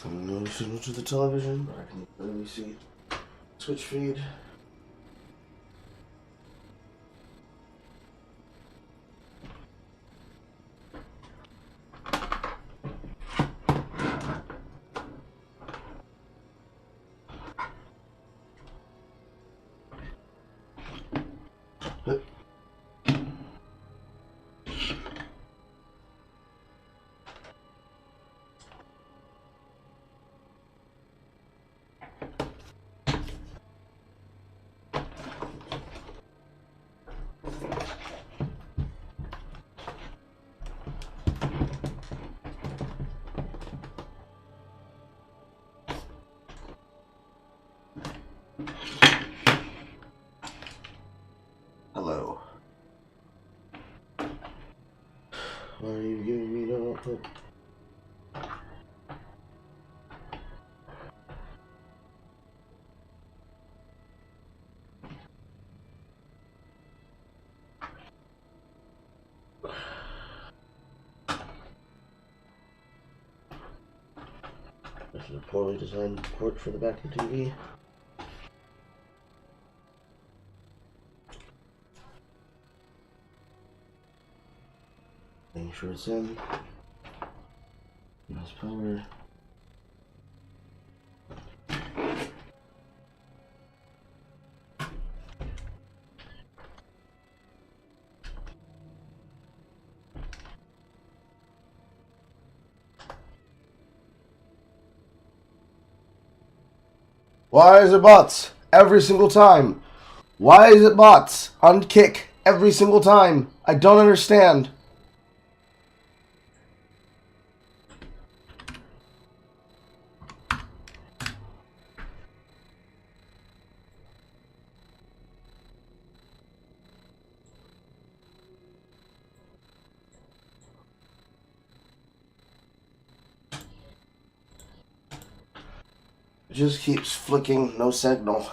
No signal to the television, but I can clearly see switch feed. Hello. Why are you giving me no output? This is a poorly designed port for the back of the TV. Making sure it's in. Mouse power. Why is it bots every single time? Why is it bots on kick every single time? I don't understand. It just keeps flicking no signal,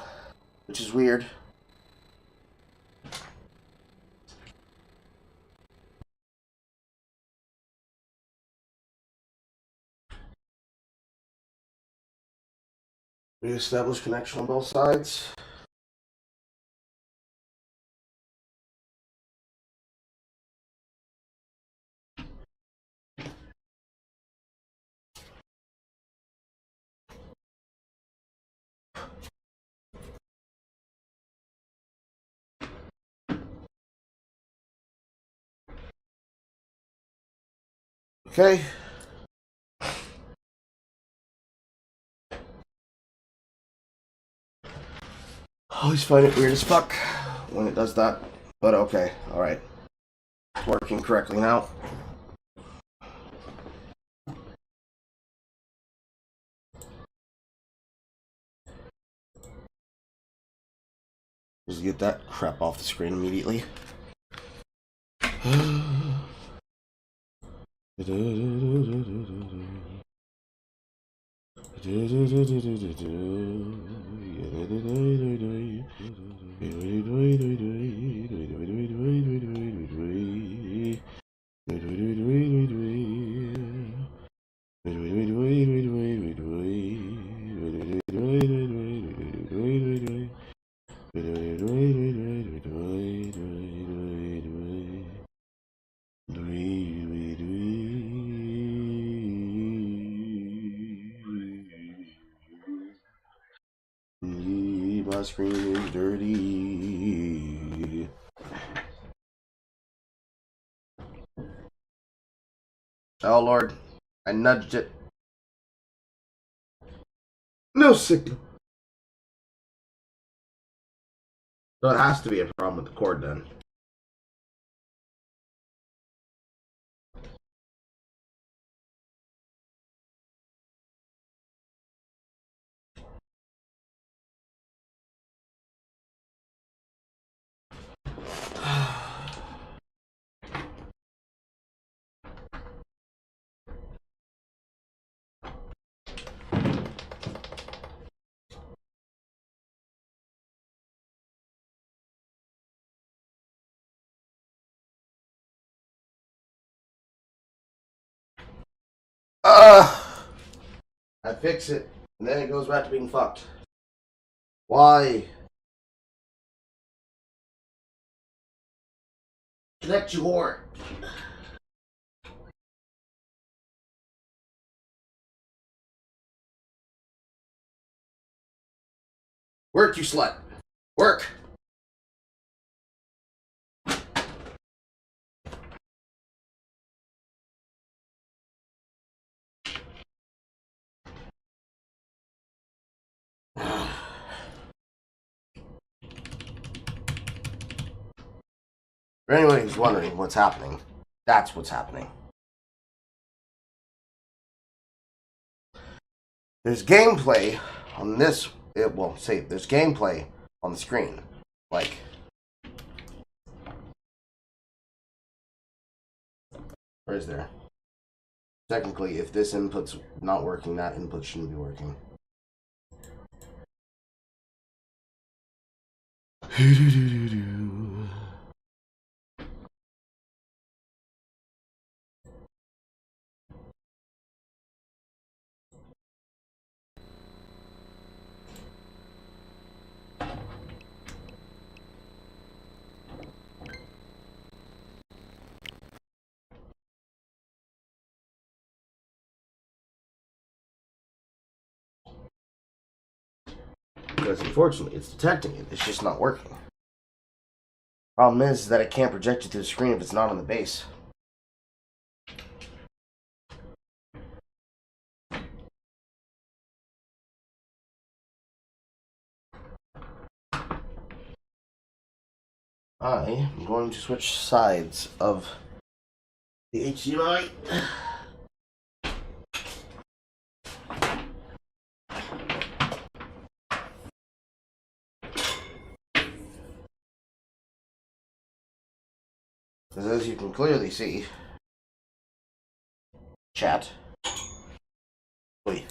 which is weird. Reestablish connection on both sides. Okay. Always find it weird as fuck when it does that. But okay, alright. It's working correctly now. Just get that crap off the screen immediately. My screen is dirty. Oh Lord, I nudged it. No signal. So it has to be a problem with the cord then. I fix it, and then it goes back to being fucked. Why? Connect your... Work, you slut. Work. For anyone who's wondering what's happening, that's what's happening. There's gameplay on this. There's gameplay on the screen. Like, where is there? Technically, if this input's not working, that input shouldn't be working. Because unfortunately, it's detecting it. It's just not working. Problem is that it can't project it to the screen if it's not on the base. I am going to switch sides of the HDMI. Because as you can clearly see, chat. Wait.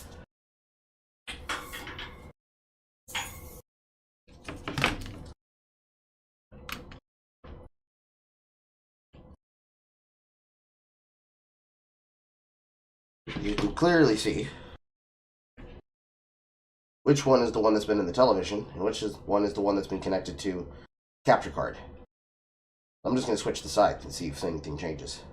You can clearly see which one is the one that's been in the television and one is the one that's been connected to capture card. I'm just going to switch the sides and see if anything changes.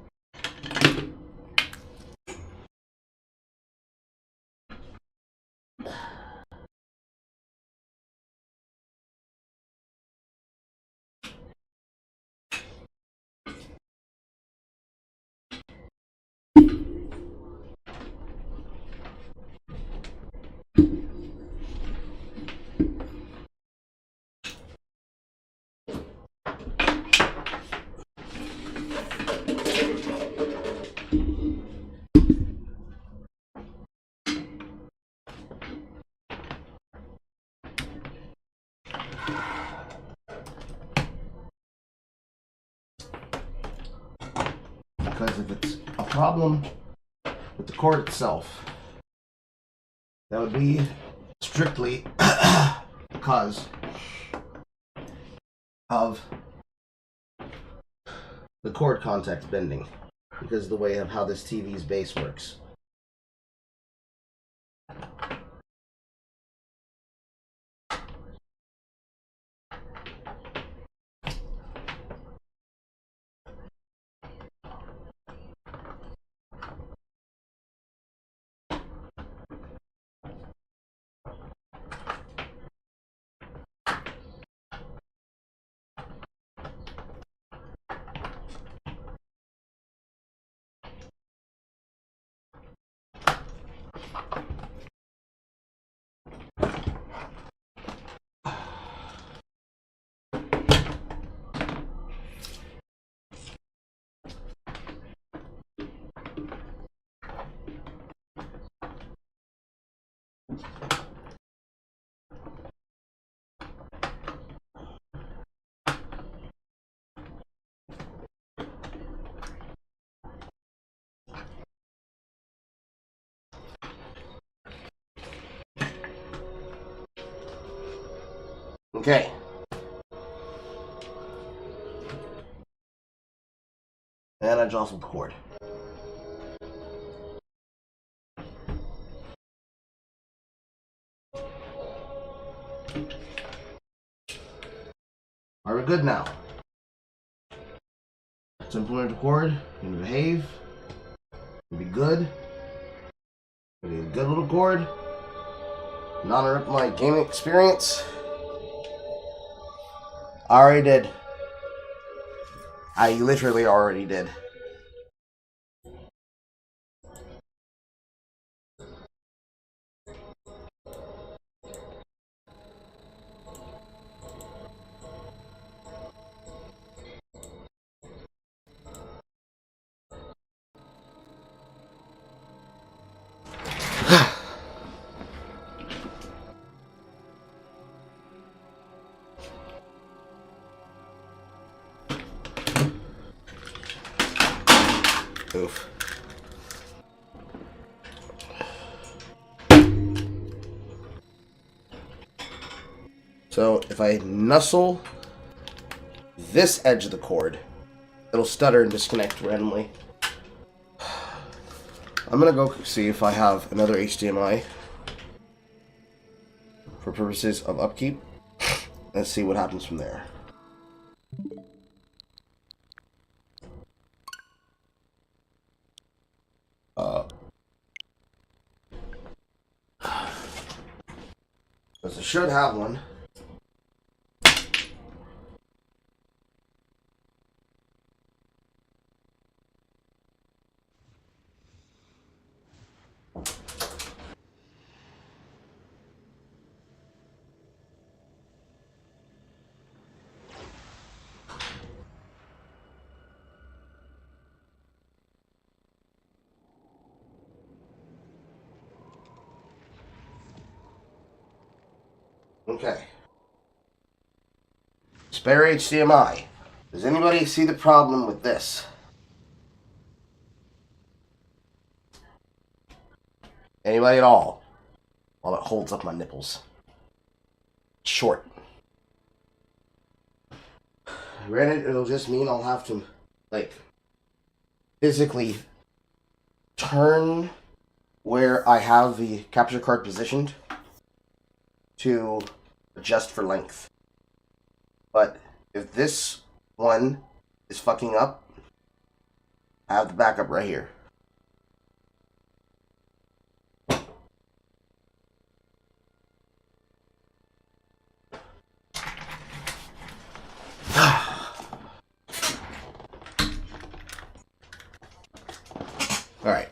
Because if it's a problem with the cord itself, that would be strictly because of the cord contact bending, because of the way of how this TV's base works. Okay. And I jostled the cord. Are we good now? Let's implement the chord. Gonna behave. Gonna be good. Gonna be a good little chord. Not interrupt my gaming experience. I already did. I literally already did. Oof. So if I nuzzle this edge of the cord, it'll stutter and disconnect randomly. I'm gonna go see if I have another HDMI for purposes of upkeep. Let's see what happens from there. Because I should have one. Okay. Spare HDMI. Does anybody see the problem with this? Anybody at all? While it holds up my nipples. Short. Granted, it'll just mean I'll have to, like, physically turn where I have the capture card positioned to adjust for length. But if this one is fucking up, I have the backup right here. All right.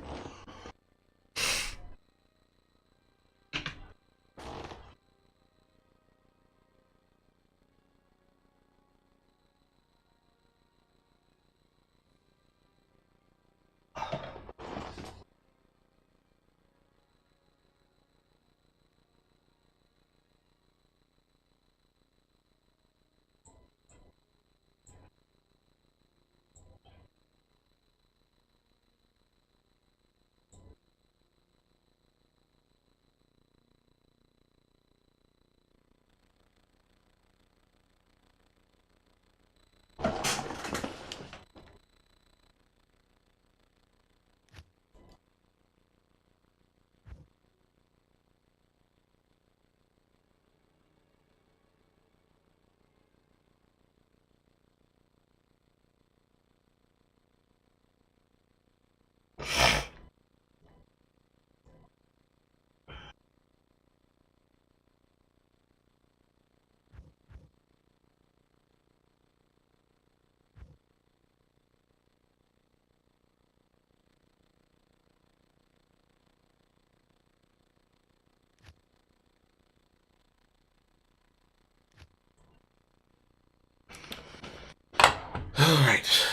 All right.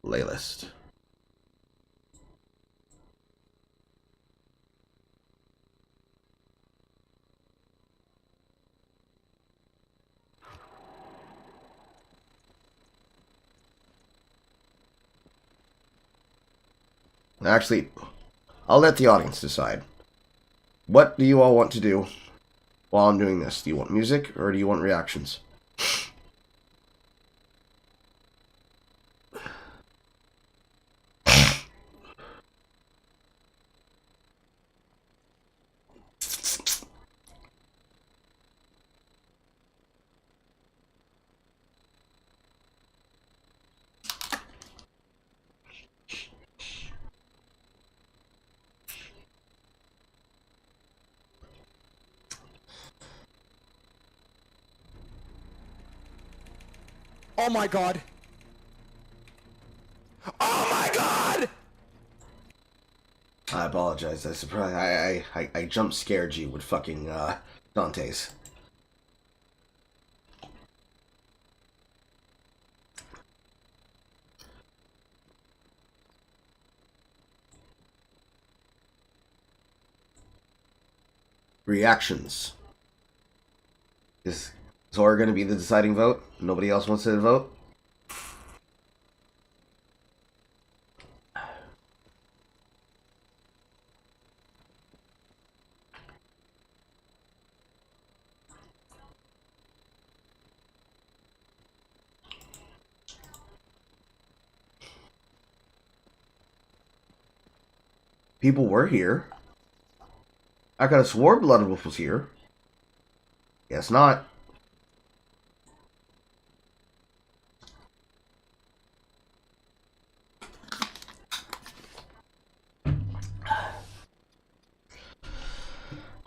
Playlist. Actually, I'll let the audience decide. What do you all want to do while I'm doing this? Do you want music or do you want reactions? Oh my god. Oh my god! I apologize. I surprised. I jump scared you with fucking Dante's. Reactions. Is Zora going to be the deciding vote? Nobody else wants to vote? People were here. I could have swore Bloodwolf was here. Guess not.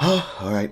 Oh, alright.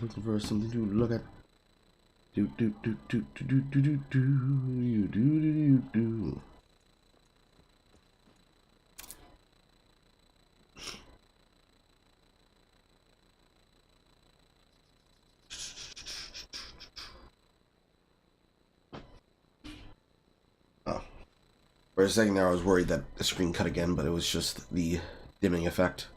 Looking for something to look at. Oh. For a second there, I was worried that the screen cut again, but it was just the dimming effect.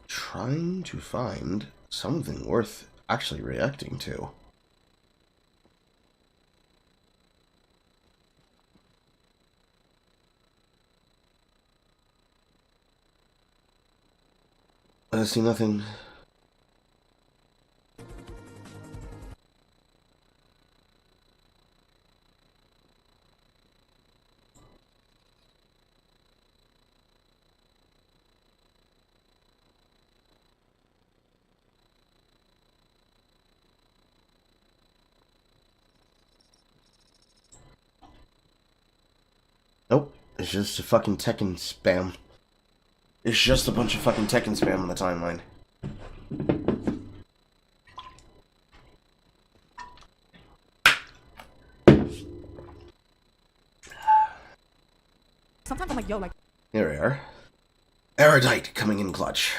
Trying to find something worth actually reacting to. I see nothing. Nope. It's just a fucking Tekken spam. It's just a bunch of fucking Tekken spam on the timeline. Sometimes I'm like, yo, like... Here we are. Erudite coming in clutch.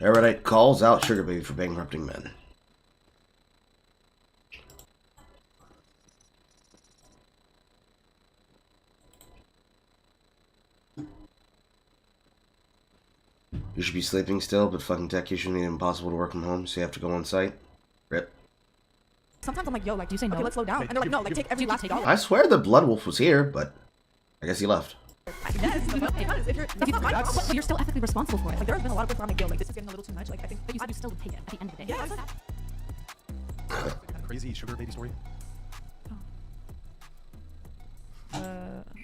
Erudite calls out Sugar Baby for bankrupting men. You should be sleeping still, but fucking tech issue made it impossible to work from home, so you have to go on site. Rip. Sometimes I'm like, yo, like, do you say no? Okay, let's slow down. And they're like, no, like, take every last dollar. I swear the Blood Wolf was here, but I guess he left. Yes, because if you're still ethically responsible for it. Like, there's been a lot of where I'm like, yo, like, this is getting a little too much. Like, I think that you still would pay it at the end of the day. Yeah, Kind of crazy Sugar Baby story.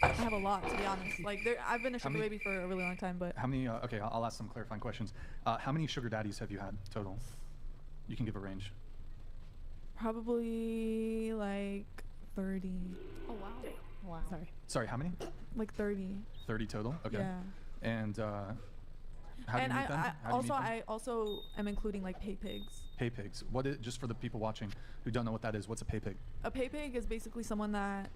I have a lot, to be honest. Like, I've been a sugar baby for a really long time, but... How many, okay, I'll ask some clarifying questions. How many sugar daddies have you had total? You can give a range. Probably, like, 30. Oh, wow. Wow. Sorry, how many? Like 30. 30 total? Okay. Yeah. And, how do you meet them? I also am including, like, pay pigs. Pay pigs. What is, just for the people watching who don't know what that is, what's a pay pig? A pay pig is basically someone that...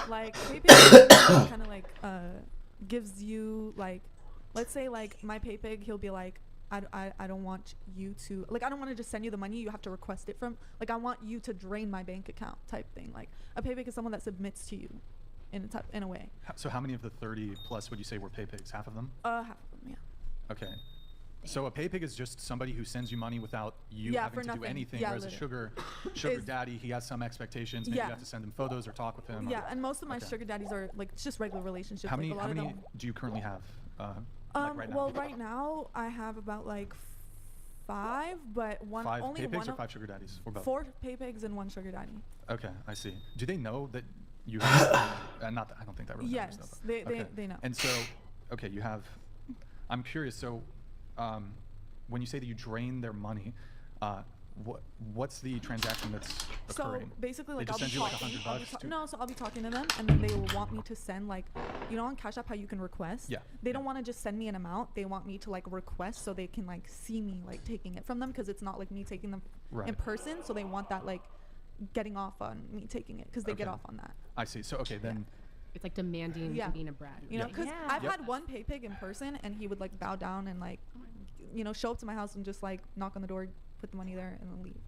like pay pig kind of like gives you like, let's say like my pay pig, he'll be like, I don't want you to, like, I don't want to just send you the money, you have to request it from, like, I want you to drain my bank account type thing. Like a pay pig is someone that submits to you in a way. So how many of the 30 plus would you say were pay pigs? Half of them? Half of them, yeah. Okay. So a pay pig is just somebody who sends you money without you having to do anything, whereas a sugar daddy, he has some expectations. Maybe you have to send him photos or talk with him. Yeah, and most of my sugar daddies are like it's just regular relationships. How many, like, how many do you currently have? Like right now? Well, right now I have about like 5, but only pay pigs one or 5 sugar daddies? Or both? 4 pay pigs and 1 sugar daddy. Okay, I see. Do they know that you have? Not that I don't think that really matters. Yes, though, they know. And so, okay, you have. I'm curious. So, when you say that you drain their money, what's the transaction that's occurring? So basically, like, they just send you like $100. No, so I'll be talking to them, and then they will want me to send, like, you know, on Cash App how you can request. Yeah. They don't want to just send me an amount. They want me to like request so they can like see me like taking it from them, because it's not like me taking them in person. So they want that like getting off on me taking it, because they get off on that. I see. So okay, then. It's like demanding and being a brat. You know, because I've had one pay pig in person, and he would like bow down and like, you know, show up to my house and just like knock on the door, put the money there, and then leave.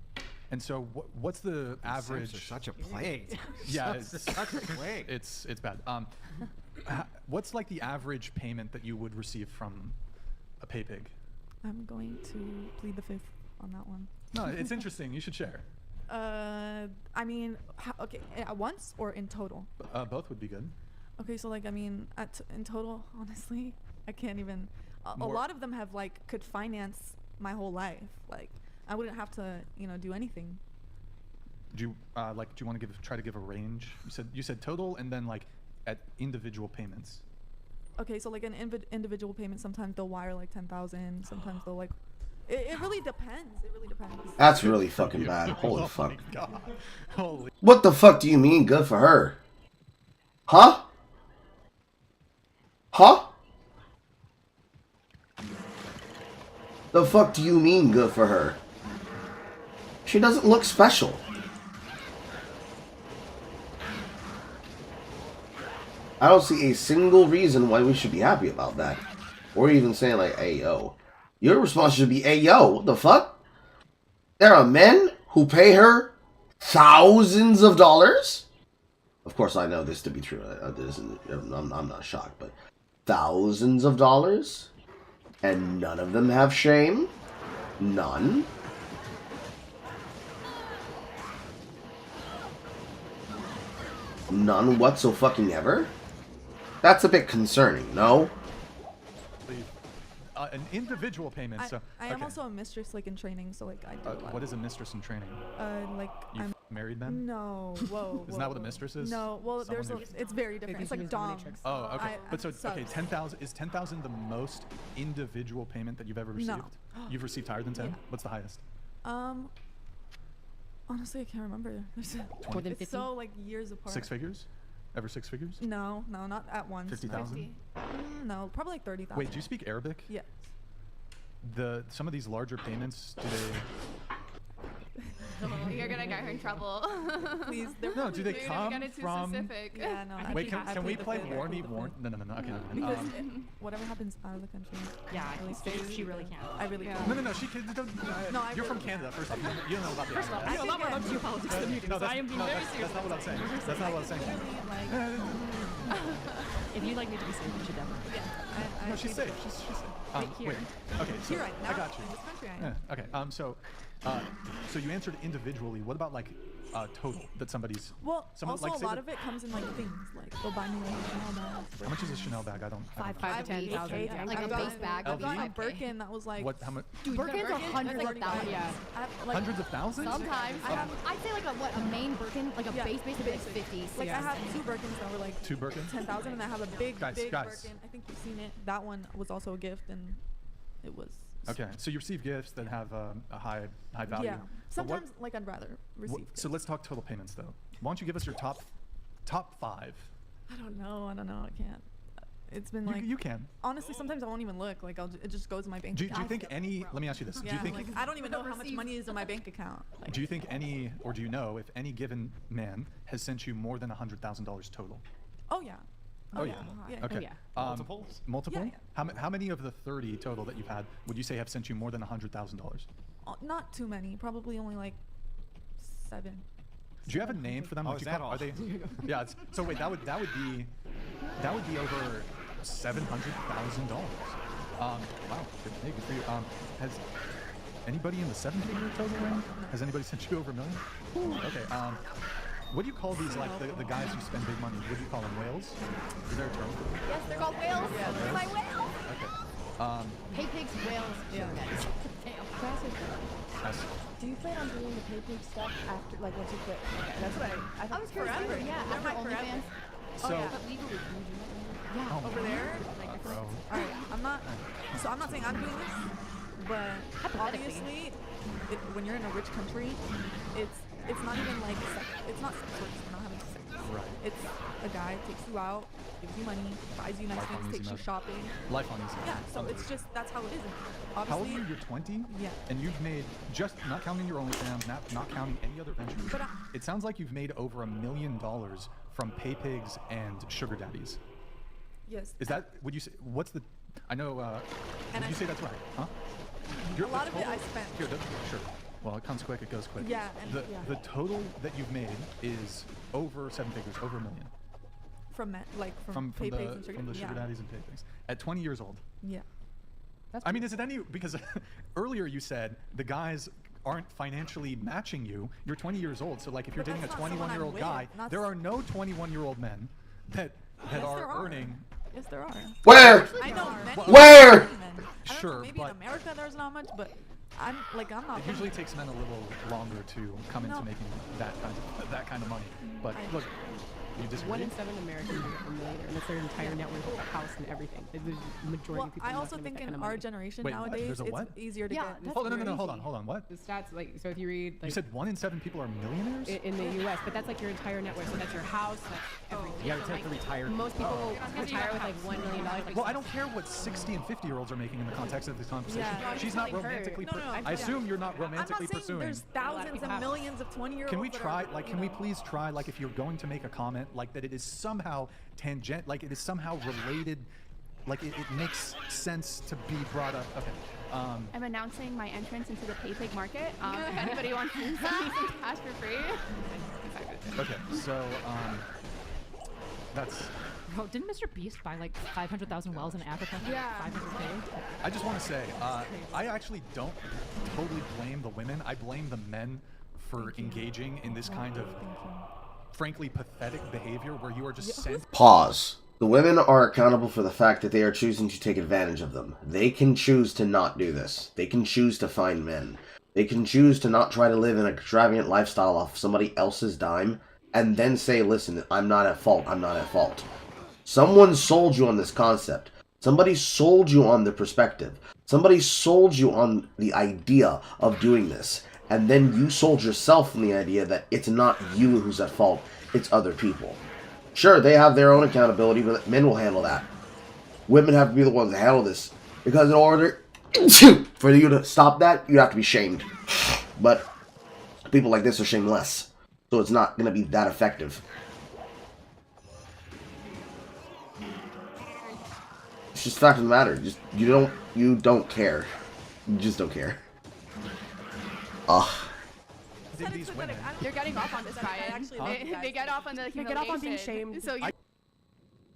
And so, what's the average? Are such a plague. Yeah, it's such a plague. It's bad. What's like the average payment that you would receive from a pay pig? I'm going to plead the fifth on that one. No, it's interesting. You should share. I mean, okay, at once or in total? Both would be good. Okay, so like, I mean, in total, honestly, I can't even. A lot of them have like could finance my whole life. Like, I wouldn't have to, you know, do anything. Do you do you want to try to give a range? You said total, and then like at individual payments. Okay, so like an individual payment, sometimes they'll wire like 10,000. Sometimes they'll like. It really depends. It really depends. That's really fucking bad. Holy fuck. God. Holy. What the fuck do you mean good for her? Huh? Huh? The fuck do you mean good for her? She doesn't look special. I don't see a single reason why we should be happy about that. Or even saying like, hey yo. Your response should be, hey yo, what the fuck? There are men who pay her thousands of dollars? Of course I know this to be true. I'm not shocked, but thousands of dollars? And none of them have shame? None? None whatsoever? That's a bit concerning, no? An individual payment. I am also a mistress, like in training, so like I do. What is a mistress in training? Like You've married men? No, whoa. Isn't that what a mistress is? No, well, it's very different. It's like dom. Oh, okay. But so okay, 10,000 is 10,000 the most individual payment that you've ever received? No. You've received higher than 10? Yeah. What's the highest? Honestly, I can't remember. More than It's 50? so like years apart. 6 figures? Ever 6 figures? No, not at once. 50,000? No, probably like 30,000. Wait, do you speak Arabic? Yes. Some of these larger payments, do they? You're gonna get her in trouble. Please. They're No, do they You're come gonna get too from? specific. Yeah, no. I Wait, plead- I can we plead the play fifth. I Warn Me plead the Warn? fifth. No. Okay. Because whatever happens out of the country, Yeah, really stays. she really can't. I really Yeah. can't. No. She can. No, I you're from really- Canada. First off, you don't know about the First of all, accent. I know a lot more about geopolitics than you do, No, so I am being very serious. that's not what I'm saying. That's not what I'm saying. Really, like, If you'd like me to be safe, you should definitely. yeah. I No, she's plead safe. She's safe. Right here. Wait. Okay. So Here, right now. I got you. In this country, I am. Yeah, okay. So you answered individually. What about like total that somebody's? Well, Someone, also like, a say lot that- of it comes in like things. Like they'll buy me like Chanel bags. How much is a Chanel bag? I don't. 5 to 10,000. Yeah. Like a I've base gotten- bag I've would be gotten a 5K. Birkin that was like. What? How much? Dude, Birkins are Birkin? hundreds That's of like thousands. Yeah. I have, like, Hundreds of thousands? Sometimes. I have- I'd say like a main Birkin, like a Yeah, base would be like 50. Like Yeah. I have 2 Birkins that were like 2 Birkins? 10,000, and I have a big Guys. Birkin. I think you've seen it. That one was also a gift, and it was. Okay, so you receive gifts that have a high value. Yeah. But what- Sometimes like I'd rather receive. so let's talk total payments though. Why don't you give us your top 5? I don't know. I can't. It's been You, like. you can. Honestly, sometimes I won't even look. Like it just goes in my bank Do you account. think any? Let me ask you this. Do Yeah, you think? like, I don't even know how much money is in my bank account. Like, Do you think any, or do you know if any given man has sent you more than $100,000 total? Oh yeah. Oh yeah. Yeah. Okay. yeah. Multiples. Multiple. Yeah, yeah. How many of the 30 total that you've had would you say have sent you more than $100,000? Not too many. Probably only like 7. Do you have a name for them? Oh, Would is you that call- all? Are they? Yeah. So wait, that would be over $700,000. Wow. Good for you. Has anybody in the 7-figure total range? Has anybody sent you over $1 million? Okay. What do you call these, like the guys who spend big money? What do you call them? Whales? Is there a term? Yes, they're called whales. Yeah, They're my whales. Okay. Hey pigs, whales, sugar daddies. Yes. Do you plan on doing the pay pig stuff after, like, once you quit? That's what I I was curious. Forever. Yeah, They're after my forever. OnlyFans. So. yeah. But legally, can you do that? Oh Over my there. God, bro. All right. I'm not. So I'm not saying I'm doing this, but obviously, when you're in a rich country, it's not even like it's not sex work. We're not having sex. Right. It's a guy takes you out, gives you money, buys you nice Life on things, easy takes you mode. shopping. Life on easy. Yeah. So it's just that's how it is. How old are Obviously, you? You're 20? Yeah. And you've made, just not counting your OnlyFans, not counting any other ventures, But it sounds like you've made over $1 million from pay pigs and sugar daddies. yes. Is that, would you say, what's the, I know, And would you I- say that's right, huh? A lot of it I spent. Here, sure. Well, it comes quick, it goes quick. Yeah, and- The, the total that you've made is over 7 figures, over $1 million. From men, like From pay pigs and the sugar yeah. daddies and pay pigs. At 20 years old. Yeah. I mean, is it any, because earlier you said the guys aren't financially matching you. You're 20 years old, so like if you're But dating a that's not someone I'm 21-year-old with, guy, not there s- are no 21-year-old men that Yes, are there are. earning. Yes, there are. Where? I know many. Where? many men. I don't Sure, know, maybe but- in America there's not much, but I'm not. It usually takes men a little longer to come into No. making that kind of money. But look, you 1 disagree? in 7 Americans are a millionaire, and that's their entire net worth, a house and everything. The majority Well, of people are I not also gonna make think that in kind of our money. generation Wait, what? nowadays, There's a it's what? easier to Yeah, get. that's Hold on, no, crazy. hold on. What? The stats, like, so if you read, like, You said 1 in 7 people are millionaires? in the U.S., but that's like your entire net worth. So that's your house, that's everything. Yeah, So, it's like the retired. most people retire with like $1 million. Like, Well, I don't care what 60 and 50-year-olds are making in the context of this conversation. Yeah. I'm She's just not telling her. romantically. No, no, I yeah. assume you're not I'm not romantically saying pursuing. there's thousands and millions of 20-year-olds. Can we that try? are, Like, you can we know. please try? Like, if you're going to make a comment, like that, it is somehow tangent. Like, it is somehow related. Like, it makes sense to be brought up. Okay. I'm announcing my entrance into the pay pig market. If anybody wants to send me some cash for free. Okay. So, that's. Bro, didn't Mr. Beast buy like 500,000 wells in Africa? Yeah. 500K? I just want to say, I actually don't totally blame the women. I blame the men for engaging in this kind of, frankly, pathetic behavior where you are just sent. Pause. The women are accountable for the fact that they are choosing to take advantage of them. They can choose to not do this. They can choose to find men. They can choose to not try to live an extravagant lifestyle off somebody else's dime and then say, listen, I'm not at fault. I'm not at fault. Someone sold you on this concept. Somebody sold you on the perspective. Somebody sold you on the idea of doing this. and then you sold yourself in the idea that it's not you who's at fault, it's other people. Sure, they have their own accountability, but men will handle that. Women have to be the ones to handle this, because in order for you to stop that, you have to be shamed. But people like this are shameless, so it's not going to be that effective. It's just fact of the matter. Just you don't care. You just don't care. Ugh. Did these women? You're getting off on this, Brian. They get off on the They get off on being humiliation. shamed. So you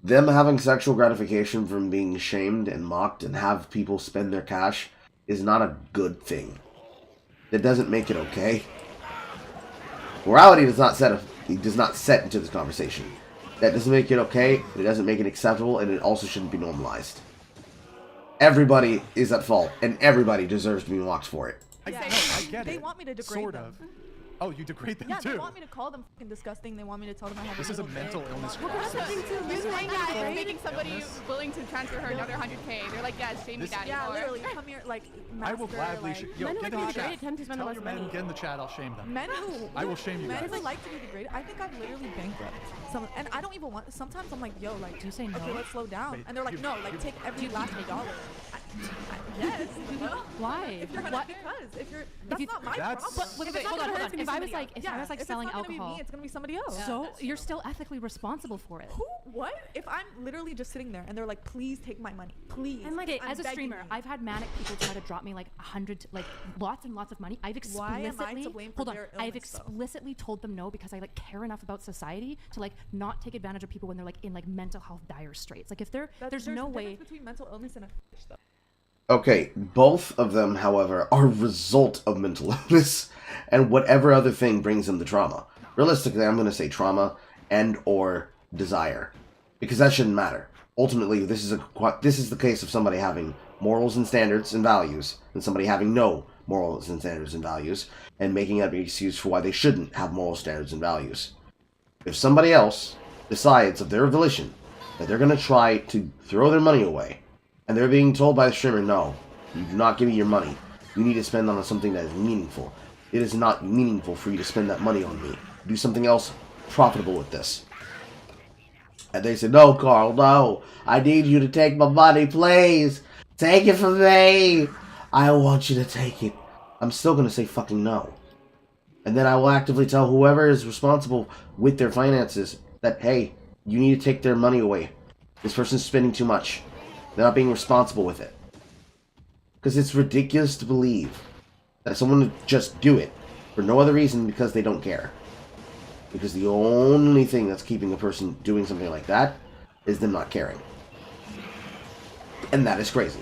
Them having sexual gratification from being shamed and mocked and have people spend their cash is not a good thing. That doesn't make it okay. Morality does not set into this conversation. That doesn't make it okay, it doesn't make it acceptable, and it also shouldn't be normalized. Everybody is at fault, and everybody deserves to be mocked for it. I get it. They want me to degrade sort them. of. Oh, you degrade them Yeah, too. they want me to call them fucking disgusting. They want me to tell them I have This is a mental illness You're crisis. saying that is making somebody willing to transfer her another 100K. They're like, yeah, shame me, This- daddy. Yeah, more. literally, come here, like, I will master, gladly. like, Yo, Men who get like in to the be degraded chat. tend to spend Tell less your men, money. get in the chat. I'll shame them. men who I will shame you men guys. who like to be degraded. I think I've literally bankrupt some, and I don't even want. Sometimes I'm like, yo, like, Do you say no? okay, let's slow down, Wait, and they're like, you- no, like, take every last dollar. Yes. Why? If you're What? because if you're, that's you- not my That's- problem. Wait, If wait, it's hold not on, gonna hold hurt, on. If I was like, if selling it's not gonna be alcohol, me, it's gonna be somebody else. so you're still ethically responsible for it. Who? What? If I'm literally just sitting there and they're like, please take my money, please. And like, I'm as a begging streamer, you. I've had manic people try to drop me like 100, like lots and lots of money. I've Why am I explicitly, to blame for hold on, their I've illness, though? explicitly told them no because I like care enough about society to like not take advantage of people when they're like in like mental health dire straits. Like if there's no a way. difference between mental illness and a fetish, though. Okay, both of them, however, are a result of mental illness and whatever other thing brings them the trauma. Realistically, I'm going to say trauma and or desire, because that shouldn't matter. Ultimately, this is the case of somebody having morals and standards and values, and somebody having no morals and standards and values, and making up an excuse for why they shouldn't have moral standards and values. If somebody else decides of their volition that they're going to try to throw their money away, and they're being told by the streamer, no, you do not give me your money. You need to spend on something that is meaningful. It is not meaningful for you to spend that money on me. Do something else profitable with this. And they said, no, Carl, no. I need you to take my money, please. Take it from me. I want you to take it. I'm still going to say fucking no. And then I will actively tell whoever is responsible with their finances that, hey, you need to take their money away. This person's spending too much. They're not being responsible with it. Because it's ridiculous to believe that someone would just do it for no other reason because they don't care. Because the only thing that's keeping a person doing something like that is them not caring. And that is crazy.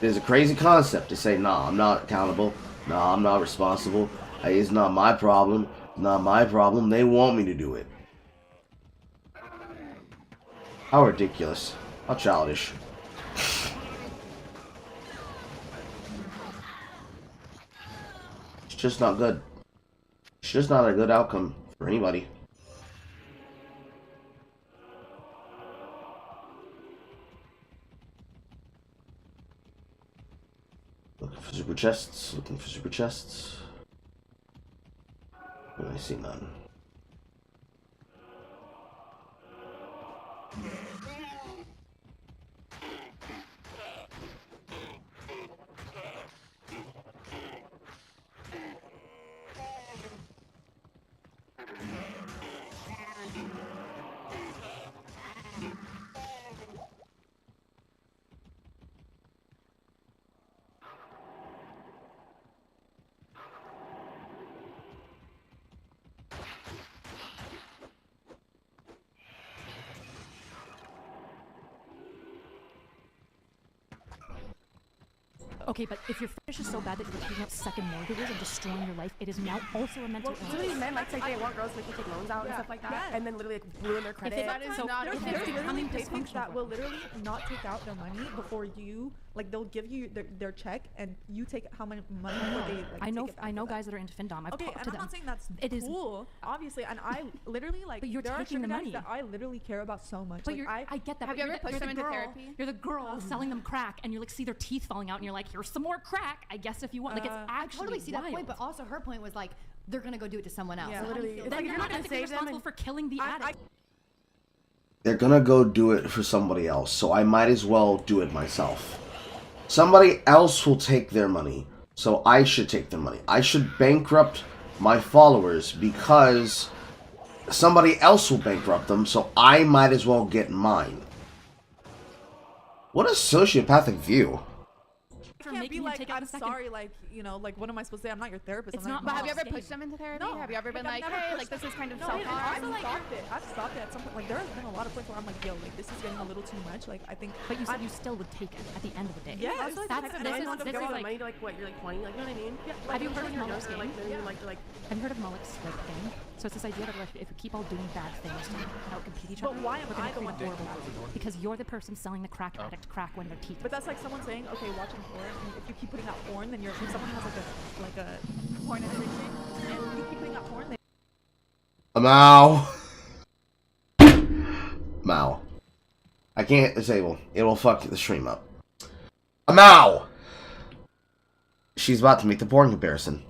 It is a crazy concept to say, nah, I'm not accountable. Nah, I'm not responsible. It's not my problem. It's not my problem. They want me to do it. How ridiculous. How childish. It's just not good. It's just not a good outcome for anybody. Looking for super chests. Looking for super chests. I see none. Okay, but if your fetish is so bad that you're taking out second mortgages and destroying your life, it is now also a mental Some of illness. these men like they want girls to make them take loans out and stuff like that, and then literally like ruin their credit. That is So not There's okay. literally becoming paypals dysfunctional that for will them. literally not take out their money before you, like they'll give you their check and you take how much money before they like I know, take it back I know for them. guys that are into findom. I've Okay, talked and to I'm them. not saying that's It is- cool, obviously, and I literally like But you're there are taking sugar the daddies money. that I literally care about so much. But Like, I get that. Have but you you're ever the- pushed you're them the into girl- therapy? You're the girl selling them crack, and you're like see their teeth falling out, and you're like, here's some more crack. I guess if you want, like it's I I actually totally see that point, wild. but also her point was like, they're gonna go do it to someone else. Yeah, So how do you literally. feel It's Then like you're you're not not gonna ethically save them responsible and- for killing the addict. They're gonna go do it for somebody else, so I might as well do it myself. Somebody else will take their money, so I should take their money. I should bankrupt my followers because somebody else will bankrupt them, so I might as well get mine. What a sociopathic view. You can't be like, I'm sorry, like, you know, like, what am I supposed to say? I'm not your therapist. It's I'm not But have you ever Staying. pushed them into therapy? No. Have you ever been I've like, never hey, pushed like this is kind of No, self-harm? I've stopped it at some point. Like, there has been a lot of points where I'm like, yo, like, this is getting a little too much. Like, I think. But you said you still would take it at the end of the day. Yeah, Also, like, That's- the type of this man is- who this give is all the like- money to, like, what, you're, like, 20, like, you know what I mean? Yeah, Have you heard of when you're Mullet's younger, game? like, then you like to, like, Have you heard of Mullet's like thing? So it's this idea that like, if we keep all doing bad things to outcompete each But other, why am we're gonna I the create one doing horrible bad? because you're the person selling the crack addict crack when they're teaching. But that's like someone saying, okay, watching porn. And if you keep putting out porn, then you're. If someone has like a porn addiction, and you keep putting out porn, then Mao. Mao. I can't disable. It will fuck the stream up. Mao. She's about to make the porn comparison.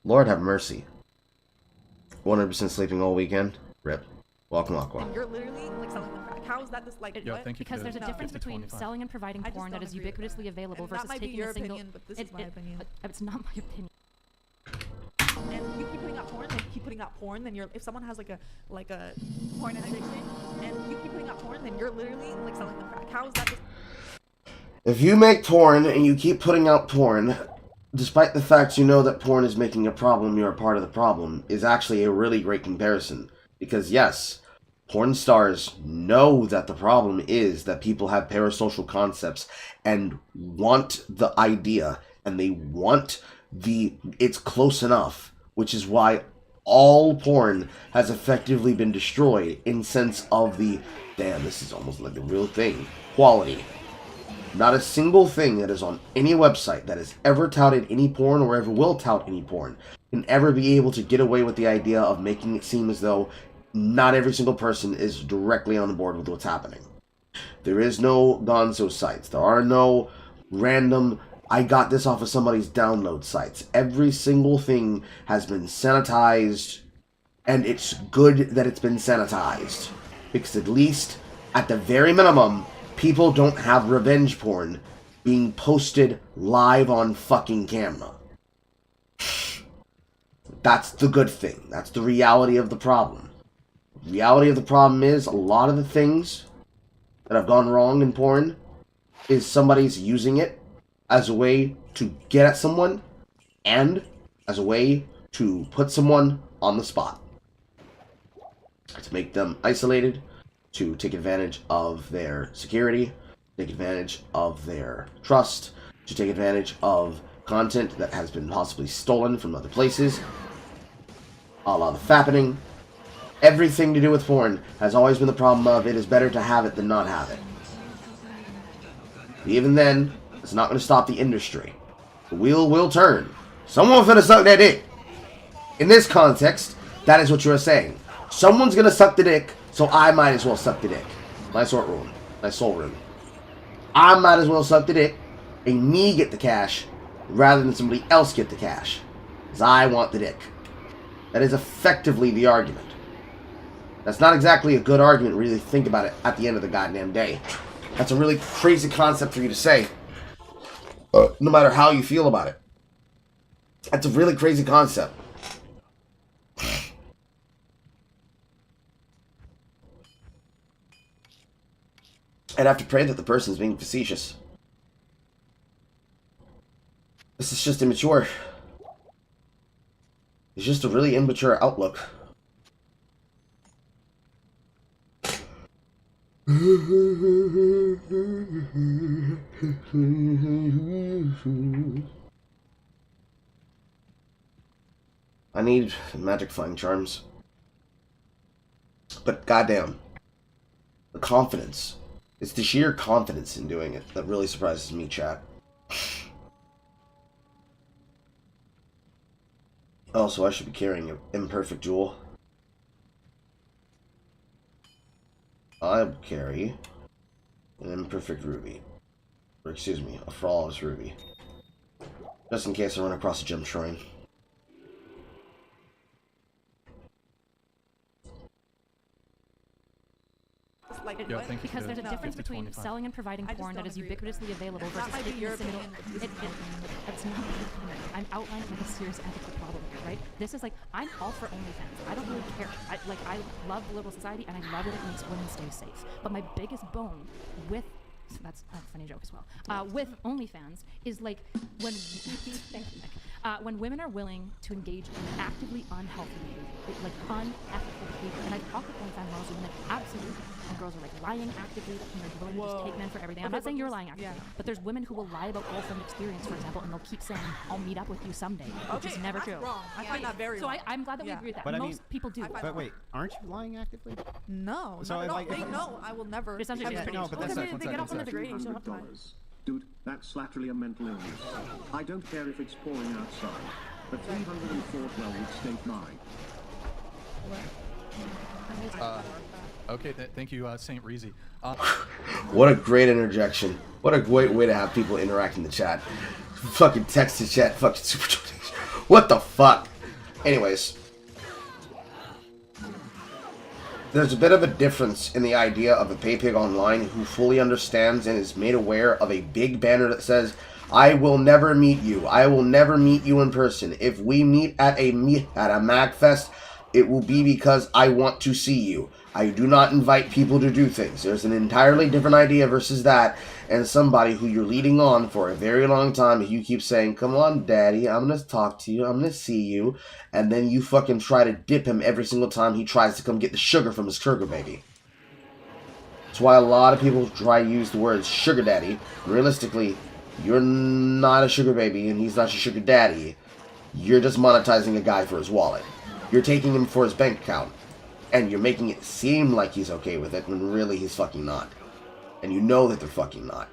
Lord have mercy. 100% sleeping all weekend. Rip. Welcome, Aqua. you're literally like selling the crack. How is that this like? Yo, what? thank you Because for there's a the difference between 25. selling and providing I just porn that don't is agree with ubiquitously that. available And that versus might be taking your a single. opinion, but this is my opinion. It's not my opinion. And you keep putting out porn, then you keep putting out porn, then you're. If someone has like a porn addiction, and you keep putting out porn, then you're literally like selling the crack. How is that this? If you make porn and you keep putting out porn, despite the fact you know that porn is making a problem, you're a part of the problem, is actually a really great comparison. Because yes, porn stars know that the problem is that people have parasocial concepts and want the idea, and they want it's close enough, which is why all porn has effectively been destroyed in sense of the, damn, this is almost like the real thing, quality. Not a single thing that is on any website that has ever touted any porn or ever will tout any porn can ever be able to get away with the idea of making it seem as though not every single person is directly on board with what's happening. There is no gonzo sites. There are no random, I got this off of somebody's download sites. Every single thing has been sanitized, and it's good that it's been sanitized. Because at least, at the very minimum, people don't have revenge porn being posted live on fucking camera. That's the good thing. That's the reality of the problem. The reality of the problem is a lot of the things that have gone wrong in porn is somebody's using it as a way to get at someone and as a way to put someone on the spot. To make them isolated, to take advantage of their security, take advantage of their trust, to take advantage of content that has been possibly stolen from other places, a la the fappening. Everything to do with porn has always been the problem of it is better to have it than not have it. Even then, it's not going to stop the industry. The wheel will turn. Someone finna suck that dick. In this context, that is what you are saying. Someone's going to suck the dick, so I might as well suck the dick. My sort rule. My soul rule. I might as well suck the dick and me get the cash rather than somebody else get the cash. Because I want the dick. That is effectively the argument. That's not exactly a good argument, really think about it at the end of the goddamn day. That's a really crazy concept for you to say. No matter how you feel about it. That's a really crazy concept. I'd have to pray that the person is being facetious. This is just immature. It's just a really immature outlook. I need magic flying charms. But goddamn, the confidence. It's the sheer confidence in doing it that really surprises me, chat. Also, I should be carrying an imperfect jewel. I carry an imperfect ruby. Or excuse me, a flawless ruby. Just in case I run across a gem shrine. Like, Yeah, what? thank you Because for there's a the difference 50, between 25. selling and providing I just porn that don't is agree with ubiquitously available That versus might be taking your a single. opinion, but this is my opinion. That's not my opinion. I'm outlining like a serious ethical problem here, right? This is like I'm all for OnlyFans. I don't really care. I love the liberal society and I love that it makes women stay safe. But my biggest bone with that's a funny joke as well. With OnlyFans is like when thank you, Nick. When women are willing to engage in actively unhealthy behavior, like unethical behavior, and I've talked with OnlyFans models and like absolutely, and girls are like lying actively, and they're willing to just take men for everything. I'm Okay, not saying but you're this- lying actively, yeah. but there's women who will lie about girlfriend experience, for example, and they'll keep saying, "I'll meet up with you someday," which is Okay, never that's true. wrong. I find that very So wrong. I'm glad that we Yeah. agree with that. But I Most mean- people do. I find But wait, aren't you lying actively? No, So not at if all. I- if They I- know I will never. It sounds like ever- you're pretty- No, but Well, that's they not get off on the degrading, so $200. Dude, that's laterally a mental illness. I don't care if it's pouring outside, but 304 would state mine. Okay, thank you, Saint Reezy. What a great interjection. What a great way to have people interact in the chat. Fucking text to chat, fucking super donation. What the fuck? Anyways. There's a bit of a difference in the idea of a paypig online who fully understands and is made aware of a big banner that says, I will never meet you. I will never meet you in person. If we meet at a MagFest, it will be because I want to see you. I do not invite people to do things. There's an entirely different idea versus that, and somebody who you're leading on for a very long time. You keep saying, come on, daddy, I'm going to talk to you, I'm going to see you, and then you fucking try to dip him every single time he tries to come get the sugar from his sugar baby. That's why a lot of people try to use the word sugar daddy. Realistically, you're not a sugar baby, and he's not your sugar daddy. You're just monetizing a guy for his wallet. You're taking him for his bank account. And you're making it seem like he's okay with it, when really he's fucking not. And you know that they're fucking not.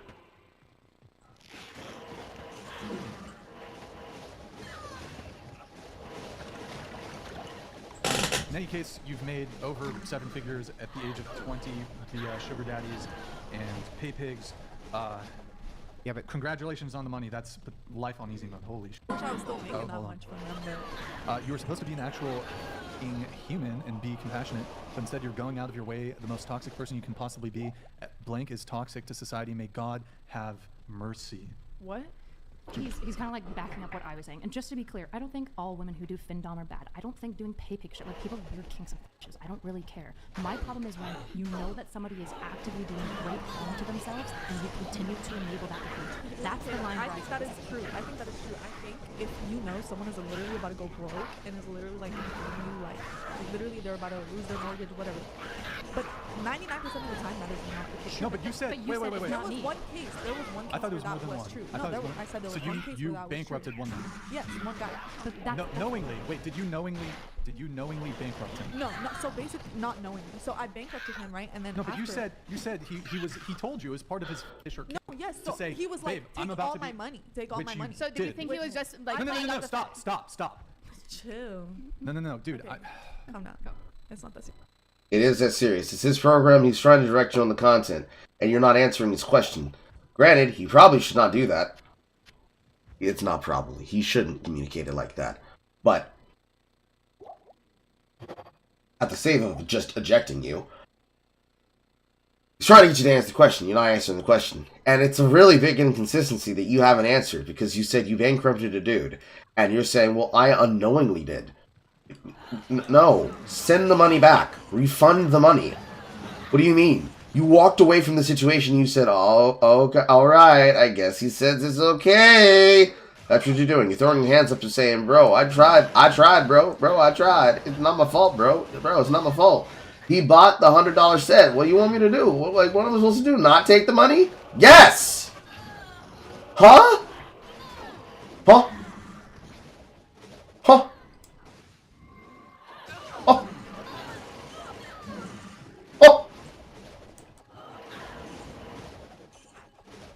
In any case, you've made over 7 figures at the age of 20 via sugar daddies and pay pigs. Yeah, but congratulations on the money. That's the life on easy mode. Holy shit. I wish I was still making that hold on. much from them. But You were supposed to be an actual being human and be compassionate, but instead you're going out of your way. The most toxic person you can possibly be. Blank is toxic to society. May God have mercy. what? He's kind of like backing up what I was saying. And just to be clear, I don't think all women who do findom are bad. I don't think doing pay pig shit, like people have weird kinks and fetishes. I don't really care. My problem is when you know that somebody is actively doing great harm to themselves and you continue to enable that behavior. That's the line I where think that is true. I think that is true. I think if you know someone is literally about to go broke and is literally like you like literally they're about to lose their mortgage, whatever. But 99% of the time that is not the case. No, but you said, But you wait. said it's There not was me. one case. There was one case I thought there was where more that than was one. true. I No, thought there it was was, more. I said there So was one case you where that was bankrupted true. one man. Yes, one guy. But that's No, knowingly. Wait, did you knowingly bankrupt him? No, so basically not knowingly. So I bankrupted him, right? And then No, but after, you said he told you as part of his fish or No, yes. to So say, he was like, "Babe, I'm take about all to be-" my money. Take all Which my you money. So do you did. think he was just like No, playing up the stop. Chill. No, dude. Okay. Calm down. It's not that serious. It is that serious. It's his program. He's trying to direct you on the content, and you're not answering his question. Granted, he probably should not do that. It's not probably. He shouldn't communicate it like that. But at the sake of just ejecting you, he's trying to get you to answer the question. You're not answering the question. And it's a really big inconsistency that you haven't answered, because you said you bankrupted a dude, and you're saying, well, I unknowingly did. No. Send the money back. Refund the money. What do you mean? You walked away from the situation. You said, oh, okay, alright, I guess he says it's okay. That's what you're doing. You're throwing your hands up and saying, bro, I tried, bro. Bro, I tried. It's not my fault, bro. Bro, it's not my fault. He bought the $100 set. What do you want me to do? What am I supposed to do? Not take the money? Yes! Huh? Huh? Huh? Oh! Oh!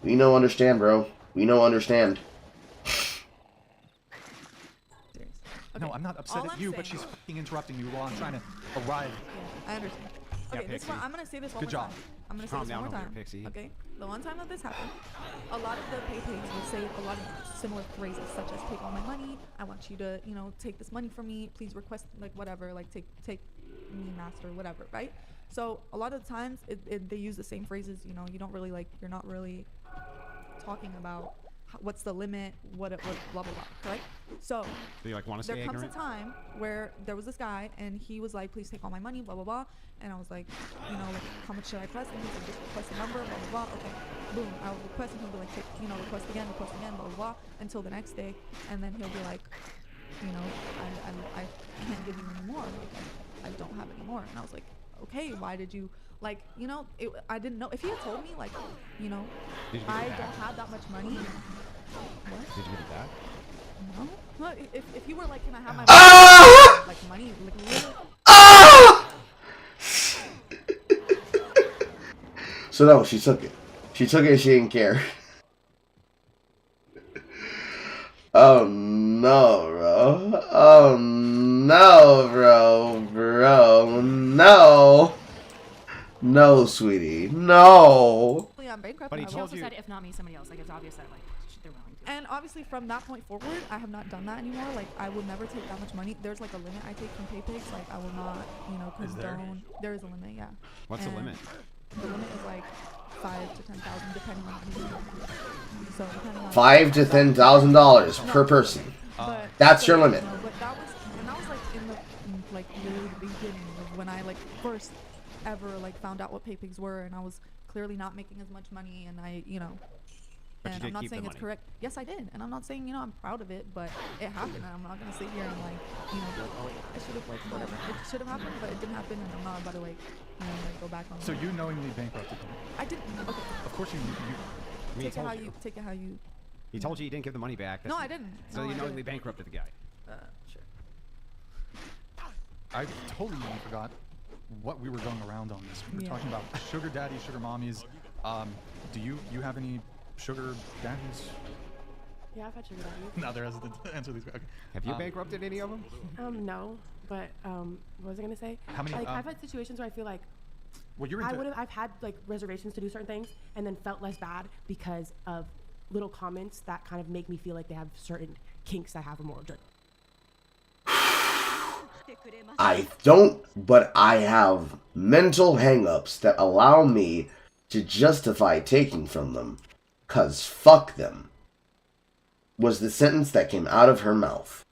We know, understand, bro. We know, understand. No, I'm not upset All at I'm you, but saying- she's fucking interrupting me while I'm trying to arrive. Yeah, I understand. Yeah, Okay, this Pixie. one, I'm gonna say this one Good more job. time. I'm gonna say Calm this down one more over time. there, Pixie. Okay. The one time that this happened, a lot of the pay pigs will say a lot of similar phrases, such as "take all my money," "I want you to, you know, take this money from me. Please request like whatever, like take me, master, whatever." Right? So a lot of the times they use the same phrases. You know, you don't really like. You're not really talking about what's the limit, what blah blah blah. Correct? So Do you like want to there stay comes ignorant? a time where there was this guy and he was like, "Please take all my money," blah blah blah, and I was like, you know, like, how much should I request? And he's like, just request a number, blah blah blah. Okay, boom, I'll request, and he'll be like, you know, request again, blah blah blah, until the next day, and then he'll be like, you know, I can't give you any more, like I don't have any more, and I was like, okay, why did you, like, you know, I didn't know. If he had told me, like, you know, Did you get I it back? don't have that much money. What? Did you get it back? No. Well, if you were like, can I have my like money, like really? So no, she took it. She took it and she didn't care. Oh no, bro. Oh no, bro. No. No, sweetie. No. I'm bankrupt. But he and I She told won't. also you- said, if not me, somebody else. Like, it's obvious that, like, they're willing to. And obviously from that point forward, I have not done that anymore. Like, I will never take that much money. There's like a limit I take from PayPix. Like, I will not, you know, Is there? condone. There is a limit, yeah. What's the And limit? The limit is like 5 to 10,000, depending on who. So depending on $5,000 to $10,000 per person. But That's so, your limit. You know, but that was like in the like literally the beginning of when I like first ever like found out what PayPigs were, and I was clearly not making as much money, and I, you know. But you And did I'm not keep the saying it's money. correct. Yes, I did, and I'm not saying, you know, I'm proud of it, but it happened, and I'm not gonna sit here and like, you know, be like, oh wait, I should have, like, whatever. It should have happened, but it didn't happen, and I'm not about to like, you know, like go back on. So that. you knowingly bankrupted him. I didn't. Okay. Of course you. I mean, he Take it told how you. you. Take it how you. He told you he didn't give the money back. No, That's- I didn't. So No, you I knowingly didn't. bankrupted the guy. Sure. I totally forgot what we were going around on this. We were Yeah. talking about sugar daddies, sugar mommies. Do you have any sugar daddies? Yeah, I've had sugar daddies. No, they're hesitant to answer these. Okay. Have you bankrupted any of them? No, but what was I gonna say? How many, Like I've had situations where I feel like Well, you're into. I've had like reservations to do certain things and then felt less bad because of little comments that kind of make me feel like they have certain kinks I have or more. I don't, but I have mental hang-ups that allow me to justify taking from them. 'Cause fuck them. Was the sentence that came out of her mouth.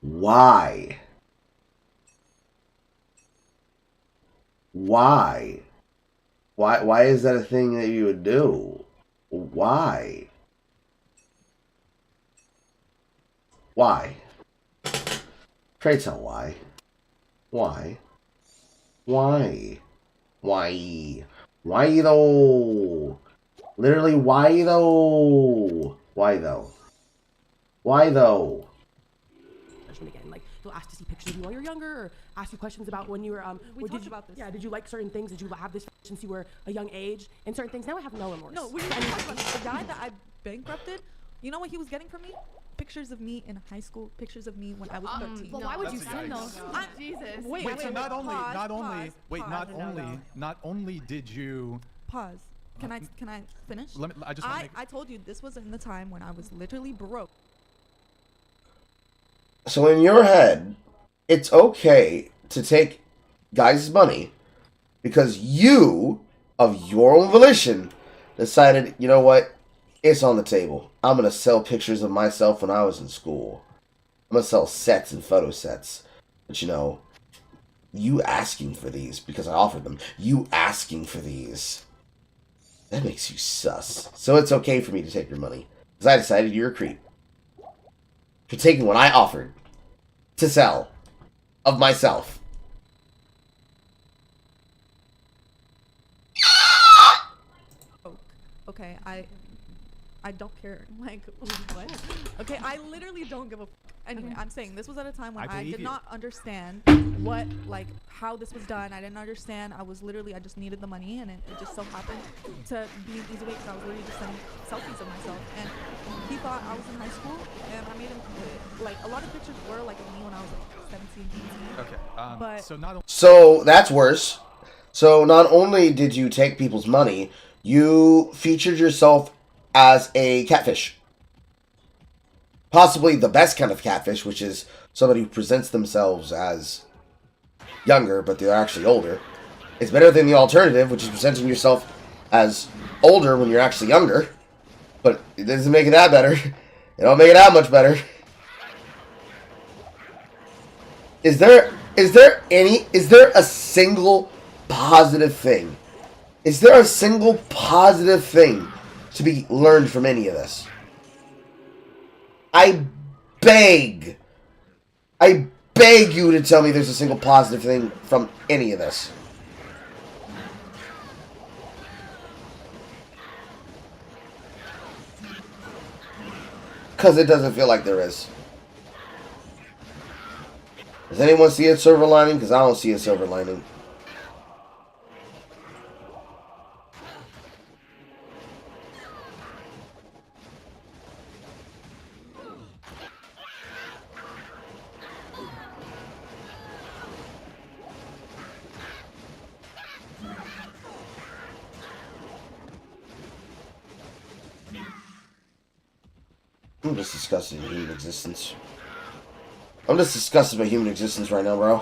Why? Why? Why is that a thing that you would do? Why? Why? Pray tell why. Why? Why? Why? Why though? Literally, why though? Why though? Why though? Again, like they'll ask to see pictures of you while you're younger, or ask you questions about when you were We did talked you, about this. Yeah, did you like certain things? Did you have this since you were a young age? And certain things. Now I have no remorse. No, we were talking about this. The guy that I bankrupted. You know what he was getting from me? Pictures of me in high school. Pictures of me when I was 13. Well, why would you That's send yikes. those? Jesus. Wait, So not only, pause, not only, pause, wait, pause. not only did you. Pause. Can I finish? Let me, I just want to make. I told you this was in the time when I was literally broke. So in your head, it's okay to take guys' money because you, of your own volition, decided, you know what, it's on the table. I'm going to sell pictures of myself when I was in school. I'm going to sell sets and photo sets. But you know, you asking for these because I offered them, you asking for these, that makes you sus. So it's okay for me to take your money because I decided you're a creep for taking what I offered to sell of myself. Okay, I don't care. Like, what? Okay, I literally don't give a fuck. Anyway, I'm saying this was at a time when I I believe did you. not understand what, like, how this was done. I didn't understand. I just needed the money, and it just so happened to be an easy way because I was literally just sending selfies of myself. And he thought I was in high school, and I made him quit. Like, a lot of pictures were, like, of me when I was, like, 17, 18. Okay. But So not So that's worse. So not only did you take people's money, you featured yourself as a catfish. Possibly the best kind of catfish, which is somebody who presents themselves as younger, but they're actually older. It's better than the alternative, which is presenting yourself as older when you're actually younger. But it doesn't make it that better. It don't make it that much better. Is there a single positive thing? Is there a single positive thing to be learned from any of this? I beg you to tell me there's a single positive thing from any of this. Because it doesn't feel like there is. Does anyone see a silver lining? Because I don't see a silver lining. I'm just disgusted with human existence. I'm just disgusted by human existence right now, bro.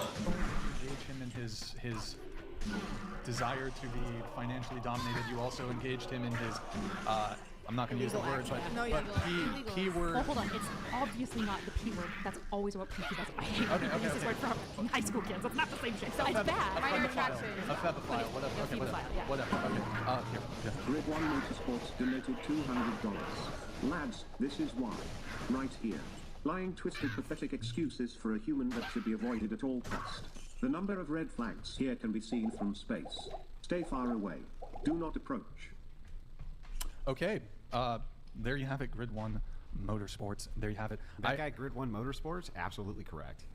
engage him in his desire to be financially dominated. You also engaged him in his I'm not going to use the word, but, No, but he were. Well, hold on. It's obviously not the P word. That's always what P does. I hate when Okay, this okay. word from high school kids. It's not the same shit. So it's A bad. Minor febophile, attraction. a febophile, whatever. Okay, whatever. Febophile, yeah. Whatever. Okay. Here. Yeah. Grid 1 Motorsports donated $200. Lads, this is why. Right here. Lying, twisted, pathetic excuses for a human that should be avoided at all cost. The number of red flags here can be seen from space. Stay far away. Do not approach. Okay. There you have it. Grid 1 Motorsports. There you have it. That guy, Grid 1 Motorsports, absolutely correct.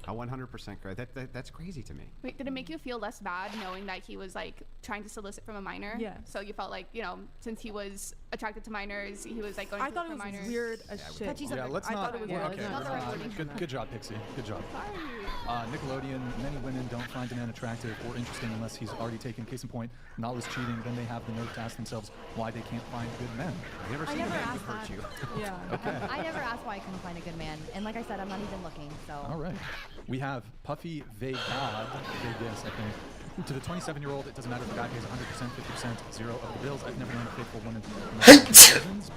100% correct. That's crazy to me. Wait, did it make you feel less bad knowing that he was like trying to solicit from a minor? Yeah. So you felt like, you know, since he was attracted to minors, he was like going I to thought it for was minors. weird as shit. Yeah, let's I not. thought it was yeah, weird. okay. Not the right wording. Good job, Pixie. Good job. Nickelodeon, many women don't find a man attractive or interesting unless he's already taken. Case in point, Nala was cheating. Then they have the nerve to ask themselves why they can't find good men. I've never seen a never man who asked hurt that. you. Yeah. Okay. I never asked why I couldn't find a good man, and like I said, I'm not even looking. So. All right. We have Puffy Vegas, I think. To the 27-year-old, it doesn't matter if the guy pays 100%, 50%, zero of the bills. I've never known a faithful woman.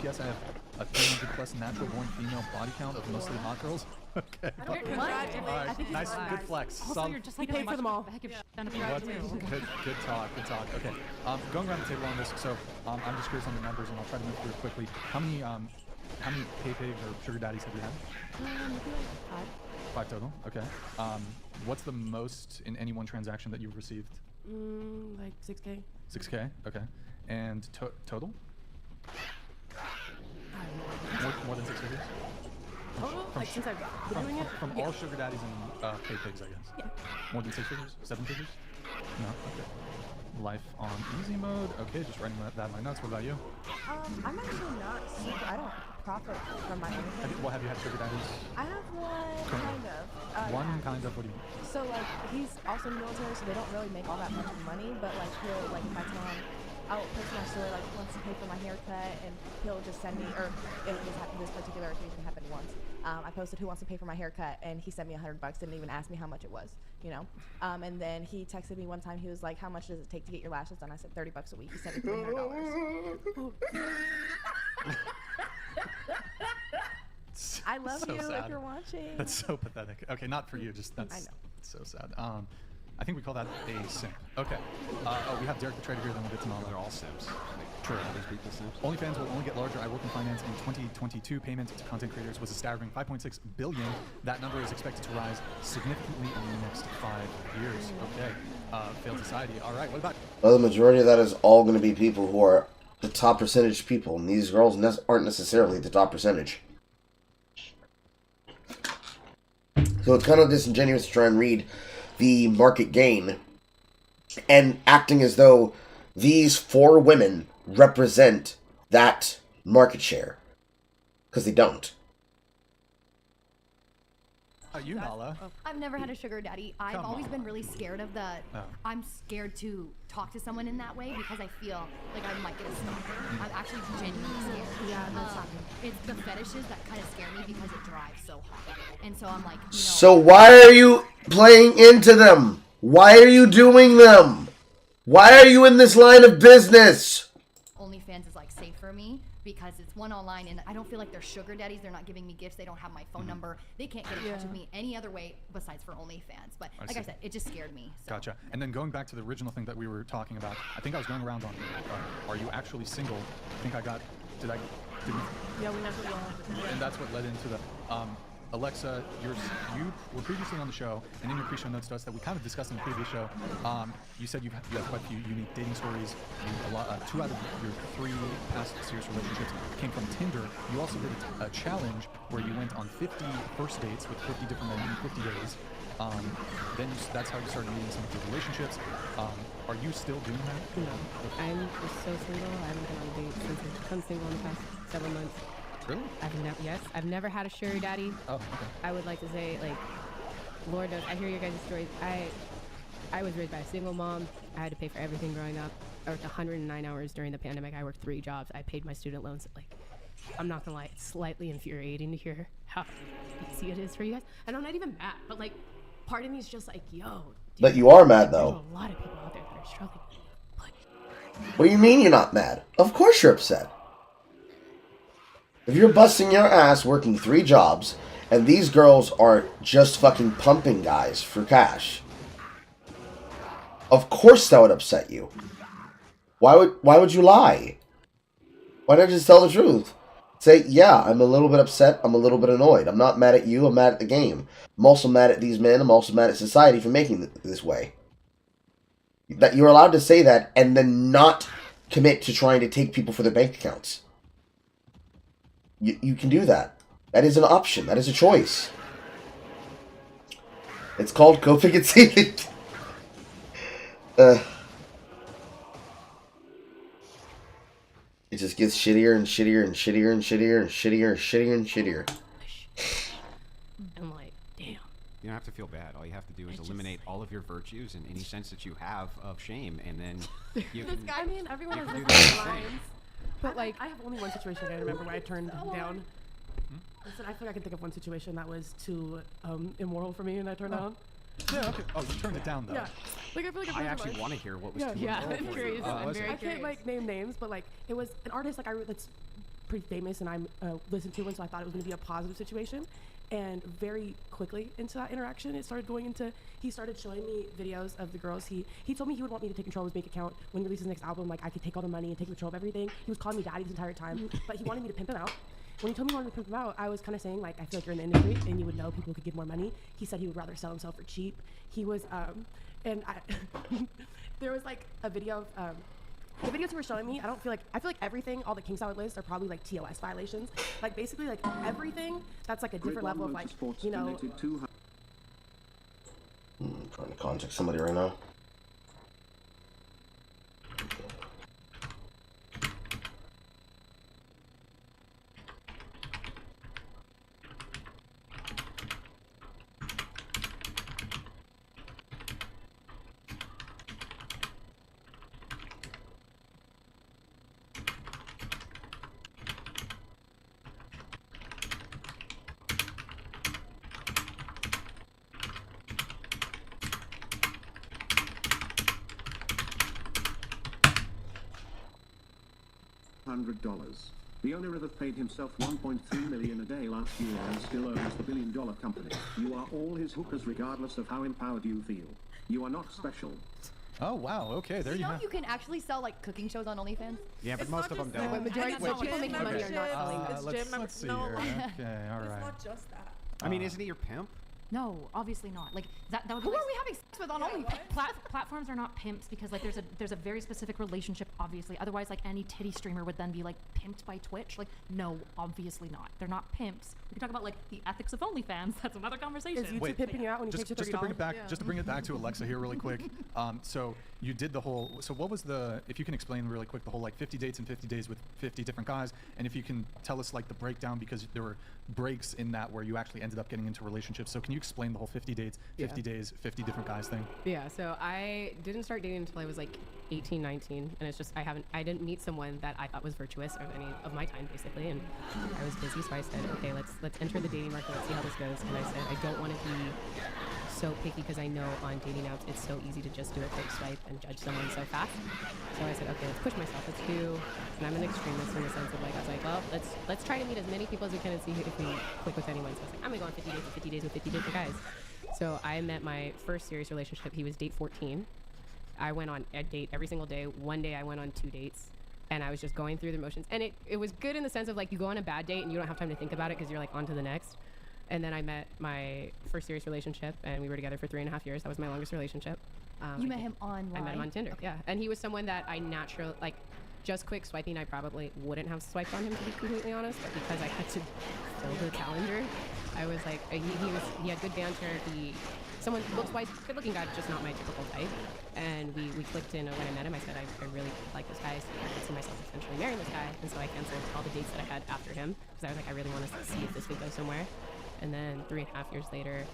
P.S. I have a 300-plus natural-born female body count of mostly hot girls. Okay. What? All right. I think Nice, it's good flex. Also, Solid- you're just like He paid for them all. The heck of What? Good talk. Okay. Going around the table on this, so I'm just curious on the numbers, and I'll try to move through it quickly. How many pay pigs or sugar daddies have you had? Five total. Okay. What's the most in any one transaction that you've received? Like 6K. 6K. Okay. And total? More than 6 figures? Total? Like since I've been doing it? From all sugar daddies and pay pigs, I guess. Yeah. More than 6 figures? 7 figures? No. Okay. Life on easy mode. Okay, just writing that in my notes. What about you? I'm actually not super. I don't profit from my anything. Have you had sugar daddies? I have one kind of. One yeah. kind of. What do you mean? So like he's also in the military, so they don't really make all that much money. But like he'll like if I tell him, I'll post my story like he wants to pay for my haircut, and he'll just send me. Or if this particular occasion happened once, I posted who wants to pay for my haircut, and he sent me $100. Didn't even ask me how much it was, you know. And then he texted me one time. He was like, "How much does it take to get your lashes done?" I said $30 a week. He sent me $300. I love So you sad. if you're watching. That's so pathetic. Okay, not for you. Just that's I know. so sad. I think we call that a simp. Okay. We have Derek the Trader here. Then we'll get to Nala. They're all simps. True. All these people simps. OnlyFans will only get larger. I work in finance. In 2022, payment to content creators was a staggering 5.6 billion. That number is expected to rise significantly in the next 5 years. Okay. Failed society. All right. What about? Well, the majority of that is all going to be people who are the top percentage people, and these girls aren't necessarily the top percentage. So it's kind of disingenuous to try and read the market gain and acting as though these 4 women represent that market share. Because they don't. You, Nala. I've never had a sugar daddy. I've Come always on. been really scared of the. Oh. I'm scared to talk to someone in that way because I feel like I might get a stalker. I'm actually genuinely scared. Yeah, that's It's the fetishes that kind of scare me because it drives so hard. And so I'm like, you know. So why are you playing into them? Why are you doing them? Why are you in this line of business? OnlyFans is like safe for me because it's one online and I don't feel like they're sugar daddies. They're not giving me gifts. They don't have my phone number. They can't get in touch with me any other way besides for OnlyFans. But like I said, it just scared me. So. Gotcha. And then going back to the original thing that we were talking about, I think I was going around on, are you actually single? I think I got, did we? Yeah, we never will. And that's what led into the, Alexa, you were previously on the show, and in your pre-show notes to us that we kind of discussed in the previous show, you said you have quite a few unique dating stories. A lot, 2 out of your 3 past serious relationships came from Tinder. You also did a challenge where you went on 50 first dates with 50 different men in 50 days. Then that's how you started meeting some of your relationships. Are you still doing that? No, I'm just so single. I haven't been on a date since I've become single in the past 7 months. Really? I've never had a sugar daddy. Oh, okay. I would like to say, like, Lord knows, I hear your guys' stories. I was raised by a single mom. I had to pay for everything growing up. I worked 109 hours during the pandemic. I worked 3 jobs. I paid my student loans. Like, I'm not gonna lie, it's slightly infuriating to hear how easy it is for you guys. And I'm not even mad, but like, part of me is just like, yo. Dude, But you are mad though. There's a lot of people out there that are struggling. What do you mean you're not mad? Of course you're upset. If you're busting your ass working 3 jobs, and these girls are just fucking pumping guys for cash, of course that would upset you. Why would you lie? Why not just tell the truth? Say, yeah, I'm a little bit upset, I'm a little bit annoyed. I'm not mad at you, I'm mad at the game. I'm also mad at these men, I'm also mad at society for making it this way. That you're allowed to say that and then not commit to trying to take people for their bank accounts. You can do that. That is an option. That is a choice. It's called coping and sealing. It just gets shittier and shittier and shittier and shittier and shittier and shittier and shittier. I'm like, damn. You don't have to feel bad. All you have to do is eliminate all of your virtues and any sense that you have of shame, and then you can. I mean, everyone has you can do different the same. lines. But like, I have only one situation I remember where I turned down. Listen, I feel like I can think of one situation that was too immoral for me, and I turned down. Yeah, okay. Oh, you turned it down, though. Yeah. Like, I feel like I actually want to hear what was too yeah, immoral I'm for curious. you. I'm Was very it? I can't like name names, but like it was an artist like that's pretty famous, and I'm listened to, and so I thought it was going to be a positive situation. And very quickly into that interaction, it started going into. He started showing me videos of the girls. He told me he would want me to take control of his bank account when he releases his next album. Like I could take all the money and take control of everything. He was calling me daddy this entire time, but he wanted me to pimp him out. When he told me he wanted to pimp him out, I was kind of saying like, I feel like you're in the industry and you would know people could give more money. He said he would rather sell himself for cheap. He was and I there was like a video of the videos you were showing me. I feel like everything, all the kinks I would list are probably like TOS violations. Like basically like everything that's like a different level of like, you know. I'm trying to contact somebody right now. $100. The owner of have paid himself $1.3 million a day last year and still owns the billion-dollar company. You are all his hookers regardless of how empowered you feel. You are not special. Oh wow, okay, there You you know have. you can actually sell like cooking shows on OnlyFans? Yeah, but It's most not of them just don't. that. Majority I of know, people making money are not selling It's let's gym see no, here. Okay, all It's right. not just that. I mean, isn't he your pimp? No, obviously not. Like that would be Who like, are we having sex with on OnlyFans? platforms are not pimps because like there's a very specific relationship, obviously. Otherwise, like any titty streamer would then be like pimped by Twitch. Like, no, obviously not. They're not pimps. We can talk about like the ethics of OnlyFans. That's another conversation. Is YouTube Wait, pimping you out when you take your just to bring it $30? back, just to bring it back to Alexa here really quick. So you did the whole. So what was the? If you can explain really quick the whole like 50 dates in 50 days with 50 different guys, and if you can tell us like the breakdown because there were breaks in that where you actually ended up getting into relationships. So can you explain the whole 50 dates, 50 days, 50 different guys thing? Yeah, so I didn't start dating until I was like 18, 19, and it's just I didn't meet someone that I thought was virtuous of any of my time basically, and I was busy, so I said, okay, let's enter the dating market, let's see how this goes. And I said I don't want to be so picky because I know on dating apps it's so easy to just do a quick swipe and judge someone so fast. So I said, okay, let's push myself. Let's do, and I'm an extremist in the sense of like I was like, well, let's try to meet as many people as we can and see if we click with anyone. So I was like, I'm gonna go on 50 days with 50 days with 50 different guys. So I met my first serious relationship. He was date 14. I went on a date every single day. One day I went on 2 dates, and I was just going through the motions. And it was good in the sense of like you go on a bad date and you don't have time to think about it because you're like on to the next. And then I met my first serious relationship, and we were together for 3.5 years. That was my longest relationship. You met him online? I met him on Tinder, yeah. And he was someone that I naturally, like, just quick swiping, I probably wouldn't have swiped on him, to be completely honest. But because I had to fill the calendar, I was like, he had good banter. Someone looks-wise, good-looking guy, just not my typical type. And we clicked in. When I met him, I said, I really like this guy, so I could see myself potentially marrying this guy. And so I canceled all the dates that I had after him because I was like, I really want to see if this could go somewhere. And then 3.5 years later,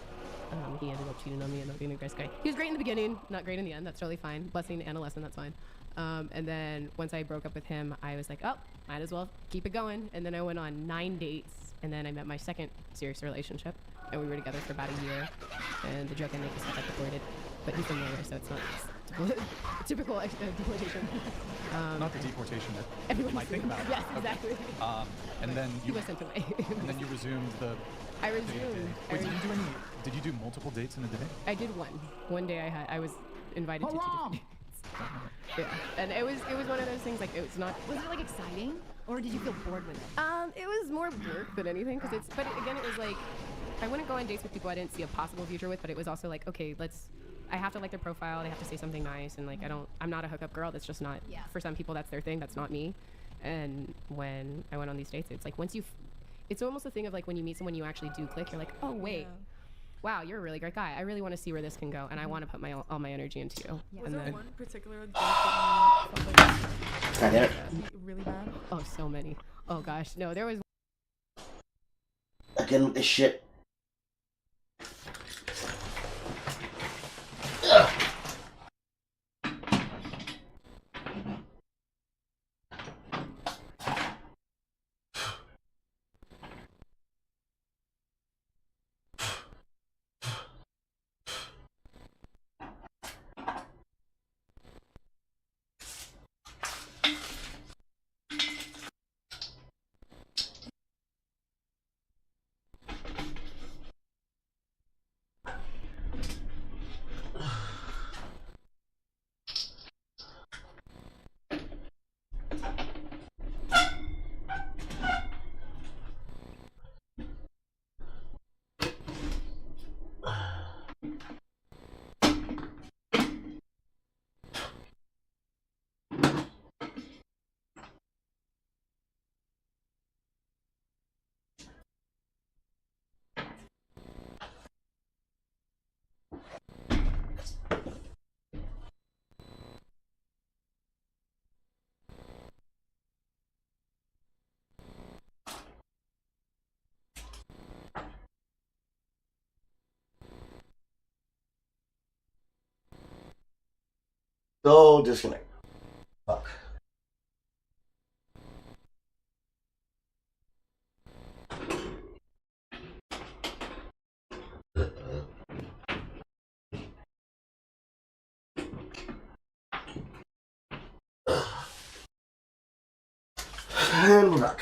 he ended up cheating on me and not being a nice guy. He was great in the beginning, not great in the end. That's totally fine. Blessing and a lesson, that's fine. And then once I broke up with him, I was like, oh, might as well keep it going. And then I went on 9 dates, and then I met my second serious relationship, and we were together for about a year. And the joke I make is I got deported, but he's from Norway, so it's not typical deportation. Not the deportation that everyone might think about. Yes, exactly. And then he was sent away. And then you resumed the. I resumed. Wait, did you do multiple dates in a day? I did one. One day I was invited to 2 different dates. Yeah, and it was one of those things like it was not. Was it like exciting, or did you feel bored with it? It was more work than anything because it's. But again, it was like I wouldn't go on dates with people I didn't see a possible future with. But it was also like, okay, I have to like their profile. They have to say something nice, and like I'm not a hookup girl. That's just not. Yeah. For some people, that's their thing. That's not me. And when I went on these dates, it's like once it's almost a thing of like when you meet someone you actually do click. You're like, oh wait. Yeah. Wow, you're a really great guy. I really want to see where this can go, and I want to put all my energy into you. Yeah. Was there one particular date that you felt like really bad? Oh, so many. Oh gosh, no, there was. Again with this shit. So disconnect. Fuck. And we're back.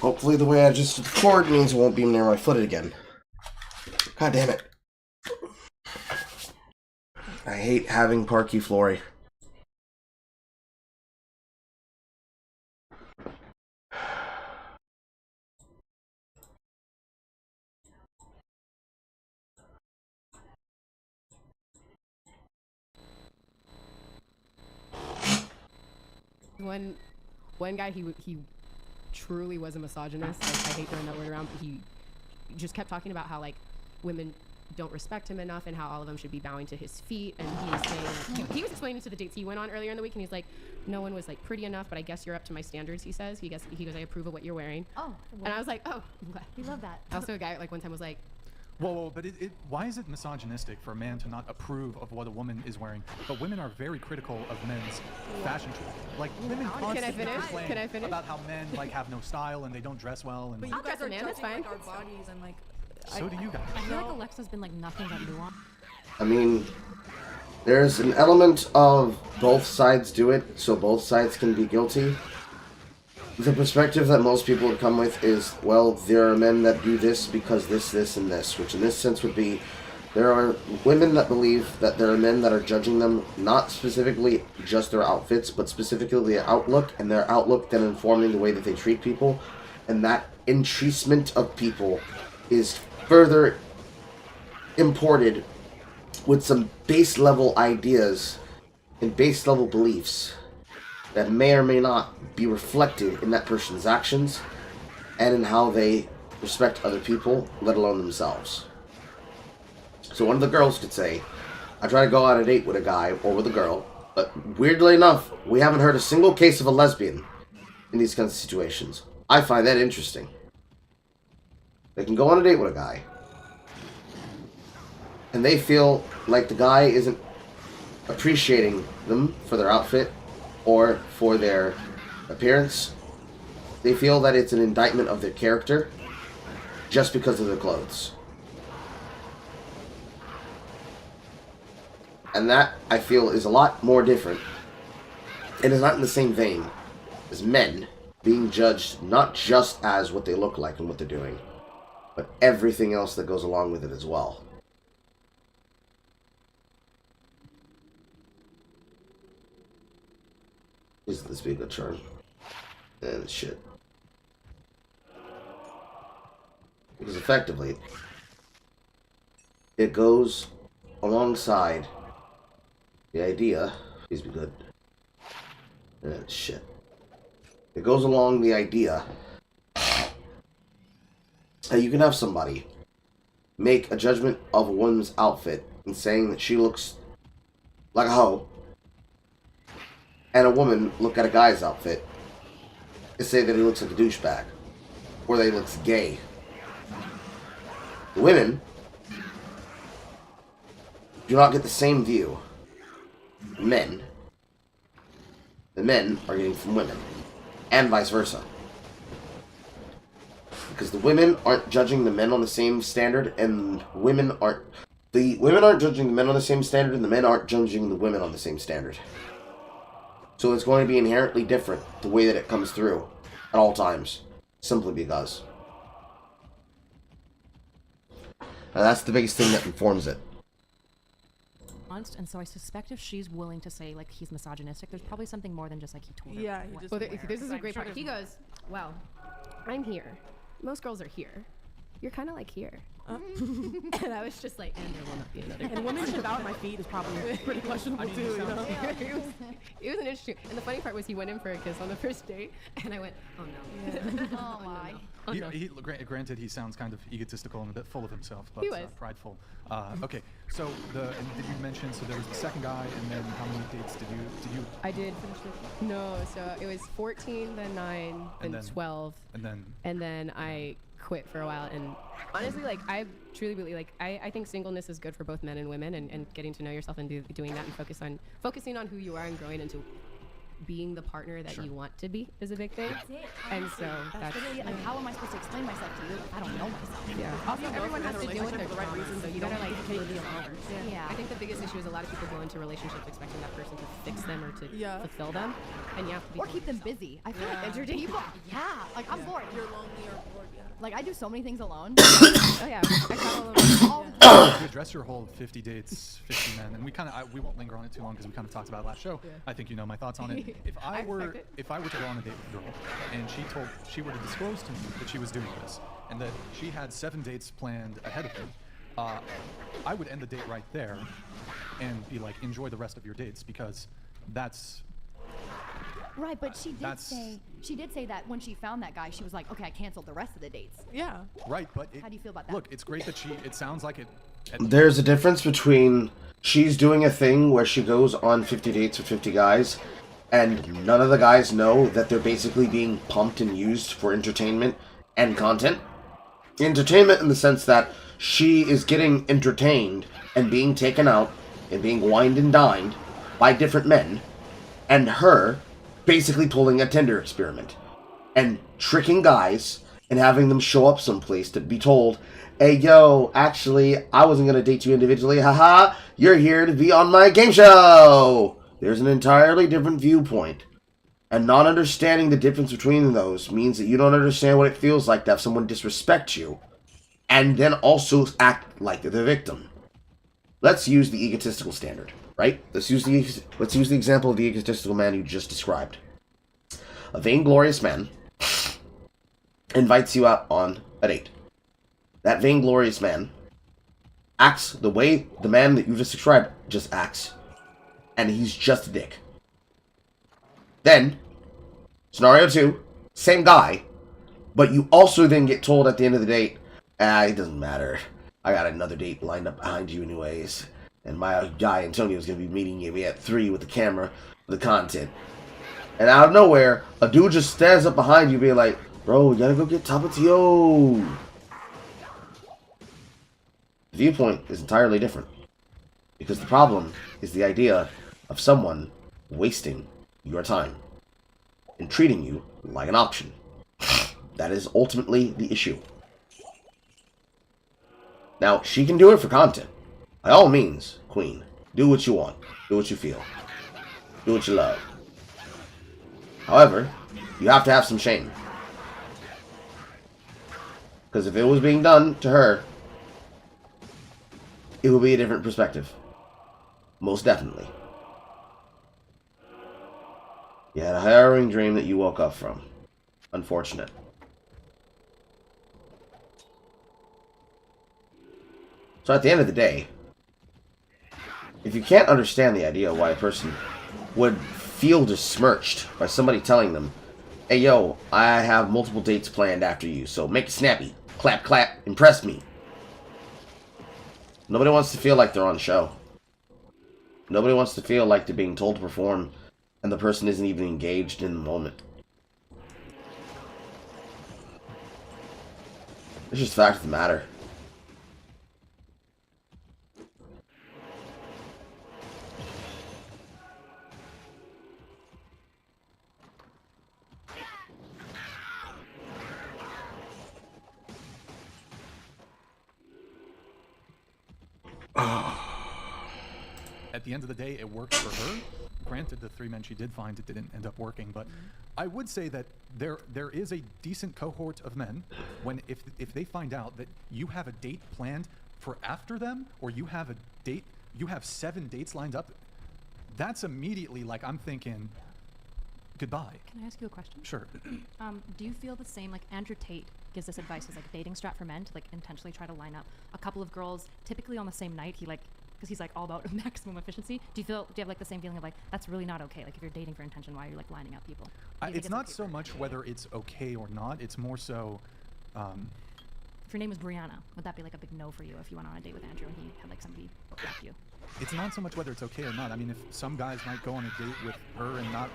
Hopefully the way I just record means it won't be near my foot again. God damn it. I hate having Parky Flory. One guy, he truly was a misogynist. I hate throwing that word around, but he just kept talking about how like women don't respect him enough and how all of them should be bowing to his feet. And he was saying, he was explaining to the dates he went on earlier in the week, and he's like, no one was like pretty enough, but I guess you're up to my standards. He says, he goes, I approve of what you're wearing. Oh, and I was like, oh, we love that. Also, a guy like one time was like, Whoa, but why is it misogynistic for a man to not approve of what a woman is wearing? But women are very critical of men's fashion choice. Like women constantly complain about how men like have no style and they don't dress well. And But you guys are judging like our bodies and like. So do you guys. I feel like Alexa's been like nothing but nuance. I mean, there's an element of both sides do it, so both sides can be guilty. The perspective that most people would come with is, well, there are men that do this because this, and this, which in this sense would be, there are women that believe that there are men that are judging them, not specifically just their outfits, but specifically their outlook, and their outlook then informing the way that they treat people, and that entreatment of people is further imported with some base level ideas and base level beliefs that may or may not be reflected in that person's actions and in how they respect other people, let alone themselves. So one of the girls could say, I try to go on a date with a guy or with a girl, but weirdly enough, we haven't heard a single case of a lesbian in these kinds of situations. I find that interesting. They can go on a date with a guy, and they feel like the guy isn't appreciating them for their outfit or for their appearance. They feel that it's an indictment of their character just because of their clothes. And that, I feel, is a lot more different. It is not in the same vein as men being judged not just as what they look like and what they're doing, but everything else that goes along with it as well. Isn't this be a good turn? And shit. Because effectively, it goes alongside the idea, please be good, and shit. It goes along the idea that you can have somebody make a judgment of a woman's outfit and saying that she looks like a hoe, and a woman look at a guy's outfit and say that he looks like a douchebag, or that he looks gay. The women do not get the same view men. The men are getting from women, and vice versa. Because the women aren't judging the men on the same standard, and the women aren't judging the men on the same standard, and the men aren't judging the women on the same standard. So it's going to be inherently different the way that it comes through at all times, simply because. Now that's the biggest thing that informs it. And so I suspect if she's willing to say like he's misogynistic, there's probably something more than just like he told her. Yeah, he just. well, this is a great part. He goes, well, I'm here. Most girls are here. You're kind of like here. And I was just like, and there will not be another. And women should bow at my feet is probably pretty questionable too. You know? It was an interesting. And the funny part was he went in for a kiss on the first date, and I went, oh no. Yeah. Oh my. Granted, he sounds kind of egotistical and a bit full of himself, but He was. prideful. Okay, so and did you mention? So there was the second guy, and then how many dates did you? I did finish it. No, so it was 14, then 9, then 12, and then I quit for a while. And honestly, like I truly believe, like I think singleness is good for both men and women, and getting to know yourself and doing that and focusing on who you are and growing into being the partner that you want to be is a big thing. That's it. And so that's really, like, how am I supposed to explain myself to you? I don't know myself. Yeah. Also, everyone has to deal with their right reasons, so you gotta like be alone. Yeah. I think the biggest issue is a lot of people go into relationships expecting that person to fix them or to fulfill them, and you have to be. Or keep them busy. I feel like entertaining people. Yeah. Like I'm bored. You're lonely or bored. Yeah. Like I do so many things alone. Oh yeah. I travel all the time. To address your whole 50 dates, 50 men, and we won't linger on it too long because we kind of talked about it last show. Yeah. I think you know my thoughts on it. If I were to go on a date with a girl and she were to disclose to me that she was doing this and that she had 7 dates planned ahead of me, I would end the date right there and be like, enjoy the rest of your dates, because that's Right, but she did That's- say that when she found that guy, she was like, okay, I canceled the rest of the dates. Yeah. Right, but How do you feel about that? Look, it's great that it sounds like it. There's a difference between she's doing a thing where she goes on 50 dates with 50 guys, and none of the guys know that they're basically being pumped and used for entertainment and content. Entertainment in the sense that she is getting entertained and being taken out and being wined and dined by different men, and her basically pulling a Tinder experiment and tricking guys and having them show up someplace to be told, hey, yo, actually, I wasn't going to date you individually. Haha, you're here to be on my game show. There's an entirely different viewpoint. And not understanding the difference between those means that you don't understand what it feels like to have someone disrespect you and then also act like they're the victim. Let's use the egotistical standard, right? Let's use the example of the egotistical man you just described. A vainglorious man invites you out on a date. That vainglorious man acts the way the man that you just described just acts. And he's just a dick. Then, scenario 2, same guy, but you also then get told at the end of the date, it doesn't matter. I got another date lined up behind you anyways. And my guy Antonio's going to be meeting you at 3 with the camera, with the content. And out of nowhere, a dude just stands up behind you being like, bro, you gotta go get Tapatio. The viewpoint is entirely different. Because the problem is the idea of someone wasting your time and treating you like an option. That is ultimately the issue. Now, she can do it for content. By all means, queen, do what you want. Do what you feel. Do what you love. However, you have to have some shame. Because if it was being done to her, it would be a different perspective. Most definitely. You had a harrowing dream that you woke up from. Unfortunate. So at the end of the day, if you can't understand the idea why a person would feel besmirched by somebody telling them, hey yo, I have multiple dates planned after you, so make it snappy. Clap, clap, impress me. Nobody wants to feel like they're on show. Nobody wants to feel like they're being told to perform and the person isn't even engaged in the moment. It's just the fact of the matter. At the end of the day, it worked for her. Granted, the 3 men she did find, it didn't end up working, but I would say that there is a decent cohort of men when if they find out that you have a date planned for after them, or you have 7 dates lined up, that's immediately like, I'm thinking, goodbye. Can I ask you a question? Sure. Do you feel the same, like Andrew Tate gives this advice as like a dating strat for men to like intentionally try to line up a couple of girls, typically on the same night, because he's like all about maximum efficiency. Do you have like the same feeling of like, that's really not okay? Like if you're dating for intention, why are you like lining up people? It's not so much whether it's okay or not, it's more so, if your name was Brianna, would that be like a big no for you if you went on a date with Andrew and he had like somebody book after you? it's not so much whether it's okay or not. I mean, if some guys might go on a date with her and not,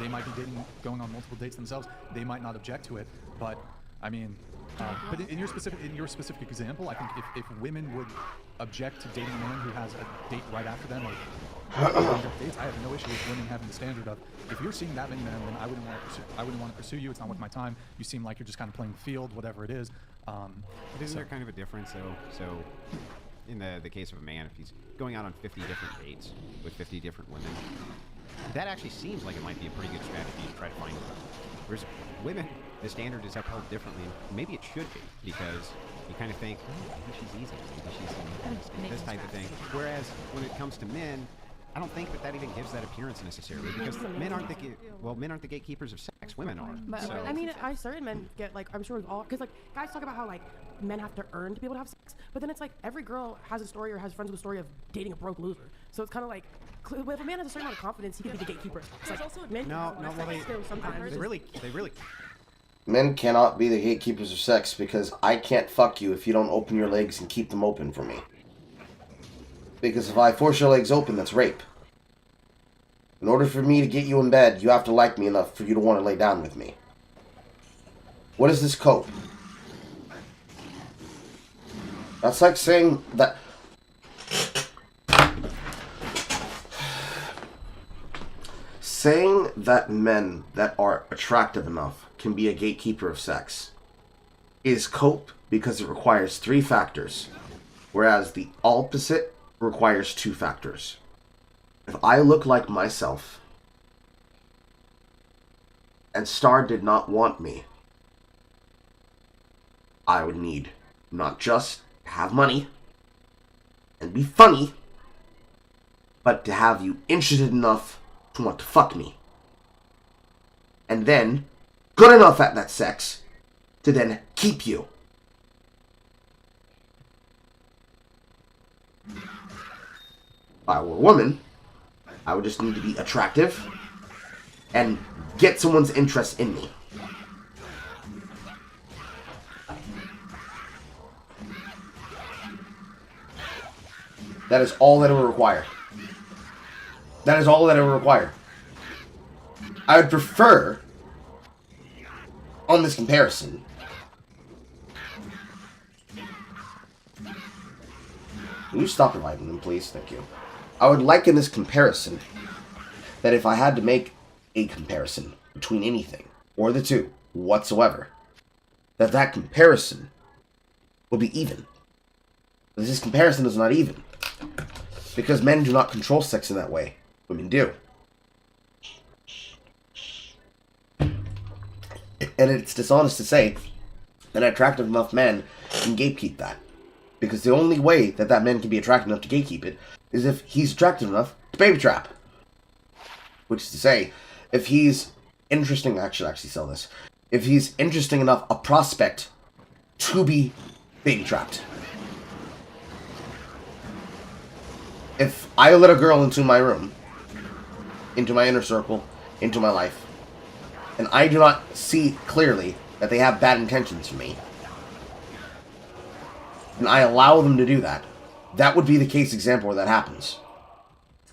they might be going on multiple dates themselves, they might not object to it. But I mean, but in your specific example, I think if women would object to dating a man who has a date right after them, or dates, I have no issue with women having the standard of, if you're seeing that many men, then I wouldn't want to pursue you. It's not worth my time. You seem like you're just kind of playing the field, whatever it is. Isn't there kind of a difference though? So in the case of a man, if he's going out on 50 different dates with 50 different women, that actually seems like it might be a pretty good strategy to try to find one. Whereas women, the standard is upheld differently. Maybe it should be, because you kind of think, oh, maybe she's easy, maybe she's this type of thing. Whereas when it comes to men, I don't think that even gives that appearance necessarily, because men aren't the gatekeepers of sex. Women are. But So, I mean, certain men get, like, I'm sure all, because like guys talk about how like men have to earn to be able to have sex, but then it's like every girl has a story or has friends with a story of dating a broke loser. So it's kind of like, if a man has a certain amount of confidence, he can be the gatekeeper. It's like, also men No, well, still sometimes. they really. Men cannot be the gatekeepers of sex because I can't fuck you if you don't open your legs and keep them open for me. Because if I force your legs open, that's rape. In order for me to get you in bed, you have to like me enough for you to want to lay down with me. What is this cope? That's like saying that... Saying that men that are attractive enough can be a gatekeeper of sex is cope because it requires 3 factors, whereas the opposite requires 2 factors. If I look like myself and Star did not want me, I would need not just to have money and be funny, but to have you interested enough to want to fuck me. And then, good enough at that sex to then keep you. If I were a woman, I would just need to be attractive and get someone's interest in me. That is all that it would require. That is all that it would require. I would prefer, on this comparison, will you stop inviting them, please? Thank you. I would like in this comparison that if I had to make a comparison between anything, or the two, whatsoever, that comparison would be even. But this comparison is not even. Because men do not control sex in that way. Women do. And it's dishonest to say that an attractive enough man can gatekeep that. Because the only way that that man can be attractive enough to gatekeep it is if he's attractive enough to baby trap. Which is to say, if he's interesting, I should actually sell this. If he's interesting enough a prospect to be baby trapped. If I let a girl into my room, into my inner circle, into my life, and I do not see clearly that they have bad intentions for me, and I allow them to do that, that would be the case example where that happens.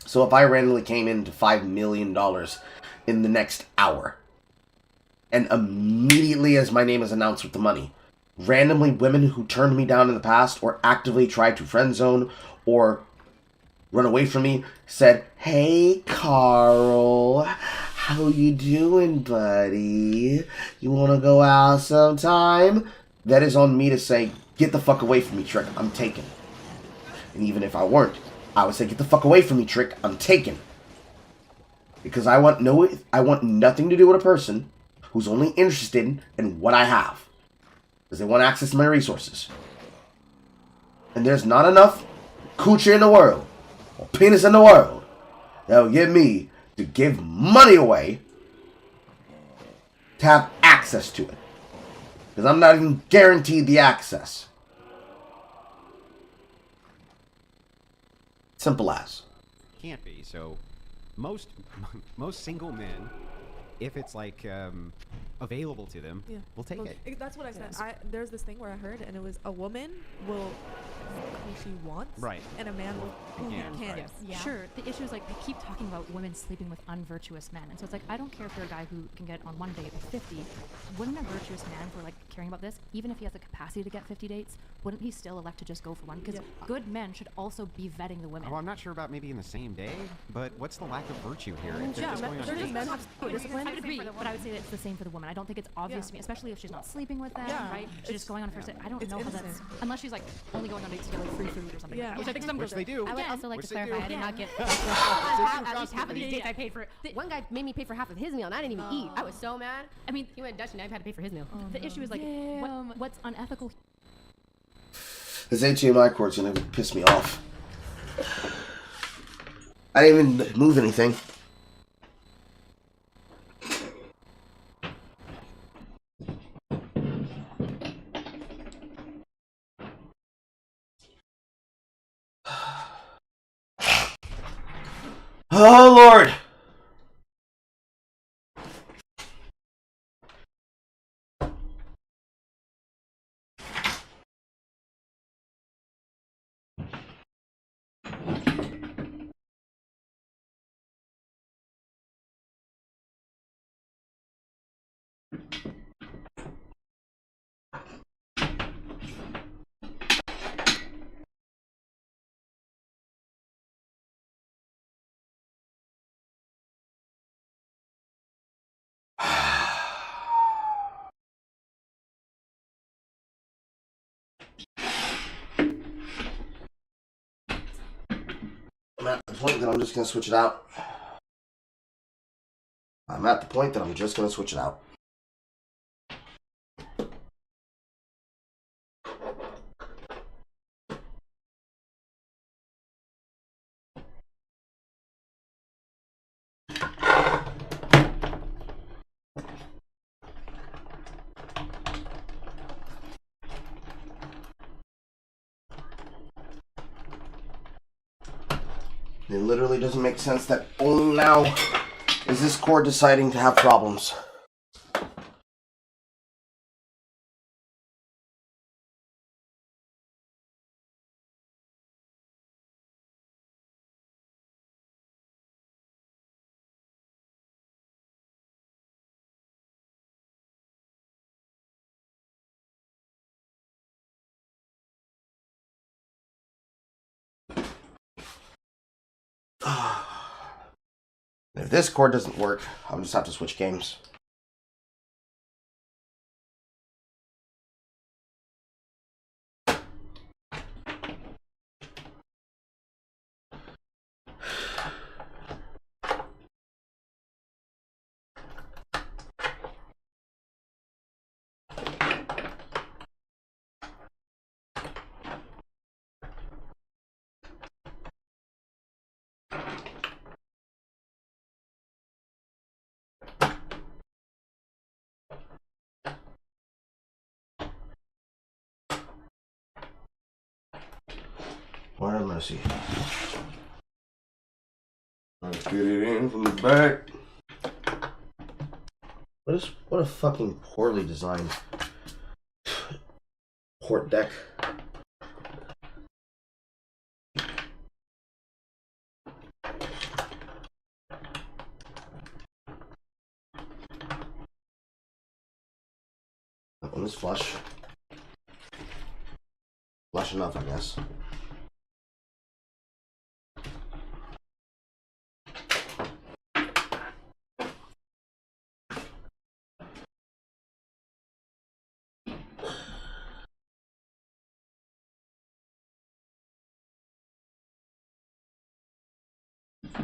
So if I randomly came into $5 million in the next hour, and immediately as my name is announced with the money, randomly women who turned me down in the past or actively tried to friend zone or run away from me said, "Hey, Carl, how you doing, buddy? You want to go out sometime?" That is on me to say, "Get the fuck away from me, Trick. I'm taken." And even if I weren't, I would say, "Get the fuck away from me, Trick. I'm taken." Because I want nothing to do with a person who's only interested in what I have. Because they want access to my resources. And there's not enough coochie in the world, or penis in the world, that will get me to give money away to have access to it. Because I'm not even guaranteed the access. Simple as. Can't be. So most single men, if it's like available to them, will take it. That's what I said. There's this thing where I heard, and it was a woman will who she wants, right, and a man will who he can. Right. Yeah. Sure. The issue is like they keep talking about women sleeping with unvirtuous men, and so it's like I don't care if you're a guy who can get on one date with 50. Wouldn't a virtuous man, for like caring about this, even if he has the capacity to get 50 dates, wouldn't he still elect to just go for one? Because good men should also be vetting the women. Well, I'm not sure about maybe in the same day, but what's the lack of virtue here? If they're just going on dates? I would agree, but I would say that it's the same for the woman. I don't think it's obvious to me, especially if she's not sleeping with them, right? She's just going on a first date. I don't know how that's, unless she's like only going on dates to get like free food or something. Yeah. Which I think some Which they do. I would also like to clarify, I did not get at least half of these dates I paid for. One guy made me pay for half of his meal, and I didn't even eat. I was so mad. I mean, he went Dutch, and I had to pay for his meal. The issue is like, what's unethical? This HDMI cord's gonna piss me off. I didn't even move anything. Oh, Lord! I'm at the point that I'm just going to switch it out. I'm at the point that I'm just going to switch it out. It literally doesn't make sense that only now is this cord deciding to have problems. If this cord doesn't work, I'll just have to switch games. What a mercy. Let's get it in from the back. What a fucking poorly designed port deck. That one is flush. Flush enough, I guess.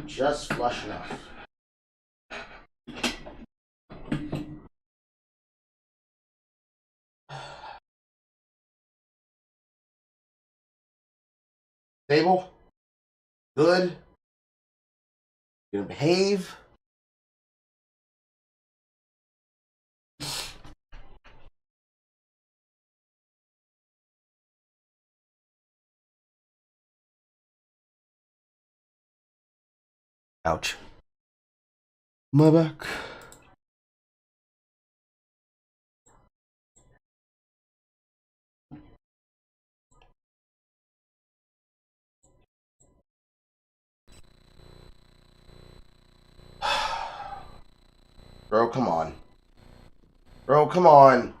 Just flush enough. Stable? Good? Gonna behave? Ouch. My back. Bro, come on. Bro, come on.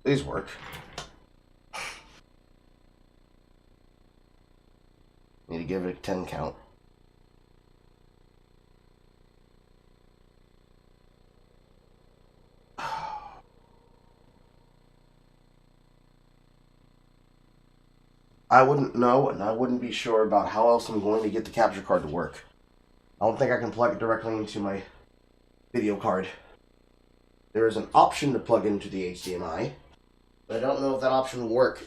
Please work. Need to give it a 10 count. I wouldn't know, and I wouldn't be sure about how else I'm going to get the capture card to work. I don't think I can plug it directly into my video card. There is an option to plug into the HDMI, but I don't know if that option will work.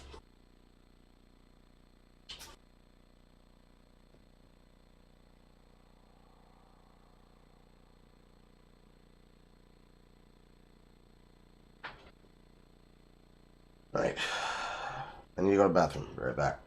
Alright. I need to go to the bathroom. Be right back.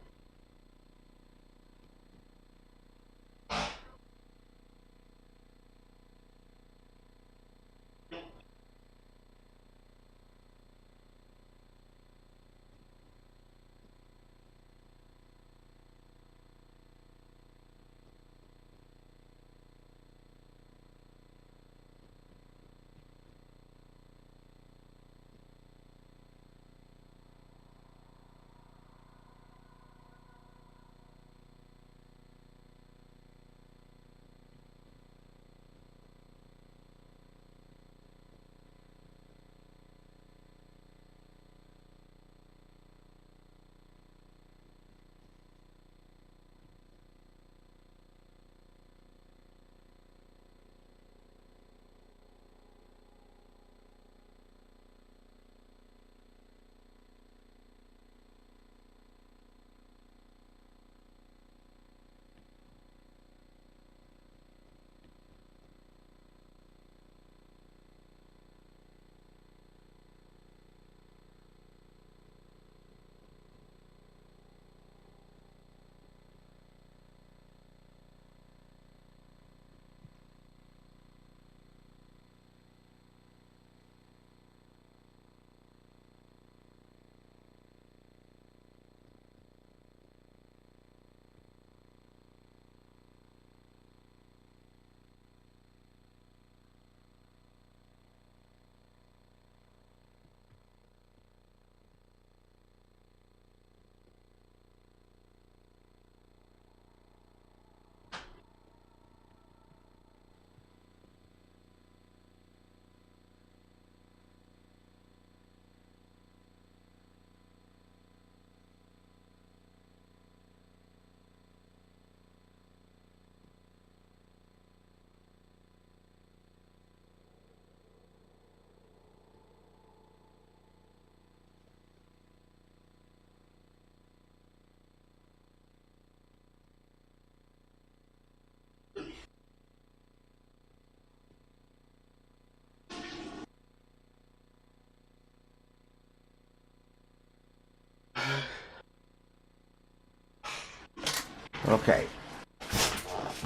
Okay.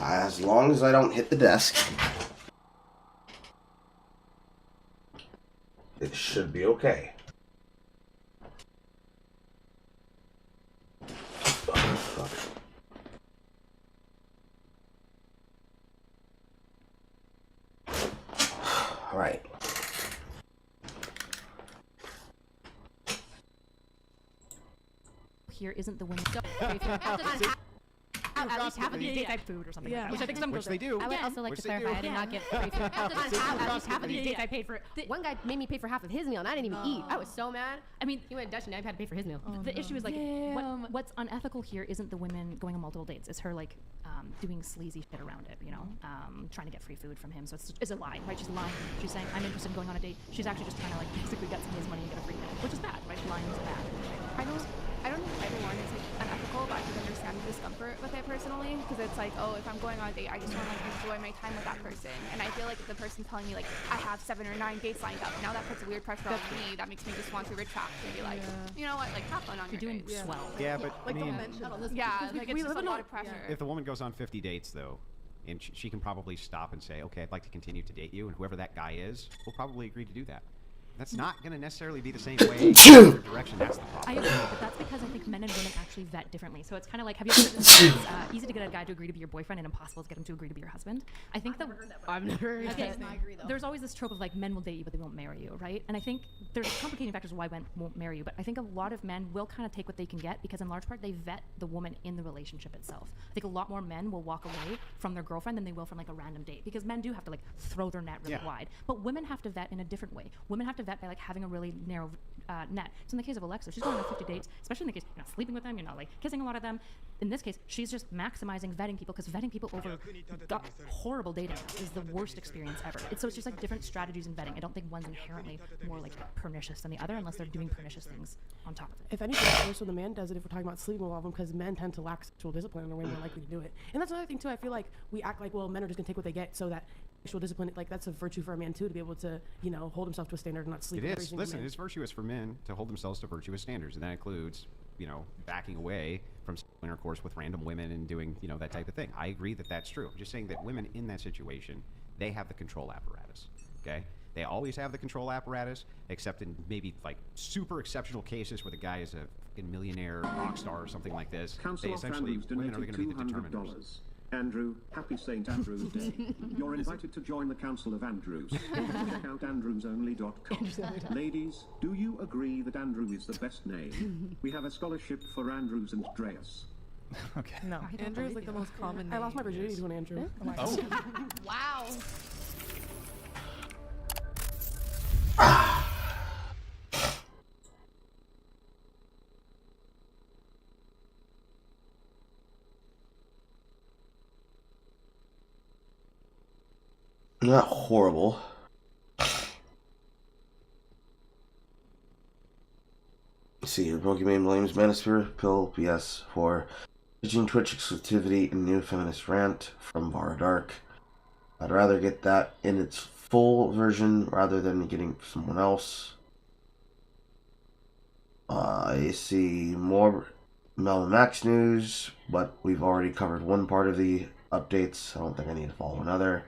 As long as I don't hit the desk, it should be okay. All right. Here isn't the women. At least half of these dates I food or something like that, which I think some Which they do. I would also like to clarify I did not get free food. At least half of these dates I paid for. One guy made me pay for half of his meal and I didn't even eat. I was so mad. I mean, he went Dutch and I had to pay for his meal. The issue is like, what's unethical here isn't the women going on multiple dates. It's her like doing sleazy shit around it, you know, trying to get free food from him. So it's a lie, right? She's lying. She's saying I'm interested in going on a date. She's actually just trying to like basically get some of his money and get a free meal, which is bad, right? Lying is bad. I don't think everyone is like unethical, but I can understand the discomfort with it personally, because it's like, oh, if I'm going on a date, I just want to like enjoy my time with that person, and I feel like if the person's telling me like I have 7 or 9 dates lined up, now that puts a weird pressure on me. That makes me just want to retract and be like, you know what, like have fun on your doing dates. swell. Yeah, but Like I mean, Like it's just a lot of pressure. if the woman goes on 50 dates, though, and she can probably stop and say, okay, I'd like to continue to date you, and whoever that guy is will probably agree to do that. That's not going to necessarily be the same way in either direction. That's the problem. I agree, but that's because I think men and women actually vet differently. So it's kind of like, have you ever heard this? It's easy to get a guy to agree to be your boyfriend and impossible to get him to agree to be your husband. I think I've never heard okay, that. I agree, though. there's always this trope of like men will date you but they won't marry you, right? And I think there's complicating factors why men won't marry you, but I think a lot of men will kind of take what they can get because in large part they vet the woman in the relationship itself. I think a lot more men will walk away from their girlfriend than they will from like a random date because men do have to like throw their net really wide. But women have to vet in a different way. Women have to vet by like having a really narrow net. So in the case of Alexa, she's going on 50 dates, especially in the case you're not sleeping with them, you're not like kissing a lot of them. In this case, she's just maximizing vetting people, because vetting people over horrible dating is the worst experience ever. So it's just like different strategies in vetting. I don't think one's inherently more like pernicious than the other unless they're doing pernicious things on top of it. If anything, it's worse when the man does it if we're talking about sleeping with all of them, because men tend to lack sexual discipline and are way more likely to do it. And that's another thing too. I feel like we act like, well, men are just gonna take what they get, so that sexual discipline, like that's a virtue for a man too, to be able to, you know, hold himself to a standard and not sleep It with every is. single Listen, man. it's virtuous for men to hold themselves to virtuous standards, and that includes, you know, backing away from intercourse with random women and doing, you know, that type of thing. I agree that that's true. I'm just saying that women in that situation, they have the control apparatus, okay? They always have the control apparatus, except in maybe like super exceptional cases where the guy is a fucking millionaire rock star or something like this. Council They of essentially, Andrews women are going donated to be the determiners. $200. Andrew, happy St. Andrew's Day. You're invited to join the Council of Andrews. Check out andrewsonly.com. Ladies, do you agree that Andrew is the best name? We have a scholarship for Andrews and Dreas. Okay. No. Andrew is like the most common name. I lost my virginity to an Andrew. Oh. Wow. Not horrible. Let's see here. Pokemon blames Manosphere, Pill, PS for pitching Twitch exclusivity and new feminist rant from Bar Dark. I'd rather get that in its full version rather than getting someone else. I see more Mel Max news, but we've already covered one part of the updates. I don't think I need to follow another.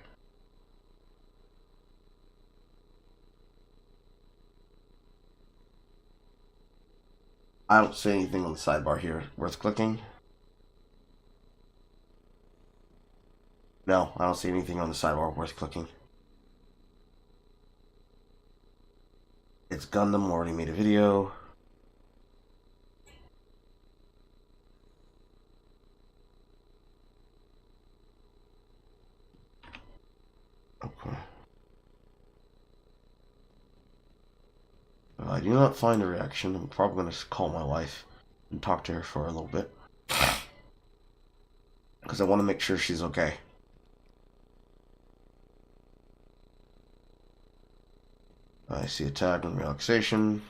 I don't see anything on the sidebar here worth clicking. No, I don't see anything on the sidebar worth clicking. It's Gundam, already made a video. Okay. I do not find a reaction. I'm probably going to call my wife and talk to her for a little bit. Because I want to make sure she's okay. I see attack and relaxation.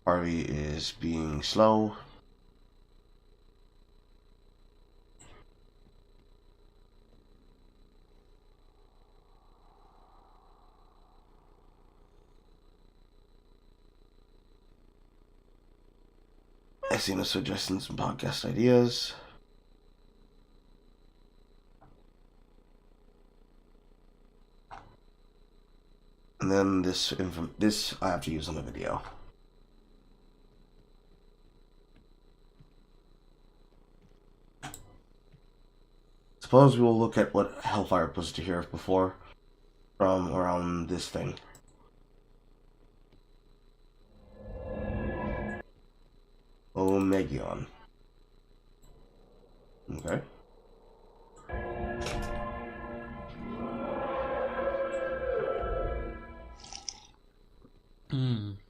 Harvey is being slow. I see no suggestions and podcast ideas. And then this I have to use on the video. Suppose we will look at what Hellfire posted here before from around this thing. Omegion. Okay.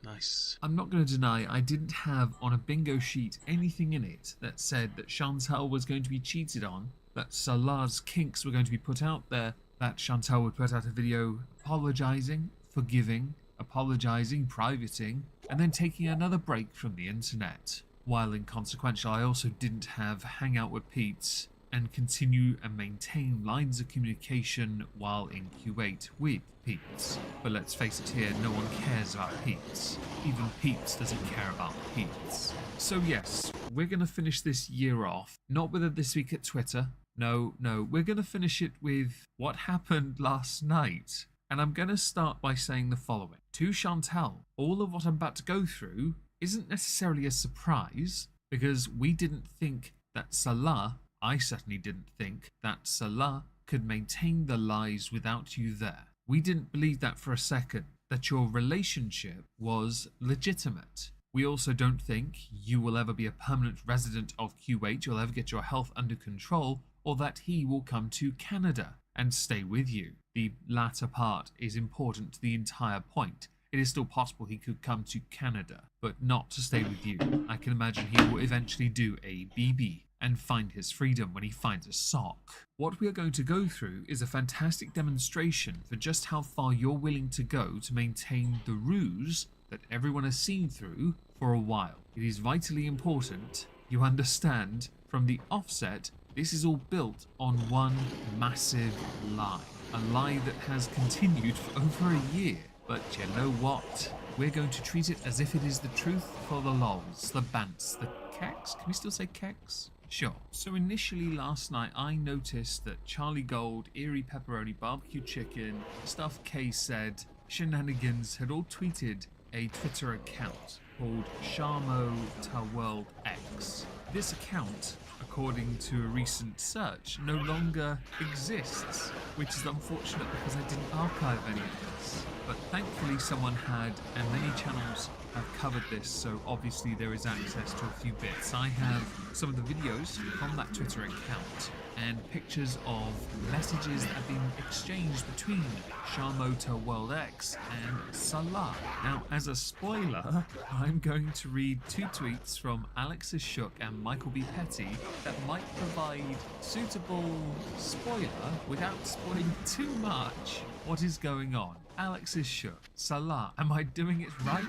Nice. I'm not going to deny I didn't have on a bingo sheet anything in it that said that Chantal was going to be cheated on, that Salah's kinks were going to be put out there, that Chantal would put out a video apologising, forgiving, apologising, privating, and then taking another break from the internet. While inconsequential, I also didn't have hang out with Pete's and continue and maintain lines of communication while in Kuwait with Pete's. But let's face it here, no one cares about Pete's. Even Pete's doesn't care about Pete's. So yes, we're going to finish this year off, not with a This Week at Twitter. No, we're going to finish it with what happened last night. And I'm going to start by saying the following. To Chantal, all of what I'm about to go through isn't necessarily a surprise, because we didn't think that Salah, I certainly didn't think that Salah could maintain the lies without you there. We didn't believe that for a second, that your relationship was legitimate. We also don't think you will ever be a permanent resident of Kuwait, you'll ever get your health under control, or that he will come to Canada and stay with you. the latter part is important to the entire point. It is still possible he could come to Canada, but not to stay with you. I can imagine he will eventually do a BB and find his freedom when he finds a sock. What we are going to go through is a fantastic demonstration for just how far you're willing to go to maintain the ruse that everyone has seen through for a while. It is vitally important you understand from the offset this is all built on one massive lie. A lie that has continued for over a year. But you know what? We're going to treat it as if it is the truth for the lols, the bants, the keks. Can we still say keks? Sure. So initially last night I noticed that Charlie Gold, Eerie Pepperoni, Barbecue Chicken, Stuff K Said, Shenanigans had all tweeted a Twitter account called Sharmo to World X. This account, according to a recent search, no longer exists, which is unfortunate because I didn't archive any of this. But thankfully someone had, and many channels have covered this, so obviously there is access to a few bits. I have some of the videos from that Twitter account and pictures of messages that have been exchanged between Sharmota World X and Salah. Now, as a spoiler, I'm going to read two tweets from Alex is Shook and Michael B. Petty that might provide suitable spoiler without spoiling too much what is going on. Alex is shook. Salah, am I doing it right?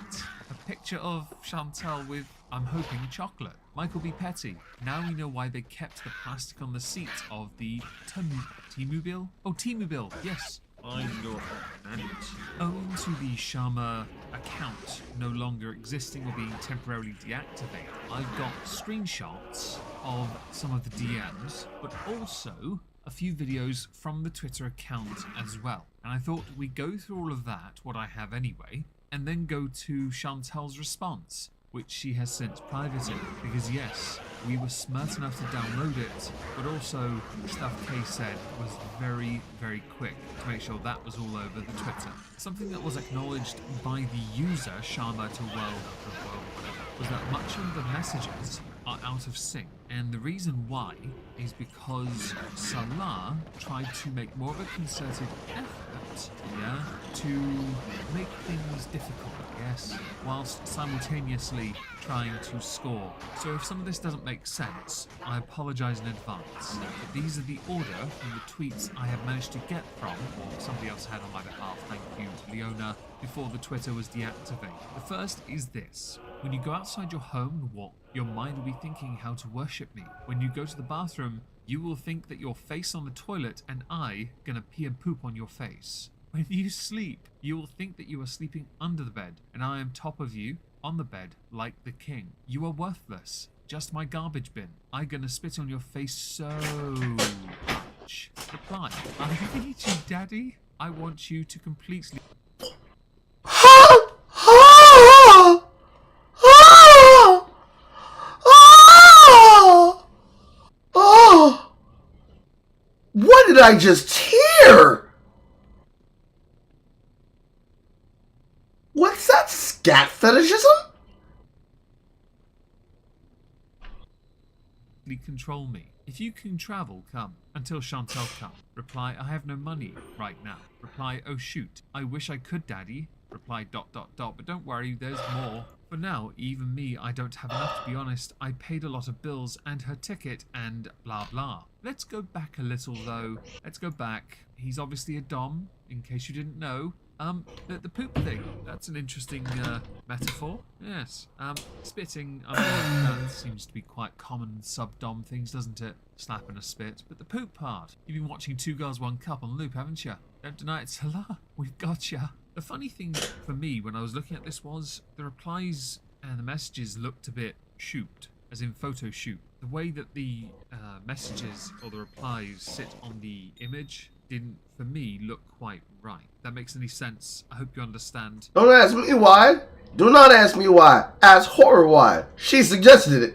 A picture of Chantal with, I'm hoping, chocolate. Michael B. Petty, now we know why they kept the plastic on the seat of the T-Mobile? Oh, T-Mobile, yes. I know that. Owing to the Sharma account no longer existing or being temporarily deactivated, I've got screenshots of some of the DMs, but also a few videos from the Twitter account as well. And I thought we'd go through all of that, what I have anyway, and then go to Chantal's response, which she has since privated, because yes, we were smart enough to download it, but also Stuff K Said was very, very quick to make sure that was all over the Twitter. Something that was acknowledged by the user, Sharma to World, was that much of the messages are out of sync. And the reason why is because Salah tried to make more of a concerted effort, to make things difficult, yes, whilst simultaneously trying to score. So if some of this doesn't make sense, I apologise in advance. But these are the order from the tweets I have managed to get from, or somebody else had on my behalf, thank you, Leona, before the Twitter was deactivated. The first is this. When you go outside your home and walk, your mind will be thinking how to worship me. When you go to the bathroom, you will think that your face on the toilet and I gonna pee and poop on your face. When you sleep, you will think that you are sleeping under the bed and I am top of you on the bed like the king. You are worthless, just my garbage bin. I gonna spit on your face so much. Reply, I hate you, daddy. I want you to completely... What did I just hear? What's that, scat fetishism? Control me. If you can travel, come. Until Chantal come. Reply, I have no money right now. Reply, oh shoot. I wish I could, daddy. Reply, ... But don't worry, there's more. For now, even me, I don't have enough to be honest. I paid a lot of bills and her ticket and blah blah. Let's go back a little though. Let's go back. He's obviously a dom, in case you didn't know. The poop thing, that's an interesting metaphor. Yes. Spitting, that seems to be quite common sub-dom things, doesn't it? Slap and a spit. But the poop part, you've been watching Two Girls, One Cup on loop, haven't you? Don't deny it, Salah. We've got ya. The funny thing for me when I was looking at this was the replies and the messages looked a bit shoot, as in photo shoot. The way that the messages or the replies sit on the image didn't, for me, look quite right. That makes any sense? I hope you understand. Don't ask me why. Do not ask me why. Ask Horror why. She suggested it.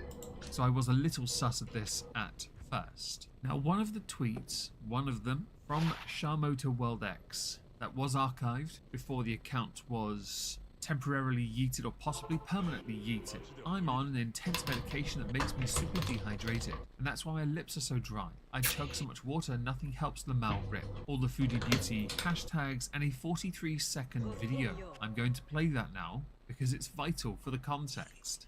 So I was a little sus of this at first. Now, one of the tweets, one of them, from Sharmota World X, that was archived before the account was temporarily yeeted or possibly permanently yeeted. I'm on an intense medication that makes me super dehydrated, and that's why my lips are so dry. I chug so much water and nothing helps the mouth rip. All the foodie beauty, hashtags, and a 43-second video. I'm going to play that now because it's vital for the context.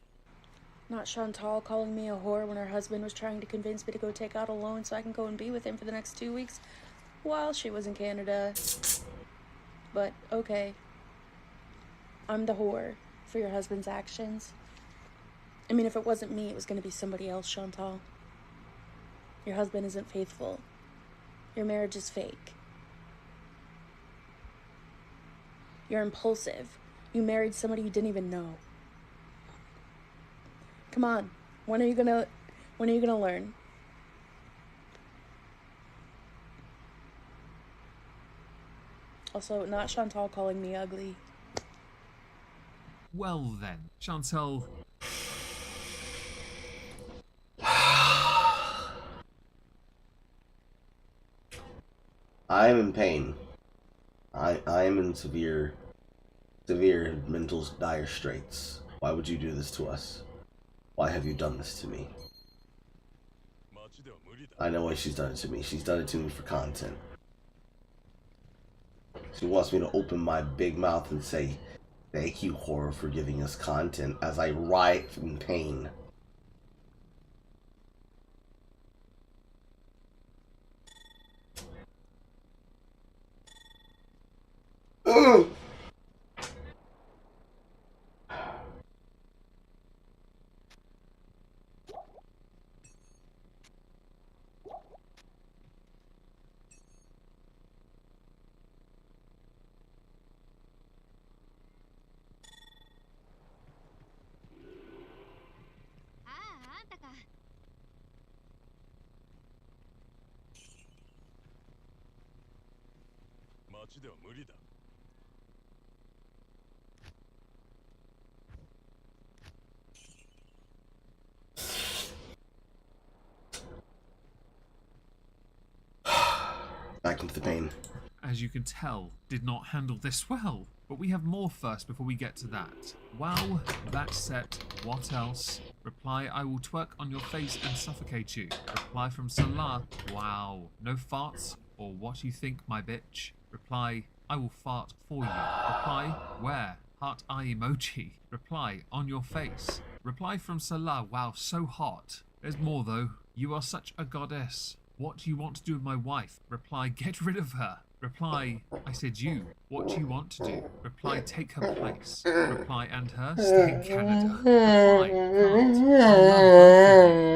Not Chantal calling me a whore when her husband was trying to convince me to go take out a loan so I can go and be with him for the next 2 weeks while she was in Canada. But okay. I'm the whore for your husband's actions. I mean, if it wasn't me, it was going to be somebody else, Chantal. Your husband isn't faithful. Your marriage is fake. You're impulsive. You married somebody you didn't even know. Come on. When are you gonna learn? Also, not Chantal calling me ugly. Well then, Chantal. I am in pain. I am in severe mental dire straits. Why would you do this to us? Why have you done this to me? I know why she's done it to me. She's done it to me for content. She wants me to open my big mouth and say, "Thank you, horror, for giving us content," as I writhe in pain. Back into the pain. As you can tell, did not handle this well. But we have more first before we get to that. Wow, that's set. What else? Reply, I will twerk on your face and suffocate you. Reply from Salah. Wow, no farts or what you think, my bitch. Reply, I will fart for you. Reply, where? Heart eye emoji. Reply, on your face. Reply from Salah. Wow, so hot. There's more though. You are such a goddess. What do you want to do with my wife? Reply, get rid of her. Reply, I said you. What do you want to do? Reply, take her place. Reply, and her, stay in Canada. Reply, can't. I love both of you.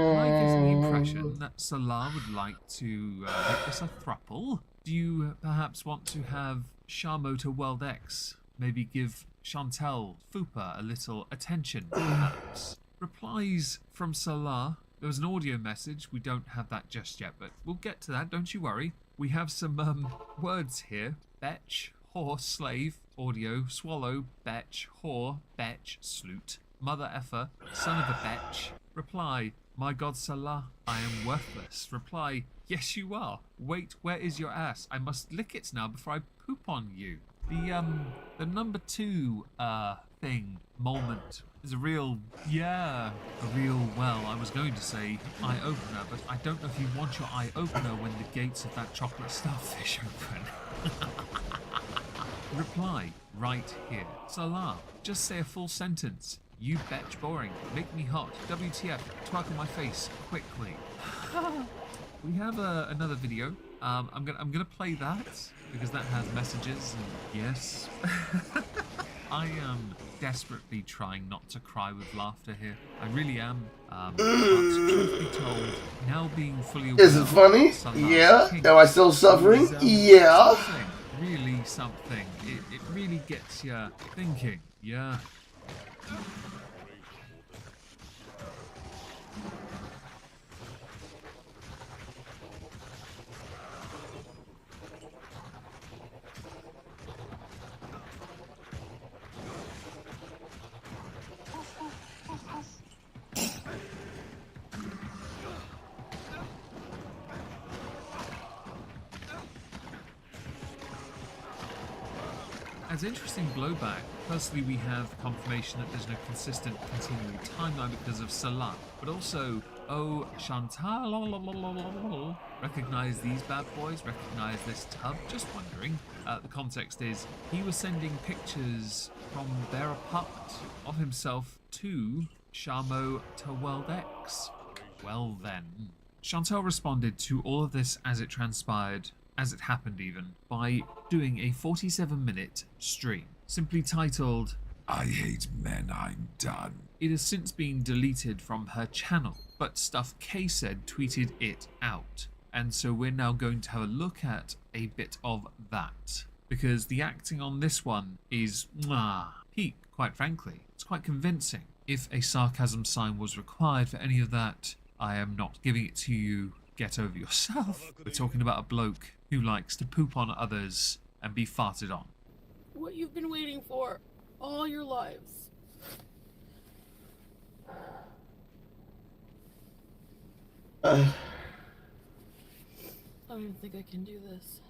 Reply gives the impression that Salah would like to make this a throuple. Do you perhaps want to have Charmotor World X? Maybe give Chantel Fupa a little attention, perhaps? Replies from Salah. There was an audio message. We don't have that just yet, but we'll get to that. Don't you worry. We have some words here. Betch, whore, slave, audio, swallow, betch, whore, betch, sloot, mother effer, son of a betch. Reply, my God, Salah, I am worthless. Reply, yes you are. Wait, where is your ass? I must lick it now before I poop on you. The number 2 thing, moment, is a real, well, I was going to say eye-opener, but I don't know if you want your eye-opener when the gates of that chocolate starfish open. Reply, right here. Salah, just say a full sentence. You betch boring, make me hot, WTF, twerk on my face, quickly. We have another video. I'm gonna play that because that has messages and yes. I am desperately trying not to cry with laughter here. I really am. But truth be told, now being fully aware. Is it funny? Yeah. Am I still suffering? Yeah. Really something. It really gets you thinking. Yeah. As interesting blowback, firstly we have confirmation that there's no consistent continuing timeline because of Salah, but also, oh, Chantal, recognize these bad boys, recognize this tub, just wondering. The context is, he was sending pictures from their apartment of himself to Shamo to World X. Well then. Chantal responded to all of this as it transpired, as it happened even, by doing a 47-minute stream, simply titled, I hate men, I'm done. It has since been deleted from her channel, but Stuff K said tweeted it out. And so we're now going to have a look at a bit of that. Because the acting on this one is peak, quite frankly. It's quite convincing. If a sarcasm sign was required for any of that, I am not giving it to you. Get over yourself. We're talking about a bloke who likes to poop on others and be farted on. What you've been waiting for all your lives. I don't even think I can do this.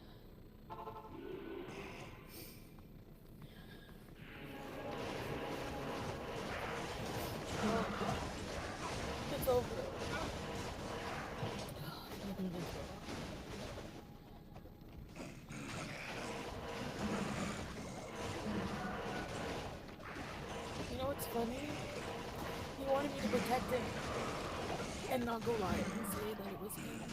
It's over. You know what's funny? He wanted me to protect him and not go lie and say that it was him.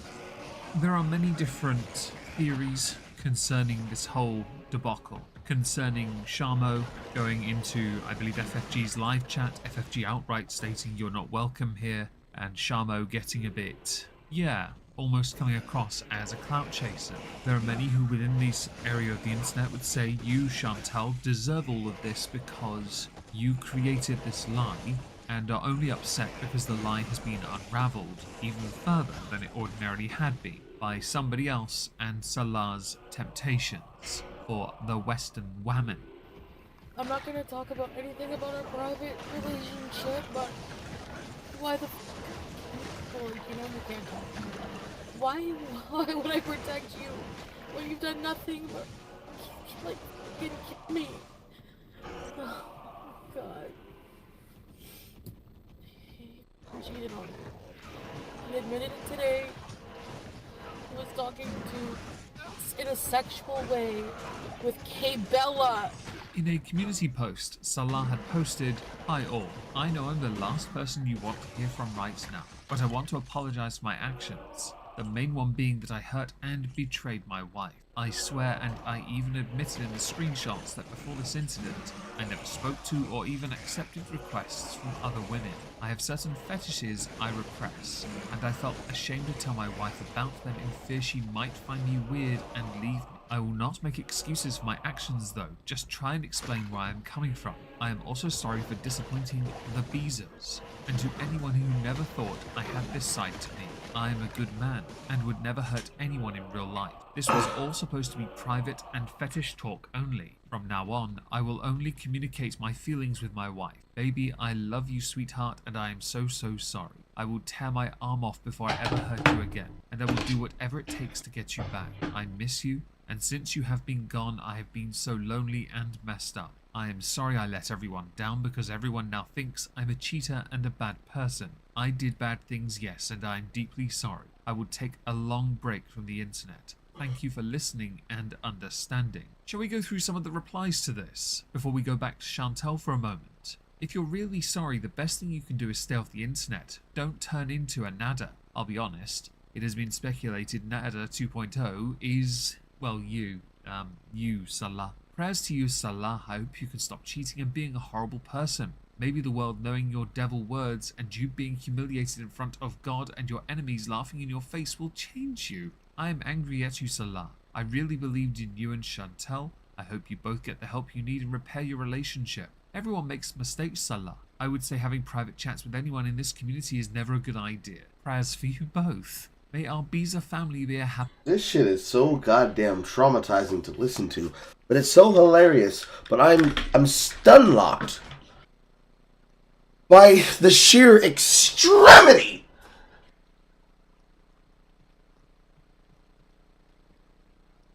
There are many different theories concerning this whole debacle. Concerning Shamo going into, I believe, FFG's live chat, FFG outright stating you're not welcome here, and Shamo getting a bit, almost coming across as a clout chaser. There are many who within this area of the internet would say you, Chantal, deserve all of this because you created this lie and are only upset because the lie has been unraveled even further than it ordinarily had been by somebody else and Salah's temptations for the Western woman. I'm not gonna talk about anything about our private relationship, but why the well, you know you can't talk. Why would I protect you when you've done nothing but like kill me? Oh God. He cheated on me. He admitted it today. He was talking in a sexual way with K Bella. In a community post, Salah had posted, Hi all, I know I'm the last person you want to hear from right now, but I want to apologize for my actions. The main one being that I hurt and betrayed my wife. I swear, and I even admitted in the screenshots that before this incident, I never spoke to or even accepted requests from other women. I have certain fetishes I repress, and I felt ashamed to tell my wife about them in fear she might find me weird and leave me. I will not make excuses for my actions though, just try and explain where I am coming from. I am also sorry for disappointing the Bezos, and to anyone who never thought I had this side to me. I am a good man, and would never hurt anyone in real life. This was all supposed to be private and fetish talk only. From now on, I will only communicate my feelings with my wife. Baby, I love you, sweetheart, and I am so sorry. I will tear my arm off before I ever hurt you again, and I will do whatever it takes to get you back. I miss you, and since you have been gone, I have been so lonely and messed up. I am sorry I let everyone down because everyone now thinks I'm a cheater and a bad person. I did bad things, yes, and I am deeply sorry. I will take a long break from the internet. Thank you for listening and understanding. Shall we go through some of the replies to this before we go back to Chantal for a moment? If you're really sorry, the best thing you can do is stay off the internet. Don't turn into a nada. I'll be honest. It has been speculated Nada 2.0 is, well, you, Salah. Prayers to you, Salah. I hope you can stop cheating and being a horrible person. Maybe the world knowing your devil words and you being humiliated in front of God and your enemies laughing in your face will change you. I am angry at you, Salah. I really believed in you and Chantal. I hope you both get the help you need and repair your relationship. Everyone makes mistakes, Salah. I would say having private chats with anyone in this community is never a good idea. Prayers for you both. May our Biza family be a happy... This shit is so goddamn traumatizing to listen to, but it's so hilarious. But I'm stun locked by the sheer extremity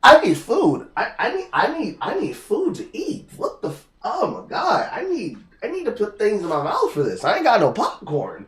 I need food. I need food to eat. What the? Oh my god! I need to put things in my mouth for this. I ain't got no popcorn.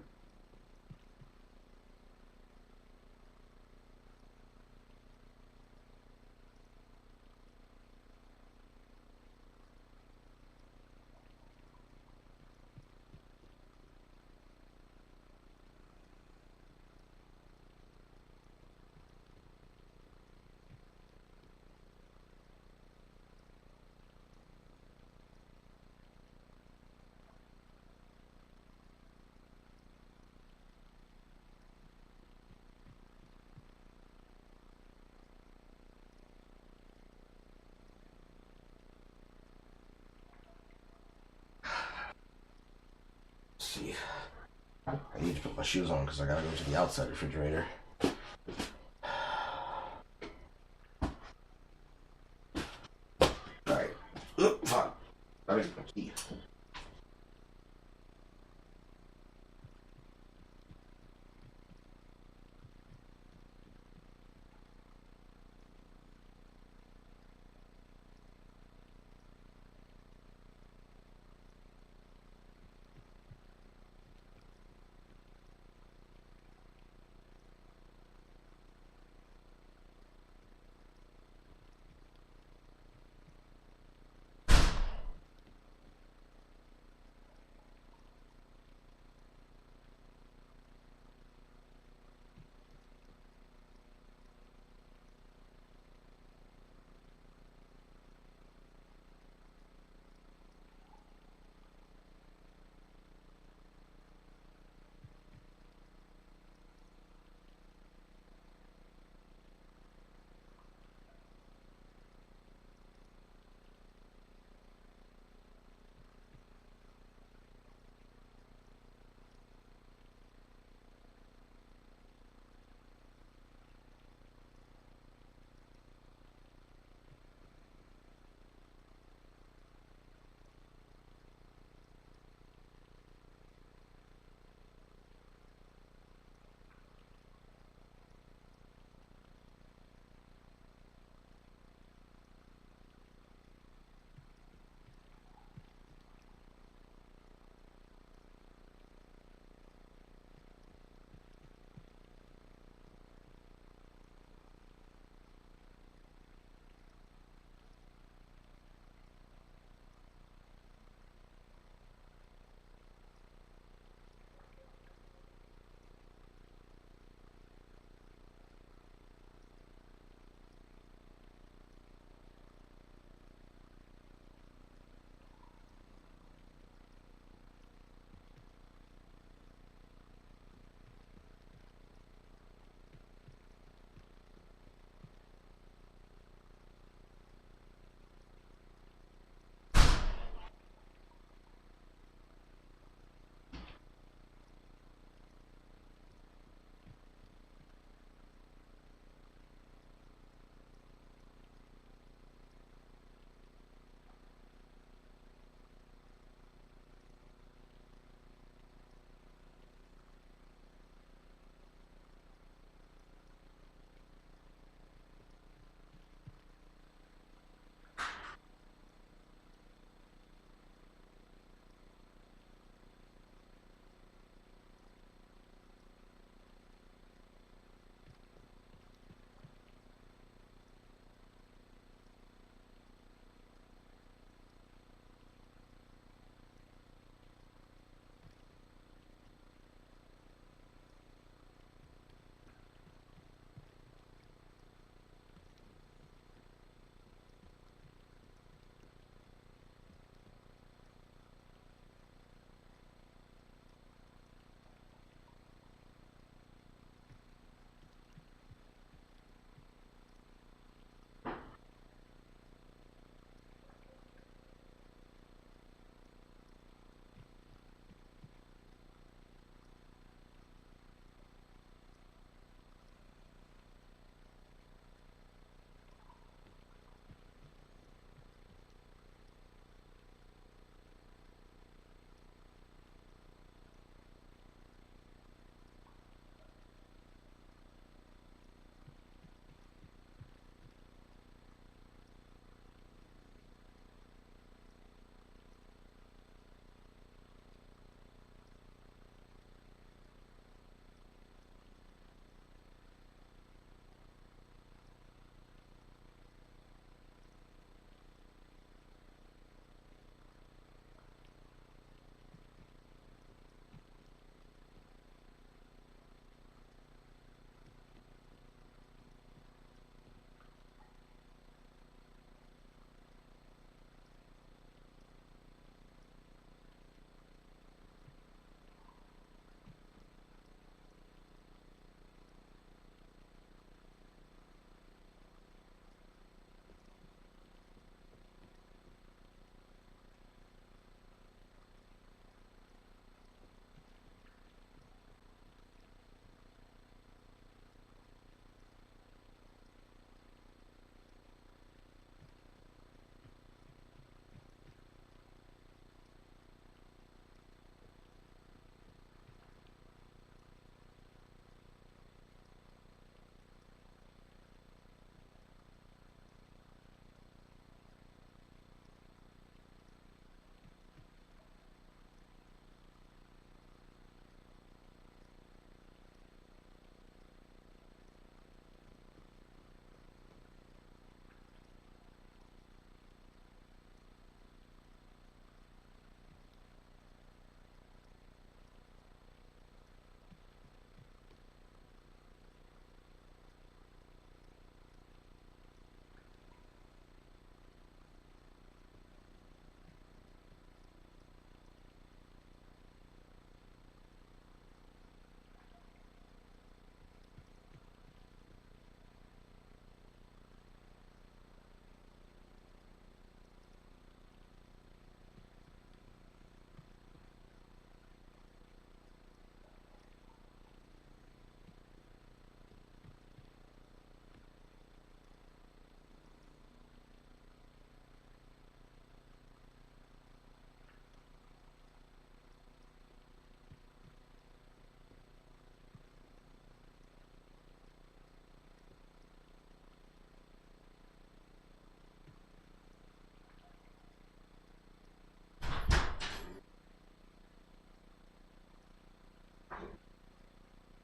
See, I need to put my shoes on because I gotta go to the outside refrigerator. Alright. Fuck. I need my key.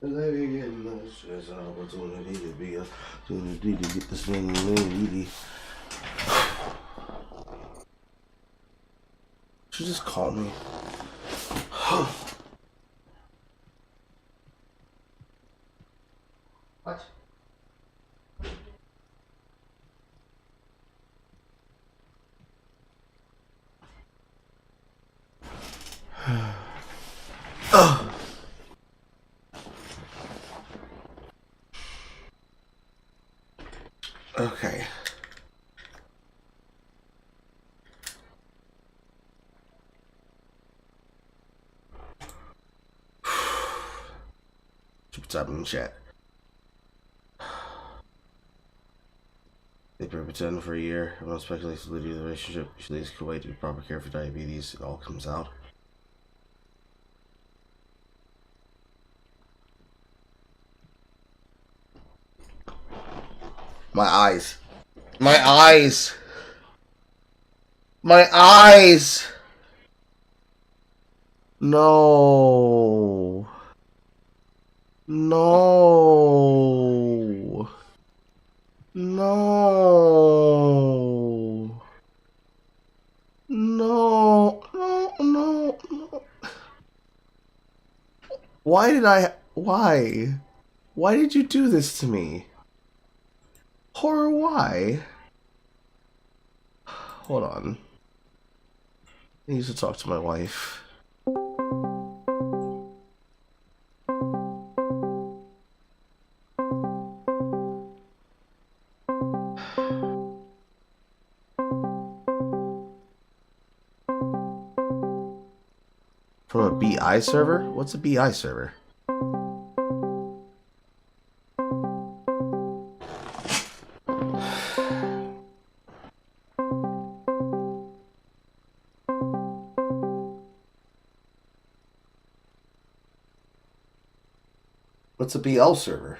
Opportunity to be a opportunity to get this thing. She just called me. What? Oh. Okay. What's up in the chat? They've been pretending for a year. Everyone speculates the validity of the relationship. She leaves Kuwait to be proper care for diabetes. It all comes out. My eyes. My eyes. My eyes. No. No. No. No. No. No. No. Why did I... Why? Why did you do this to me? Horror, why? Hold on. I need to talk to my wife. From a BI server? What's a BI server? What's a BL server?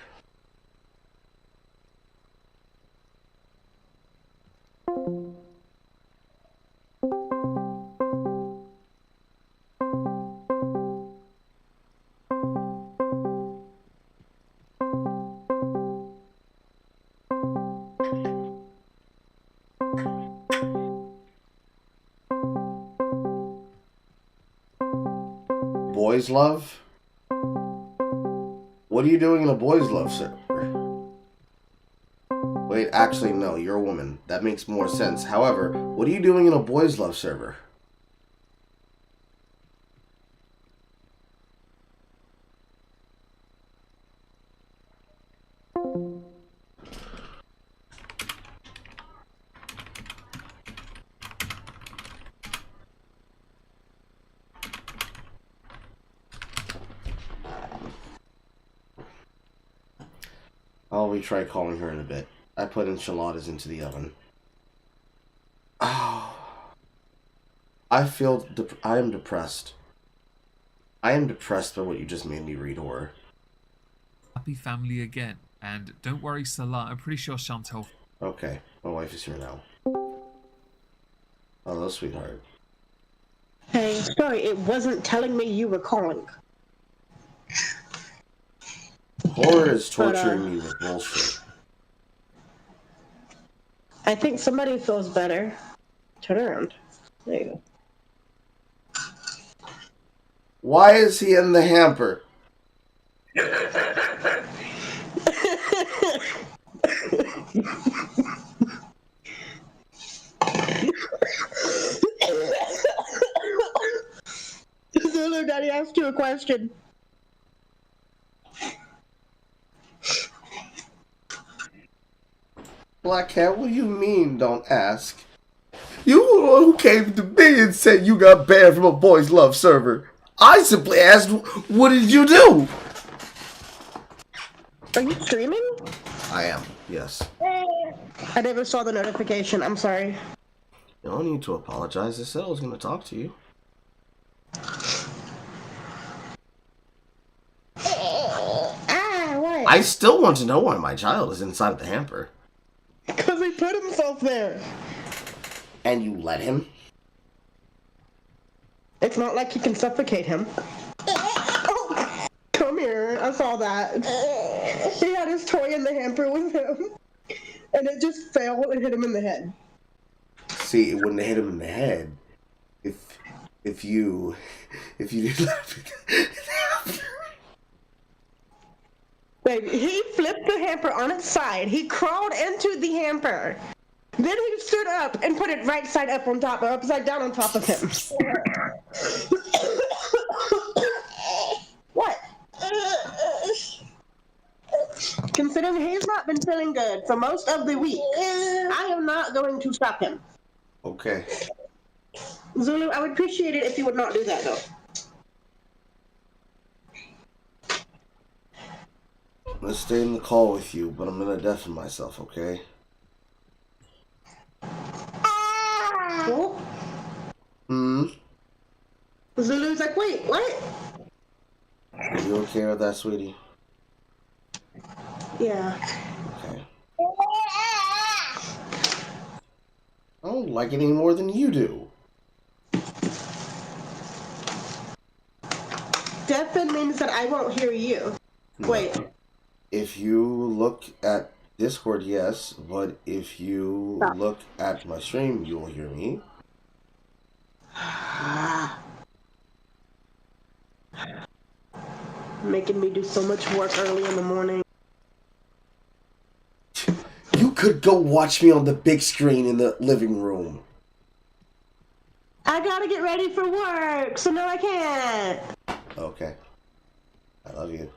Boys love? What are you doing in a boys love server? Wait, actually no, you're a woman. That makes more sense. However, what are you doing in a boys love server? I'll retry calling her in a bit. I put enchiladas into the oven. Oh. I am depressed. I am depressed by what you just made me read, horror. Happy family again. And don't worry, Salah, I'm pretty sure Chantel... Okay, my wife is here now. Hello, sweetheart. Hey, sorry, it wasn't telling me you were calling. Horror is torturing me with bullshit. I think somebody feels better. Turn around. There you go. Why is he in the hamper? Zulu Daddy asked you a question. Black Cat, what do you mean, don't ask? You who came to me and said you got banned from a boys love server. I simply asked, what did you do? Are you streaming? I am, yes. I never saw the notification, I'm sorry. You don't need to apologize. I said I was going to talk to you. What? I still want to know why my child is inside of the hamper. Because he put himself there. And you let him? It's not like you can suffocate him. Oh, come here. I saw that. He had his toy in the hamper with him, and it just fell and hit him in the head. See, it wouldn't have hit him in the head if you did Baby, he flipped the hamper on its side. He crawled into the hamper. Then he stood up and put it right side up on top, or upside down on top of him. What? Considering he's not been feeling good for most of the week, I am not going to stop him. Okay. Zulu, I would appreciate it if you would not do that, though. I'm gonna stay in the call with you, but I'm gonna deafen myself, okay? Oh. Zulu's like, wait, what? Are you okay with that, sweetie? Yeah. Okay. I don't like it any more than you do. Deafen means that I won't hear you. No. Wait. If you look at Discord, yes, but if you look at my stream, you'll hear me. Making me do so much work early in the morning. You could go watch me on the big screen in the living room. I gotta get ready for work, so no, I can't. Okay. I love you.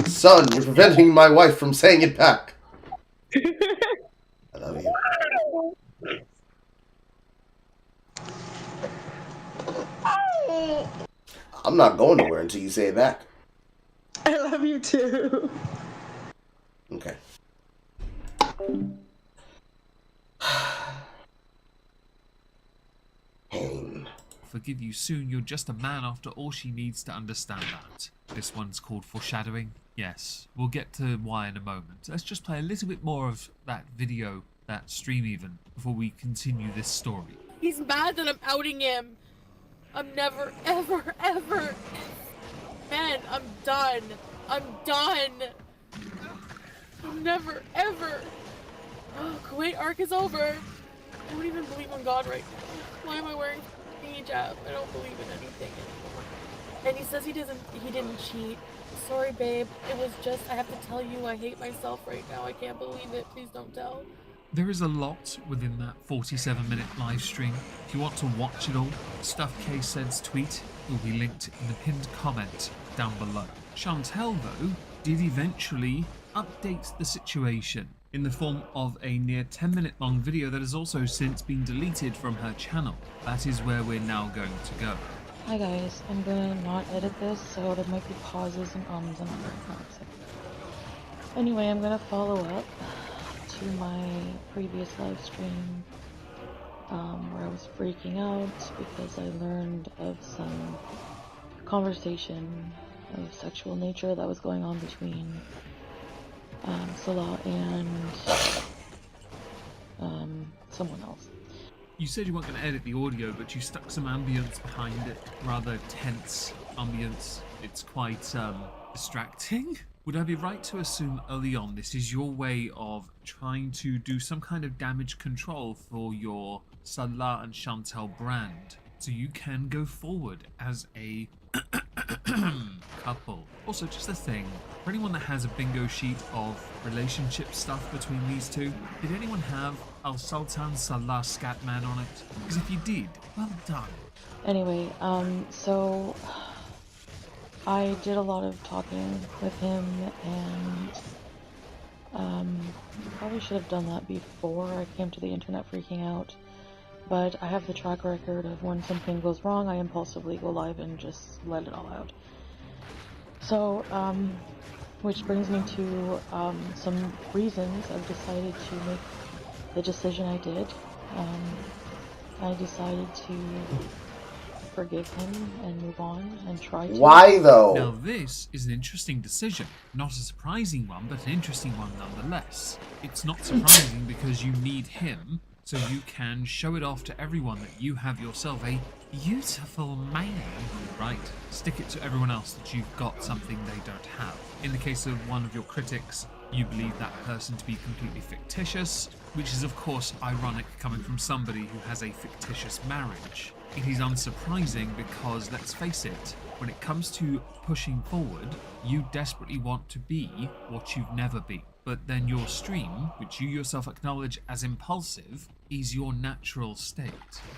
Son, you're preventing my wife from saying it back. I love you. I'm not going nowhere until you say it back. I love you too. Okay. Pain. Forgive you soon, you're just a man after all. She needs to understand that. This one's called foreshadowing. Yes, we'll get to why in a moment. Let's just play a little bit more of that video, that stream even, before we continue this story. He's mad that I'm outing him. I'm never, ever, ever. Man, I'm done. I'm done. I'm never, ever. Oh, Kuwait arc is over. I don't even believe in God right now. Why am I wearing hijab? I don't believe in anything anymore. And he says he didn't cheat. Sorry, babe. It was just, I have to tell you, I hate myself right now. I can't believe it. Please don't tell. There is a lot within that 47-minute live stream. If you want to watch it all, Stuff K Said's tweet will be linked in the pinned comment down below. Chantel, though, did eventually update the situation in the form of a near 10-minute long video that has also since been deleted from her channel. That is where we're now going to go. Hi guys, I'm gonna not edit this, so there might be pauses and ums and ahs. Anyway, I'm gonna follow up to my previous live stream where I was freaking out because I learned of some conversation of sexual nature that was going on between Salah and someone else. You said you weren't going to edit the audio, but you stuck some ambience behind it. Rather tense ambience. It's quite distracting. Would I be right to assume early on this is your way of trying to do some kind of damage control for your Salah and Chantel brand, so you can go forward as a couple? Also, just a thing, for anyone that has a bingo sheet of relationship stuff between these two, did anyone have Al Sultan Salah Scatman on it? Because if you did, well done. Anyway, so I did a lot of talking with him, and probably should have done that before I came to the internet freaking out. But I have the track record of when something goes wrong, I impulsively go live and just let it all out. So, which brings me to some reasons I've decided to make the decision I did. I decided to forgive him and move on and try to. Why though? Now this is an interesting decision. Not a surprising one, but an interesting one nonetheless. It's not surprising because you need him so you can show it off to everyone that you have yourself a beautiful man, right? Stick it to everyone else that you've got something they don't have. In the case of one of your critics, you believe that person to be completely fictitious, which is of course ironic coming from somebody who has a fictitious marriage. It is unsurprising because, let's face it, when it comes to pushing forward, you desperately want to be what you've never been. But then your stream, which you yourself acknowledge as impulsive, is your natural state.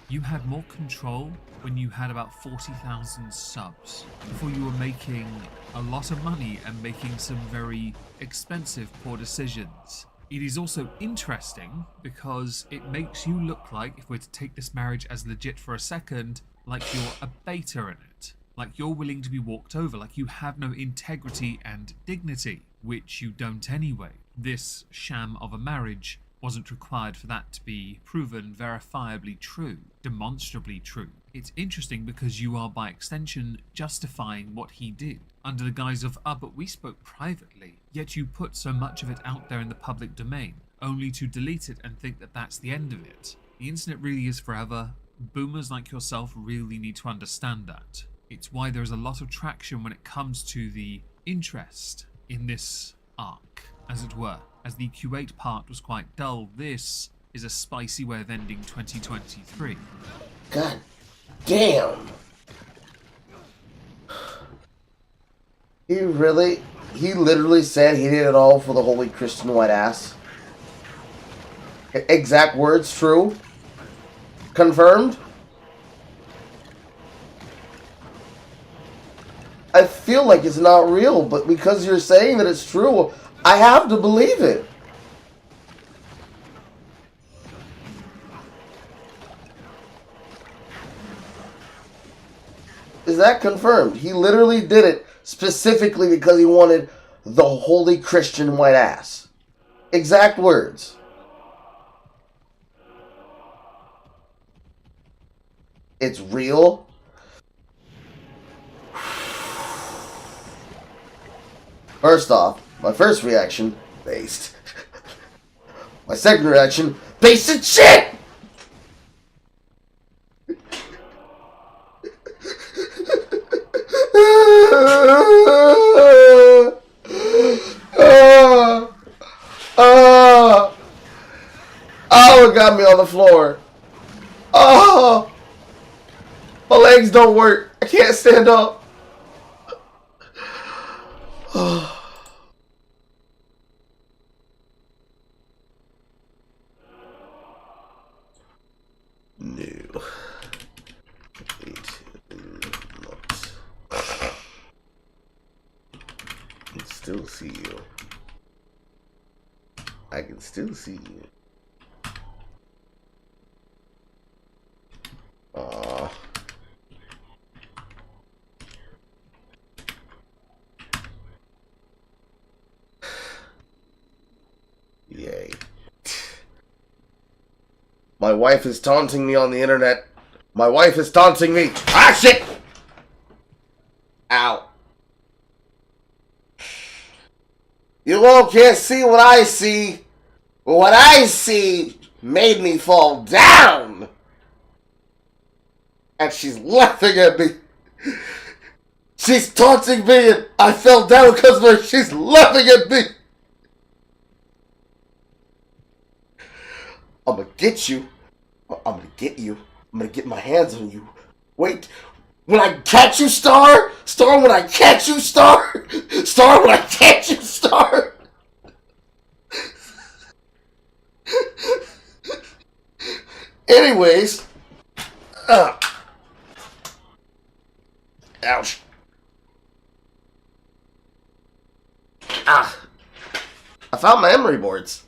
You had more control when you had about 40,000 subs, before you were making a lot of money and making some very expensive poor decisions. It is also interesting because it makes you look like, if we're to take this marriage as legit for a second, like you're a beta in it. Like you're willing to be walked over, like you have no integrity and dignity, which you don't anyway. This sham of a marriage wasn't required for that to be proven verifiably true, demonstrably true. It's interesting because you are by extension justifying what he did under the guise of, but we spoke privately, yet you put so much of it out there in the public domain, only to delete it and think that that's the end of it. The internet really is forever. Boomers like yourself really need to understand that. It's why there is a lot of traction when it comes to the interest in this arc, as it were. As the Q8 part was quite dull, this is a spicy way of ending 2023. God damn! He literally said he did it all for the holy Christian white ass. Exact words, true? Confirmed? I feel like it's not real, but because you're saying that it's true, I have to believe it. Is that confirmed? He literally did it specifically because he wanted the holy Christian white ass. Exact words. It's real. First off, my first reaction, based. My second reaction, based in shit! Oh, it got me on the floor. Oh, my legs don't work. I can't stand up. No. I can still see you. I can still see you. Aww. Yay. My wife is taunting me on the internet. My wife is taunting me. Ah, shit! Ow. You all can't see what I see. But what I see made me fall down. And she's laughing at me. She's taunting me and I fell down because of her. She's laughing at me. I'm gonna get you. I'm gonna get you. I'm gonna get my hands on you. Wait. When I catch you, Star? Star, when I catch you, Star? Star, when I catch you, Star? Anyways. Ouch. Ah. I found my memory boards.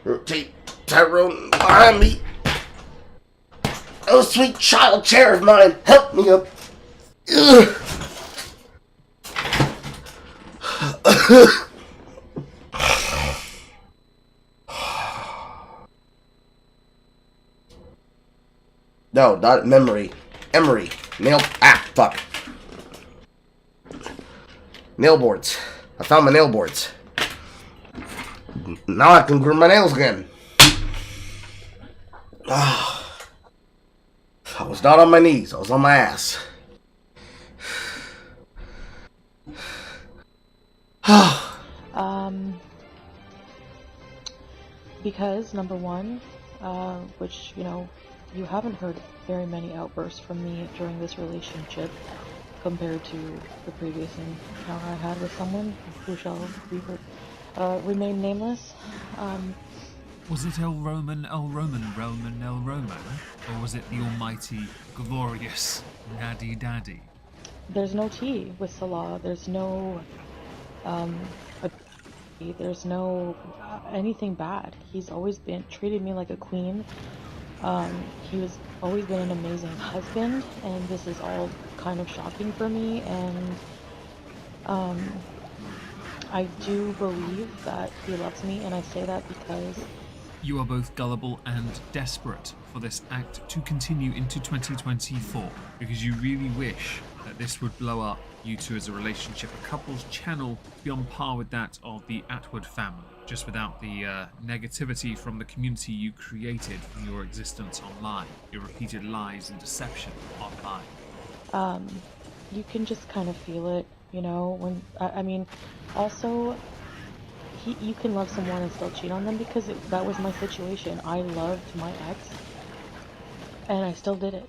Rotate Tyrone behind me. Oh, sweet child chair of mine, help me up. Ugh. No, not memory. Emery. Nailed. Ah, fuck. Nail boards. I found my nail boards. Now I can groom my nails again. I was not on my knees. I was on my ass. Because, number one, which, you know, you haven't heard very many outbursts from me during this relationship compared to the previous encounter I had with someone who shall remain nameless. Was it El Roman, El Roman, Roman, El Roman? Or was it the almighty, glorious Naddy Daddy? There's no tea with Salah. There's no, there's no anything bad. He's always been treated me like a queen. He was always been an amazing husband, and this is all kind of shocking for me. And I do believe that he loves me, and I say that because You are both gullible and desperate for this act to continue into 2024, because you really wish that this would blow up you two as a relationship, a couple's channel to be on par with that of the Atwood family, just without the negativity from the community you created from your existence online, your repeated lies and deception online. You can just kind of feel it, you know, when, I mean, also, you can love someone and still cheat on them, because that was my situation. I loved my ex, and I still did it.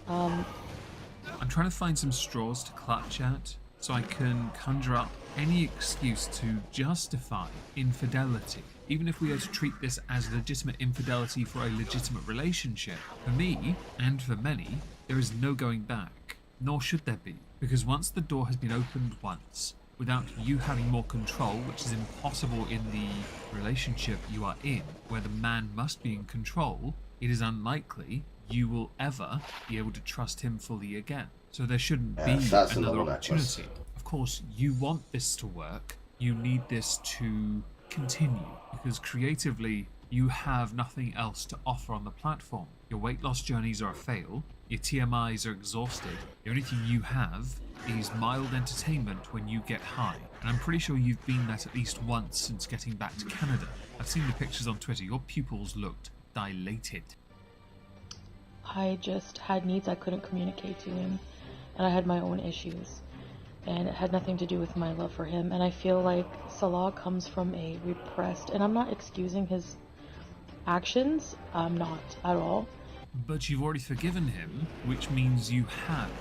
I'm trying to find some straws to clutch at, so I can conjure up any excuse to justify infidelity. Even if we are to treat this as legitimate infidelity for a legitimate relationship, for me, and for many, there is no going back, nor should there be, because once the door has been opened once, without you having more control, which is impossible in the relationship you are in, where the man must be in control, it is unlikely you will ever be able to trust him fully again. So there shouldn't be another opportunity. Of course, you want this to work. You need this to continue, because creatively, you have nothing else to offer on the platform. Your weight loss journeys are a fail. Your TMIs are exhausted. The only thing you have is mild entertainment when you get high. And I'm pretty sure you've been that at least once since getting back to Canada. I've seen the pictures on Twitter. Your pupils looked dilated. I just had needs I couldn't communicate to him, and I had my own issues, and it had nothing to do with my love for him. And I feel like Salah comes from a repressed, and I'm not excusing his actions, I'm not at all. But you've already forgiven him, which means you have,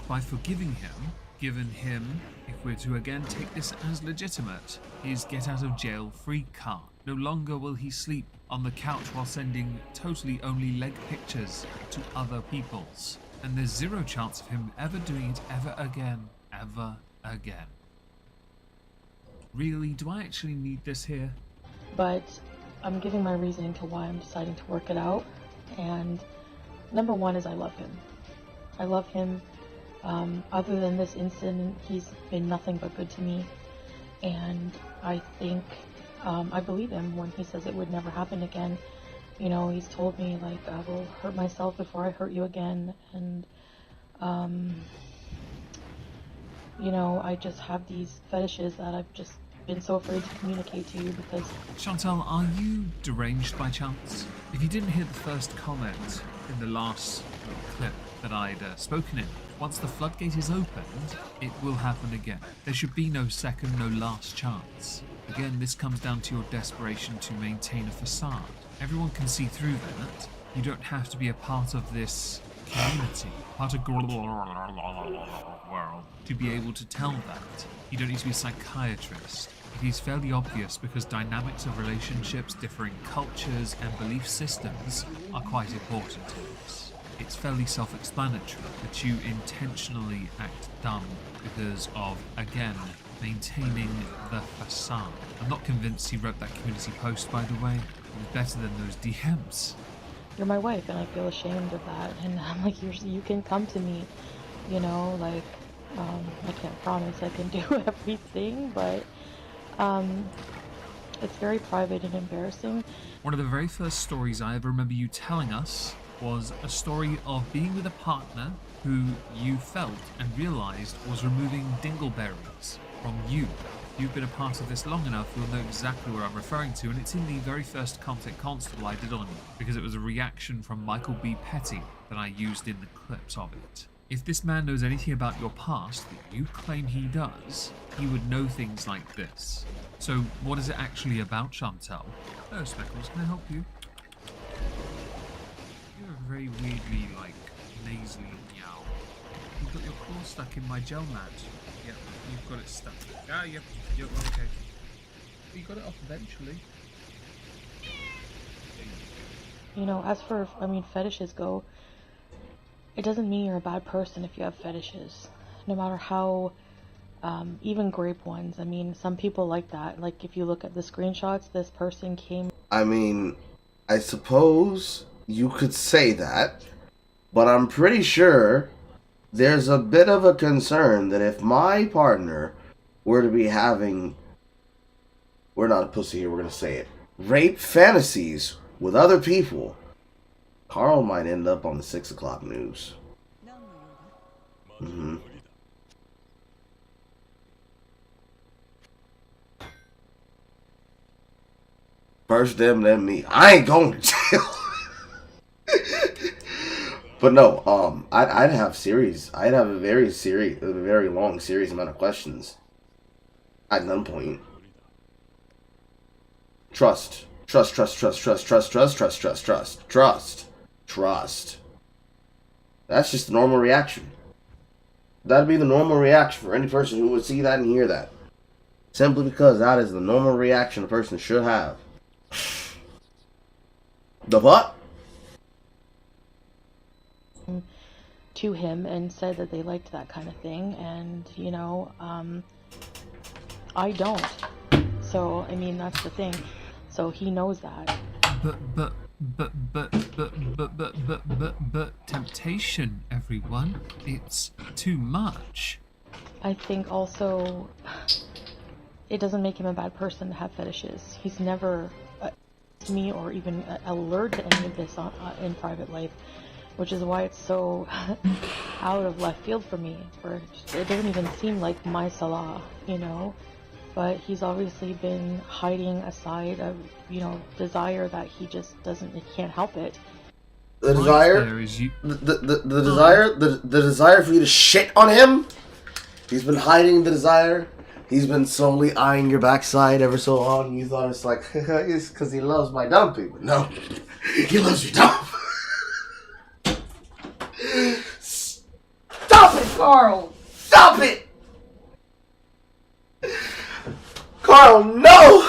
by forgiving him, given him, if we're to again take this as legitimate, his get out of jail free card. No longer will he sleep on the couch while sending totally only leg pictures to other people's. And there's zero chance of him ever doing it ever again. Ever again. Really, do I actually need this here? But I'm giving my reasoning to why I'm deciding to work it out. And number one is I love him. I love him. Other than this incident, he's been nothing but good to me. And I think, I believe him when he says it would never happen again. You know, he's told me, like, I will hurt myself before I hurt you again. And, you know, I just have these fetishes that I've just been so afraid to communicate to you because... Chantal, are you deranged by chance? If you didn't hear the first comment in the last clip that I'd spoken in, once the floodgate is opened, it will happen again. There should be no second, no last chance. Again, this comes down to your desperation to maintain a facade. Everyone can see through that. You don't have to be a part of this community, part of world, to be able to tell that. You don't need to be a psychiatrist. It is fairly obvious because dynamics of relationships, differing cultures and belief systems are quite important to this. It's fairly self-explanatory that you intentionally act dumb because of, again, maintaining the facade. I'm not convinced he wrote that community post, by the way. It was better than those DMs. You're my wife, and I feel ashamed of that. And I'm like, you can come to me, you know, like, I can't promise I can do everything, but it's very private and embarrassing. One of the very first stories I ever remember you telling us was a story of being with a partner who you felt and realized was removing dingleberries from you. If you've been a part of this long enough, you'll know exactly what I'm referring to, and it's in the very first Content Constable I did on you, because it was a reaction from Michael B. Petty that I used in the clips of it. If this man knows anything about your past that you claim he does, he would know things like this. So what is it actually about, Chantal? Hello, Speckles, can I help you? You're very weirdly, like, nasally meow. You've got your claw stuck in my gel mat. Yep, you've got it stuck. Ah, yep, okay. You got it off eventually. You know, as for, fetishes go, it doesn't mean you're a bad person if you have fetishes. No matter how, even grape ones. I mean, some people like that. Like, if you look at the screenshots, this person came... I mean, I suppose you could say that, but I'm pretty sure there's a bit of a concern that if my partner were to be having, we're not a pussy here, we're gonna say it, rape fantasies with other people, Carl might end up on the 6 o'clock news. Mm-hmm. First them, then me. I ain't going to jail. But no, I'd have a very long series amount of questions. At gunpoint. Trust. That's just the normal reaction. That'd be the normal reaction for any person who would see that and hear that. Simply because that is the normal reaction a person should have. The what? To him and said that they liked that kind of thing, and you know, I don't. So I mean, that's the thing. So he knows that. But temptation, everyone. It's too much. I think also it doesn't make him a bad person to have fetishes. He's never me or even alert to any of this in private life, which is why it's so out of left field for me. Or it doesn't even seem like my Salah, you know. But he's obviously been hiding a side of, you know, desire that he just doesn't, he can't help it. The desire, the desire for you to shit on him. He's been hiding the desire. He's been slowly eyeing your backside ever so long. You thought it's like, it's because he loves my dumpy. But no, he loves your dump. Stop it, Carl! Stop it! Carl, no!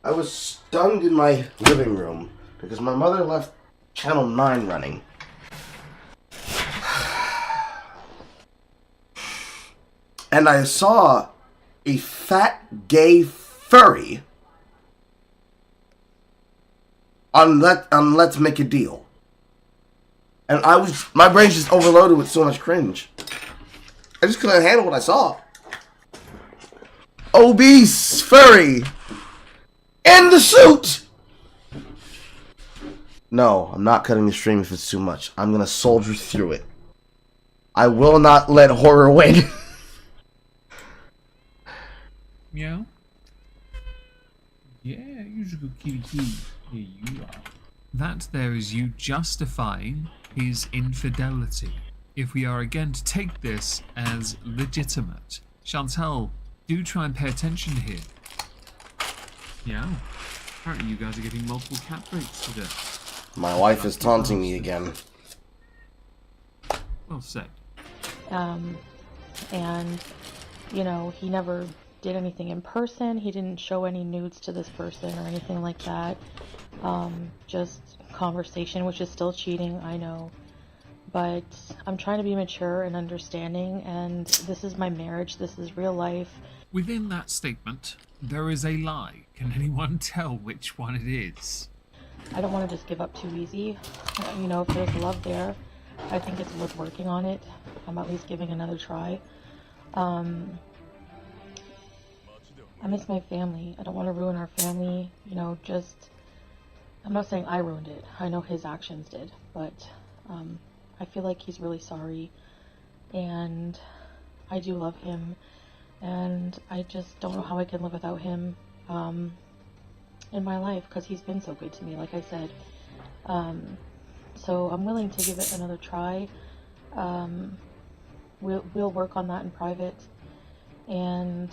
I was stunned in my living room because my mother left Channel 9 running. And I saw a fat gay furry on Let's Make a Deal. And my brain's just overloaded with so much cringe. I just couldn't handle what I saw. Obese furry in the suit. No, I'm not cutting the stream if it's too much. I'm gonna soldier through it. I will not let horror win. Meow. Yeah, you should go kitty kitty. Here you are. That there is you justifying his infidelity. If we are again to take this as legitimate. Chantal, do try and pay attention here. Yeah. Apparently you guys are getting multiple cat breaks today. My wife is taunting me again. Well said. And, you know, he never did anything in person. He didn't show any nudes to this person or anything like that. Just conversation, which is still cheating, I know. But I'm trying to be mature and understanding, and this is my marriage, this is real life. Within that statement, there is a lie. Can anyone tell which one it is? I don't want to just give up too easy. You know, if there's love there, I think it's worth working on it. I'm at least giving another try. I miss my family. I don't want to ruin our family. You know, just... I'm not saying I ruined it. I know his actions did. But I feel like he's really sorry. And I do love him. And I just don't know how I can live without him in my life, because he's been so good to me, like I said. So I'm willing to give it another try. We'll work on that in private. And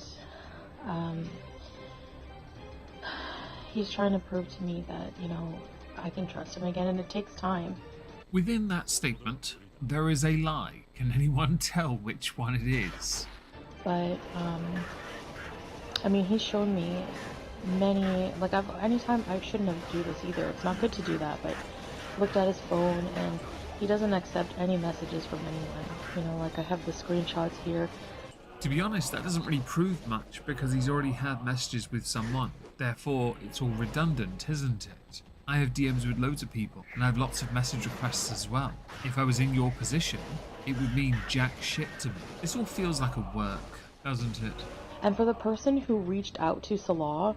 he's trying to prove to me that, you know, I can trust him again, and it takes time. Within that statement, there is a lie. Can anyone tell which one it is? But, I mean, he's shown me many, like, anytime, I shouldn't have do this either. It's not good to do that, but looked at his phone, and he doesn't accept any messages from anyone. You know, like, I have the screenshots here. To be honest, that doesn't really prove much, because he's already had messages with someone. Therefore, it's all redundant, isn't it? I have DMs with loads of people, and I have lots of message requests as well. If I was in your position, it would mean jack shit to me. This all feels like a work, doesn't it? And for the person who reached out to Salah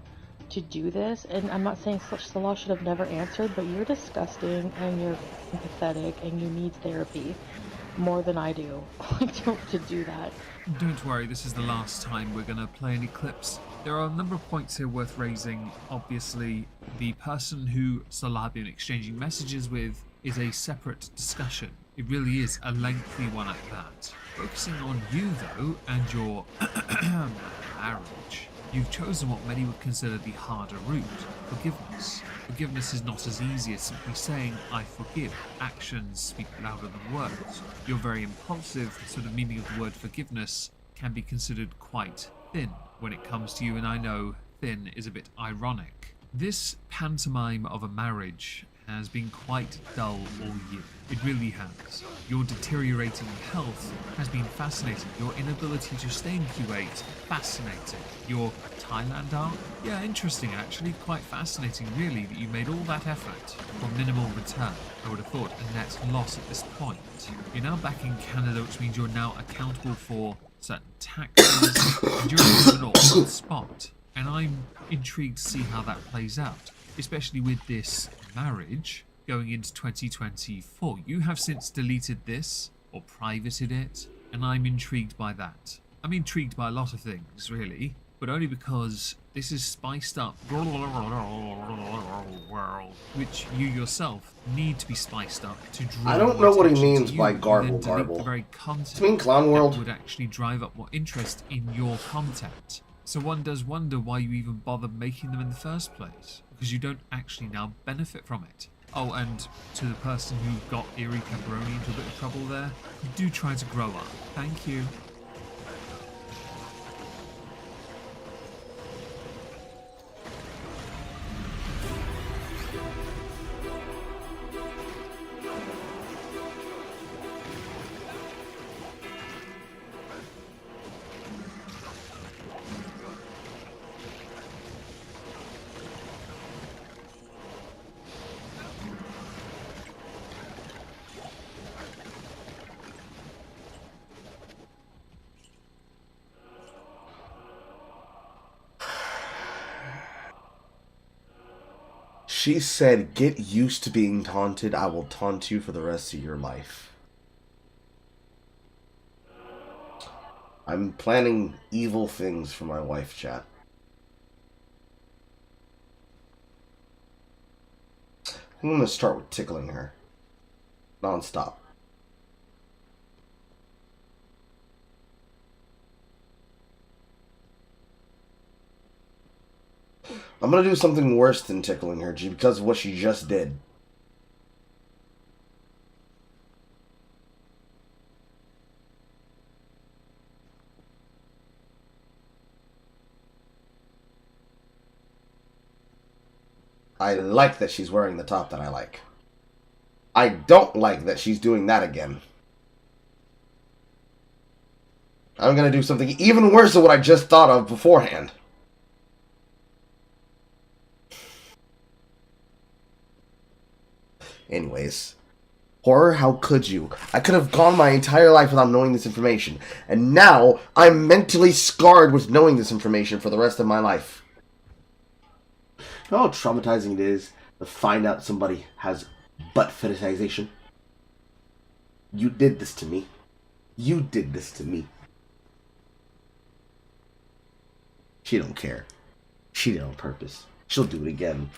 to do this, and I'm not saying Salah should have never answered, but you're disgusting, and you're pathetic, and you need therapy more than I do to do that. Don't worry, this is the last time we're going to play any clips. There are a number of points here worth raising. Obviously, the person who Salah had been exchanging messages with is a separate discussion. It really is a lengthy one at that. Focusing on you, though, and your marriage, you've chosen what many would consider the harder route, forgiveness. Forgiveness is not as easy as simply saying, I forgive. Actions speak louder than words. You're very impulsive, so the meaning of the word forgiveness can be considered quite thin when it comes to you, and I know thin is a bit ironic. This pantomime of a marriage has been quite dull all year. It really has. Your deteriorating health has been fascinating. Your inability to stay in Q8, fascinating. Your Thailand arc? Yeah, interesting actually. Quite fascinating really that you made all that effort for minimal return. I would have thought a net loss at this point. You're now back in Canada, which means you're now accountable for certain taxes, and you're in an awkward spot. And I'm intrigued to see how that plays out, especially with this marriage going into 2024. You have since deleted this or privated it, and I'm intrigued by that. I'm intrigued by a lot of things, really, but only because this is spiced up world, which you yourself need to be spiced up to draw. I don't know what he attention means to you, by and garble then delete garble. the very content Does it mean Clown World? that would actually drive up more interest in your content. So one does wonder why you even bother making them in the first place, because you don't actually now benefit from it. Oh, and to the person who got Eerie Pepperoni into a bit of trouble there, do try to grow up. Thank you. She said, "Get used to being taunted. I will taunt you for the rest of your life." I'm planning evil things for my wife, chat. I'm going to start with tickling her. Non-stop. I'm going to do something worse than tickling her because of what she just did. I like that she's wearing the top that I like. I don't like that she's doing that again. I'm going to do something even worse than what I just thought of beforehand. Anyways. Horror, how could you? I could have gone my entire life without knowing this information. And now, I'm mentally scarred with knowing this information for the rest of my life. You know how traumatizing it is to find out somebody has butt fetishization? You did this to me. You did this to me. She don't care. She did it on purpose. She'll do it again.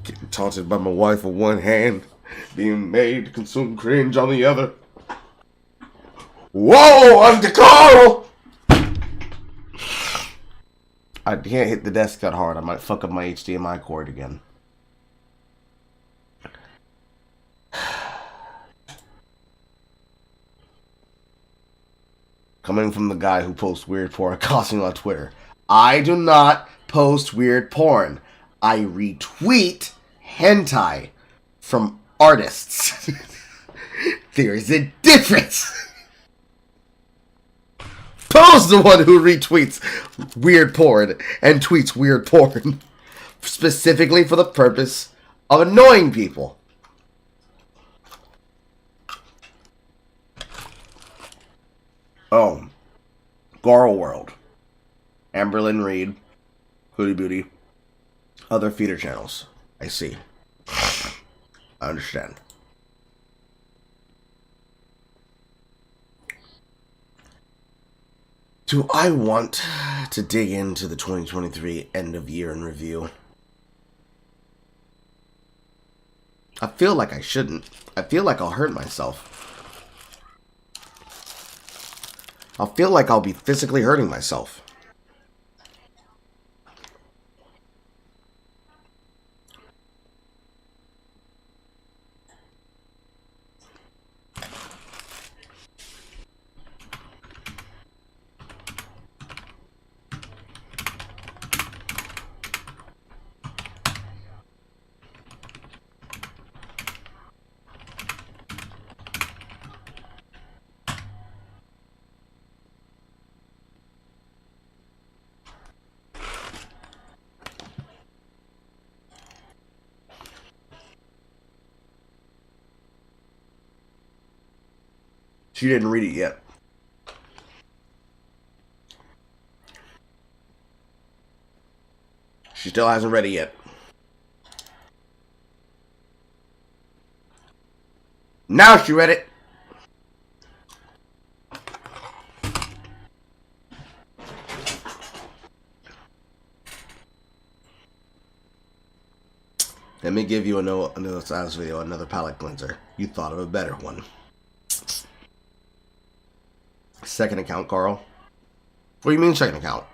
Getting taunted by my wife with one hand, being made to consume cringe on the other. Whoa, I'm DeCarl! I can't hit the desk that hard. I might fuck up my HDMI cord again. Coming from the guy who posts weird porn constantly on Twitter. I do not post weird porn. I retweet hentai from artists. There is a difference. Poe's the one who retweets weird porn and tweets weird porn specifically for the purpose of annoying people. Oh, Garl World, Amberlyn Reed, Hootie Booty, other feeder channels. I see. I understand. Do I want to dig into the 2023 end of year in review? I feel like I shouldn't. I feel like I'll hurt myself. I'll feel like I'll be physically hurting myself. She didn't read it yet. She still hasn't read it yet. Now she read it. Let me give you another size video, another palette cleanser. You thought of a better one. Second account, Carl. What do you mean second account?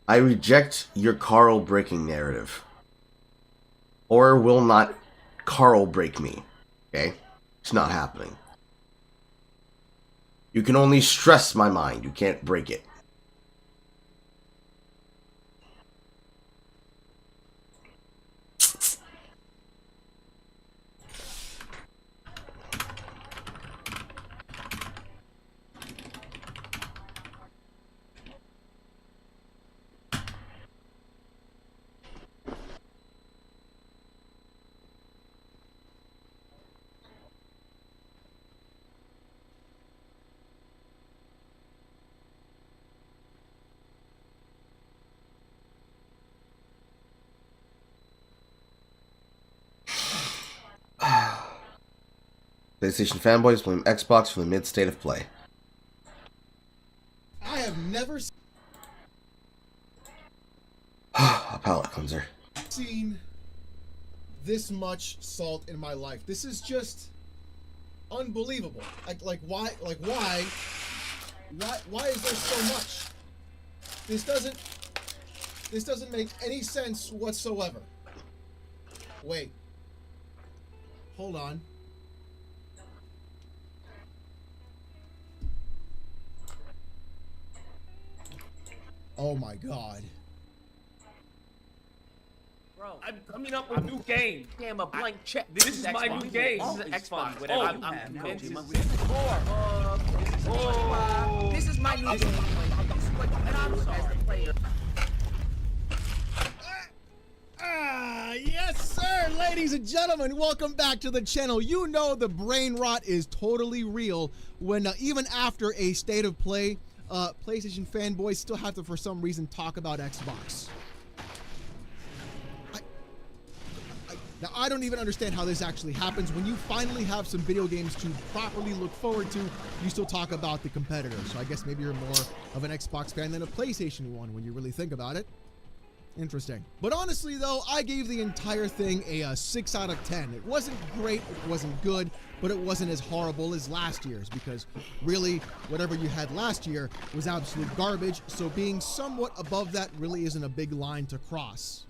I reject your Carl breaking narrative. Or will not Carl break me. Okay? It's not happening. You can only stress my mind. You can't break it. PlayStation fanboys blame Xbox for the mid-state of play. I have never A palate cleanser. seen this much salt in my life. This is just unbelievable. Why is there so much? This doesn't make any sense whatsoever. Wait. Hold on. Oh my god. Bro, I'm coming up with a new game. Damn, a blank check. This is my new game. This is an Xbox. Whatever. I'm convinced this is more. This is my new game. And I'm sorry. As the player. Yes, sir, ladies and gentlemen, welcome back to the channel. You know the brain rot is totally real when even after a state of play, PlayStation fanboys still have to, for some reason, talk about Xbox. Now, I don't even understand how this actually happens. When you finally have some video games to properly look forward to, you still talk about the competitor. So I guess maybe you're more of an Xbox fan than a PlayStation one when you really think about it. Interesting. But honestly, though, I gave the entire thing a 6 out of 10. It wasn't great, it wasn't good, but it wasn't as horrible as last year's, because really, whatever you had last year was absolute garbage, so being somewhat above that really isn't a big line to cross.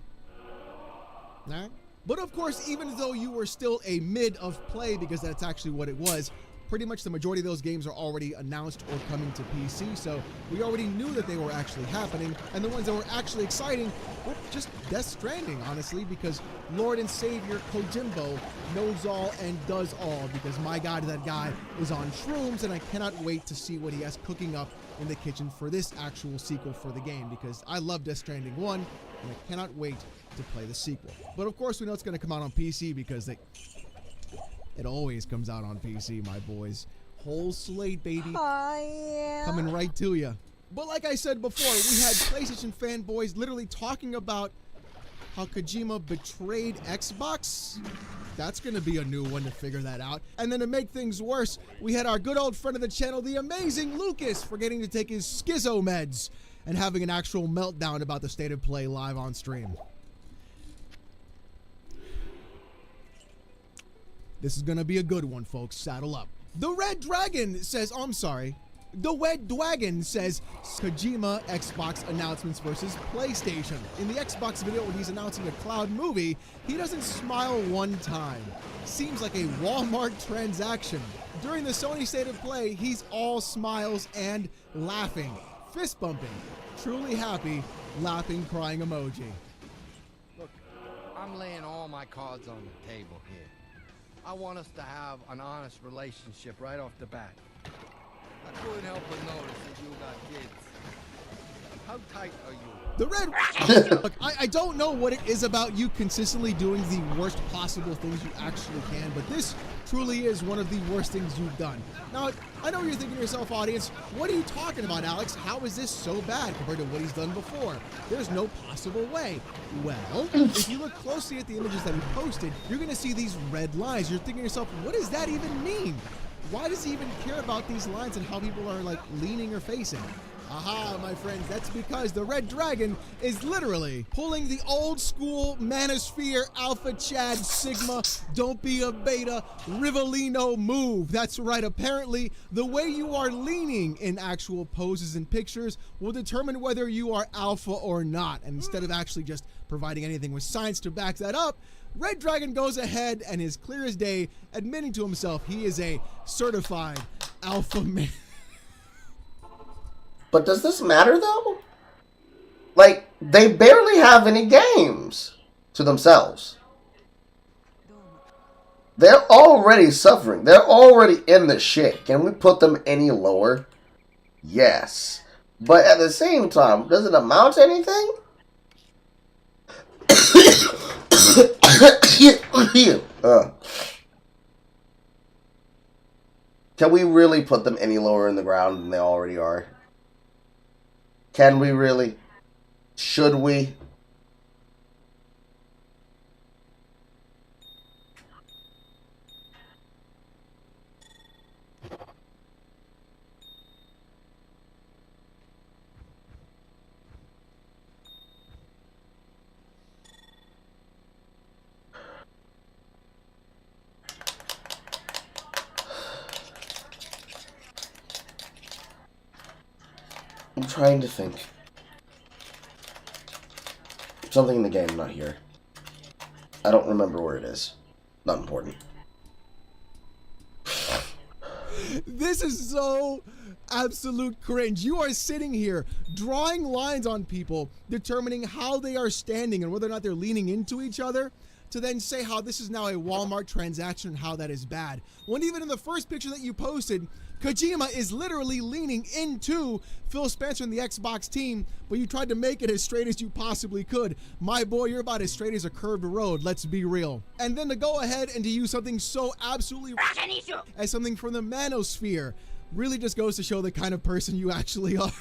Alright? But of course, even though you were still a mid of play, because that's actually what it was, pretty much the majority of those games are already announced or coming to PC, so we already knew that they were actually happening, and the ones that were actually exciting were just Death Stranding, honestly, because Lord and Savior Kojimbo knows all and does all, because my god, that guy is on shrooms, and I cannot wait to see what he has cooking up in the kitchen for this actual sequel for the game, because I love Death Stranding 1, and I cannot wait to play the sequel. But of course, we know it's going to come out on PC, because it always comes out on PC, my boys. Whole slate, baby. Coming right to you. But like I said before, we had PlayStation fanboys literally talking about how Kojima betrayed Xbox. That's going to be a new one to figure that out. And then to make things worse, we had our good old friend of the channel, the amazing Lucas, forgetting to take his schizo meds and having an actual meltdown about the state of play live on stream. This is going to be a good one, folks. Saddle up. The Red Dragon says, oh, I'm sorry. The Red Dragon says Kojima Xbox announcements versus PlayStation. In the Xbox video when he's announcing a cloud movie, he doesn't smile one time. Seems like a Walmart transaction. During the Sony State of Play, he's all smiles and laughing. Fist bumping. Truly happy. Laughing, crying emoji. Look, I'm laying all my cards on the table here. I want us to have an honest relationship right off the bat. I couldn't help but notice that you got kids. How tight are you? The Red... Look, I don't know what it is about you consistently doing the worst possible things you actually can, but this truly is one of the worst things you've done. Now, I know you're thinking to yourself, audience, what are you talking about, Alex? How is this so bad compared to what he's done before? There's no possible way. Well, if you look closely at the images that he posted, you're going to see these red lines. You're thinking to yourself, what does that even mean? Why does he even care about these lines and how people are, like, leaning or facing? Aha, my friends, that's because the Red Dragon is literally pulling the old school Manosphere Alpha Chad Sigma don't be a beta Rivellino move. That's right, apparently the way you are leaning in actual poses and pictures will determine whether you are alpha or not. And instead of actually just providing anything with science to back that up, Red Dragon goes ahead and is clear as day admitting to himself he is a certified alpha man. But does this matter, though? Like, they barely have any games to themselves. They're already suffering. They're already in the shit. Can we put them any lower? Yes. But at the same time, does it amount to anything? Can we really put them any lower in the ground than they already are? Can we really? Should we? I'm trying to think. Something in the game, not here. I don't remember where it is. Not important. This is so absolute cringe. You are sitting here drawing lines on people, determining how they are standing and whether or not they're leaning into each other, to then say how this is now a Walmart transaction and how that is bad. When even in the first picture that you posted, Kojima is literally leaning into Phil Spencer and the Xbox team, but you tried to make it as straight as you possibly could. My boy, you're about as straight as a curved road, let's be real. And then to go ahead and to use something so absolutely as something from the manosphere really just goes to show the kind of person you actually are.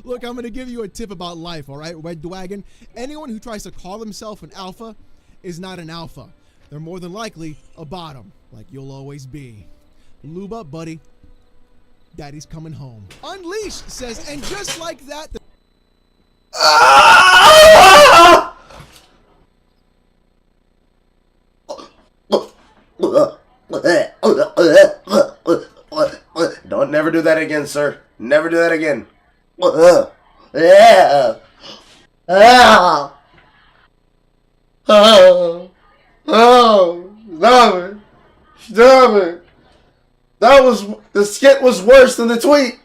Look, I'm going to give you a tip about life, all right, Red Dwagon? Anyone who tries to call himself an alpha is not an alpha. They're more than likely a bottom, like you'll always be. Lube up, buddy. Daddy's coming home. Unleashed says, and just like that... Don't never do that again, sir. Never do that again. Yeah. Oh, stop it. Stop it. The skit was worse than the tweet.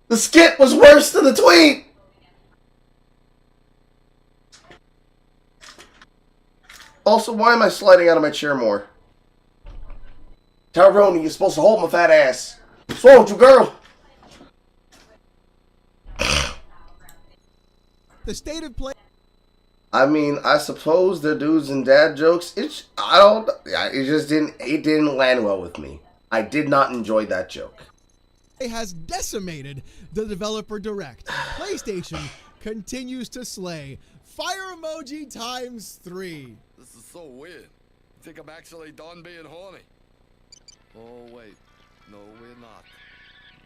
The skit was worse than the tweet. Also, why am I sliding out of my chair more? Tyrone, you're supposed to hold my fat ass. What's wrong with you, girl? The state of play. I mean, I suppose they're dudes and dad jokes. It didn't land well with me. I did not enjoy that joke. It has decimated the developer direct. PlayStation continues to slay. Fire emoji ×3. This is so weird. I think I'm actually done being horny. Oh, wait. No, we're not.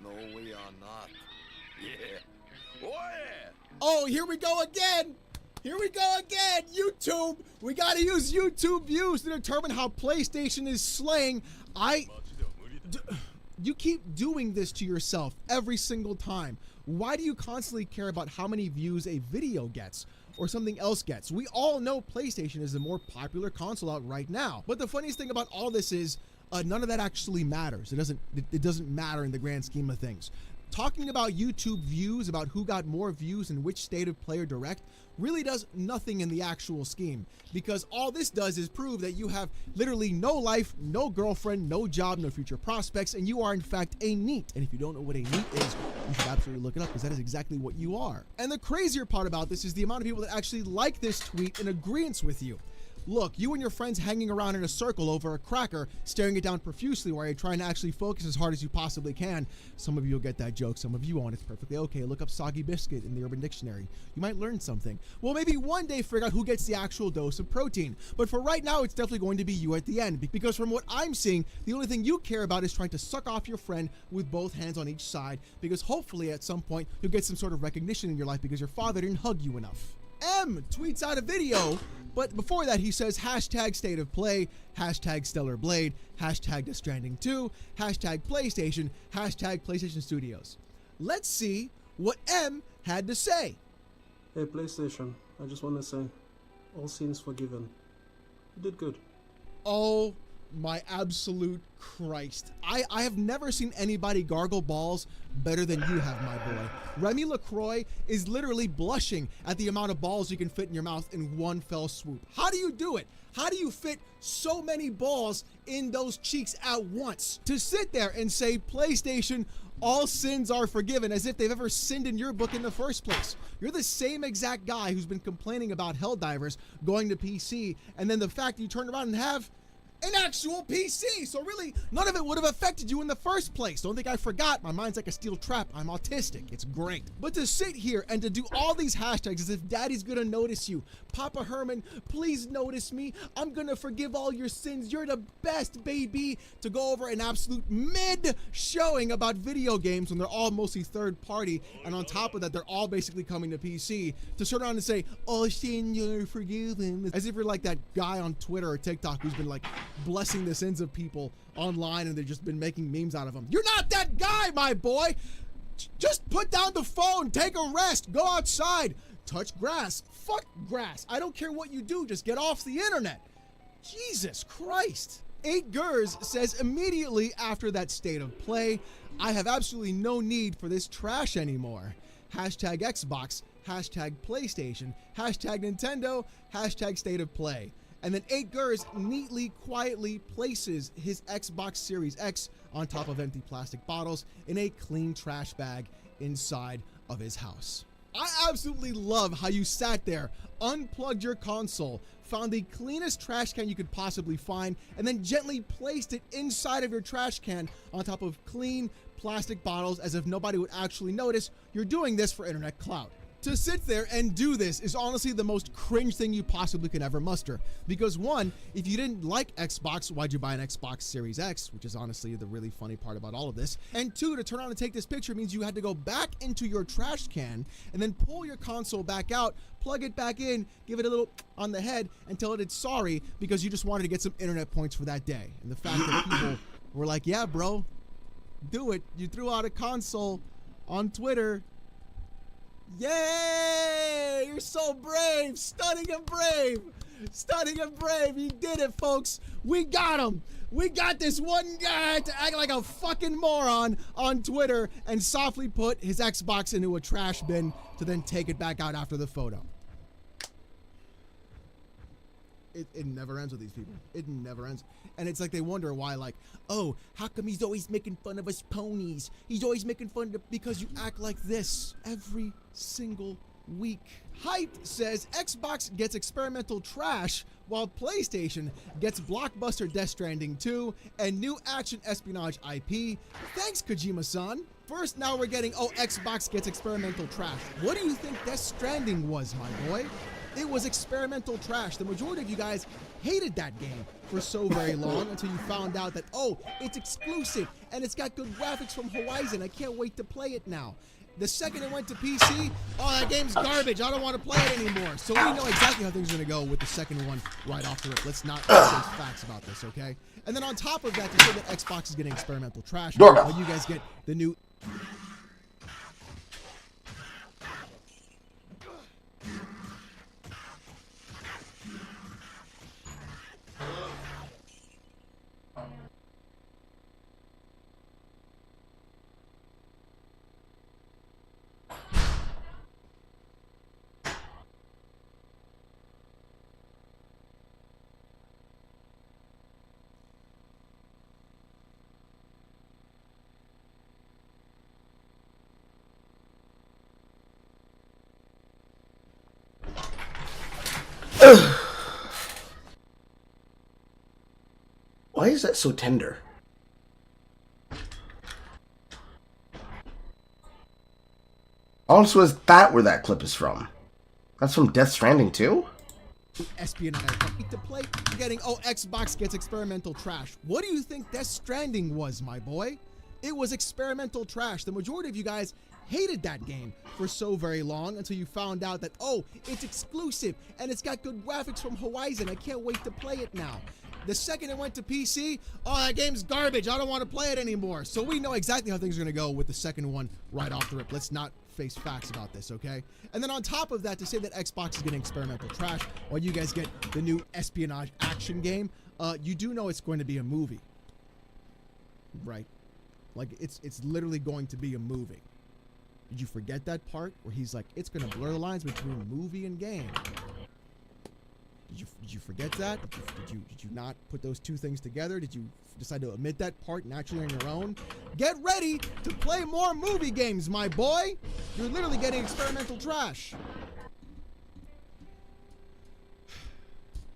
No, we are not. Yeah. Oh, yeah. Oh, here we go again. Here we go again. YouTube. We got to use YouTube views to determine how PlayStation is slaying. You keep doing this to yourself every single time. Why do you constantly care about how many views a video gets or something else gets? We all know PlayStation is the more popular console out right now. But the funniest thing about all this is none of that actually matters. It doesn't matter in the grand scheme of things. Talking about YouTube views, about who got more views in which state of player direct, really does nothing in the actual scheme, because all this does is prove that you have literally no life, no girlfriend, no job, no future prospects, and you are in fact a NEET. And if you don't know what a NEET is, you should absolutely look it up, because that is exactly what you are. And the crazier part about this is the amount of people that actually like this tweet in agreement with you. Look, you and your friends hanging around in a circle over a cracker, staring it down profusely while you're trying to actually focus as hard as you possibly can. Some of you will get that joke, some of you won't. It's perfectly okay. Look up soggy biscuit in the Urban Dictionary. You might learn something. Well, maybe one day figure out who gets the actual dose of protein. But for right now, it's definitely going to be you at the end, because from what I'm seeing, the only thing you care about is trying to suck off your friend with both hands on each side, because hopefully at some point you'll get some sort of recognition in your life because your father didn't hug you enough. M tweets out a video, but before that he says hashtag state of play, hashtag stellar blade, hashtag Death Stranding 2, hashtag PlayStation, hashtag PlayStation Studios. Let's see what M had to say. Hey PlayStation, I just want to say, all sins forgiven. You did good. Oh my absolute Christ. I have never seen anybody gargle balls better than you have, my boy. Remy LaCroix is literally blushing at the amount of balls you can fit in your mouth in one fell swoop. How do you do it? How do you fit so many balls in those cheeks at once? To sit there and say, PlayStation, all sins are forgiven, as if they've ever sinned in your book in the first place. You're the same exact guy who's been complaining about Helldivers going to PC, and then the fact that you turn around and have an actual PC. So really, none of it would have affected you in the first place. Don't think I forgot. My mind's like a steel trap. I'm autistic. It's great. But to sit here and to do all these hashtags as if daddy's gonna notice you. Papa Herman, please notice me. I'm gonna forgive all your sins. You're the best, baby. To go over an absolute mid showing about video games when they're all mostly third party. And on top of that, they're all basically coming to PC. To turn around and say, oh, sin, you're forgiven. As if you're like that guy on Twitter or TikTok who's been like blessing the sins of people online and they've just been making memes out of them. You're not that guy, my boy. Just put down the phone, take a rest, go outside, touch grass. Fuck grass. I don't care what you do, just get off the internet. Jesus Christ. 8Gers says immediately after that state of play, I have absolutely no need for this trash anymore. Hashtag Xbox, hashtag PlayStation, hashtag Nintendo, hashtag state of play. And then 8Gers neatly, quietly places his Xbox Series X on top of empty plastic bottles in a clean trash bag inside of his house. I absolutely love how you sat there, unplugged your console, found the cleanest trash can you could possibly find, and then gently placed it inside of your trash can on top of clean plastic bottles as if nobody would actually notice you're doing this for internet clout. To sit there and do this is honestly the most cringe thing you possibly could ever muster. Because one, if you didn't like Xbox, why'd you buy an Xbox Series X? Which is honestly the really funny part about all of this. And two, to turn on and take this picture means you had to go back into your trash can and then pull your console back out, plug it back in, give it a little on the head and tell it it's sorry because you just wanted to get some internet points for that day. And the fact that people were like, yeah, bro, do it. You threw out a console on Twitter. Yay! You're so brave! Stunning and brave! Stunning and brave! You did it, folks! We got him! We got this one guy to act like a fucking moron on Twitter and softly put his Xbox into a trash bin to then take it back out after the photo. It never ends with these people. It never ends. And it's like they wonder why, like, oh, how come he's always making fun of us ponies? He's always making fun of because you act like this every single week. Hyped says Xbox gets experimental trash while PlayStation gets blockbuster Death Stranding 2 and new action espionage IP. Thanks, Kojima-san. First, now we're getting, oh, Xbox gets experimental trash. What do you think Death Stranding was, my boy? It was experimental trash. The majority of you guys hated that game for so very long until you found out that, oh, it's exclusive and it's got good graphics from Horizon. I can't wait to play it now. The second it went to PC, oh, that game's garbage. I don't want to play it anymore. So we know exactly how things are going to go with the second one right off the rip. Let's not say facts about this, okay? And then on top of that, to say that Xbox is getting experimental trash, while you guys get the new... Why is that so tender? Also, is that where that clip is from? That's from Death Stranding 2? Espionage to play, getting, oh, Xbox gets experimental trash. What do you think Death Stranding was, my boy? It was experimental trash. The majority of you guys hated that game for so very long until you found out that, oh, it's exclusive and it's got good graphics from Horizon. I can't wait to play it now. The second it went to PC, oh, that game's garbage. I don't want to play it anymore. So we know exactly how things are going to go with the second one right off the rip. Let's not face facts about this, okay? And then on top of that, to say that Xbox is getting experimental trash while you guys get the new espionage action game, you do know it's going to be a movie, right? Like, it's literally going to be a movie. Did you forget that part where he's like, it's going to blur the lines between movie and game? Did you forget that? Did you not put those two things together? Did you decide to omit that part naturally on your own? Get ready to play more movie games, my boy! You're literally getting experimental trash.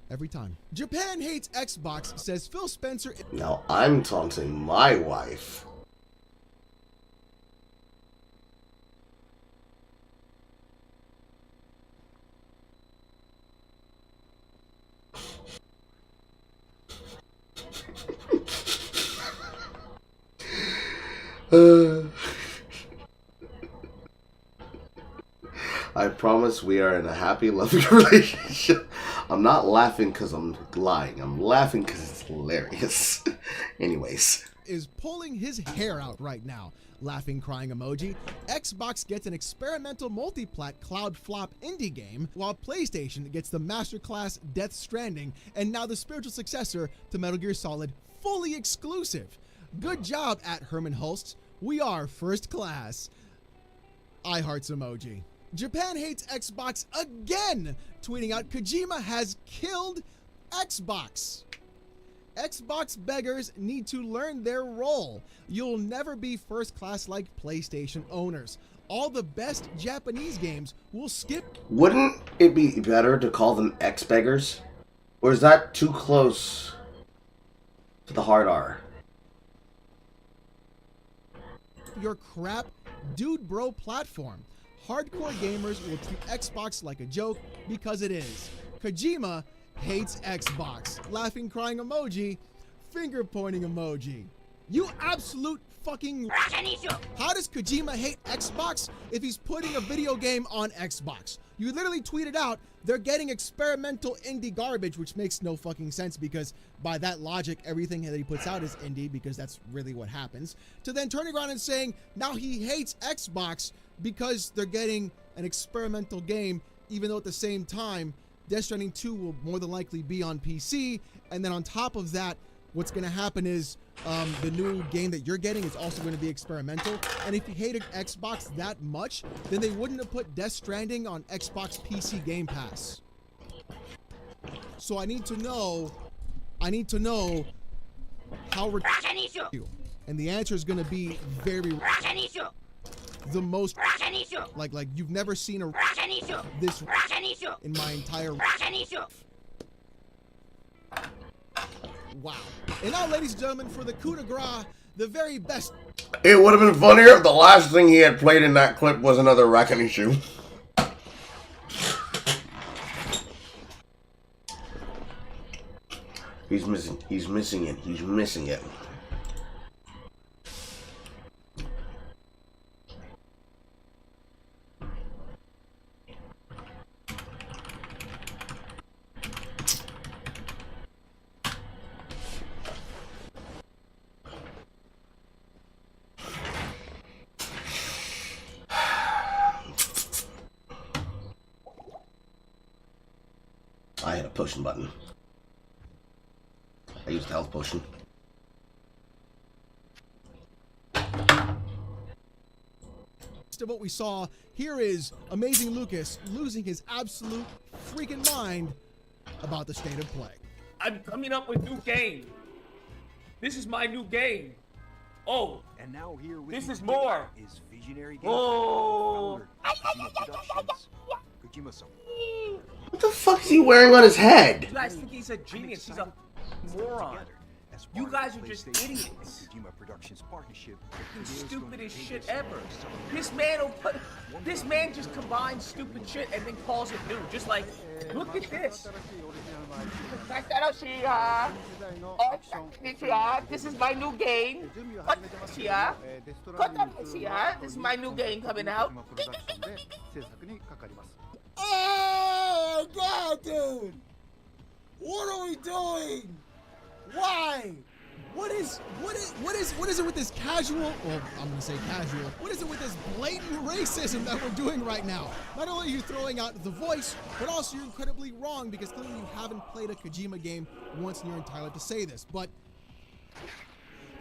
Every time. Japan hates Xbox, says Phil Spencer. Now I'm taunting my wife. I promise we are in a happy, loving relationship. I'm not laughing because I'm lying. I'm laughing because it's hilarious. Anyways. is pulling his hair out right now. Laughing crying emoji. Xbox gets an experimental multi-plat cloud flop indie game, while PlayStation gets the masterclass Death Stranding, and now the spiritual successor to Metal Gear Solid, fully exclusive. Good job at Herman Hulst. We are first class. I hearts emoji. Japan hates Xbox again, tweeting out Kojima has killed Xbox. Xbox beggars need to learn their role. You'll never be first class like PlayStation owners. All the best Japanese games will skip. Wouldn't it be better to call them X-beggars? Or is that too close to the hard R? Your crap dude bro platform. Hardcore gamers will treat Xbox like a joke because it is. Kojima hates Xbox. Laughing crying emoji. Finger pointing emoji. You absolute fucking... How does Kojima hate Xbox if he's putting a video game on Xbox? You literally tweeted out they're getting experimental indie garbage, which makes no fucking sense because by that logic, everything that he puts out is indie because that's really what happens. To then turning around and saying now he hates Xbox because they're getting an experimental game, even though at the same time, Death Stranding 2 will more than likely be on PC. And then on top of that, what's going to happen is the new game that you're getting is also going to be experimental. And if you hated Xbox that much, then they wouldn't have put Death Stranding on Xbox PC Game Pass. So I need to know how you. And the answer is going to be very the most like you've never seen a this in my entire wow. And now, ladies and gentlemen, for the coup de grace, the very best. It would have been funnier if the last thing he had played in that clip was another Reckoning shoe. He's missing it. I had a potion button. I used the health potion. Of what we saw, here is Amazing Lucas losing his absolute freaking mind about the state of play. I'm coming up with new game. This is my new game. Oh, and now here with this is more. Is visionary game. Oh. What the fuck is he wearing on his head? You guys think he's a genius? He's a moron. You guys are just idiots. Fucking stupidest shit ever. This man just combines stupid shit and then calls it new. Just like, look at this. This is my new game. This is my new game coming out. Oh god, dude! What are we doing? Why? What is it with this casual, well, I'm gonna say casual, what is it with this blatant racism that we're doing right now? Not only are you throwing out the voice, but also you're incredibly wrong because clearly you haven't played a Kojima game once and you're entitled to say this, but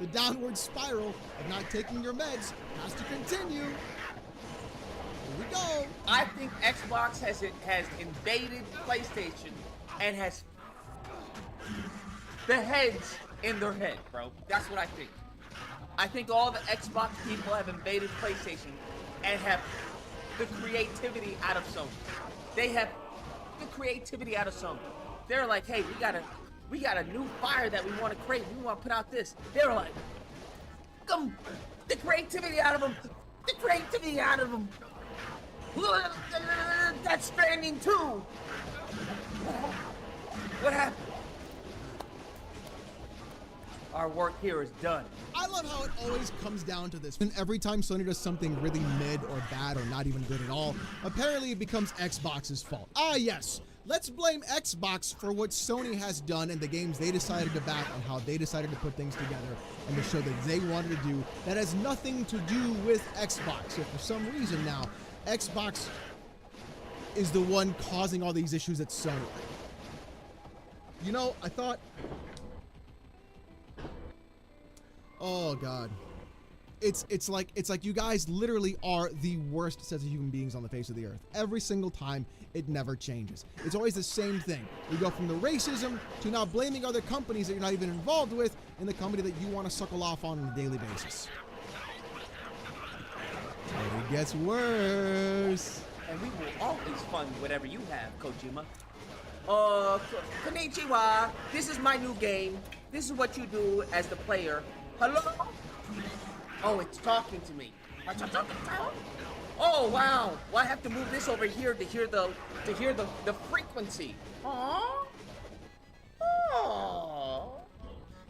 the downward spiral of not taking your meds has to continue. Here we go. I think Xbox has invaded PlayStation and has the heads in their head, bro. That's what I think. I think all the Xbox people have invaded PlayStation and have the creativity out of Sony. They have the creativity out of Sony. They're like, hey, we got a new fire that we want to create. We want to put out this. They're like, come, the creativity out of them. The creativity out of them. That's Stranding 2. What happened? Our work here is done. I love how it always comes down to this. And every time Sony does something really mid or bad or not even good at all, apparently it becomes Xbox's fault. Ah, yes. let's blame Xbox for what Sony has done and the games they decided to back and how they decided to put things together and the show that they wanted to do that has nothing to do with Xbox. So for some reason now, Xbox is the one causing all these issues at Sony. You know, I thought... Oh, God. It's like you guys literally are the worst sets of human beings on the face of the earth. Every single time, it never changes. It's always the same thing. We go from the racism to now blaming other companies that you're not even involved with in the company that you want to suckle off on a daily basis. And it gets worse. And we will always fund whatever you have, Kojima. Konnichiwa. This is my new game. This is what you do as the player. Hello? Oh, it's talking to me. Oh, wow. Well, I have to move this over here to hear the frequency. Aww. Oh.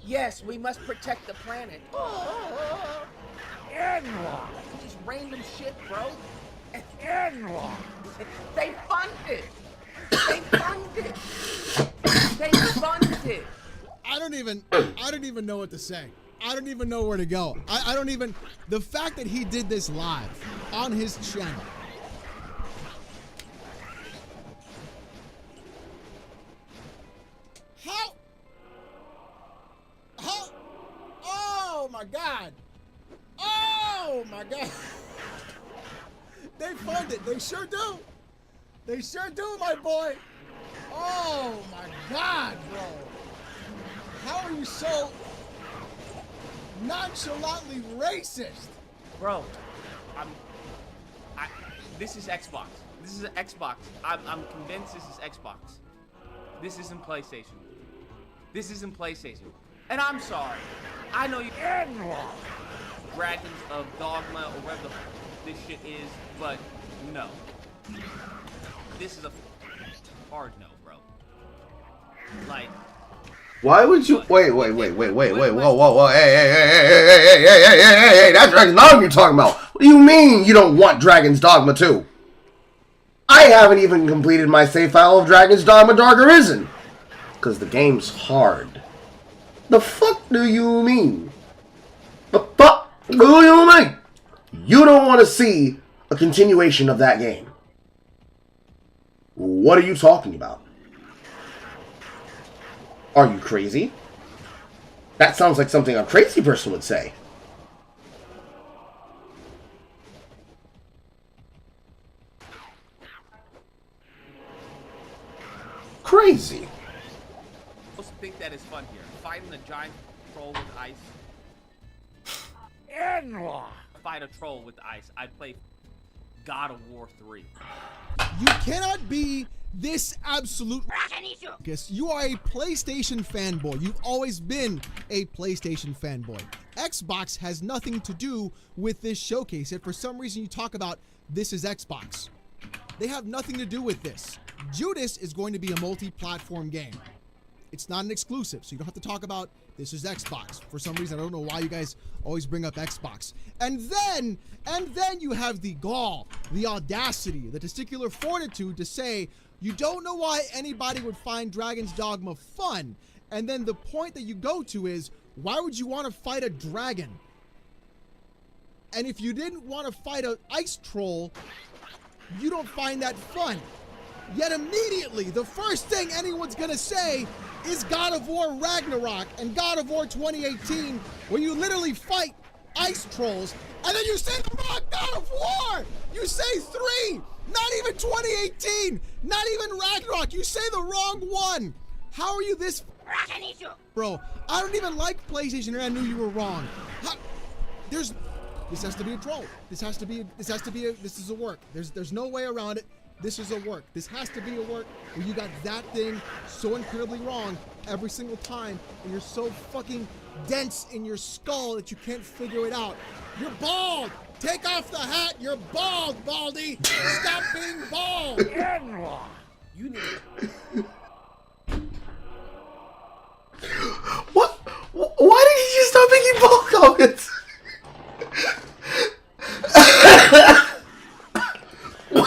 Yes, we must protect the planet. Oh. Just random shit, bro. They fund it. They fund it. They fund it. I don't even know what to say. I don't even know where to go. I don't even... The fact that he did this live on his channel. How? Oh, my God. Oh, my God. They fund it. They sure do. They sure do, my boy. Oh, my God, bro. How are you so... nonchalantly racist, bro? This is Xbox. This is an Xbox. I'm convinced this is Xbox. This isn't PlayStation. This isn't PlayStation. And I'm sorry. I know you Dragons of Dogma or whatever this shit is, but no. This is a hard no, bro. Like. Why would you wait, whoa, hey, that's Dragon's Dogma you're talking about. What do you mean you don't want Dragon's Dogma 2? I haven't even completed my save file of Dragon's Dogma Dark Arisen. Because the game's hard. The fuck do you mean? The fuck do you mean? You don't want to see a continuation of that game. What are you talking about? Are you crazy? That sounds like something a crazy person would say. Crazy. I think that is fun here. Fighting a giant troll with ice. Fight a troll with ice. I'd play God of War 3. You cannot be this absolute because you are a PlayStation fanboy. You've always been a PlayStation fanboy. Xbox has nothing to do with this showcase. Yet for some reason you talk about this is Xbox. They have nothing to do with this. Judas is going to be a multi-platform game. It's not an exclusive, so you don't have to talk about this is Xbox. For some reason, I don't know why you guys always bring up Xbox. And then you have the gall, the audacity, the testicular fortitude to say you don't know why anybody would find Dragon's Dogma fun. And then the point that you go to is, why would you want to fight a dragon? And if you didn't want to fight an ice troll, you don't find that fun. Yet immediately, the first thing anyone's gonna say is God of War Ragnarok and God of War 2018, where you literally fight ice trolls, and then you say the wrong God of War! You say 3! Not even 2018! Not even Ragnarok! You say the wrong one! How are you this... Bro, I don't even like PlayStation and I knew you were wrong. This has to be a troll. This is a work. There's no way around it. This is a work. This has to be a work where you got that thing so incredibly wrong every single time, and you're so fucking dense in your skull that you can't figure it out. You're bald! Take off the hat! You're bald, Baldy! Stop being bald! You need... What? Why did he just stop making ball comments?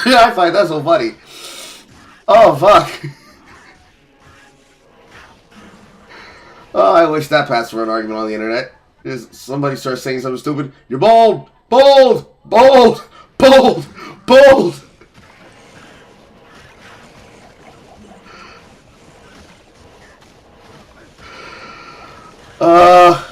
I find that so funny. Oh, fuck. Oh, I wish that passed for an argument on the internet. Just somebody starts saying something stupid. You're bold! Bold! Bold! Bold! Bold! Uh...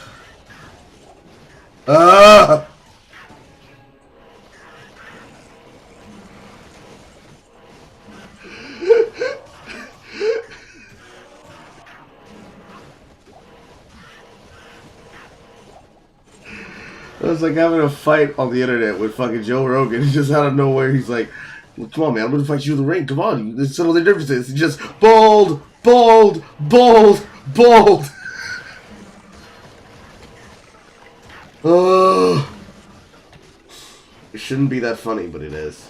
It was like having a fight on the internet with fucking Joe Rogan. Just out of nowhere, he's like, well, come on, man, I'm gonna fight you in the ring. Come on, let's settle the differences. It's just bold, bold, bold, bold. Oh, it shouldn't be that funny, but it is.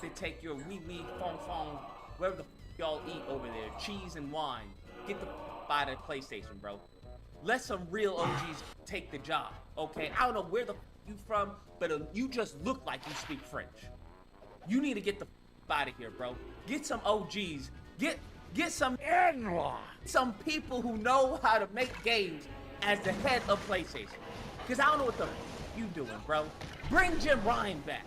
To take your wee fong, whatever the y'all eat over there, cheese and wine. Get the out of the PlayStation, bro. Let some real OGs take the job, okay? I don't know where the you from, but you just look like you speak French. You need to get the out of here, bro. Get some OGs. Get some people who know how to make games as the head of PlayStation. Cause I don't know what the you doing, bro. Bring Jim Ryan back.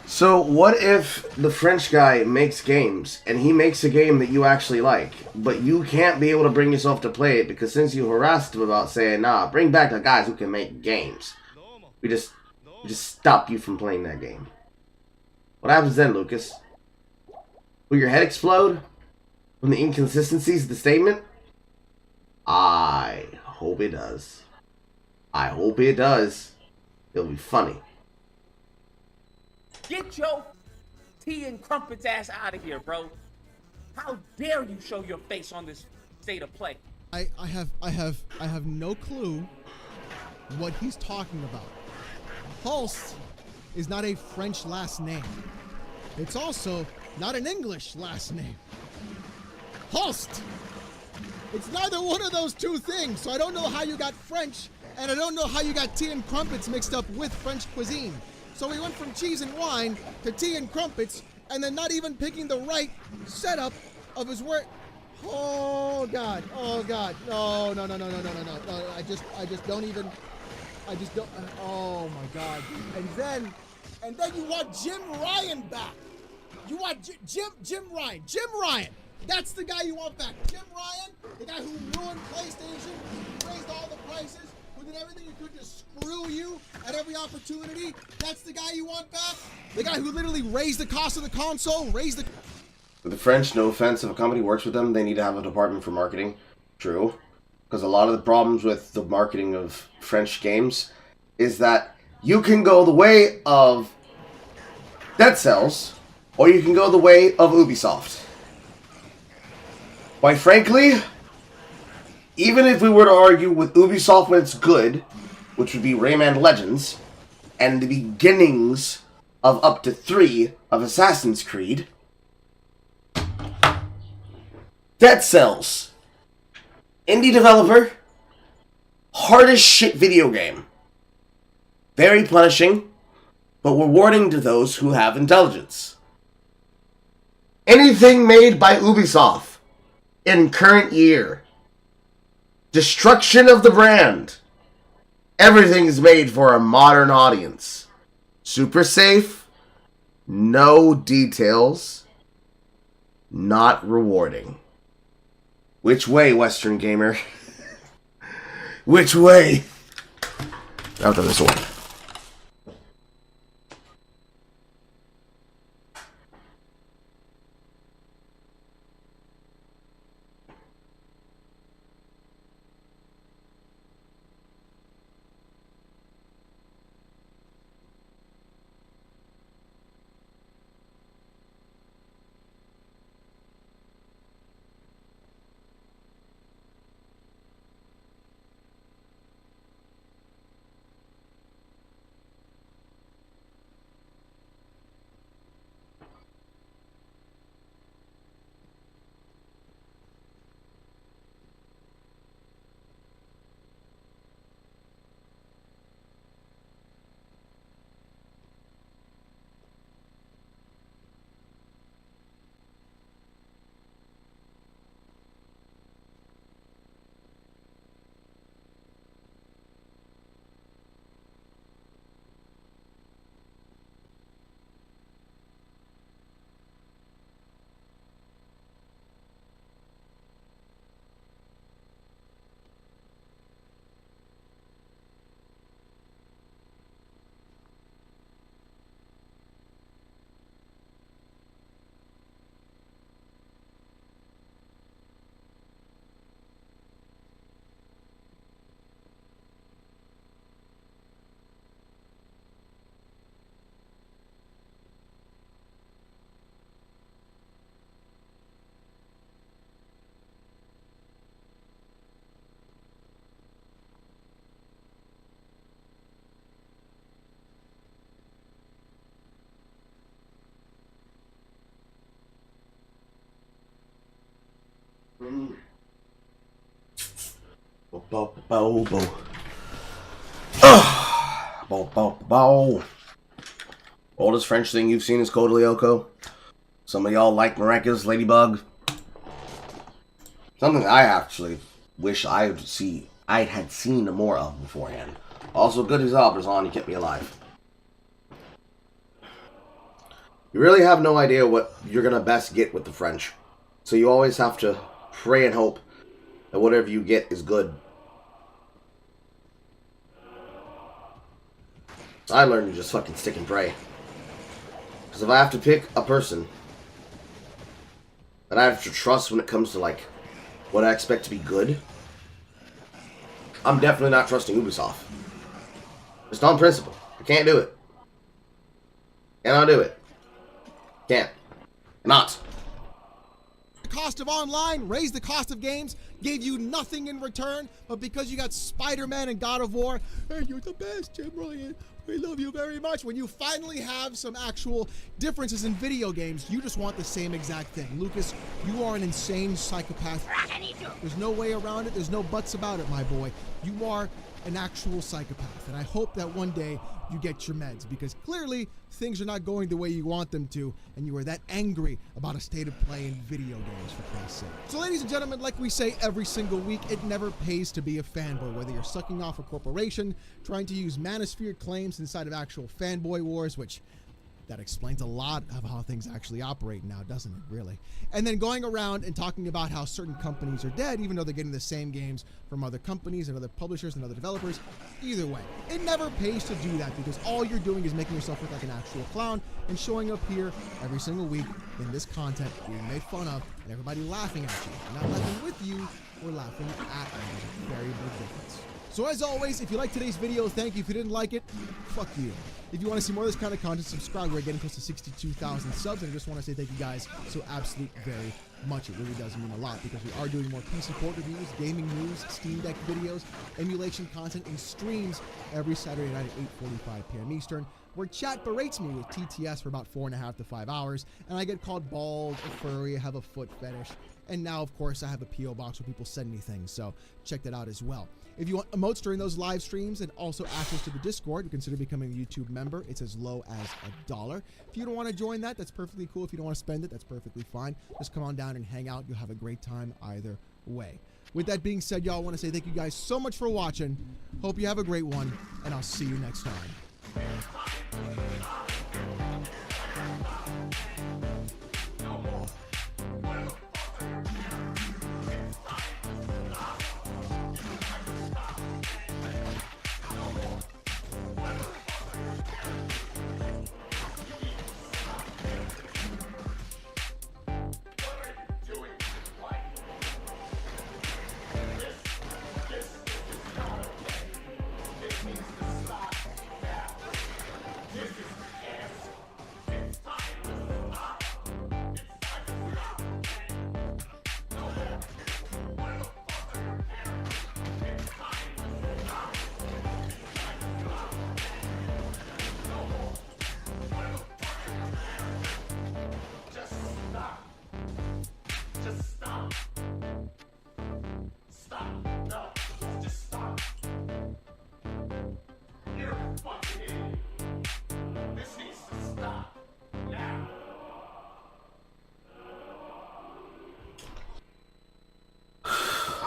So what if the French guy makes games, and he makes a game that you actually like, but you can't be able to bring yourself to play it because since you harassed him about saying, nah, bring back the guys who can make games, we just stop you from playing that game. What happens then, Lucas? Will your head explode from the inconsistencies of the statement? I hope it does. I hope it does. It'll be funny. Get your tea and crumpets ass out of here, bro. How dare you show your face on this state of play? I have no clue what he's talking about. Holst is not a French last name. It's also not an English last name. Holst! It's neither one of those two things, so I don't know how you got French, and I don't know how you got tea and crumpets mixed up with French cuisine. So we went from cheese and wine to tea and crumpets, and then not even picking the right setup of his word. Oh God! Oh God! No! I just don't even. I just don't. Oh my God! And then you want Jim Ryan back. You want Jim Ryan. Jim Ryan. That's the guy you want back. Jim Ryan, the guy who ruined PlayStation, who raised all the prices, who did everything he could to screw you at every opportunity. That's the guy you want back? The guy who literally raised the cost of the console, raised the... With the French, no offense, if a company works with them, they need to have a department for marketing. True. Because a lot of the problems with the marketing of French games is that you can go the way of Dead Cells, or you can go the way of Ubisoft. Quite frankly, even if we were to argue with Ubisoft when it's good, which would be Rayman Legends, and the beginnings of up to 3 of Assassin's Creed, Dead Cells, indie developer, hard as shit video game. Very punishing, but rewarding to those who have intelligence. Anything made by Ubisoft in current year, destruction of the brand. Everything is made for a modern audience. Super safe, no details, not rewarding. Which way, Western gamer? Which way? Out of this one. Bo, bo, bo. Bo, bo, bo. Oldest French thing you've seen is Code Lyoko. Some of y'all like Miraculous Ladybug. Something I actually wish I had seen more of beforehand. Also, Good as Albrazon, you kept me alive. You really have no idea what you're gonna best get with the French. So you always have to pray and hope that whatever you get is good. So I learned to just fucking stick and pray. Because if I have to pick a person that I have to trust when it comes to, like, what I expect to be good, I'm definitely not trusting Ubisoft. Just on principle. I can't do it. Cannot do it. Can't. Cannot. The cost of online raised the cost of games, gave you nothing in return, but because you got Spider-Man and God of War, hey, you're the best, Jim Ryan. We love you very much. When you finally have some actual differences in video games, you just want the same exact thing. Lucas, you are an insane psychopath. There's no way around it. There's no buts about it, my boy. You are an actual psychopath, and I hope that one day you get your meds, because clearly things are not going the way you want them to, and you are that angry about a state of play in video games, for Christ's sake. So ladies and gentlemen, like we say every single week, it never pays to be a fanboy, whether you're sucking off a corporation, trying to use manosphere claims inside of actual fanboy wars, which that explains a lot of how things actually operate now, doesn't it, really? And then going around and talking about how certain companies are dead, even though they're getting the same games from other companies and other publishers and other developers. Either way, it never pays to do that, because all you're doing is making yourself look like an actual clown and showing up here every single week in this content being made fun of and everybody laughing at you. Not laughing with you, or laughing at you. There's a very big difference. So as always, if you liked today's video, thank you. If you didn't like it, fuck you. If you want to see more of this kind of content, subscribe. We're getting close to 62,000 subs, and I just want to say thank you guys so absolutely very much. It really does mean a lot, because we are doing more PC port reviews, gaming news, Steam Deck videos, emulation content, and streams every Saturday night at 8:45 p.m. Eastern, where chat berates me with TTS for about 4.5 to 5 hours, and I get called bald, or furry, I have a foot fetish, and now, of course, I have a P.O. box where people send me things, so check that out as well. If you want emotes during those live streams and also access to the Discord, consider becoming a YouTube member. It's as low as $1. If you don't want to join that, that's perfectly cool. If you don't want to spend it, that's perfectly fine. Just come on down and hang out. You'll have a great time either way. With that being said, y'all, I want to say thank you guys so much for watching. Hope you have a great one, and I'll see you next time.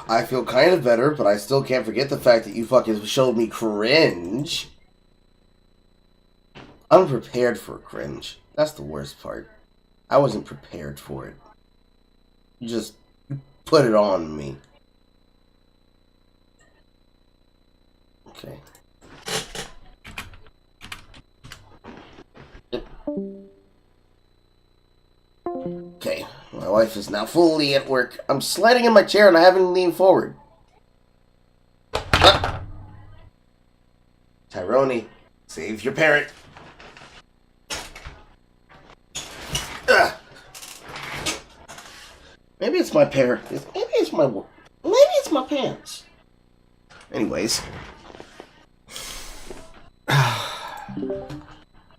I feel kind of better, but I still can't forget the fact that you fucking showed me cringe. I'm prepared for cringe. That's the worst part. I wasn't prepared for it. You just put it on me. Okay. Okay, my wife is now fully at work. I'm sliding in my chair and I haven't leaned forward. Ah. Tyrone, save your parrot. Ah. Maybe it's my parrot. Maybe it's my pants. Anyways.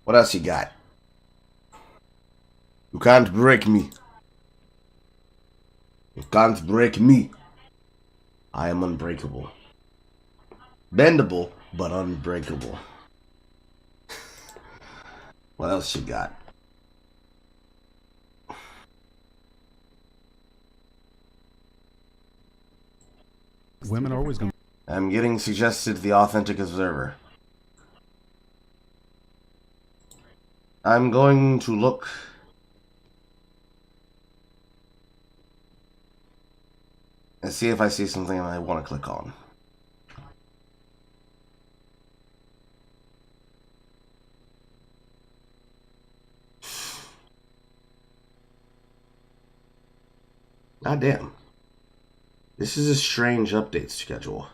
What else you got? You can't break me. You can't break me. I am unbreakable. Bendable, but unbreakable. What else you got? Women are always going to... I'm getting suggested the Authentic Observer. I'm going to look... and see if I see something I want to click on. God damn. This is a strange update schedule.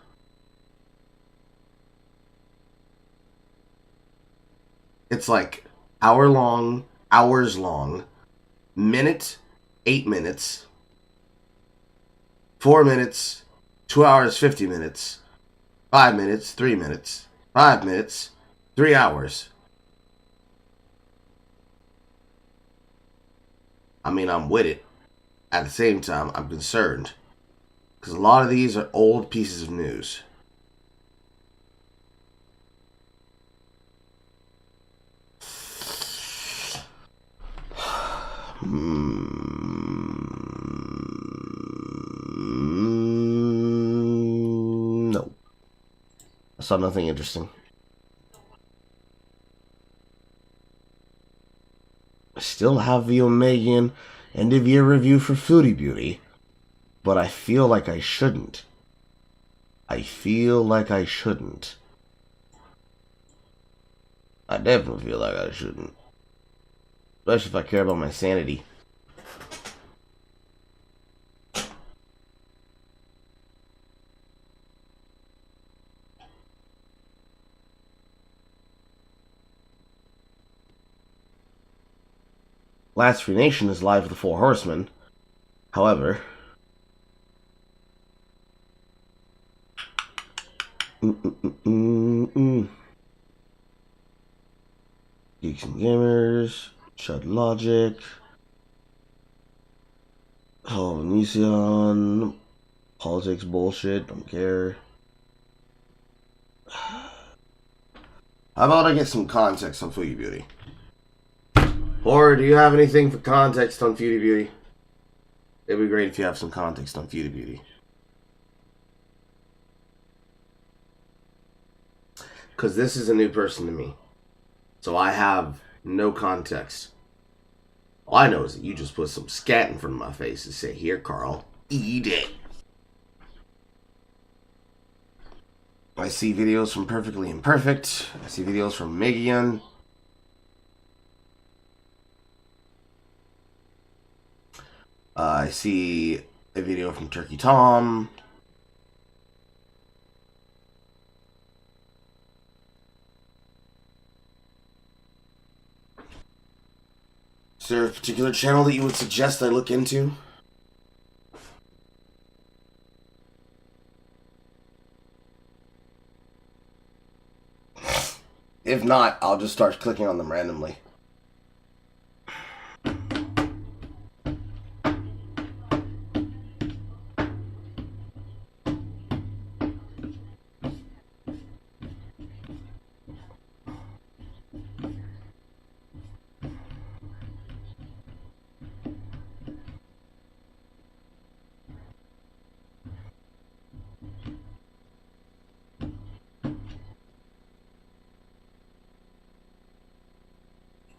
It's like hour long, hours long, minute, 8 minutes, 4 minutes, 2 hours, 50 minutes, 5 minutes, 3 minutes, 5 minutes, 3 hours. I mean, I'm with it. At the same time, I'm concerned. Because a lot of these are old pieces of news. No. I saw nothing interesting. I still have the Omegan end of year review for Foodie Beauty, but I feel like I shouldn't. I definitely feel like I shouldn't. Especially if I care about my sanity. Last Free Nation is live with the Four Horsemen. However, Geeks and Gamers, Chud Logic, Onision, politics bullshit, don't care. How about I get some context on Foodie Beauty? Or do you have anything for context on Foodie Beauty? It'd be great if you have some context on Foodie Beauty. Because this is a new person to me. So I have no context. All I know is that you just put some scat in front of my face and say, "Here, Carl, eat it." I see videos from Perfectly Imperfect. I see videos from Megian. I see a video from Turkey Tom. Is there a particular channel that you would suggest I look into? If not, I'll just start clicking on them randomly.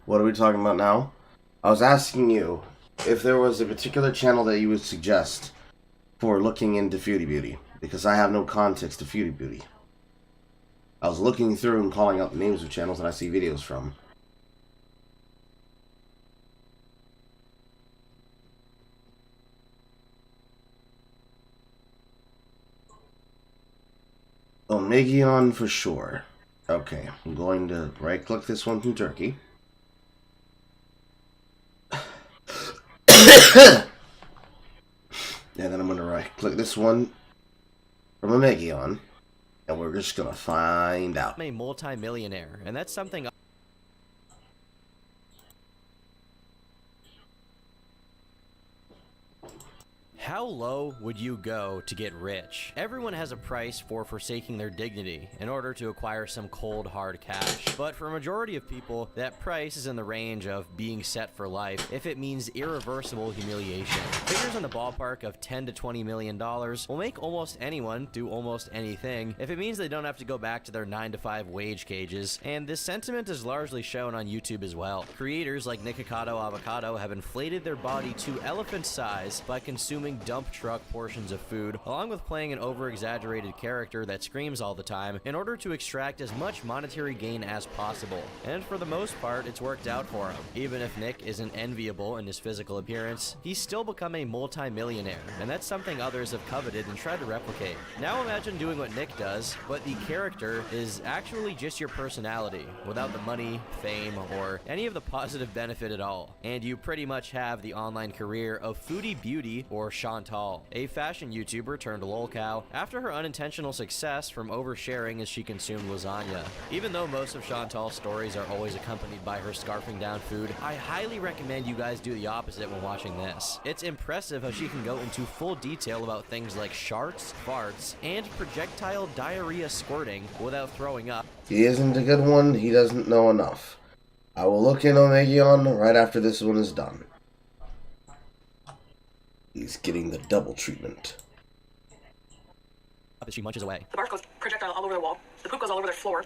What are we talking about now? I was asking you if there was a particular channel that you would suggest for looking into Foodie Beauty, because I have no context to Foodie Beauty. I was looking through and calling out the names of channels that I see videos from. Omegion for sure. Okay, I'm going to right-click this one from Turkey. And then I'm going to right-click this one from Omegion, and we're just going to find out. I'm a multi-millionaire, and that's something... How low would you go to get rich? Everyone has a price for forsaking their dignity in order to acquire some cold, hard cash. But for a majority of people, that price is in the range of being set for life if it means irreversible humiliation. Figures in the ballpark of $10 to $20 million will make almost anyone do almost anything if it means they don't have to go back to their 9-to-5 wage cages, and this sentiment is largely shown on YouTube as well. Creators like Nikocado Avocado have inflated their body to elephant size by consuming dump truck portions of food, along with playing an over-exaggerated character that screams all the time in order to extract as much monetary gain as possible. And for the most part, it's worked out for him. Even if Nick isn't enviable in his physical appearance, he's still become a multi-millionaire, and that's something others have coveted and tried to replicate. Now imagine doing what Nick does, but the character is actually just your personality, without the money, fame, or any of the positive benefit at all. And you pretty much have the online career of Foodie Beauty, or Chantal, a fashion YouTuber turned lolcow, after her unintentional success from oversharing as she consumed lasagna. Even though most of Chantal's stories are always accompanied by her scarfing down food, I highly recommend you guys do the opposite when watching this. It's impressive how she can go into full detail about things like sharks, farts, and projectile diarrhea squirting without throwing up. He isn't a good one, he doesn't know enough. I will look in Omegion right after this one is done. He's getting the double treatment. As she munches away. The barf goes projectile all over the wall. The poop goes all over the floor.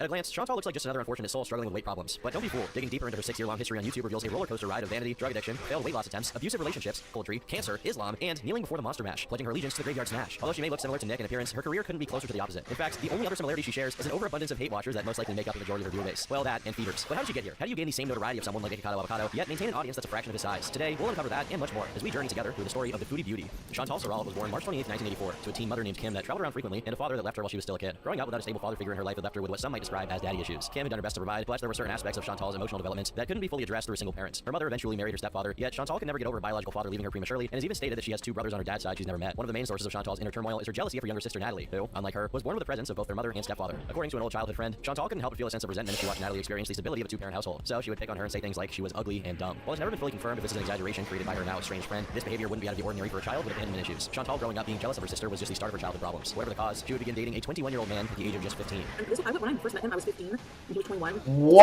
At a glance, Chantal looks like just another unfortunate soul struggling with weight problems. But don't be fooled. Digging deeper into her 6-year-long history on YouTube reveals a roller coaster ride of vanity, drug addiction, failed weight loss attempts, abusive relationships, poultry, cancer, Islam, and kneeling before the Monster Mash, pledging her allegiance to the Graveyard Smash. Although she may look similar to Nick in appearance, her career couldn't be closer to the opposite. In fact, the only other similarity she shares is an overabundance of hate watchers that most likely make up the majority of her viewer base. Well, that and feeders. But how did you get here? How do you gain the same notoriety of someone like Nikocado Avocado, yet maintain an audience that's a fraction of his size? Today, we'll uncover that and much more as we journey together through the story of the Foodie Beauty. Chantal Sorrell was born March 28, 1984, to a teen mother named Kim that traveled around frequently and a father that left her while she was still a kid. Growing up without a stable father figure in her life had left her with what some might describe as daddy issues. Kim had done her best to provide, but there were certain aspects of Chantal's emotional development that couldn't be fully addressed through a single parent. Her mother eventually married her stepfather, yet Chantal can never get over her biological father leaving her prematurely, and has even stated that she has two brothers on her dad's side she's never met. One of the main sources of Chantal's inner turmoil is her jealousy of her younger sister Natalie, who, unlike her, was born with the presence of both their mother and stepfather. According to an old childhood friend, Chantal couldn't help but feel a sense of resentment if she watched Natalie experience the stability of a two-parent household, so she would pick on her and say things like she was ugly and dumb. While it's never been fully confirmed if this is an exaggeration created by her now estranged friend, this behavior wouldn't be out of the ordinary for a child with abandonment issues. Chantal growing up being jealous of her sister was just the start of her childhood problems. Whatever the cause, she would begin dating a 21-year-old man at the age of just 15. When I first met him, I was 15, and he was 21. Why?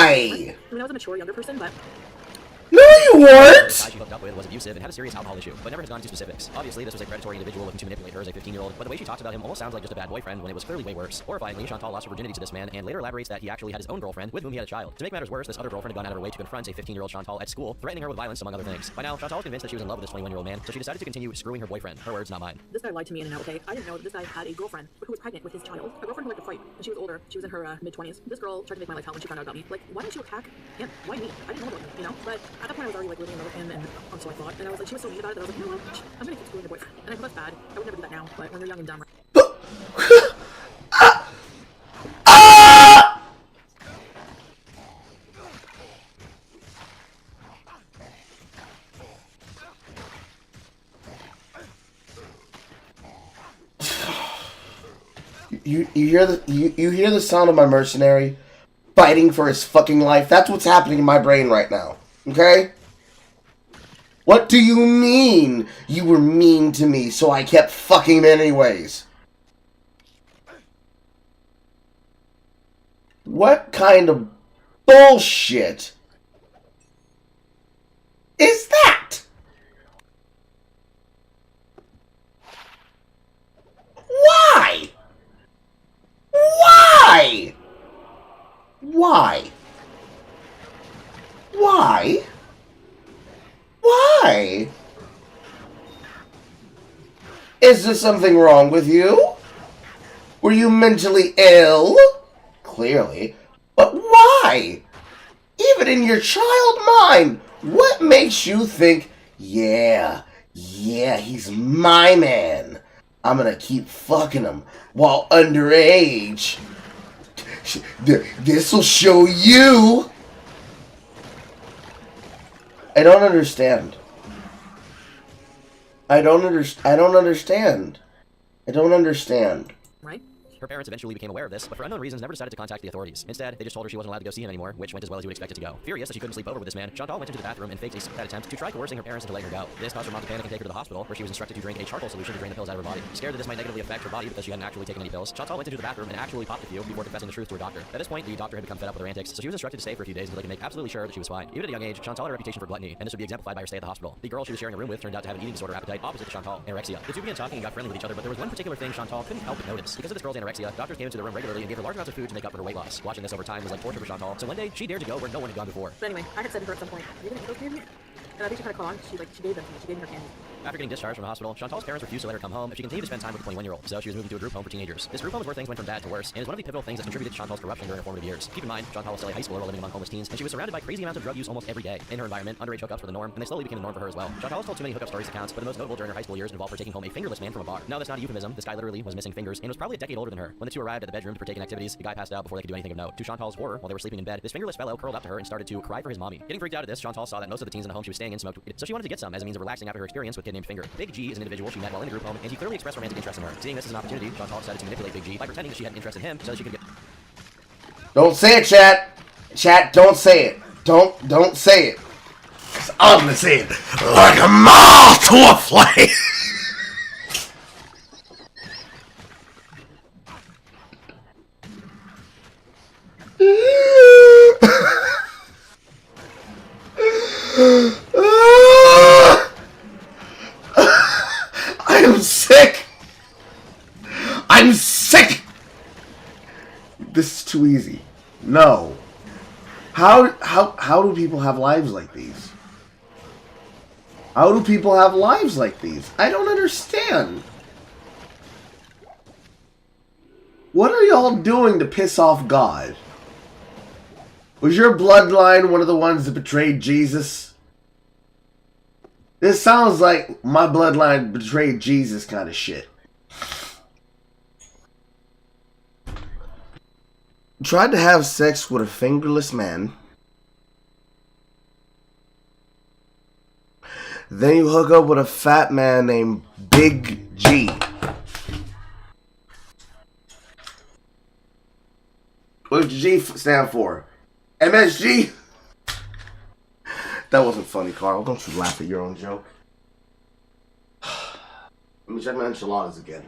I mean, I was a mature younger person, but... No, you weren't! The guy she hooked up with was abusive and had a serious alcohol issue, but never has gone into specifics. Obviously, this was a predatory individual looking to manipulate her as a 15-year-old, but the way she talks about him almost sounds like just a bad boyfriend when it was clearly way worse. Horrifyingly, Chantal lost her virginity to this man and later elaborates that he actually had his own girlfriend with whom he had a child. To make matters worse, this other girlfriend had gone out of her way to confront a 15-year-old Chantal at school, threatening her with violence among other things. By now, Chantal was convinced that she was in love with this 21-year-old man, so she decided to continue screwing her boyfriend. Her words, not mine. This guy lied to me in and out, okay? I didn't know that this guy had a girlfriend who was pregnant with his child. A girlfriend who liked to fight, and she was older. She was in her mid-20s. This girl tried to make my life hell when she found out about me. Like, why didn't you attack him? Why me? I didn't know about him, you know? But at that point, I was already like living in love with him, and so I thought. And I was like, she was so mean about it that I was like, you know what? I'm gonna keep screwing your boyfriend. And I know that's bad. I would never do that now, but when you're young and dumb. You hear the sound of my mercenary fighting for his fucking life? That's what's happening in my brain right now. Okay? What do you mean you were mean to me, so I kept fucking him anyways? What kind of bullshit is that? Why? Why? Why? Why? Why? Is there something wrong with you? Were you mentally ill? Clearly. But why? Even in your child mind, what makes you think, yeah, he's my man. I'm gonna keep fucking him while underage. This'll show you. I don't understand. I don't understand. Right? Her parents eventually became aware of this, but for unknown reasons never decided to contact the authorities. Instead, they just told her she wasn't allowed to go see him anymore, which went as well as you would expect it to go. Furious that she couldn't sleep over with this man, Chantal went into the bathroom and faked a sad attempt to try coercing her parents into letting her go. This caused her mom to panic and take her to the hospital, where she was instructed to drink a charcoal solution to drain the pills out of her body. Scared that this might negatively affect her body because she hadn't actually taken any pills, Chantal went into the bathroom and actually popped a few before confessing the truth to her doctor. At this point, the doctor had become fed up with her antics, so she was instructed to stay for a few days until they could make absolutely sure that she was fine. Even at a young age, Chantal had a reputation for gluttony, and this would be exemplified by her stay at the hospital. The girl she was sharing a room with turned out to have an eating disorder appetite opposite to Chantal, anorexia. The two began talking and got friendly with each other, but there was one particular thing Chantal couldn't help but notice. Because of this girl's anorexia, doctors came into the room regularly and gave her large amounts of food to make up for her weight loss. Watching this over time was like torture for Chantal, so one day she dared to go where no one had gone before. But anyway, I had said to her at some point, "Are you gonna eat those candies?" And I think she kind of caught on. She gave them to me. She gave me her candy. After getting discharged from the hospital, Chantal's parents refused to let her come home if she continued to spend time with the 21-year-old, so she was moved into a group home for teenagers. This group home is where things went from bad to worse, and is one of the pivotal things that contributed to Chantal's corruption during her formative years. Keep in mind, Chantal was still a high schooler while living among homeless teens, and she was surrounded by crazy amounts of drug use almost every day. In her environment, underage hookups were the norm, and they slowly became the norm for her as well. Chantal has told too many hookup stories accounts, but the most notable during her high school years involved her taking home a fingerless man from a bar. No, that's not a euphemism. This guy literally was missing fingers and was probably a decade older than her. When the two arrived at the bedroom to partake in activities, the guy passed out before they could do anything of note. To Chantal's horror, while they were sleeping in bed, this fingerless fellow curled up to her and started to cry for his mommy. Getting freaked out at this, Chantal saw that most of the teens in the home she was staying in smoked weed, so she wanted to get some as a means of relaxing after her experience with a kid named Finger. Big G is an individual she met while in the group home, and he clearly expressed romantic interest in her. Seeing this as an opportunity, Chantal decided to manipulate Big G by pretending that she had an interest in him so that she could get... Don't say it, chat. Chat, don't say it. Don't say it. 'Cause I'm gonna say it like a moth to a flame. I am sick. I'm sick. This is too easy. No. How do people have lives like these? How do people have lives like these? I don't understand. What are y'all doing to piss off God? Was your bloodline one of the ones that betrayed Jesus? This sounds like my bloodline betrayed Jesus kind of shit. Tried to have sex with a fingerless man. Then you hook up with a fat man named Big G. What does G stand for? MSG? That wasn't funny, Carl. Don't you laugh at your own joke. Let me check my enchiladas again.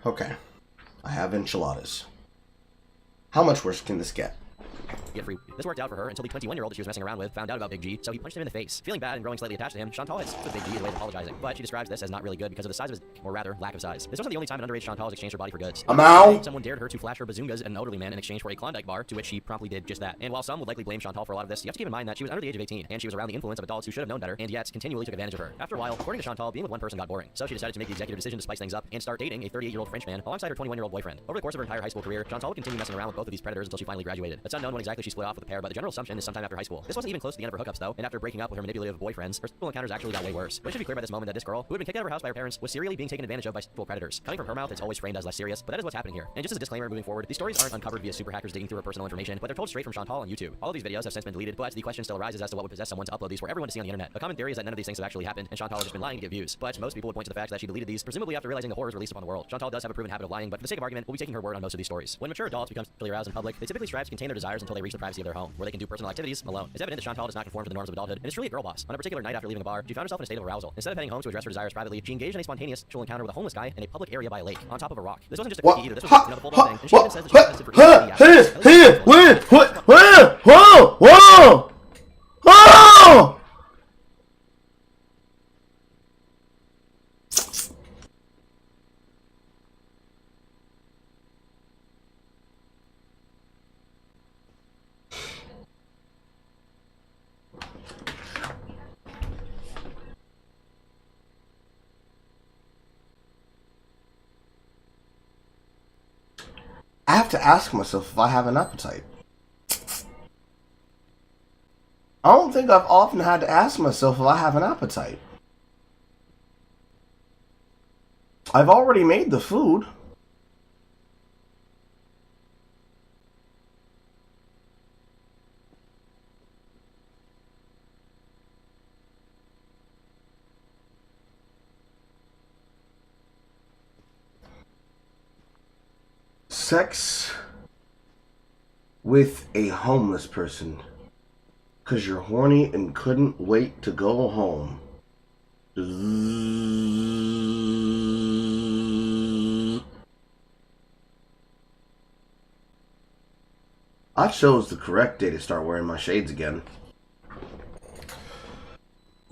Okay. I have enchiladas. How much worse can this get? Get free. This worked out for her until the 21-year-old that she was messing around with found out about Big G, so he punched him in the face. Feeling bad and growing slightly attached to him, Chantal had sex with Big G the way of apologizing, but she describes this as not really good because of the size of his, or rather, lack of size. This wasn't the only time an underage Chantal has exchanged her body for goods. Someone dared her to flash her bazungas at an elderly man in exchange for a Klondike bar, to which she promptly did just that. And while some would likely blame Chantal for a lot of this, you have to keep in mind that she was under the age of 18, and she was around the influence of adults who should have known better, and yet continually took advantage of her. After a while, according to Chantal, being with one person got boring, so she decided to make the executive decision to spice things up and start dating a 38-year-old French man alongside her 21-year-old boyfriend. Over the course of her entire high school career, Chantal would continue messing around with both of these predators until she finally graduated. It's unknown when exactly she split off with the pair, but the general assumption is sometime after high school. This wasn't even close to the end of her hookups though, and after breaking up with her manipulative boyfriends, her sexual encounters actually got way worse. But it should be clear by this moment that this girl, who had been kicked out of her house by her parents, was serially being taken advantage of by sexual predators. Coming from her mouth, it's always framed as less serious, but that is what's happening here. And just as a disclaimer moving forward, these stories aren't uncovered via super hackers digging through her personal information, but they're told straight from Chantal on YouTube. All of these videos have since been deleted, but the question still arises as to what would possess someone to upload these for everyone to see on the internet. A common theory is that none of these things have actually happened, and Chantal has just been lying to get views. But most people would point to the fact that she deleted these, presumably after realizing the horrors released upon the world. Chantal does have a proven habit of lying, but for the sake of argument, we'll be taking her word on most of these stories. When mature adults become sexually aroused in public, they typically strive to contain their desires until they reach the privacy of their home, where they can do personal activities alone. It's evident that Chantal does not conform to the norms of adulthood, and is truly a girl boss. On a particular night after leaving a bar, she found herself in a state of arousal. Instead of heading home to address her desires privately, she engaged in a spontaneous sexual encounter with a homeless guy in a public area by a lake, on top of a rock. This wasn't just a quickie either, this was, the full-blown thing, and she even says that she was tested for Whoa! I have to ask myself if I have an appetite. I don't think I've often had to ask myself if I have an appetite. I've already made the food. Sex with a homeless person. 'Cause you're horny and couldn't wait to go home. I chose the correct day to start wearing my shades again.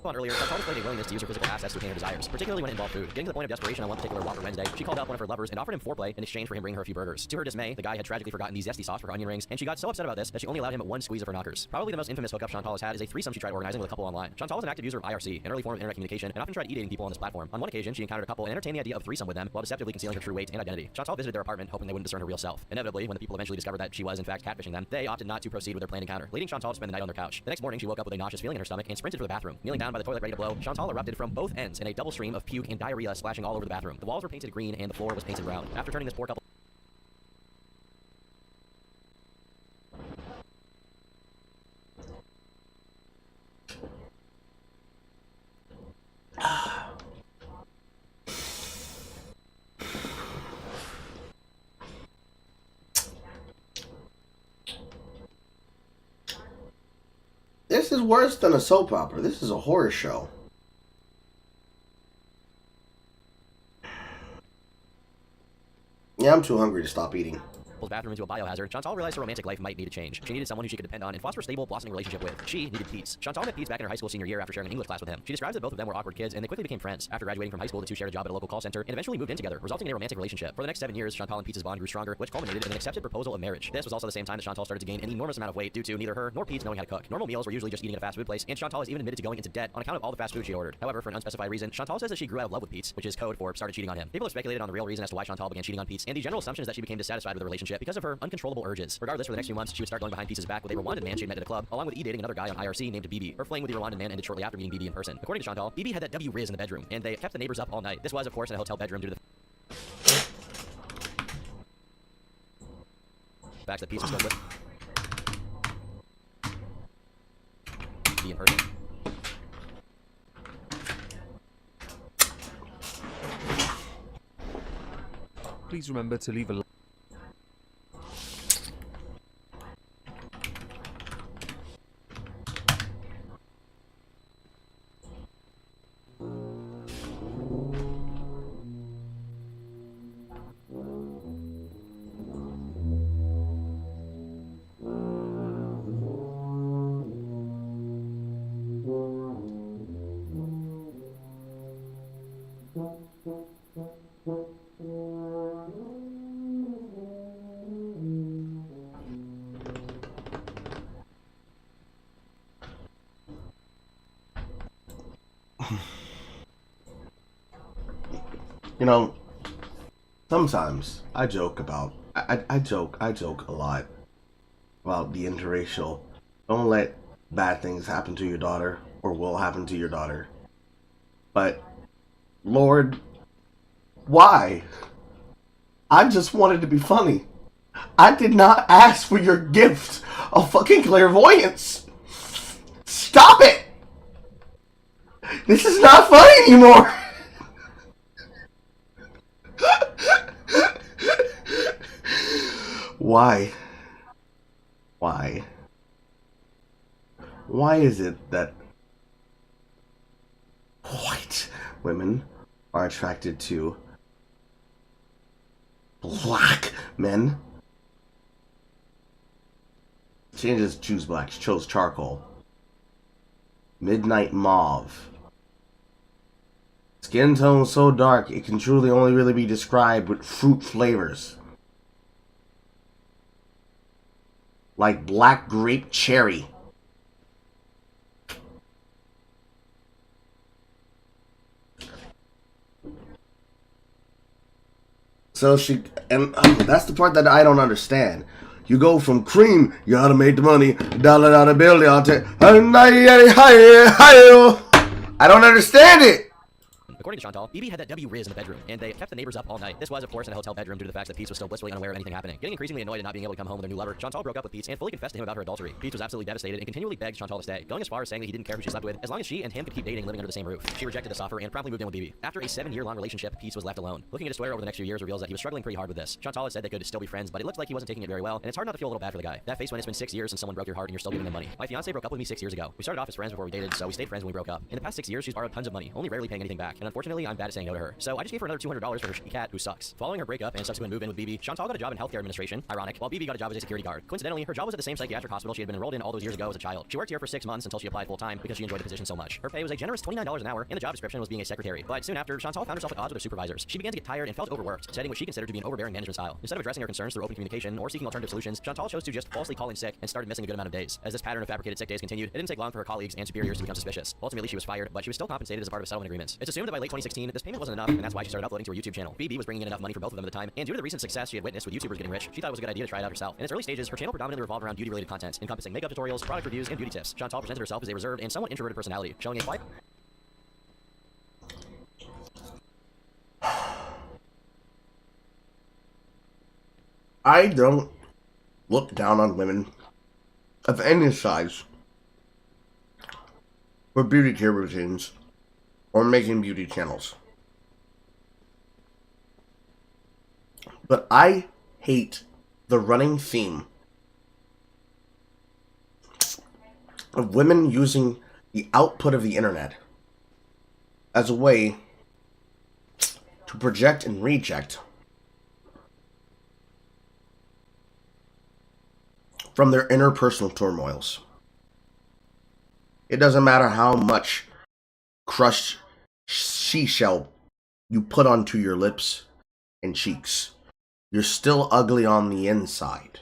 On earlier, Chantal displayed a willingness to use her physical assets to attain her desires, particularly when it involved food. Getting to the point of desperation on one particular Whopper Wednesday, she called up one of her lovers and offered him foreplay in exchange for him bringing her a few burgers. To her dismay, the guy had tragically forgotten the zesty sauce for her onion rings, and she got so upset about this that she only allowed him one squeeze of her knockers. Probably the most infamous hookup Chantal has had is a threesome she tried organizing with a couple online. Chantal was an active user of IRC, an early form of internet communication, and often tried e-dating people on this platform. On one occasion, she encountered a couple and entertained the idea of threesome with them while deceptively concealing her true weight and identity. Chantal visited their apartment, hoping they wouldn't discern her real self. Inevitably, when the people eventually discovered that she was in fact catfishing them, they opted not to proceed with their planned encounter, leading Chantal to spend the night on their couch. The next morning, she woke up with a nauseous feeling in her stomach and sprinted for the bathroom. Kneeling down by the toilet ready to blow, Chantal erupted from both ends in a double stream of puke and diarrhea splashing all over the bathroom. The walls were painted green and the floor was painted brown. After turning this poor couple This is worse than a soap opera. This is a horror show. Yeah, I'm too hungry to stop eating. bathroom into a biohazard, Chantal realized her romantic life might need a change. She needed someone who she could depend on and foster a stable, blossoming relationship with. She needed Pete's. Chantal met Pete's back in her high school senior year after sharing an English class with him. She describes that both of them were awkward kids, and they quickly became friends. After graduating from high school, the two shared a job at a local call center and eventually moved in together, resulting in a romantic relationship. For the next 7 years, Chantal and Pete's bond grew stronger, which culminated in an accepted proposal of marriage. This was also the same time that Chantal started to gain an enormous amount of weight due to neither her nor Pete's knowing how to cook. Normal meals were usually just eating at a fast food place, and Chantal has even admitted to going into debt on account of all the fast food she ordered. However, for an unspecified reason, Chantal says that she grew out of love with Pete's, which is code for started cheating on him. People have speculated on the real reason as to why Chantal began cheating on Pete's, and the general assumption is that she became dissatisfied with the relationship because of her uncontrollable urges. Regardless, for the next few months, she would start going behind Pete's back with a Rwandan man she had met at a club, along with dating another guy on IRC named BB. Her fling with the Rwandan man ended shortly after meeting BB in person. According to Chantal, BB had that W Riz in the bedroom, and they kept the neighbors up all night. This was, of course, in a hotel bedroom due to the facts that Pete's was filled with BB in person. Please remember to leave a You know, sometimes I joke about, I joke a lot about the interracial. Don't let bad things happen to your daughter, or will happen to your daughter. But, Lord, why? I just wanted to be funny. I did not ask for your gift of fucking clairvoyance. Stop it! This is not funny anymore! Why? Why? Why is it that white women are attracted to black men? She didn't just choose black, she chose charcoal. Midnight mauve. Skin tone so dark it can truly only really be described with fruit flavors. Like black grape cherry. So she, and that's the part that I don't understand. You go from cream, you gotta make the money, dollar bill, I don't understand it. According to Chantal, BB had that W Riz in the bedroom, and they kept the neighbors up all night. This was, of course, in a hotel bedroom due to the fact that Pete was still blissfully unaware of anything happening. Getting increasingly annoyed at not being able to come home with her new lover, Chantal broke up with Pete and fully confessed to him about her adultery. Pete was absolutely devastated and continually begged Chantal to stay, going as far as saying that he didn't care who she slept with, as long as she and him could keep dating and living under the same roof. She rejected this offer and promptly moved in with BB. After a 7-year-long relationship, Pete was left alone. Looking at his Twitter over the next few years reveals that he was struggling pretty hard with this. Chantal had said they could still be friends, but it looked like he wasn't taking it very well, and it's hard not to feel a little bad for the guy. That face when it's been 6 years since someone broke your heart and you're still giving them money. My fiance broke up with me 6 years ago. We started off as friends before we dated, so we stayed friends when we broke up. In the past 6 years, she's borrowed tons of money, only rarely paying anything back, and unfortunately, I'm bad at saying no to her. So I just gave her another $200 for her shitty cat, who sucks. Following her breakup and subsequent move-in with BB, Chantal got a job in healthcare administration, ironic, while BB got a job as a security guard. Coincidentally, her job was at the same psychiatric hospital she had been enrolled in all those years ago as a child. She worked here for 6 months until she applied full-time because she enjoyed the position so much. Her pay was a generous $29 an hour, and the job description was being a secretary. But soon after, Chantal found herself at odds with her supervisors. She began to get tired and felt overworked, citing what she considered to be an overbearing management style. Instead of addressing her concerns through open communication or seeking alternative solutions, Chantal chose to just falsely call in sick and started missing a good amount of days. As this pattern of fabricated sick days continued, it didn't take long for her colleagues and superiors to become suspicious. Ultimately, she was fired, but she was still compensated as a part of settlement agreements. It's assumed that by late 2016, this payment wasn't enough, and that's why she started uploading to her YouTube channel. BB was bringing in enough money for both of them at the time, and due to the recent success she had witnessed with YouTubers getting rich, she thought it was a good idea to try it out herself. In its early stages, her channel predominantly revolved around beauty-related content, encompassing makeup tutorials, product reviews, and beauty tips. Chantal presented herself as a reserved and somewhat introverted personality, showing a quiet... I don't look down on women of any size for beauty care routines or making beauty channels. But I hate the running theme of women using the output of the internet as a way to project and reject from their interpersonal turmoils. It doesn't matter how much crushed seashell you put onto your lips and cheeks. You're still ugly on the inside.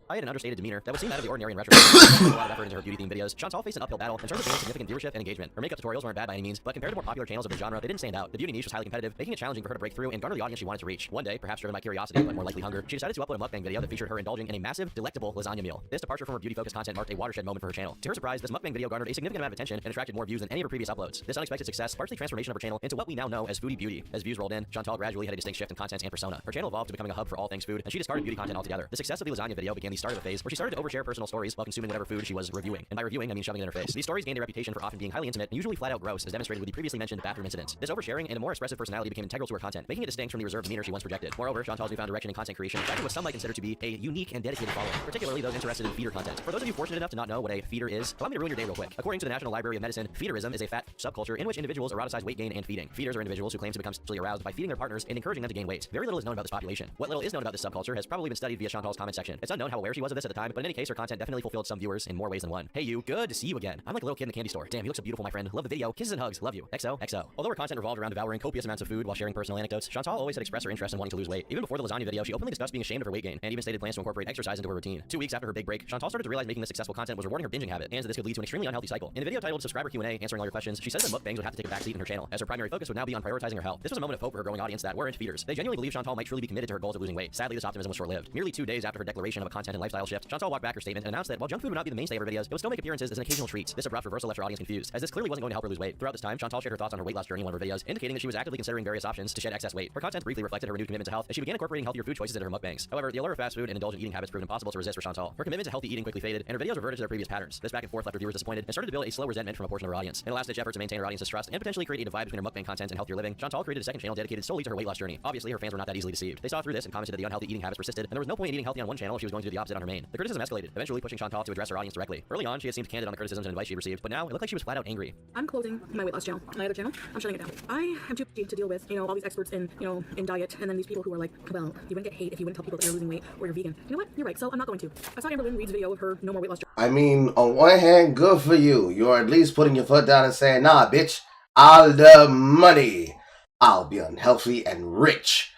I had an understated demeanor that would seem out of the ordinary in retrospect. Putting a lot of effort into her beauty-themed videos, Chantal faced an uphill battle in terms of gaining significant viewership and engagement. Her makeup tutorials weren't bad by any means, but compared to more popular channels of the genre, they didn't stand out. The beauty niche was highly competitive, making it challenging for her to break through and garner the audience she wanted to reach. One day, perhaps driven by curiosity, but more likely hunger, she decided to upload a mukbang video that featured her indulging in a massive, delectable lasagna meal. This departure from her beauty-focused content marked a watershed moment for her channel. To her surprise, this mukbang video garnered a significant amount of attention and attracted more views than any of her previous uploads. This unexpected success sparked the transformation of her channel into what we now know as foodie beauty. As views rolled in, Chantal gradually had a distinct shift in content and persona. Her channel evolved to becoming a hub for all things food, and she discarded beauty content altogether. The success of the lasagna video began the start of a phase where she started to overshare personal stories while consuming whatever food she was reviewing. And by reviewing, I mean shoving it in her face. These stories gained a reputation for often being highly intimate and usually flat out gross, as demonstrated with the previously mentioned bathroom incident. This oversharing and a more expressive personality became integral to her content, making it distinct from the reserved demeanor she once projected. Moreover, Chantal's newfound direction in content creation attracted what some might consider to be a unique and dedicated following, particularly those interested in feeder content. For those of you fortunate enough to not know what a feeder is, allow me to ruin your day real quick. According to the National Library of Medicine, feederism is a fat subculture in which individuals eroticize weight gain and feeding. Feeders are individuals who claim to become sexually aroused by feeding their partners and encouraging them to gain weight. Very little is known about this population. What little is known about this subculture has probably been studied via Chantal's comment section. It's unknown how aware aware she was of this at the time, but in any case, her content definitely fulfilled some viewers in more ways than one. Hey you, good to see you again. I'm like a little kid in the candy store. Damn, you look so beautiful, my friend. Love the video. Kisses and hugs. Love you. XO. Although her content revolved around devouring copious amounts of food while sharing personal anecdotes, Chantal always had expressed her interest in wanting to lose weight. Even before the lasagna video, she openly discussed being ashamed of her weight gain, and even stated plans to incorporate exercise into her routine. 2 weeks after her big break, Chantal started to realize making this successful content was rewarding her binging habit, and that this could lead to an extremely unhealthy cycle. In a video titled Subscriber Q&A, answering all your questions, she says that mukbangs would have to take a backseat in her channel, as her primary focus would now be on prioritizing her health. This was a moment of hope for her growing audience that weren't feeders. They genuinely believed Chantal might truly be committed to her goals of losing weight. Sadly, this optimism was short-lived. Merely 2 days after her declaration of a content and lifestyle shift, Chantal walked back her statement and announced that while junk food would not be the mainstay of her videos, it would still make appearances as an occasional treat. This abrupt reversal left her audience confused, as this clearly wasn't going to help her lose weight. Throughout this time, Chantal shared her thoughts on her weight loss journey in one of her videos, indicating that she was actively considering various options to shed excess weight. Her content briefly reflected her renewed commitment to health as she began incorporating healthier food choices into her mukbangs. However, the allure of fast food and indulgent eating habits proved impossible to resist for Chantal. Her commitment to healthy eating quickly faded, and her videos reverted to their previous patterns. This back and forth left her viewers disappointed and started to build a slow resentment from a portion of her audience. In a last-ditch effort to maintain her audience's trust and potentially create a divide between her mukbang content and healthier living, Chantal created a second channel dedicated solely to her weight loss journey. Obviously, her fans were not that easily deceived. They saw through this and commented that the unhealthy eating habits persisted, and there was no point in eating healthy on one channel if she was going to do the opposite on her main. The criticism escalated, eventually pushing Chantal to address her audience directly. Early on, she had seemed candid on the criticisms and advice she received, but now it looked like she was flat out angry. I'm closing my weight loss channel. My other channel, I'm shutting it down. I am too busy to deal with, all these experts in, in diet, and then these people who are like, well, you wouldn't get hate if you wouldn't tell people that you're losing weight or you're vegan. You know what? You're right. So I'm not going to. I saw Amber Lynn Reed's video of her no more weight loss journey. I mean, on one hand, good for you. You're at least putting your foot down and saying, nah, bitch, all the money. I'll be unhealthy and rich.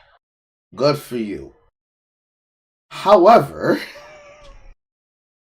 Good for you. However...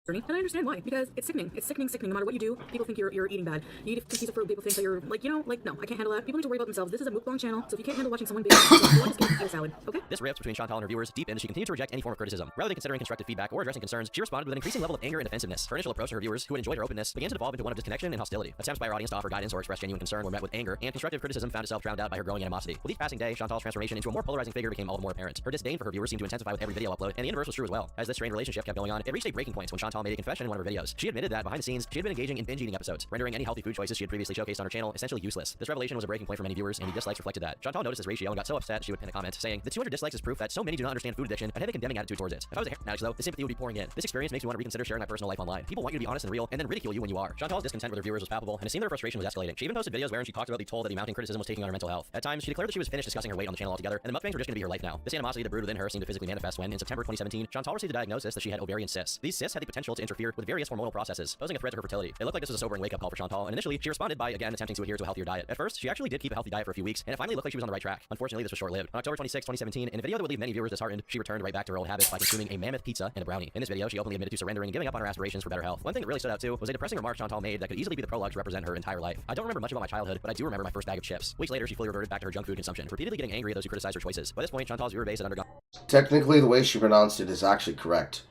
And I understand why, because it's sickening. It's sickening. No matter what you do, people think you're eating bad. You eat a piece of fruit, people think that you're like, no, I can't handle that. People need to worry about themselves. This is a mukbang channel, so if you can't handle watching someone bake, just eat a salad, okay? This rift between Chantal and her viewers deepened as she continued to reject any form of criticism. Rather than considering constructive feedback or addressing concerns, she responded with an increasing level of anger and defensiveness. Her initial approach to her viewers, who had enjoyed her openness, began to devolve into one of disconnection and hostility. Attempts by her audience to offer guidance or express genuine concern were met with anger, and constructive criticism found itself drowned out by her growing animosity. With each passing day, Chantal's transformation into a more polarizing figure became all the more apparent. Her disdain for her viewers seemed to intensify with every video upload, and the inverse was true as well. As this strained relationship kept going on, it reached a breaking point when Chantal made a confession in one of her videos. She admitted that behind the scenes, she had been engaging in binge eating episodes, rendering any healthy food choices she had previously showcased on her channel essentially useless. This revelation was a breaking point for many viewers, and the dislikes reflected that. Chantal noticed this ratio and got so upset she would pin a comment saying, "The 200 dislikes is proof that so many do not understand food addiction and have a condemning attitude towards it. If I was a hair addict though, the sympathy would be pouring in. This experience makes me want to reconsider sharing my personal life online. People want you to be honest and real, and then ridicule you when you are." Chantal's discontent with her viewers was palpable, and it seemed their frustration was escalating. She even posted videos wherein she talked about the toll that the mounting criticism was taking on her mental health. At times, she declared that she was finished discussing her weight on the channel altogether, and the mukbangs were just going to be her life now. This animosity that brewed within her seemed to physically manifest when, in September 2017, Chantal received a diagnosis that she had ovarian cysts. These cysts had the potential to interfere with various hormonal processes, posing a threat to her fertility. It looked like this was a sobering wake-up call for Chantal, and initially, she responded by again attempting to adhere to a healthier diet. At first, she actually did keep a healthy diet for a few weeks, and it finally looked like she was on the right track. Unfortunately, this was short-lived. On October 26, 2017, in a video that would leave many viewers disheartened, she returned right back to her old habits by consuming a mammoth pizza and a brownie. In this video, she openly admitted to surrendering and giving up on her aspirations for better health. One thing that really stood out too was a depressing remark Chantal made that could easily be the prologue to represent her entire life. I don't remember much about my childhood, but I do remember my first bag of chips. Weeks later, she fully reverted back to her junk food consumption, repeatedly getting angry at those who criticized her choices. By this point, Chantal's viewer base had undergone... Technically, the way she pronounced it is actually correct.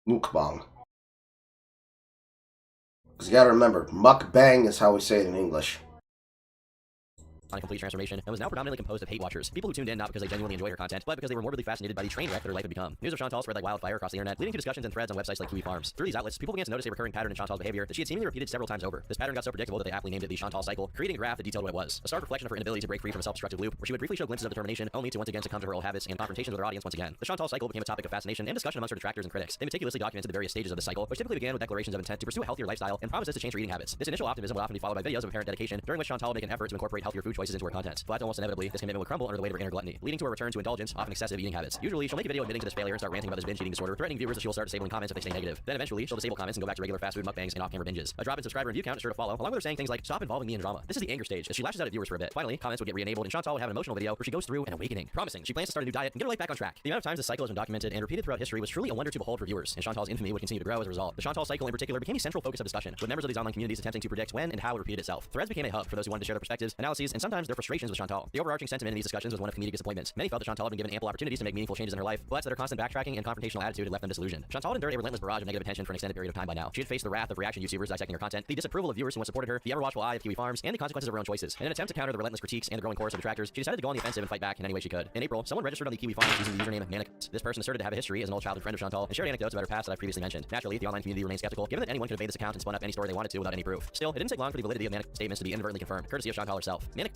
Mukbang. Because you gotta remember, mukbang is how we say it in English. On a complete transformation, and was now predominantly composed of hate watchers, people who tuned in not because they genuinely enjoyed her content, but because they were morbidly fascinated by the train wreck that her life had become. News of Chantal spread like wildfire across the internet, leading to discussions and threads on websites like Kiwi Farms. Through these outlets, people began to notice a recurring pattern in Chantal's behavior that she had seemingly repeated several times over. This pattern got so predictable that they aptly named it the Chantal cycle, creating a graph that detailed what it was. A stark reflection of her inability to break free from a self-destructive loop, where she would briefly show glimpses of determination, only to once again succumb to her old habits and confrontations with her audience once again. The Chantal cycle became a topic of fascination and discussion amongst her detractors and critics. They meticulously documented the various stages of the cycle, which typically began with declarations of intent to pursue a healthier lifestyle and promises to change her eating habits. This initial optimism would often be followed by videos of apparent dedication, during which Chantal would make an effort to incorporate healthier food choices into her content. But almost inevitably, this commitment would crumble under the weight of her inner gluttony, leading to a return to indulgence, often excessive eating habits. Usually, she'll make a video admitting to this failure and start ranting about this binge eating disorder, threatening viewers that she will start disabling comments if they say negative. Then eventually, she'll disable comments and go back to regular fast food mukbangs and off-camera binges. A drop in subscriber and view count is sure to follow, along with her saying things like, "Stop involving me in drama." This is the anger stage, as she lashes out at viewers for a bit. Finally, comments would get re-enabled and Chantal would have an emotional video where she goes through an awakening, promising she plans to start a new diet and get her life back on track. The amount of times this cycle has been documented and repeated throughout history was truly a wonder to behold for viewers, and Chantal's infamy would continue to grow as a result. The Chantal cycle in particular became a central focus of discussion, with members of these online communities attempting to predict when and how it repeated itself. Threads became a hub for those who wanted to share their perspectives, analyses, and sometimes their frustrations with Chantal. The overarching sentiment in these discussions was one of comedic disappointment. Many felt that Chantal had been given ample opportunities to make meaningful changes in her life, but that her constant backtracking and confrontational attitude had left them disillusioned. Chantal had endured a relentless barrage of negative attention for an extended period of time by now. She had faced the wrath of reaction YouTubers dissecting her content, the disapproval of viewers who once supported her, the ever-watchful eye of Kiwi Farms, and the consequences of her own choices. In an attempt to counter the relentless critiques and the growing chorus of detractors, she decided to go on the offensive and fight back in any way she could. In April, someone registered on the Kiwi Farms using the username Manic. This person asserted to have a history as an old childhood friend of Chantal and shared anecdotes about her past that I've previously mentioned. Naturally, the online community remained skeptical, given that anyone could invade this account and spun up any story they wanted to without any proof. Still, it didn't take long for the validity of Manic's statements to be inadvertently confirmed, courtesy of Chantal herself. Manic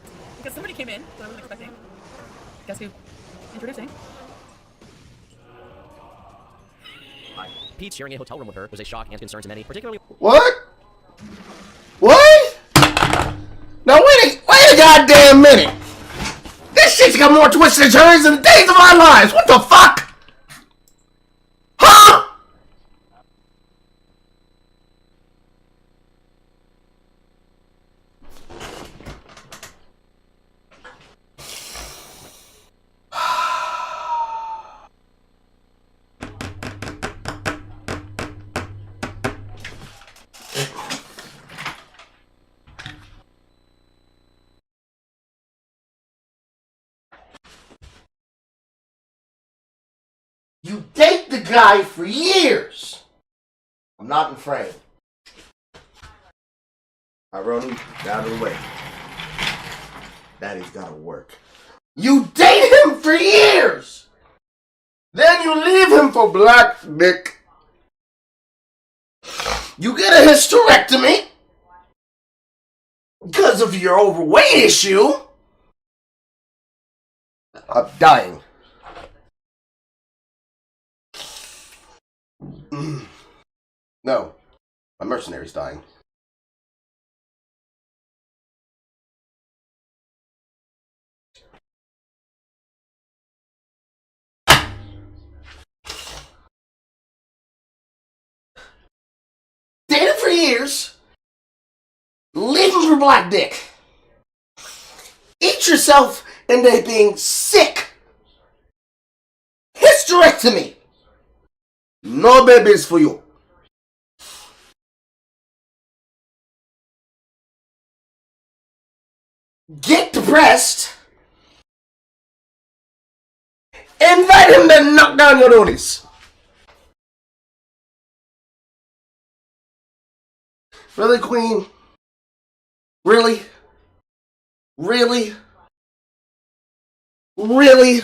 Because somebody came in that I wasn't expecting. Guess who? Introducing. Pete sharing a hotel room with her was a shock and concern to many, particularly. What? What? Now wait a goddamn minute. This shit's got more twists and turns than the days of our lives. What the fuck? Huh? You date the guy for years. I'm not in frame. I wrote him out of the way. Daddy's gotta work. You date him for years. Then you leave him for black dick. You get a hysterectomy because of your overweight issue. I'm dying. No, my mercenary's dying. Dated for years, leave him for black dick. Eat yourself into being sick. Hysterectomy. No babies for you. Get depressed. Invite him to knock down your doonies. Really, Queen? Really? Really? Really?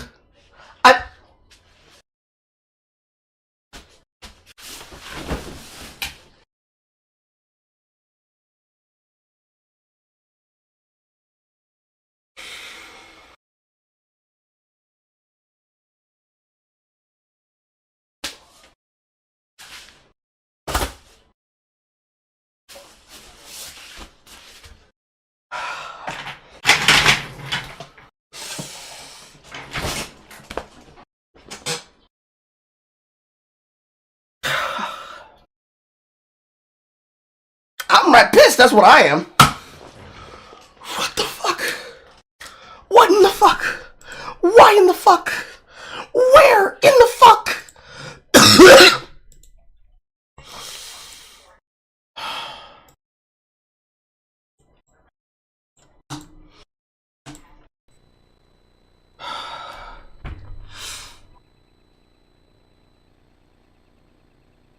I'm right pissed, that's what I am. What the fuck? What in the fuck? Why in the fuck? Where in the fuck?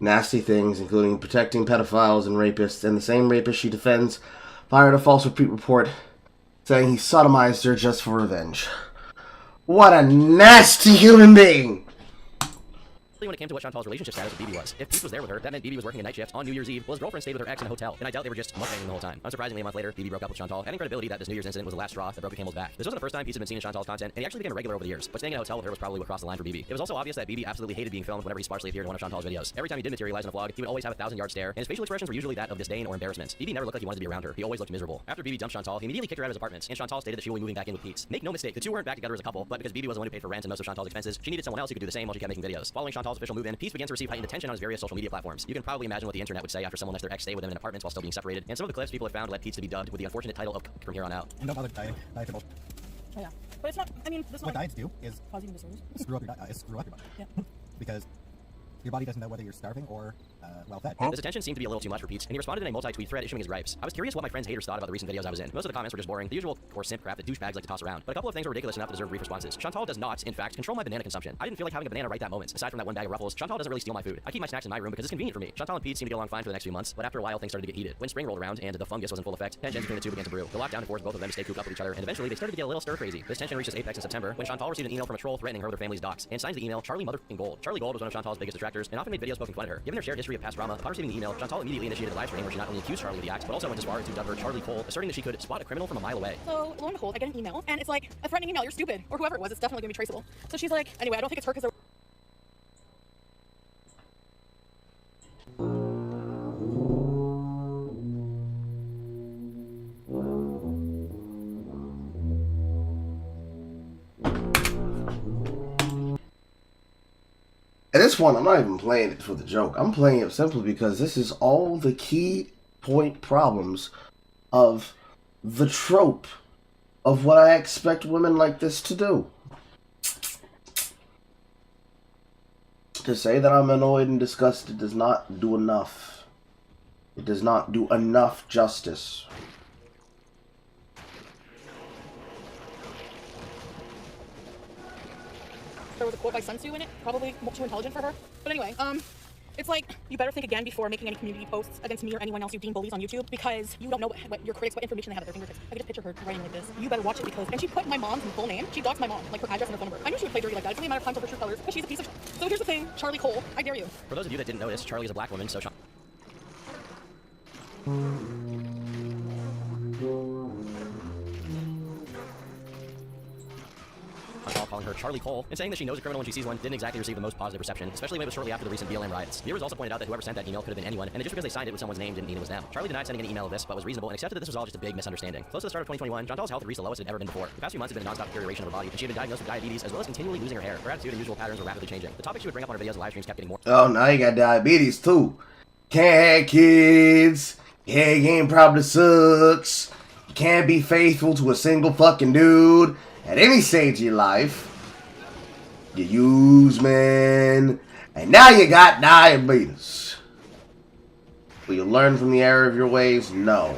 Nasty things, including protecting pedophiles and rapists, and the same rapist she defends fired a false report saying he sodomized her just for revenge. What a nasty human being! When it came to what Chantal's relationship status with BB was. If Pete was there with her, that meant BB was working a night shift on New Year's Eve, while his girlfriend stayed with her ex in a hotel, and I doubt they were just mukbanging the whole time. Unsurprisingly, a month later, BB broke up with Chantal, adding credibility that this New Year's incident was the last straw that broke the camel's back. This wasn't the first time Pete had been seen in Chantal's content, and he actually became a regular over the years, but staying in a hotel with her was probably what crossed the line for BB. It was also obvious that BB absolutely hated being filmed whenever he sparsely appeared in one of Chantal's videos. Every time he did materialize in a vlog, he would always have a 1,000-yard stare, and his facial expressions were usually that of disdain or embarrassment. BB never looked like he wanted to be around her. He always looked miserable. After BB dumped Chantal, he immediately kicked her out of his apartment, and Chantal stated that she will be moving back in with Pete. Make no mistake, the two weren't back together as a couple, but because BB was the one who paid for rent and most of Chantal's expenses, she needed someone else who could do the same while she kept making videos. Following Chantal's official move-in, Pete began to receive heightened attention on his various social media platforms. You can probably imagine what the internet would say after someone lets their ex stay with them in apartments while still being separated, and some of the clips people have found led Pete to be dubbed with the unfortunate title of from here on out. And don't bother dieting. Diet Oh yeah, but it's not. I mean, that's not. What diets do is causing disorders. Screw up your body. Yeah. Because your body doesn't know whether you're starving or well fed. This attention seemed to be a little too much for Pete, and he responded in a multi-tweet thread issuing his gripes. I was curious what my friends' haters thought about the recent videos I was in. Most of the comments were just boring, the usual core simp crap that douchebags like to toss around. But a couple of things were ridiculous enough to deserve brief responses. Chantal does not, in fact, control my banana consumption. I didn't feel like having a banana right that moment. Aside from that one bag of Ruffles, Chantal doesn't really steal my food. I keep my snacks in my room because it's convenient for me. Chantal and Pete seemed to get along fine for the next few months, but after a while things started to get heated. When spring rolled around and the fungus was in full effect, tensions between the two began to brew. The lockdown forced both of them to stay cooped up with each other, and eventually they started to get a little stir crazy. This tension reached its apex in September when Chantal received an email from a troll threatening her with her family's docs, and signs the email Charlie Mother Gold. Charlie Gold was one of Chantal's biggest detractors and often made videos poking fun at her. Given their shared history of past drama, upon receiving the email, Chantal immediately initiated a live stream where she not only accused Charlie of the act, but also went as far as to dub her Charlie Cole, asserting that she could spot a criminal from a mile away. So lo and behold, I get an email, and it's like a threatening email. You're stupid, or whoever it was. It's definitely gonna be traceable. So she's like, anyway, I don't think it's her because At this point, I'm not even playing it for the joke. I'm playing it simply because this is all the key point problems of the trope of what I expect women like this to do. To say that I'm annoyed and disgusted does not do enough. It does not do enough justice. There was a quote by Sun Tzu in it, probably too intelligent for her. But anyway, it's like, you better think again before making any community posts against me or anyone else you deem bullies on YouTube, because you don't know what your critics, what information they have at their fingertips. I could just picture her writing like this. You better watch it because, and she put my mom's full name, she doxed my mom, like her address and her phone number. I knew she would play dirty like that. It's only a matter of time till her true colors, because she's a piece of shit. So here's the thing, Charlie Cole, I dare you. For those of you that didn't notice, Charlie is a black woman, so calling her Charlie Cole and saying that she knows a criminal when she sees one didn't exactly receive the most positive reception, especially when it was shortly after the recent BLM riots. Viewers also pointed out that whoever sent that email could have been anyone, and that just because they signed it with someone's name didn't mean it was them. Charlie denied sending an email of this, but was reasonable and accepted that this was all just a big misunderstanding. Close to the start of 2021, Chantal's health reached the lowest it had ever been before. The past few months had been a non-stop deterioration of her body, and she had been diagnosed with diabetes as well as continually losing her hair. Her attitude and usual patterns were rapidly changing. The topics she would bring up on her videos and live streams kept getting more. Oh, now you got diabetes too. Can't have kids. Hair game probably sucks. You can't be faithful to a single fucking dude at any stage of your life. You use men, and now you got diabetes. Will you learn from the error of your ways? No.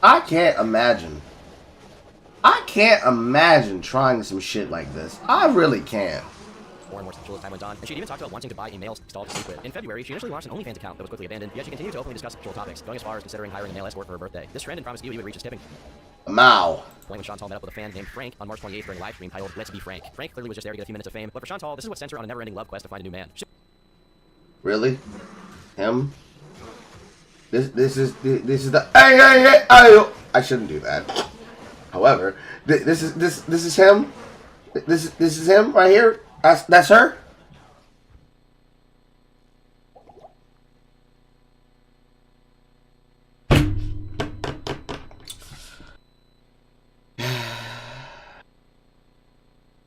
I can't imagine trying some shit like this. I really can't. More and more sexual as time went on, and she'd even talked about wanting to buy a male stall to sleep with. In February, she initially launched an OnlyFans account that was quickly abandoned, yet she continued to openly discuss sexual topics, going as far as considering hiring a male escort for her birthday. This trend and promised would reach its tipping Mao. point when Chantal met up with a fan named Frank on March 28th during a live stream titled Let's Be Frank. Frank clearly was just there to get a few minutes of fame, but for Chantal, this is what sent her on a never-ending love quest to find a new man. Really? Him? This is the hey. I shouldn't do that. However, this is him. This is him right here. That's her.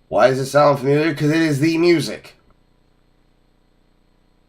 Why does it sound familiar? Because it is the music.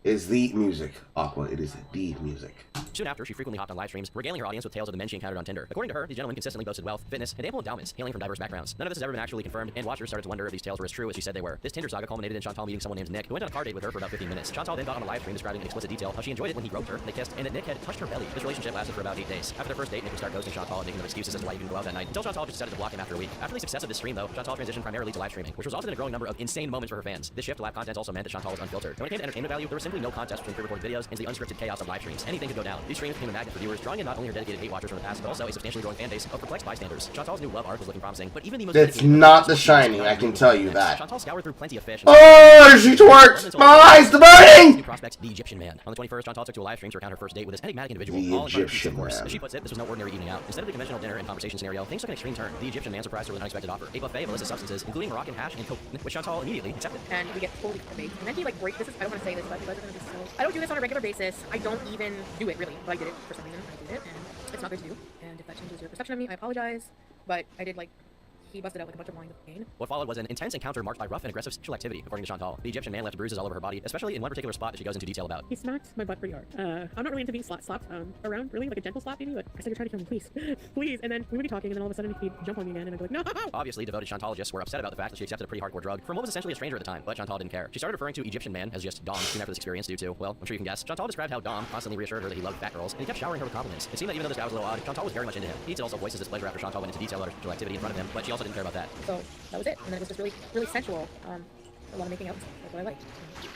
It is the music. Aqua, it is the music. Soon after, she frequently hopped on live streams, regaling her audience with tales of the men she encountered on Tinder. According to her, these gentlemen consistently boasted wealth, fitness, and ample endowments, hailing from diverse backgrounds. None of this has ever been actually confirmed, and watchers started to wonder if these tales were as true as she said they were. This Tinder saga culminated in Chantal meeting someone named Nick, who went on a car date with her for about 15 minutes. Chantal then got on a live stream describing in explicit detail how she enjoyed it when he groped her, they kissed, and that Nick had touched her belly. This relationship lasted for about 8 days. After their first date, Nick would start ghosting Chantal and making them excuses as to why he didn't go out that night, until Chantal just decided to block him after a week. After the success of this stream, though, Chantal transitioned primarily to live streaming, which resulted in a growing number of insane moments for her fans. This shift to live content also meant that Chantal was unfiltered. And when it came to entertainment value, there was simply no contest between pre-recorded videos and the unscripted chaos of live streams. Anything could go down. These streams became a magnet for viewers, drawing in not only her dedicated hate watchers from the past, but also a substantially growing fan base of perplexed bystanders. Chantal's new love arc was looking promising, but even the most It's not The Shining, I can tell you that. Chantal scoured through plenty of fish. Oh, she twerks! My eyes, the burning! New prospects, the Egyptian man. On the 21st, Chantal took to a live stream to recount her first date with this enigmatic individual. The all in front of Egyptian of course. man. As she puts it, this was no ordinary evening out. Instead of the conventional dinner and conversation scenario, things took an extreme turn. The Egyptian man surprised her with an unexpected offer: a buffet of illicit substances, including Moroccan hash and coke, which Chantal immediately accepted. And we get totally baked. And then he like break. This is, I don't want to say this, but you guys are gonna be so. I don't do this on a regular basis. I don't even do it really, but I did it for some reason. I did it, and it's not good to do. And if that changes your perception of me, I apologize. But I did like. He busted out like a bunch of lines of pain. What followed was an intense encounter marked by rough and aggressive sexual activity, according to Chantal. The Egyptian man left bruises all over her body, especially in one particular spot that she goes into detail about. He smacked my butt pretty hard. I'm not really into being slapped around, really, like a gentle slap maybe, but I said, you're trying to kill me, please. Please. And then we would be talking, and then all of a sudden he'd jump on me again, and I'd be like, no! Obviously, devoted Chantologists were upset about the fact that she accepted a pretty hardcore drug from what was essentially a stranger at the time, but Chantal didn't care. She started referring to Egyptian man as just Dom soon after this experience due to, well, I'm sure you can guess. Chantal described how Dom constantly reassured her that he loved fat girls, and he kept showering her with compliments. It seemed that even though this guy was a little odd, Chantal was very much into him. He did also voices displeasure after Chantal went into detail about her sexual activity in front of him, but she also didn't care about that. So that was it. And then it was just really, really sensual. A lot of making out. That's what I like.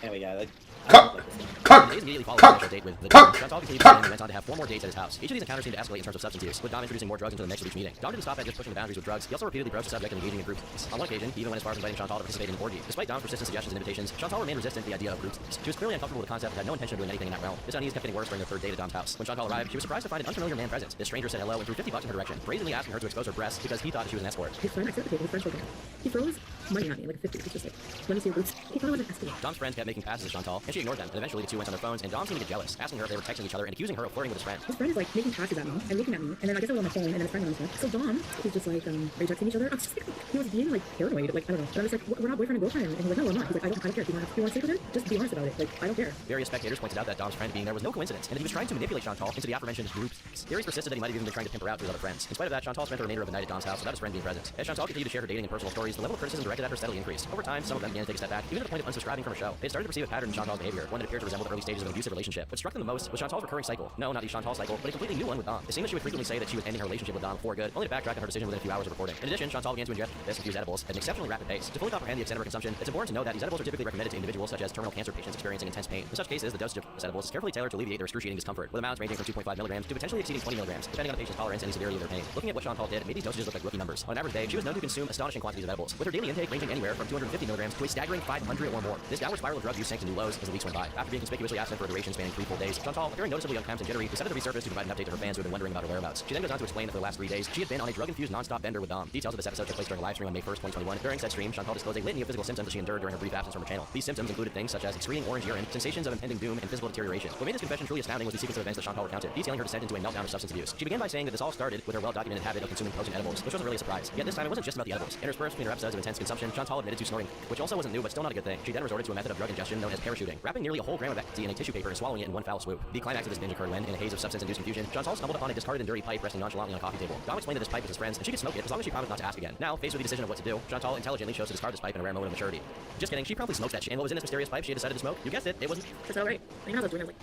Anyway, yeah. Cut! Days immediately followed the initial date with Chantal continued and went on to have 4 more dates at his house. Each of these encounters seemed to escalate in terms of substance use, with Dom introducing more drugs into the mix with each meeting. Dom didn't stop at just pushing the boundaries with drugs. He also repeatedly broached the subject of engaging in groups. On one occasion, he even went as far as inviting Chantal to participate in an orgy. Despite Dom's persistent suggestions and invitations, Chantal remained resistant to the idea of groups. She was clearly uncomfortable with the concept and had no intention of doing anything in that realm. This unease kept getting worse during their 3rd date at Dom's house. When Chantal arrived, she was surprised to find an unfamiliar man present. This stranger said hello and threw $50 in her direction, brazenly asking her to expose her breasts because he thought that she was an escort. His friend, I said, okay, his friend's like, he throws money at me, like 50. It's just like, let me see your boots. He thought it was an escalator. Dom's friends kept making passes to Chantal, and she ignored them, and eventually the two went on their phones, and Dom seemed to get jealous, asking her if they were texting each other and accusing her of flirting with his friend. His friend is like making passes at me and looking at me, and then I guess I was on my phone, and then his friend was on his phone. So Dom is just like, are you texting each other? I was just like, he was being like paranoid, like I don't know. But I was like, we're not boyfriend and girlfriend, and he's like, no, we're not. He's like, I don't care. If you want to sleep with her, just be honest about it. Like, I don't care. Various spectators pointed out that Dom's friend being there was no coincidence, and that he was trying to manipulate Chantal into the aforementioned groups. Theories persisted that he might have even been trying to pimp her out to his other friends. In spite of that, Chantal spent the remainder of the night at Dom's house without his friend being present. As Chantal continued to share her dating and personal stories, the level of criticism directed at her steadily increased. Over time, some of them began to take a step back, even to the point of unsubscribing from her show. They had started to perceive a pattern in Chantal's behavior, one that appeared to resemble the early stages of an abusive relationship. What struck them the most was Chantal's recurring cycle. No, not the Chantal cycle, but a completely new one with Dom. It seemed that she would frequently say that she was ending her relationship with Dom for good, only to backtrack on her decision within a few hours of recording. In addition, Chantal began to ingest this infused edibles at an exceptionally rapid pace. To fully comprehend the extent of her consumption, it's important to know that these edibles are typically recommended to individuals such as terminal cancer patients experiencing intense pain. In such cases, the dosage of these edibles is carefully tailored to alleviate their excruciating discomfort, with amounts ranging from 2.5 milligrams to potentially exceeding 20 milligrams, depending on the patient's tolerance and the severity of their pain. Looking at what Chantal did made these dosages look like rookie numbers. On an average day, she was known to consume astonishing quantities of edibles, with her daily intake ranging anywhere from 250 milligrams to a staggering 500 or more. This downward spiral of drug use sank to new lows as the weeks went by. After being conspicuously absent for a duration spanning 3 full days, Chantal, appearing noticeably unkempt and jittery, decided to resurface to provide an update to her fans who had been wondering about her whereabouts. She then goes on to explain that for the last 3 days, she had been on a drug-infused non-stop bender with Dom. Details of this episode took place during a live stream on May 1st, 2021. During said stream, Chantal disclosed a litany of physical symptoms that she endured during her brief absence from her channel. These symptoms included things such as excreting orange urine, sensations of impending doom, and physical deterioration. What made this confession truly astounding was the sequence of events that Chantal recounted, detailing her descent into a meltdown of substance abuse. She began by saying that this all started with her well-documented habit of consuming potent edibles, which wasn't really a surprise. Yet this time it wasn't just about the edibles. Interspersed between her episodes of intense consumption, Chantal admitted to snorting, which also wasn't new but still not a good thing. She then resorted to a method of drug ingestion known as parachuting, wrapping nearly a whole gram of ecstasy in a tissue paper and swallowing it in one foul swoop. The climax of this binge occurred when, in a haze of substance-induced confusion, Chantal stumbled upon a discarded and dirty pipe resting nonchalantly on a coffee table. Dom explained that this pipe was his friend's and she could smoke it as long as she promised not to ask again. Now, faced with the decision of what to do, Chantal intelligently chose to discard this pipe in a rare moment of maturity. Just kidding, she promptly smoked that shit. And what was in this mysterious pipe she had decided to smoke? You guessed it, it wasn't. It's all right. And you know, I was doing it, I was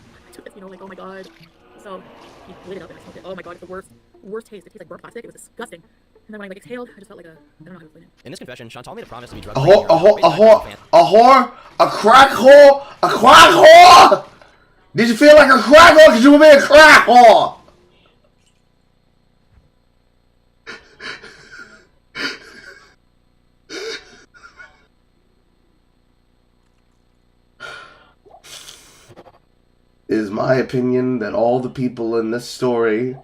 like, you know, like, oh my god. So he lit it up and I smoked it. Oh my god, it's the worst taste. It tastes like burnt plastic. It was disgusting. And then when I like exhaled, I just felt like I don't know how to explain it. In this confession, Chantal made a promise to be a crack whore. Did you feel like a crack whore? Cause you were being a crack whore. It is my opinion that all the people in this story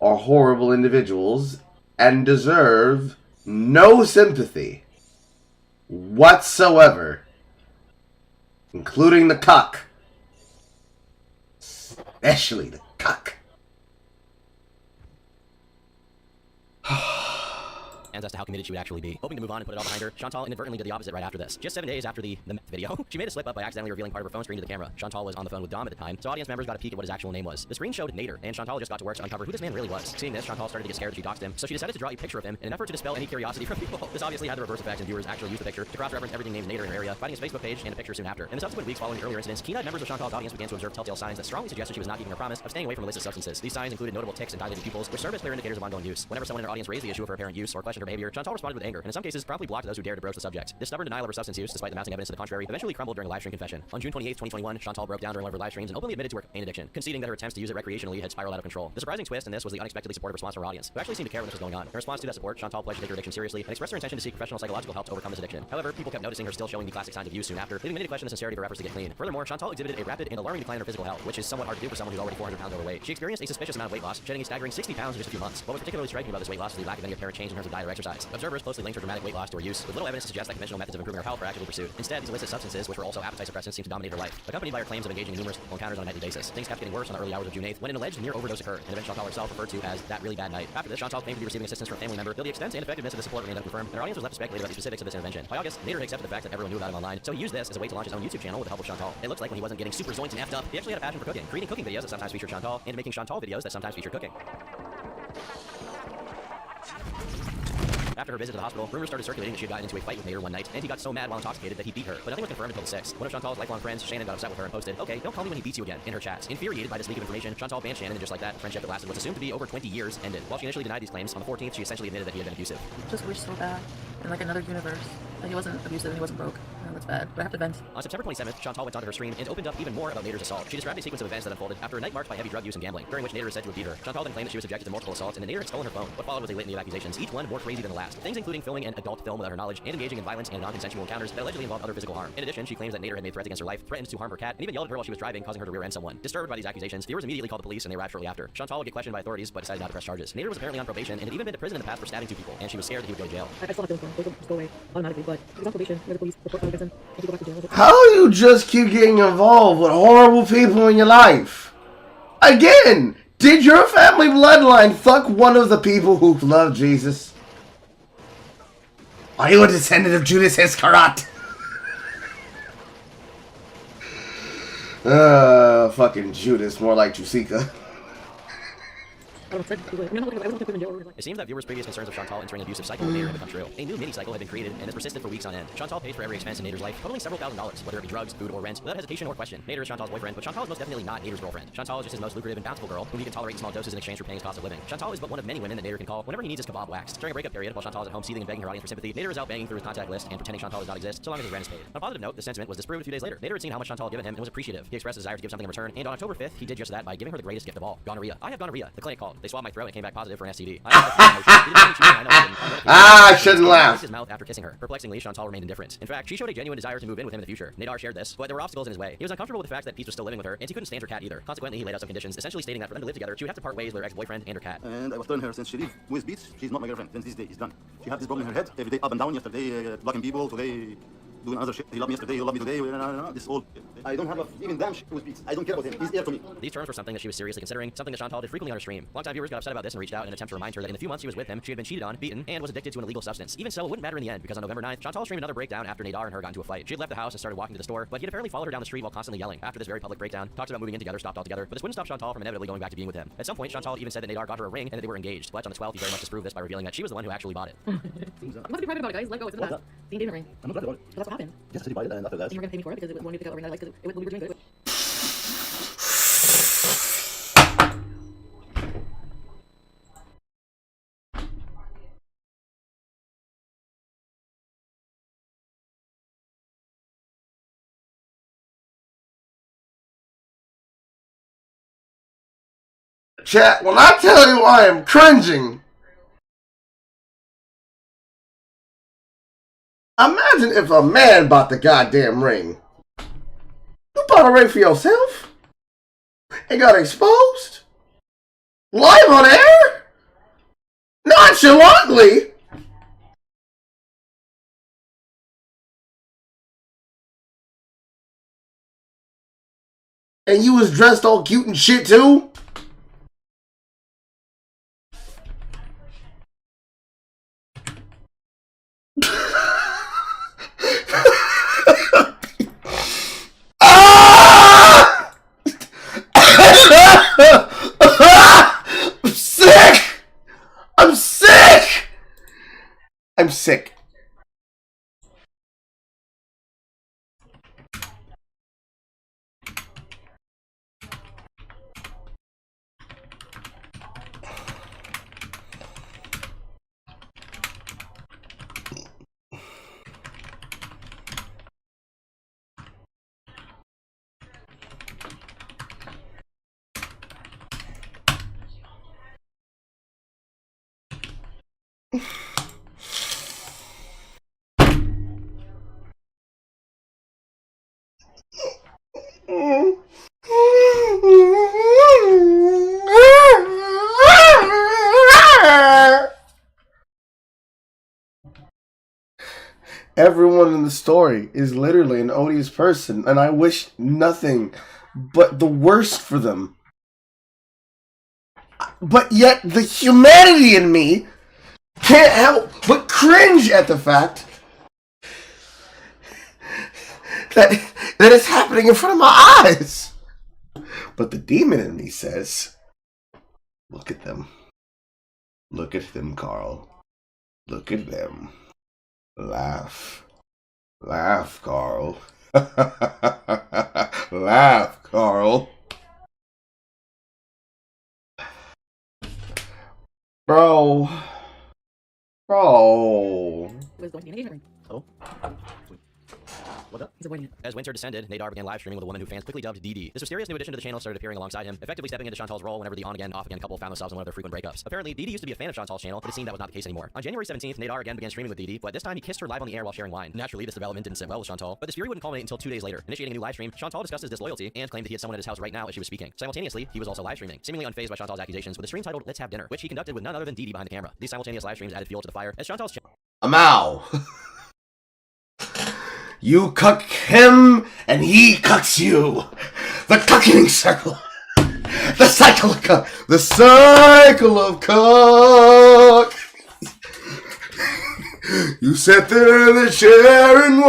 are horrible individuals and deserve no sympathy whatsoever, including the cuck. Especially the cuck. And as to how committed she would actually be. Hoping to move on and put it all behind her, Chantal inadvertently did the opposite right after this. Just 7 days after the meth video, she made a slip up by accidentally revealing part of her phone screen to the camera. Chantal was on the phone with Dom at the time, so audience members got a peek at what his actual name was. The screen showed Nader, and Chantal just got to work to uncover who this man really was. Seeing this, Chantal started to get scared that she doxed him, so she decided to draw a picture of him in an effort to dispel any curiosity from people. This obviously had the reverse effect, and viewers actually used the picture to cross-reference everything named Nader in her area, finding his Facebook page and a picture soon after. In the subsequent weeks following the earlier incidents, keen-eyed members of Chantal's audience began to observe telltale signs that strongly suggested she was not keeping her promise of staying away from illicit substances. These signs included notable tics and dilated pupils, which served as clear indicators of ongoing use. Whenever someone in her audience raised the issue of her apparent use or questioned her behavior, Chantal responded with anger, and in some cases promptly blocked those who dared to broach the subject. This stubborn denial of her substance use, despite the mounting evidence to the contrary, eventually crumbled during a live stream confession. On June 28, 2021, Chantal broke down during one of her live streams and openly admitted to her pain addiction, conceding that her attempts to use it recreationally had spiraled out of control. The surprising twist in this was the unexpectedly supportive response from her audience, who actually seemed to care what this was going on. In response to that support, Chantal pledged to take her addiction seriously and expressed her intention to seek professional psychological help to overcome this addiction. However, people kept noticing her still showing the classic signs of use soon after, leaving many to question the sincerity of her efforts to get clean. Furthermore, Chantal exhibited a rapid and alarming decline in her physical health, which is somewhat hard to do for someone who's already 400 pounds overweight. She experienced a suspicious amount of weight loss, shedding a staggering 60 pounds in just a few months. What was particularly striking about this weight loss was the lack of any apparent change in terms of diet or exercise. Observers closely linked her dramatic weight loss to her use, with little evidence to suggest that conventional methods of improving her health were actively pursued. Instead, these illicit substances, which were also appetite suppressants, seemed to dominate her life, accompanied by her claims of engaging in numerous encounters on a nightly basis. Things kept getting worse on the early hours of June 8th, when an alleged near overdose occurred, an event Chantal herself referred to as that really bad night. After this, Chantal claimed to be receiving assistance from a family member, though the extent and effectiveness of the support remained unconfirmed, and her audience was left to speculate about the specifics of this intervention. By August, Nader accepted the fact that everyone knew about him online, so he used this as a way to launch his own YouTube channel with the help of Chantal. It looks like when he wasn't getting super zoinked and effed up, he actually had a passion for cooking, creating cooking videos that sometimes featured Chantal, and making Chantal videos that sometimes featured cooking. After her visit to the hospital, rumors started circulating that she had gotten into a fight with Nader one night, and he got so mad while intoxicated that he beat her, but nothing was confirmed until the 6th. One of Chantal's lifelong friends, Shannon, got upset with her and posted, "Okay, don't call me when he beats you again," in her chats. Infuriated by this leak of information, Chantal banned Shannon, and just like that, the friendship that lasted what's assumed to be over 20 years ended. While she initially denied these claims, on the 14th, she essentially admitted that he had been abusive. Just wish so bad, in like another universe, that he wasn't abusive and he wasn't broke. Oh, that's bad, but I have to vent. On September 27th, Chantal went onto her stream and opened up even more about Nader's assault. She described a sequence of events that unfolded after a night marked by heavy drug use and gambling, during which Nader is said to have beat her. Chantal then claimed that she was subjected to multiple assaults and that Nader had stolen her phone. What followed was a litany of accusations, each one more crazy than the last. Things including filming an adult film without her knowledge and engaging in violence and non-consensual encounters that allegedly involved other physical harm. In addition, she claims that Nader had made threats against her life, threatened to harm her cat, and even yelled at her while she was driving, causing her to rear-end someone. Disturbed by these accusations, viewers immediately called the police and they arrived shortly after. Chantal would get questioned by authorities, but decided not to press charges. Nader was apparently on probation and had even been to prison in the past for stabbing 2 people, and she was scared that he would go to jail. I still have to go. Just go away automatically, but he was on probation where the police report him. again. If you go back to jail, How do you just keep getting involved with horrible people in your life? Again, did your family bloodline fuck one of the people who love Jesus? Are you a descendant of Judas Iscariot? Fucking Judas, more like Jusica. It seems that viewers' previous concerns of Chantal entering an abusive cycle with Nader had become true. A new mini-cycle had been created and has persisted for weeks on end. Chantal pays for every expense in Nader's life, totaling several $1,000s, whether it be drugs, food, or rent, without hesitation or question. Nader is Chantal's boyfriend, but Chantal is most definitely not Nader's girlfriend. Chantal is just his most lucrative and bountiful girl, whom he can tolerate in small doses in exchange for paying his cost of living. Chantal is but one of many women that Nader can call whenever he needs his kebab waxed. During a breakup period, while Chantal is at home seething and begging her audience for sympathy, Nader is out banging through his contact list and pretending Chantal does not exist, so long as his rent is paid. On a positive note, this sentiment was disproved a few days later. Nader had seen how much Chantal had given him and was appreciative. He expressed a desire to give something in return, and on October 5th, he did just that by giving her the greatest gift of all, gonorrhea. I have gonorrhea. The clinic called. They swabbed my throat and it came back positive for an STD. I shouldn't laugh. His mouth after kissing her. Perplexingly, Chantal remained indifferent. In fact, she showed a genuine desire to move in with him in the future. Nadar shared this, but there were obstacles in his way. He was uncomfortable with the fact that Peach was still living with her, and he couldn't stand her cat either. Consequently, he laid out some conditions, essentially stating that for them to live together, she would have to part ways with her ex-boyfriend and her cat. And I was telling her since she lives with Beats, she's not my girlfriend. Since this day, it's done. She had this problem in her head. Every day up and down. Yesterday, blocking people. Today, doing other shit. He loved me yesterday. He loved me today. This all. I don't have even damn shit with Beats. I don't care about him. He's here to me. These terms were something that she was seriously considering, something that Chantal did frequently on her stream. Longtime viewers got upset about this and reached out in an attempt to remind her that in the few months she was with him, she had been cheated on, beaten, and was addicted to an illegal substance. Even so, it wouldn't matter in the end, because on November 9th, Chantal streamed another breakdown after Nadar and her got into a fight. She had left the house and started walking to the store, but he had apparently followed her down the street while constantly yelling. After this very public breakdown, talks about moving in together, stopped altogether, but this wouldn't stop Chantal from inevitably going back to being with him. At some point, Chantal even said that Nadar got her a ring and that they were engaged, but on the 12th, he very much disproved this by revealing that she was the one who actually bought it. You must be private about it, guys. Let go. It's in the past. Dean gave him a ring. I'm not glad about it. That's what happened. Yes, he bought it, and after that. And you were gonna pay me for it because it was one you picked out over night, because we were doing good. Chat, when I tell you I am cringing, imagine if a man bought the goddamn ring. You bought a ring for yourself? And got exposed? Live on air? Nonchalantly? And you was dressed all cute and shit too? I'm sick! I'm sick! I'm sick. Everyone in the story is literally an odious person, and I wish nothing but the worst for them. But yet, the humanity in me can't help but cringe at the fact that it's happening in front of my eyes. But the demon in me says, look at them. Look at them, Carl. Look at them. Laugh. Laugh, Carl. Laugh, Carl. Bro. It was going to be an engagement ring. Oh. What up? He's avoiding it. As winter descended, Nadar began live streaming with a woman who fans quickly dubbed DD. This mysterious new addition to the channel started appearing alongside him, effectively stepping into Chantal's role whenever the on-again, off-again couple found themselves in one of their frequent breakups. Apparently, DD used to be a fan of Chantal's channel, but it seemed that was not the case anymore. On January 17th, Nadar again began streaming with DD, but this time he kissed her live on the air while sharing wine. Naturally, this development didn't sit well with Chantal, but this fury wouldn't culminate until 2 days later. Initiating a new live stream, Chantal discussed his disloyalty and claimed that he had someone at his house right now as she was speaking. Simultaneously, he was also live streaming, seemingly unfazed by Chantal's accusations, with a stream titled Let's Have Dinner, which he conducted with none other than DD behind the camera. These simultaneous live streams added fuel to the fire as Chantal's You cuck him, and he cucks you. The cucking circle. The cycle of cuck. The cycle of cuck. You sit there in the chair and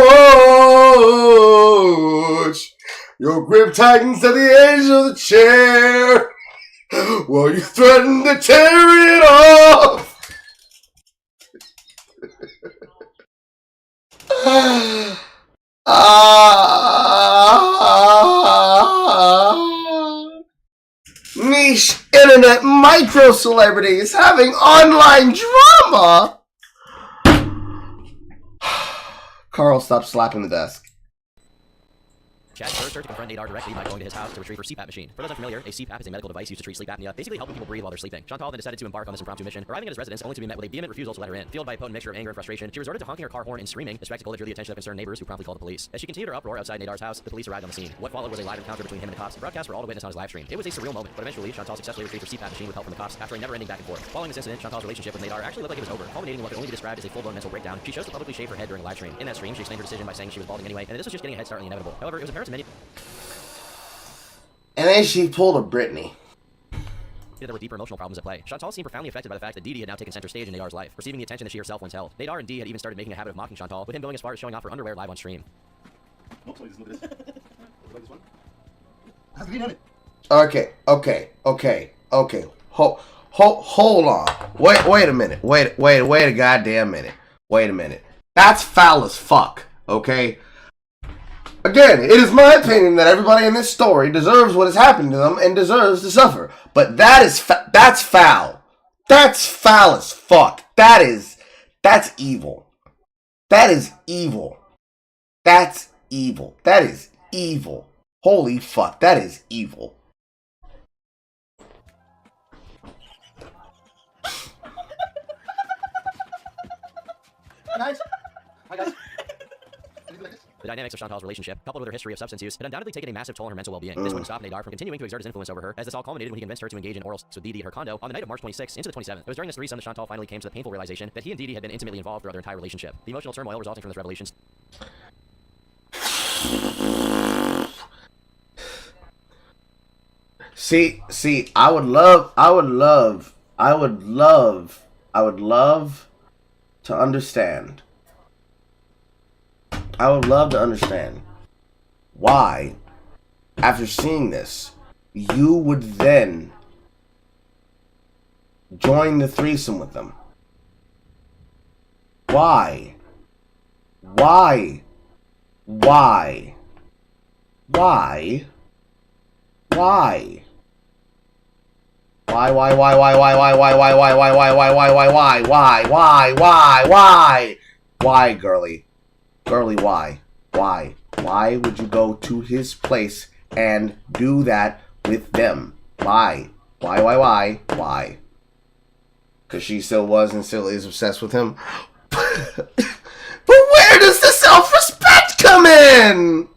watch. Your grip tightens at the edge of the chair while you threaten to tear it off. Niche internet micro celebrities having online drama. Carl, stop slapping the desk. Chad first to confront Nadar directly by going to his house to retrieve her CPAP machine. For those unfamiliar, a CPAP is a medical device used to treat sleep apnea, basically helping people breathe while they're sleeping. Chantal then decided to embark on this impromptu mission, arriving at his residence only to be met with a vehement refusal to let her in. Fueled by a potent mixture of anger and frustration, she resorted to honking her car horn and screaming, a spectacle that drew the attention of concerned neighbors who promptly called the police. As she continued her uproar outside Nadar's house, the police arrived on the scene. What followed was a live encounter between him and the cops, broadcast for all to witness on his live stream. It was a surreal moment, but eventually Chantal successfully retrieved her CPAP machine with help from the cops after a never-ending back and forth. Following this incident, Chantal's relationship with Nadar actually looked like it was over, culminating in what could only be described as a full-blown mental breakdown. She chose to publicly shave her head during a live stream. In that stream, she explained her decision by saying she was balding anyway, and this was just getting a head start on the inevitable. However, it was apparent to many. And then she pulled a Britney. There were deeper emotional problems at play. Chantal seemed profoundly affected by the fact that Dee had now taken center stage in Nadar's life, receiving the attention that she herself once held. Nadar and Dee had even started making a habit of mocking Chantal, with him going as far as showing off her underwear live on stream. Nope, sorry, this is not this. Like this one? Has green on it. Okay. Hold on. Wait a minute. Wait a goddamn minute. Wait a minute. That's foul as fuck, okay? Again, it is my opinion that everybody in this story deserves what has happened to them and deserves to suffer. But that's foul. That's foul as fuck. That's evil. That is evil. That's evil. That is evil. Holy fuck, that is evil. Hi guys. The dynamics of Chantal's relationship, coupled with her history of substance use, had undoubtedly taken a massive toll on her mental well-being. This wouldn't stop Nadar from continuing to exert his influence over her, as this all culminated when he convinced her to engage in oral sex with Dee at her condo on the night of March 26th into the 27th. It was during this threesome that Chantal finally came to the painful realization that he and Dee had been intimately involved throughout their entire relationship. The emotional turmoil resulting from this revelation. See, I would love to understand. I would love to understand why, after seeing this, you would then join the threesome with them. Why? Why? Why, girly? Girly, why? Why would you go to his place and do that with them? Why? Why? Because she still was and still is obsessed with him. But where does the self-respect come in?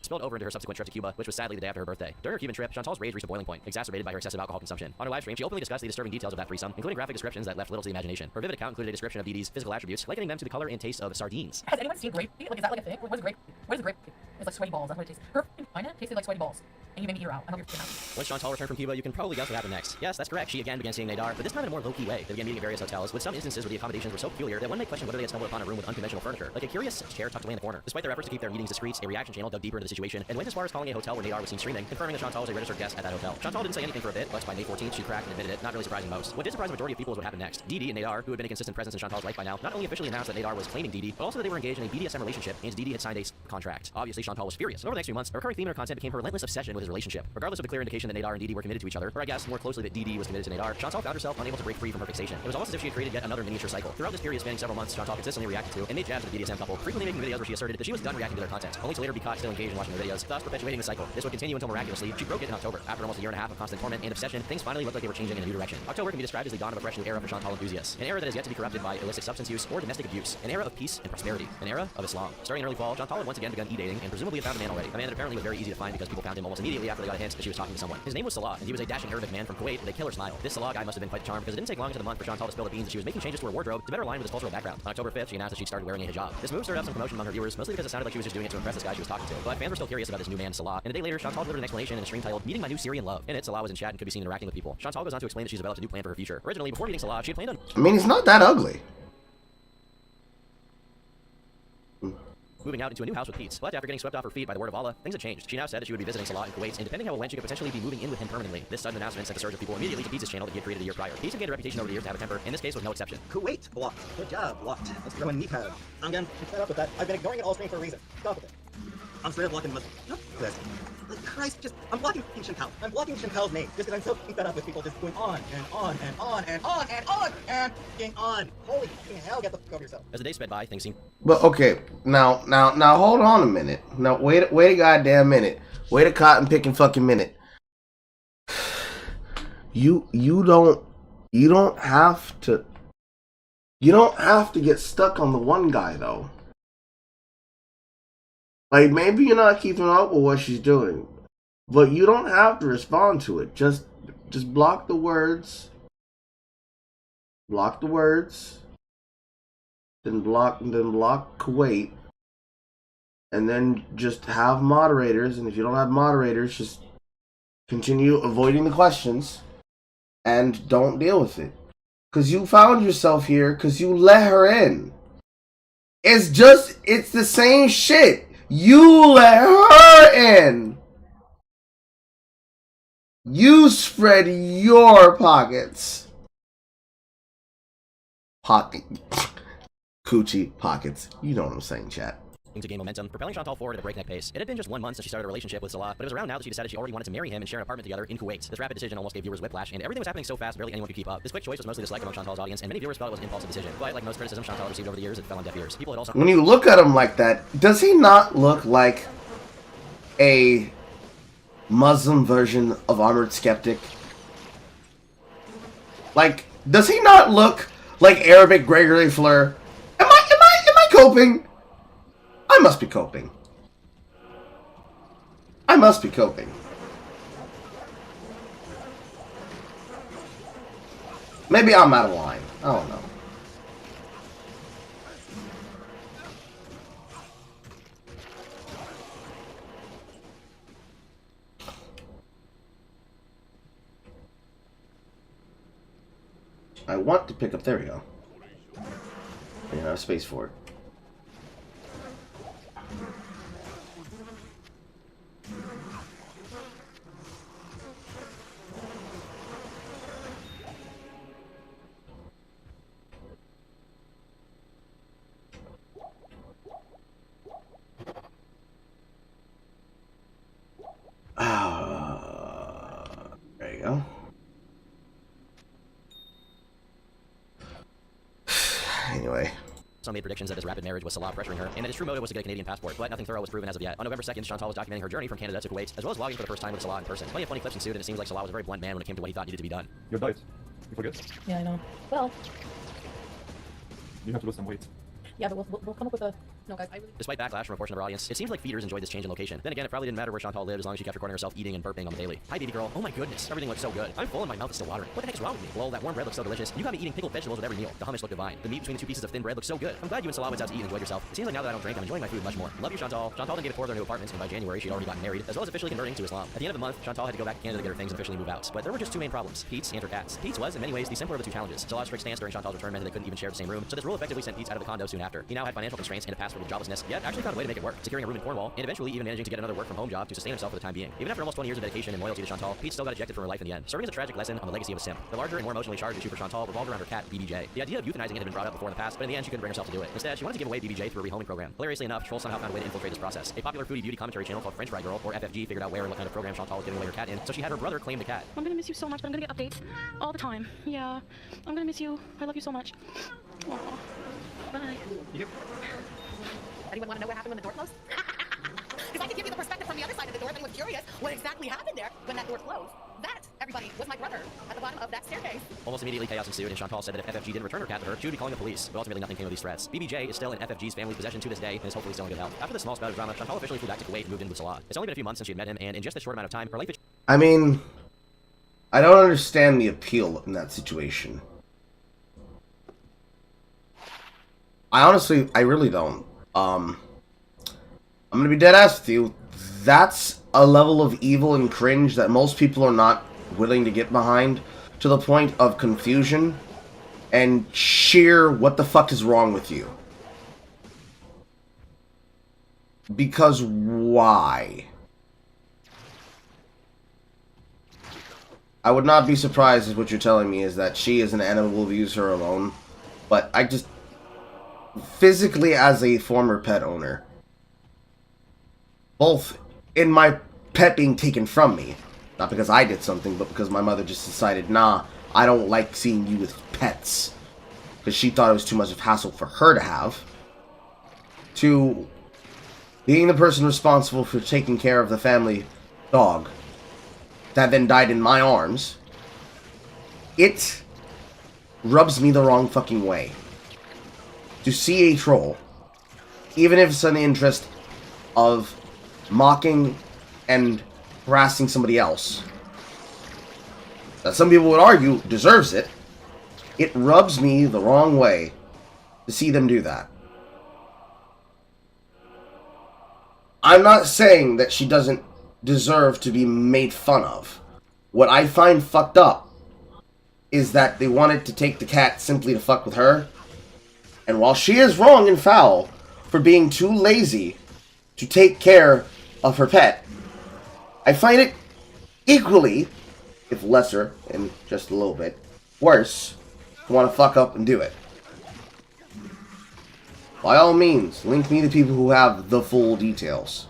Spilled over into her subsequent trip to Cuba, which was sadly the day after her birthday. During her Cuban trip, Chantal's rage reached a boiling point, exacerbated by her excessive alcohol consumption. On her live stream, she openly discussed the disturbing details of that threesome, including graphic descriptions that left little to the imagination. Her vivid account included a description of Dee's physical attributes, likening them to the color and taste of sardines. Has anyone seen grape? Like, is that like a thing? What is grape? What is grape? It's like sweaty balls. That's what it tastes. Her vagina tasted like sweaty balls. And you made me eat her out. I hope you're out. Once Chantal returned from Cuba, you can probably guess what happened next. Yes, that's correct. She again began seeing Nadar, but this time in a more low-key way. They began meeting at various hotels, with some instances where the accommodations were so peculiar that one may question whether they had stumbled upon a room with unconventional furniture, like a curious chair tucked away in the corner. Despite their efforts to keep their meetings discreet, a reaction channel dug deeper into the situation and went as far as calling a hotel where Nadar was seen streaming, confirming that Chantal was a registered guest at that hotel. Chantal didn't say anything for a bit, but by May 14th, she cracked and admitted it, not really surprising most. What did surprise the majority of people was what happened next. Dee and Nadar, who had been a consistent presence in Chantal's life by now, not only officially announced that Nadar was claiming Dee, but also that they were engaged in a BDSM relationship, and Dee had signed a contract. Obviously, Chantal was furious. Over the next few months, a recurring theme in her content became her relentless obsession with his relationship. Regardless of the clear indication that Nadar and Dee were committed to each other, or I guess more closely that Dee was committed to Nadar, Chantal found herself unable to break free from her fixation. It was almost as if she had created yet another miniature cycle. Throughout this period spanning several months, Chantal consistently reacted to and made jabs at the BDSM couple, frequently making videos where she asserted that she was done reacting to their content, only to later be caught still engaged in watching watching their videos, thus perpetuating the cycle. This would continue until miraculously she broke it in October. After almost a year and a half of constant torment and obsession, things finally looked like they were changing in a new direction. October can be described as the dawn of a fresh new era for Chantal enthusiasts. An era that is yet to be corrupted by illicit substance use or domestic abuse. An era of peace and prosperity. An era of Islam. Starting in early fall, Chantal had once again begun e-dating and presumably had found a man already. A man that apparently was very easy to find because people found him almost immediately after they got a hint that she was talking to someone. His name was Salah, and he was a dashing Arabic man from Kuwait with a killer smile. This Salah guy must have been quite the charm because it didn't take long into the month for Chantal to spill the beans that she was making changes to her wardrobe to better align with his cultural background. On October 5th, she announced that she'd started wearing a hijab. This move stirred up some commotion among her viewers, mostly because it sounded like she was just doing it to impress this guy she was talking to. But fans were still curious about this new man, Salah, and a day later, Chantal delivered an explanation in a stream titled Meeting My New Syrian Love. In it, Salah was in chat and could be seen interacting with people. Chantal goes on to explain that she's developed a new plan for her future. Originally, before meeting Salah, she had planned on... I mean, he's not that ugly. moving out into a new house with Pete's. But after getting swept off her feet by the word of Allah, things had changed. She now said that she would be visiting Salah in Kuwait, and depending how it went, she could potentially be moving in with him permanently. This sudden announcement sent a surge of people immediately to Pete's channel that he had created a year prior. Pete's had gained a reputation over the years to have a temper, and this case was no exception. Kuwait blocked. Good job, blocked. Let's throw in Nepal. I'm done. I'm fed up with that. I've been ignoring it all stream for a reason. Stop with it. I'm straight up blocking Muslims. No, this. Christ, just, I'm blocking Chantal. I'm blocking Chantal's name just because I'm so fed up with people just going on and on and on and on and on and getting on. Holy hell, get the fuck over yourself. As the days sped by, things seemed... But okay, now hold on a minute. Now wait a goddamn minute. Wait a cotton picking fucking minute. You don't have to get stuck on the one guy though. Like, maybe you're not keeping up with what she's doing, but you don't have to respond to it. Just block the words. Block the words. Then block Kuwait. And then just have moderators. And if you don't have moderators, just continue avoiding the questions and don't deal with it. Because you found yourself here because you let her in. It's the same shit. You let her in. You spread your pockets. Coochie pockets. You know what I'm saying, chat. To gain momentum, propelling Chantal forward at a breakneck pace. It had been just 1 month since she started a relationship with Salah, but it was around now that she decided she already wanted to marry him and share an apartment together in Kuwait. This rapid decision almost gave viewers whiplash, and everything was happening so fast barely anyone could keep up. This quick choice was mostly disliked among Chantal's audience, and many viewers felt it was an impulsive decision. But like most criticism Chantal received over the years, it fell on deaf ears. People had also... When you look at him like that, does he not look like a Muslim version of Armored Skeptic? Like, does he not look like Arabic Gregory Fleur? Am I coping? I must be coping. I must be coping. Maybe I'm out of line. I don't know. I want to pick up. There we go. I have space for it. There you go. Anyway. Some made predictions that this rapid marriage was Salah pressuring her, and that his true motive was to get a Canadian passport, but nothing thorough was proven as of yet. On November 2nd, Chantal was documenting her journey from Canada to Kuwait, as well as vlogging for the first time with Salah in person. Plenty of funny clips ensued, and it seems like Salah was a very blunt man when it came to what he thought needed to be done. Your diet. You forget? Yeah, I know. Well, You have to lose some weight. yeah, but we'll come up with a... No, guys, I really... Despite backlash from a portion of her audience, it seems like feeders enjoyed this change in location. Then again, it probably didn't matter where Chantal lived as long as she kept recording herself eating and burping on the daily. Hi, baby girl. Oh my goodness, everything looks so good. I'm full and my mouth is still watering. What the heck is wrong with me? Well, that warm bread looks so delicious. You got me eating pickled vegetables with every meal. The hummus looked divine. The meat between the 2 pieces of thin bread looks so good. I'm glad you and Salah went out to eat and enjoyed yourself. It seems like now that I don't drink, I'm enjoying my food much more. Love you, Chantal. Chantal then gave a tour of their new apartments, and by January, she'd already gotten married, as well as officially converting to Islam. At the end of the month, Chantal had to go back to Canada to get her things and officially move out. But there were just 2 main problems: Pete's and her cats. Pete's was, in many ways, the simpler of the 2 challenges. Salah's strict stance during Chantal's return meant that they couldn't even share the same room, so this rule effectively sent Pete's out of the condo soon after. He now had financial constraints and a past for joblessness, yet actually found a way to make it work, securing a room in Cornwall, and eventually even managing to get another work-from-home job to sustain himself for the time being. Even after almost 20 years of dedication and loyalty to Chantal, Pete still got ejected from her life in the end, serving as a tragic lesson on the legacy of a simp. The larger and more emotionally charged issue for Chantal revolved around her cat, BBJ. The idea of euthanizing it had been brought up before in the past, but in the end she couldn't bring herself to do it. Instead, she wanted to give away BBJ through a rehoming program. Hilariously enough, trolls somehow found a way to infiltrate this process. A popular foodie beauty commentary channel called French Fry Girl, or FFG, figured out where and what kind of program Chantal was giving away her cat in, so she had her brother claim the cat. I'm gonna miss you so much, but I'm gonna get updates all the time. Yeah, I'm gonna miss you. I love you so much. Aww. Bye. Anyone want to know what happened when the door closed? Because I can give you the the perspective from the other side of the door, then he was curious what exactly happened there when that door closed. That, everybody, was my brother at the bottom of that staircase. Almost immediately, chaos ensued, and Chantal said that if FFG didn't return her cat to her, she would be calling the police. But ultimately, nothing came of these threats. BBJ is still in FFG's family's possession to this day, and is hopefully still in good health. After the small spout of drama, Chantal officially flew back to Kuwait and moved in with Salah. It's only been a few months since she had met him, and in just this short amount of time, her life. I mean, I don't understand the appeal in that situation. I really don't. I'm gonna be dead ass with you. That's a level of evil and cringe that most people are not willing to get behind, to the point of confusion and sheer what the fuck is wrong with you. Because why? I would not be surprised if what you're telling me is that she is an animal abuser alone, but I just, physically as a former pet owner, both in my pet being taken from me, not because I did something, but because my mother just decided, nah, I don't like seeing you with pets, because she thought it was too much of a hassle for her to have, to being the person responsible for taking care of the family dog that then died in my arms. It rubs me the wrong fucking way to see a troll, even if it's in the interest of mocking and harassing somebody else, that some people would argue deserves it. It rubs me the wrong way to see them do that. I'm not saying that she doesn't deserve to be made fun of. What I find fucked up is that they wanted to take the cat simply to fuck with her. And while she is wrong and foul for being too lazy to take care of her pet, I find it equally, if lesser and just a little bit, worse to want to fuck up and do it. By all means, link me to people who have the full details.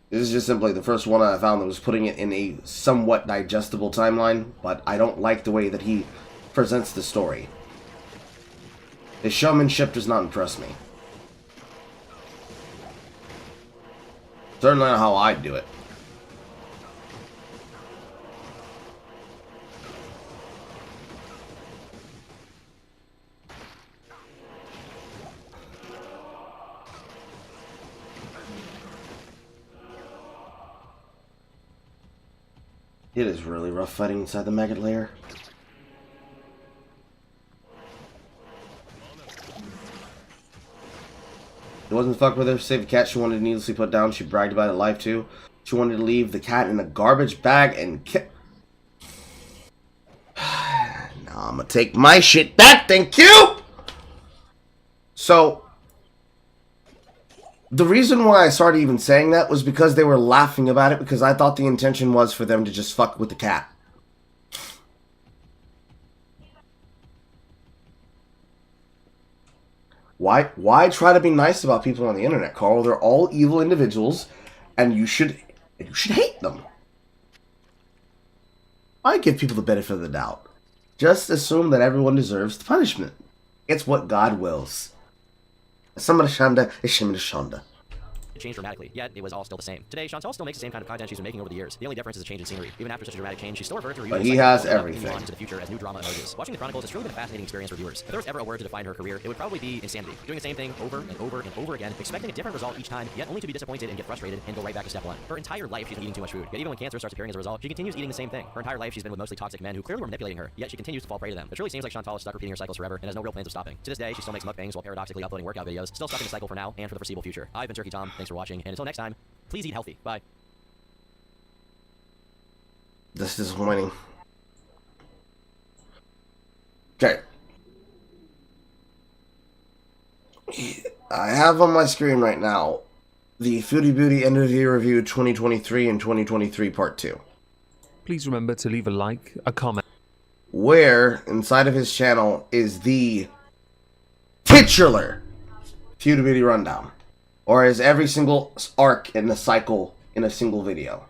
This is just simply the first one I found that was putting it in a somewhat digestible timeline, but I don't like the way that he presents the story. His showmanship does not impress me. Certainly not how I'd do it. It is really rough fighting inside the maggot lair. It wasn't fuck with her, save the cat she wanted to needlessly put down. She bragged about it live too. She wanted to leave the cat in a garbage bag and now I'm gonna take my shit back, thank you! So, the reason why I started even saying that was because they were laughing about it, because I thought the intention was for them to just fuck with the cat. Why try to be nice about people on the internet, Carl? They're all evil individuals, and you should hate them. I give people the benefit of the doubt. Just assume that everyone deserves the punishment. It's what God wills. Somebody shanda is shimmy shanda. It changed dramatically, yet it was all still the same. Today, Chantal still makes the same kind of content she's been making over the years. The only difference is a change in scenery. Even after such a dramatic change, she still reverted to her But usual he cycle has of everything. on into the future as new drama emerges. Watching the Chronicles has truly been a fascinating experience for viewers. If there was ever a word to define her career, it would probably be insanity. Doing the same thing over and over and over again, expecting a different result each time, yet only to be disappointed and get frustrated and go right back to step one. Her entire life she's been eating too much food. Yet even when cancer starts appearing as a result, she continues eating the same thing. Her entire life she's been with mostly toxic men who clearly were manipulating her, yet she continues to fall prey to them. It truly seems like Chantal is stuck repeating her cycles forever and has no real plans of stopping. To this day, she still makes mukbangs while paradoxically uploading workout videos, still stuck in the cycle for now and for the foreseeable future. I've been Turkey Tom, thanks for watching, and until next time, please eat healthy. Bye. That's disappointing. Okay. I have on my screen right now the Foodie Beauty End of the Year Review 2023 and 2023 Part 2. Please remember to leave a like, a comment. Where, inside of his channel, is the titular Foodie Beauty Rundown. Or is every single arc in the cycle in a single video.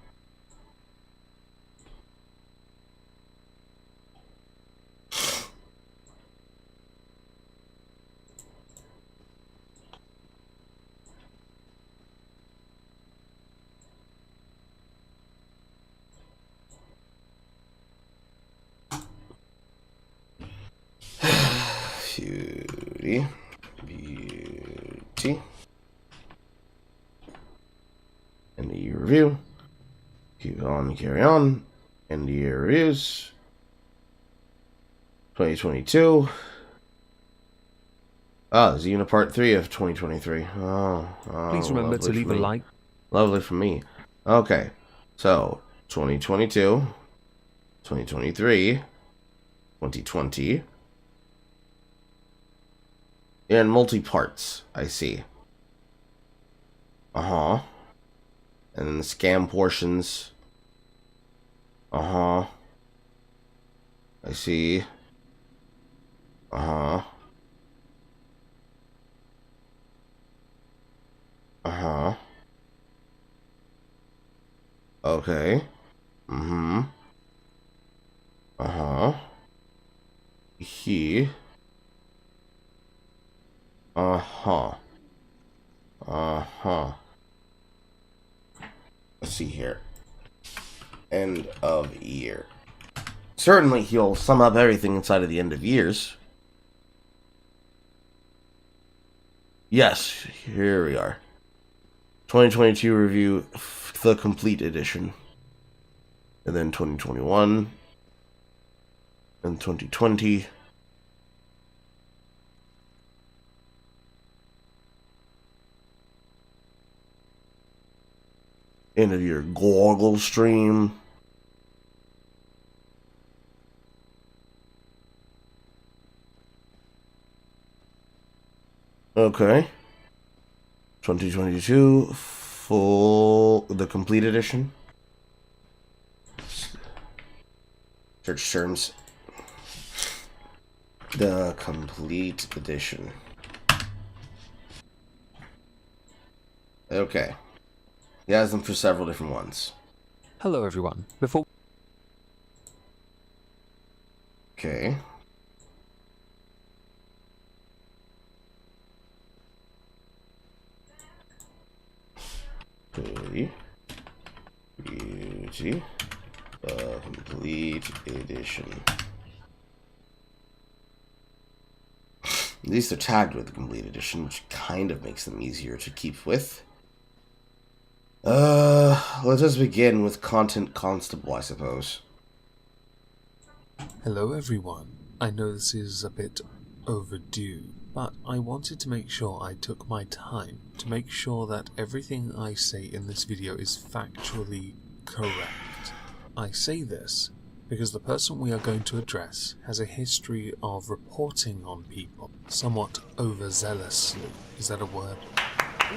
Beauty. End of year review. Keep on, carry on. End of year reviews. 2022. Ah, Xena Part 3 of 2023. Please remember to leave a like. Lovely for me. Okay, so 2022, 2023, 2020, and multi-parts, I see. And then the scam portions. I see. Okay. He. Let's see here. End of year. Certainly he'll sum up everything inside of the end of years. Yes, here we are. 2022 review, the complete edition. And then 2021. And 2020. End of year Gorgle stream. Okay. 2022 the complete edition. Search terms. The complete edition. Okay. He has them for several different ones. Hello everyone. Before... Okay. Beauty. Complete edition. At least they're tagged with the complete edition, which kind of makes them easier to keep with. Let's just begin with Content Constable, I suppose. Hello everyone. I know this is a bit overdue, but I wanted to make sure I took my time to make sure that everything I say in this video is factually correct. I say this because the person we are going to address has a history of reporting on people somewhat overzealously. Is that a word?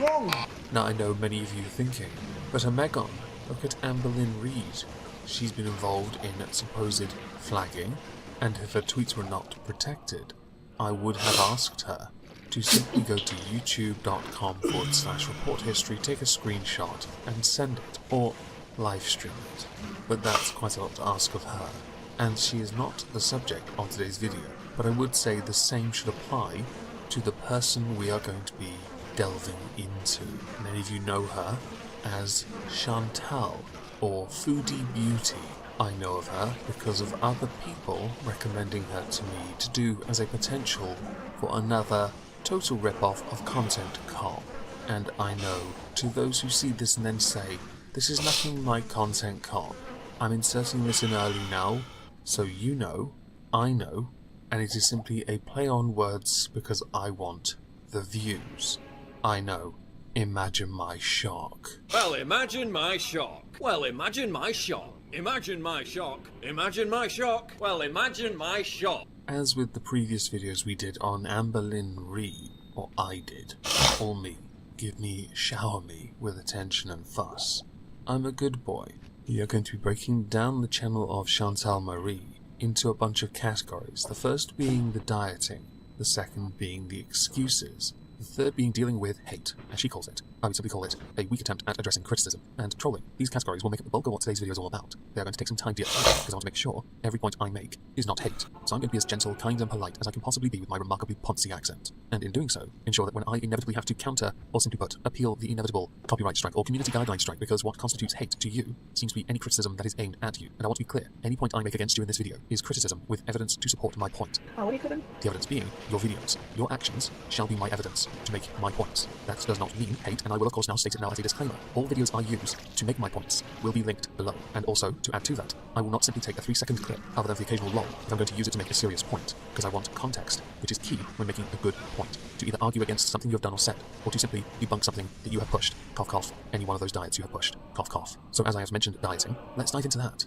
Wrong! Now I know many of you are thinking, but Megan, look at Amberlynn Reed. She's been involved in supposed flagging, and if her tweets were not protected, I would have asked her to simply go to youtube.com/report history, take a screenshot, and send it, or live stream it. But that's quite a lot to ask of her, and she is not the subject of today's video. But I would say the same should apply to the person we are going to be delving into. Many of you know her as Chantal, or Foodie Beauty. I know of her because of other people recommending her to me to do as a potential for another total rip-off of Content Carl. And I know, to those who see this and then say, this is nothing like Content Carl. I'm inserting this in early now, so you know, I know, and it is simply a play on words because I want the views. I know. Imagine my shock. Well, imagine my shock. Well, imagine my shock. Imagine my shock. Imagine my shock. Well, imagine my shock. As with the previous videos we did on Amberlynn Reed, or I did, or me, give me, shower me with attention and fuss. I'm a good boy. We are going to be breaking down the channel of Chantal Marie into a bunch of categories, the first being the dieting, the second being the excuses, The third being dealing with hate, as she calls it. I would simply call it a weak attempt at addressing criticism and trolling. These categories will make up the bulk of what today's video is all about. They are going to take some time dealing with, because I want to make sure every point I make is not hate. So I'm going to be as gentle, kind, and polite as I can possibly be with my remarkably poncy accent. And in doing so, ensure that when I inevitably have to counter, or simply put, appeal the inevitable copyright strike or community guideline strike, because what constitutes hate to you seems to be any criticism that is aimed at you. And I want to be clear, any point I make against you in this video is criticism with evidence to support my point. Oh, what are you cooking? The evidence being your videos. Your actions shall be my evidence to make my points. That does not mean hate, and I will of course now state it now as a disclaimer. All videos I use to make my points will be linked below. And also, to add to that, I will not simply take a 3-second clip, other than the occasional lol, if I'm going to use it to make a serious point, because I want context, which is key when making a good point. To either argue against something you have done or said, or to simply debunk something that you have pushed. Cough cough, any one of those diets you have pushed. Cough cough. So as I have mentioned dieting, let's dive into that.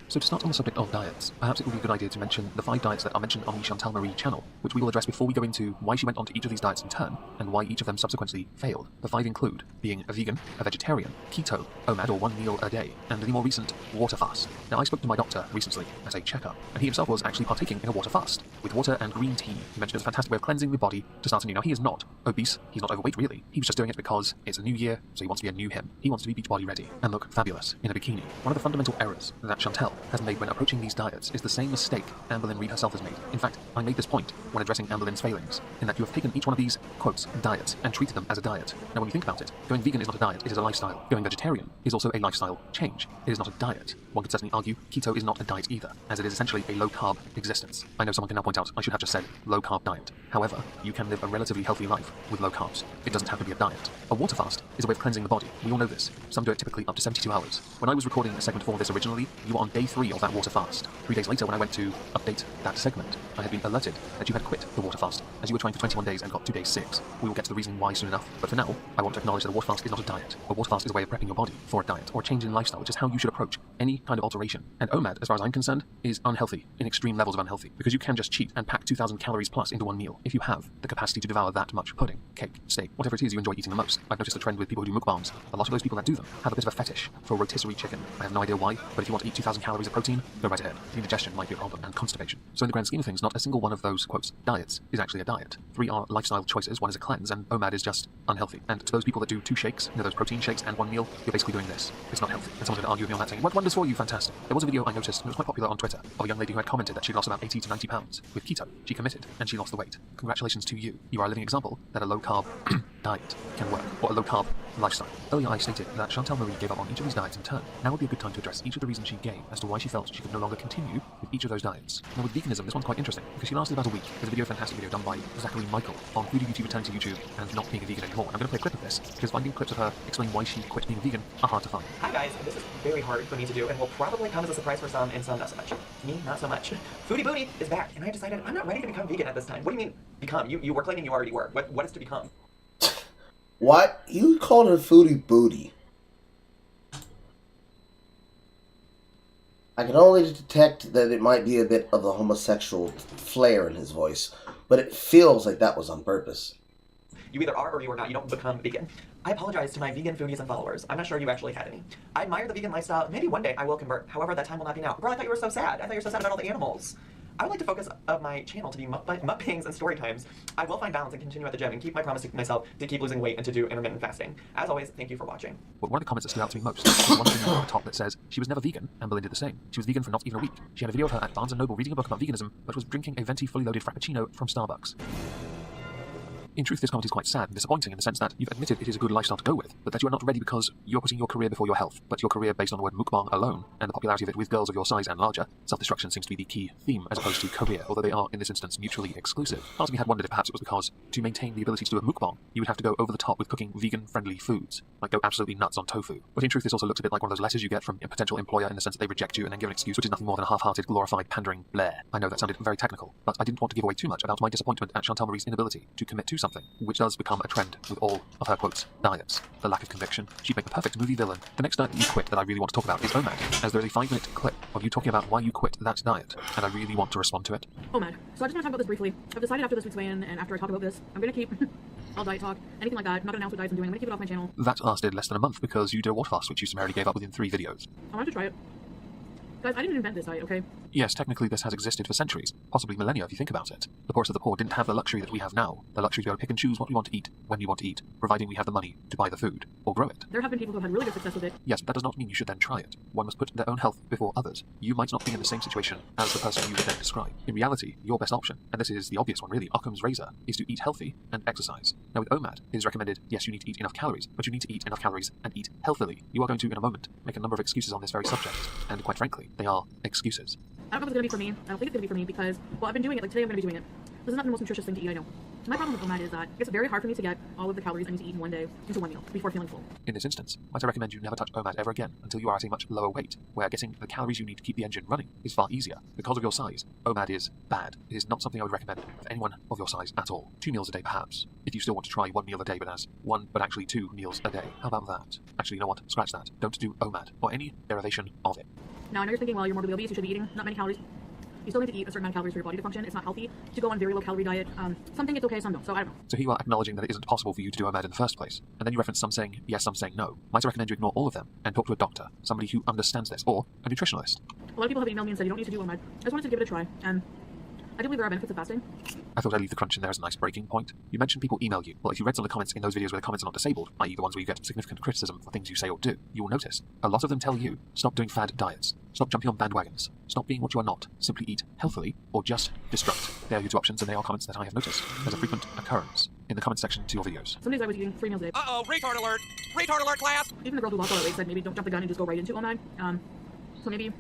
So to start on the subject of diets, perhaps it would be a good idea to mention the 5 diets that are mentioned on the Chantal Marie channel, which we will address before we go into why she went onto each of these diets in turn, and why each of them subsequently failed. The 5 include being a vegan, a vegetarian, keto, OMAD or 1 meal a day, and the more recent, water fast. Now I spoke to my doctor recently as a checkup, and he himself was actually partaking in a water fast, with water and green tea. He mentioned it's a fantastic way of cleansing the body to start anew. Now he is not obese, he's not overweight really, he was just doing it because it's a new year, so he wants to be a new him. He wants to be beach body ready, and look fabulous in a bikini. One of the fundamental errors that Chantal has made when approaching these diets is the same mistake Amberlynn Reid herself has made. In fact, I made this point when addressing Amberlynn's failings, in that you have taken each one of these, quotes, diets, and treated them as a diet. Now when you think about it, going vegan is not a diet, it is a lifestyle. Going vegetarian is also a lifestyle change. It is not a diet. One could certainly argue keto is not a diet either, as it is essentially a low-carb existence. I know someone can now point out I should have just said low-carb diet. However, you can live a relatively healthy life with low carbs. It doesn't have to be a diet. A water fast is a way of cleansing the body. We all know this. Some do it typically up to 72 hours. When I was recording a segment for this originally, you were on day 3 of that water fast. 3 days later, when I went to update that segment, I had been alerted that you had quit the water fast, as you were trying for 21 days and got to day 6. We will get to the reason why soon enough, but for now, I want to acknowledge that a water fast is not a diet. A water fast is a way of prepping your body for a diet, or a change in lifestyle, which is how you should approach any kind of alteration. And OMAD, as far as I'm concerned, is unhealthy, in extreme levels of unhealthy, because you can just cheat and pack 2,000 calories plus into one meal, if you have the capacity to devour that much pudding, cake, steak, whatever it is you enjoy eating the most. I've noticed a trend with people who do mukbangs. A lot of those people that do them have a bit of a fetish for rotisserie chicken. I have no idea why, but if you want to eat 2,000 calories of protein, go right ahead. Indigestion might be a problem, and constipation. So in the grand scheme of things, not a single one of those, quotes, diets is actually a diet. 3 are lifestyle choices, 1 is a cleanse, and OMAD is just unhealthy. And to those people that do 2 shakes, those protein shakes and 1 meal, you're basically doing this. It's not healthy. And someone's going to argue with me on that saying, what wonders for you, fantastic. There was a video I noticed, and it was quite popular on Twitter, of a young lady who had commented that she lost about 80 to 90 pounds with keto. She committed, and she lost the weight. Congratulations to you. You are a living example that a low-carb diet can work, or a low-carb lifestyle. Earlier I stated that Chantal Marie gave up on each of these diets in turn. Now would be a good time to address each of the reasons she gave as to why she felt she could no longer continue with each of those diets. Now with veganism, this one's quite interesting, because she lasted about a week. There's a video, a fantastic video done by Zachary Michael on Foodie Beauty returning to YouTube and not being a vegan anymore. I'm going to play a clip of this, because finding clips of her explaining why she quit being vegan are hard to find. Hi guys, this is very hard for me to do and will probably come as a surprise for some and some not so much. Me, not so much. Foodie Booty is back, and I decided I'm not ready to become vegan at this time. What do you mean, become? You were claiming you already were. What is to become? What? You called her Foodie Booty. I can only detect that it might be a bit of a homosexual flair in his voice, but it feels like that was on purpose. You either are or you are not. You don't become vegan. I apologize to my vegan foodies and followers. I'm not sure you actually had any. I admire the vegan lifestyle. Maybe one day I will convert. However, that time will not be now. Girl, I thought you were so sad. I thought you were so sad about all the animals. I would like to focus of my channel to be mukbangs and story times. I will find balance and continue at the gym and keep my promise to myself to keep losing weight and to do intermittent fasting. As always, thank you for watching. But one of the comments that stood out to me most is one thing at the top that says, she was never vegan, and Belinda did the same. She was vegan for not even a week. She had a video of her at Barnes & Noble reading a book about veganism, but was drinking a venti fully loaded frappuccino from Starbucks. In truth, this comment is quite sad and disappointing in the sense that you've admitted it is a good lifestyle to go with, but that you are not ready because you're putting your career before your health, but your career based on the word mukbang alone, and the popularity of it with girls of your size and larger. Self-destruction seems to be the key theme as opposed to career, although they are, in this instance, mutually exclusive. Part of me had wondered if perhaps it was because, to maintain the ability to do a mukbang, you would have to go over the top with cooking vegan-friendly foods, like go absolutely nuts on tofu. But in truth, this also looks a bit like one of those letters you get from a potential employer in the sense that they reject you and then give an excuse which is nothing more than a half-hearted, glorified, pandering blare. I know that sounded very technical, but I didn't want to give away too much about my disappointment at Chantal Marie's inability to commit to something, which does become a trend with all of her quotes, diets. The lack of conviction. She'd make the perfect movie villain. The next diet that you quit that I really want to talk about is OMAD, as there is a 5-minute clip of you talking about why you quit that diet, and I really want to respond to it. OMAD. So I just want to talk about this briefly. I've decided after this week's weigh-in and after I talk about this, I'm going to keep all diet talk, anything like that. I'm not going to announce what diets I'm doing. I'm going to keep it off my channel. That lasted less than a month because you did a water fast, which you summarily gave up within 3 videos. I wanted to try it. Guys, I didn't invent this diet, okay? Yes, technically this has existed for centuries, possibly millennia if you think about it. The poorest of the poor didn't have the luxury that we have now. The luxury to be able to pick and choose what we want to eat, when we want to eat, providing we have the money to buy the food, or grow it. There have been people who have had really good success with it. Yes, but that does not mean you should then try it. One must put their own health before others. You might not be in the same situation as the person you would then describe. In reality, your best option, and this is the obvious one really, Occam's razor, is to eat healthy and exercise. Now with OMAD, it is recommended, yes, you need to eat enough calories, but you need to eat enough calories and eat healthily. You are going to, in a moment, make a number of excuses on this very subject, and quite frankly, they are excuses. I don't know if it's going to be for me. I don't think it's going to be for me because, well, I've been doing it. Like today I'm going to be doing it. This is not the most nutritious thing to eat, I know. My problem with OMAD is that it's very hard for me to get all of the calories I need to eat in one day into one meal before feeling full. In this instance, might I recommend you never touch OMAD ever again until you are at a much lower weight, where getting the calories you need to keep the engine running is far easier. Because of your size, OMAD is bad. It is not something I would recommend for anyone of your size at all. 2 meals a day perhaps, if you still want to try 1 meal a day but actually 2 meals a day. How about that? Actually, you know what? Scratch that. Don't do OMAD, or any derivation of it. Now I know you're thinking, well, you're morbidly obese, you should be eating not many calories. You still need to eat a certain amount of calories for your body to function. It's not healthy to go on very low calorie diet. Some think it's okay, some don't. So I don't know. So here you are acknowledging that it isn't possible for you to do OMAD in the first place, and then you reference some saying yes, some saying no. Might I recommend you ignore all of them and talk to a doctor, somebody who understands this, or a nutritionalist. A lot of people have emailed me and said you don't need to do OMAD. I just wanted to give it a try, and I do believe there are benefits of fasting. I thought I'd leave the crunch in there as a nice breaking point. You mentioned people email you. Well, if you read some of the comments in those videos where the comments are not disabled, i.e. the ones where you get significant criticism for things you say or do, you will notice a lot of them tell you, stop doing fad diets, stop jumping on bandwagons, stop being what you are not, simply eat healthily, or just destruct. They are your two options, and they are comments that I have noticed as a frequent occurrence in the comment section to your videos. Some days I was eating 3 meals a day. Uh-oh, retard alert! Retard alert, class! Even the girl who lost all that weight said maybe don't jump the gun and just go right into OMAD. So maybe,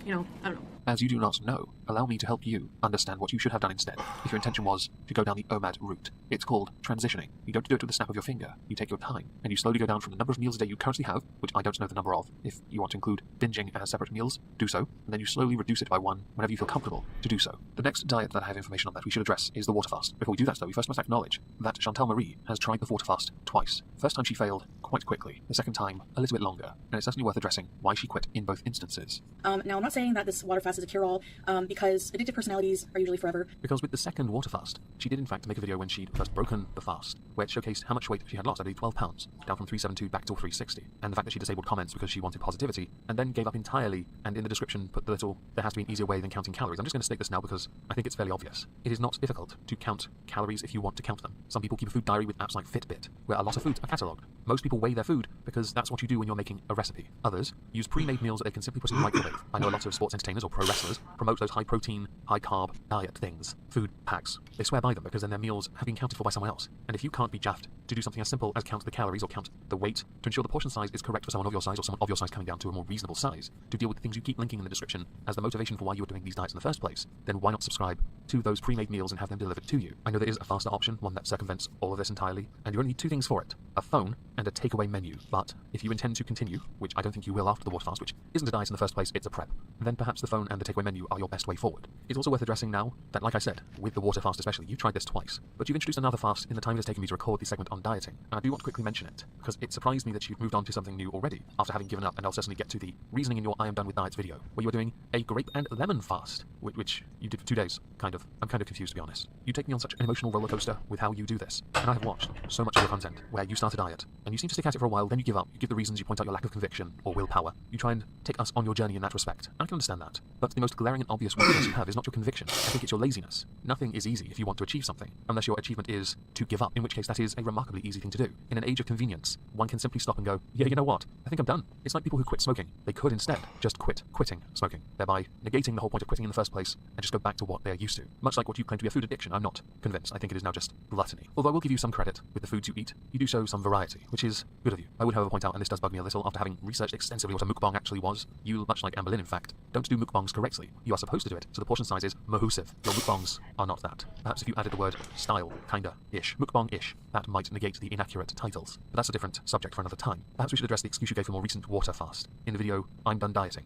I don't know. As you do not know, allow me to help you understand what you should have done instead, if your intention was to go down the OMAD route. It's called transitioning. You don't do it with the snap of your finger. You take your time, and you slowly go down from the number of meals a day you currently have, which I don't know the number of. If you want to include binging as separate meals, do so, and then you slowly reduce it by 1 whenever you feel comfortable to do so. The next diet that I have information on that we should address is the water fast. Before we do that, though, we first must acknowledge that Chantal Marie has tried the water fast twice. First time she failed quite quickly, the second time a little bit longer, and it's certainly worth addressing why she quit in both instances. Now, I'm not saying that this water fast is a cure-all, because addictive personalities are usually forever. Because with the second water fast, she did in fact make a video when she'd first broken the fast, where it showcased how much weight she had lost, I believe 12 pounds, down from 372 back to 360, and the fact that she disabled comments because she wanted positivity, and then gave up entirely, and in the description put the little, there has to be an easier way than counting calories. I'm just going to state this now because I think it's fairly obvious. It is not difficult to count calories if you want to count them. Some people keep a food diary with apps like Fitbit, where a lot of foods are catalogued. Most people weigh their food because that's what you do when you're making a recipe. Others use pre-made meals that they can simply put in the microwave. I know a lot of sports entertainers or pro wrestlers promote those high-protein, high-carb diet things, food packs. They swear by them because then their meals have been counted for by someone else. And if you can't be jaffed to do something as simple as count the calories or count the weight to ensure the portion size is correct for someone of your size or someone of your size coming down to a more reasonable size, to deal with the things you keep linking in the description as the motivation for why you're doing these diets in the first place, then why not subscribe to those pre-made meals and have them delivered to you? I know there is a faster option, one that circumvents all of this entirely, and you only need 2 things for it: a phone and a takeaway menu. But if you intend to continue, which I don't think you will after the water fast, which isn't a diet in the first place, it's a prep, then perhaps the phone and the takeaway menu are your best way forward. It's also worth addressing now that, like I said, with the water fast especially, you've tried this twice, but you've introduced another fast in the time it has taken me to record the segment on dieting, and I do want to quickly mention it, because it surprised me that you've moved on to something new already, after having given up, and I'll certainly get to the reasoning in your I am done with diets video, where you are doing a grape and lemon fast, which you did for 2 days, kind of. I'm kind of confused, to be honest. You take me on such an emotional roller coaster with how you do this, and I have watched so much of your content, where you start a diet, and you seem to stick at it for a while, then you give up, you give the reasons, you point out your lack of conviction, or willpower. You try and take us on your journey in that respect. I can understand that, but the most glaring and obvious weakness you have is not your conviction. I think it's your laziness. Nothing is easy if you want to achieve something, unless your achievement is to give up, in which case that is a remarkably easy thing to do. In an age of convenience, one can simply stop and go, yeah, you know what? I think I'm done. It's like people who quit smoking. They could instead just quitting smoking, thereby negating the whole point of quitting in the first place and just go back to what they are used to. Much like what you claim to be a food addiction, I'm not convinced. I think it is now just gluttony. Although I will give you some credit with the foods you eat, you do show some variety, which is good of you. I would however point out, and this does bug me a little after having researched extensively what a mukbang actually was, you, much like Hammerdin in fact, don't do mukbangs correctly. You are supposed to do it, so the portion size is mahusive. Your mukbangs are not that. Perhaps if you added the word style, kinda-ish, mukbang-ish, that might negate the inaccurate titles. But that's a different subject for another time. Perhaps we should address the excuse you gave for more recent water fast in the video I'm Done Dieting.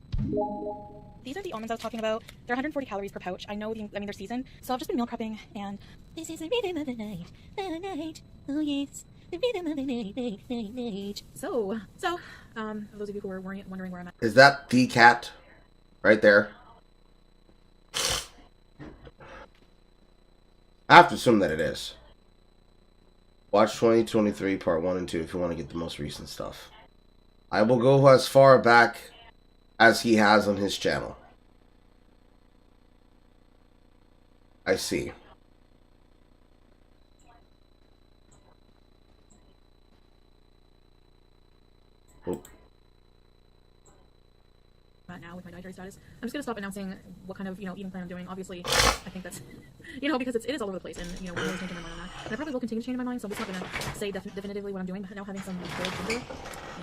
These are the almonds I was talking about. They're 140 calories per pouch. I know, they're seasoned, so I've just been meal prepping, and this is the rhythm of the night, oh yes, the rhythm of the night. So, for those of you who are wondering where I'm at. Is that the cat right there? I have to assume that it is. Watch 2023 part 1 and 2 if you want to get the most recent stuff. I will go as far back as he has on his channel. I see. Oh. Now with my dietary status, I'm just gonna stop announcing what kind of eating plan I'm doing. Obviously, I think that's because it is all over the place, and we're always changing my mind on that. And I probably will continue to change my mind, so I'm just not gonna say definitively what I'm doing. But now having some good ginger,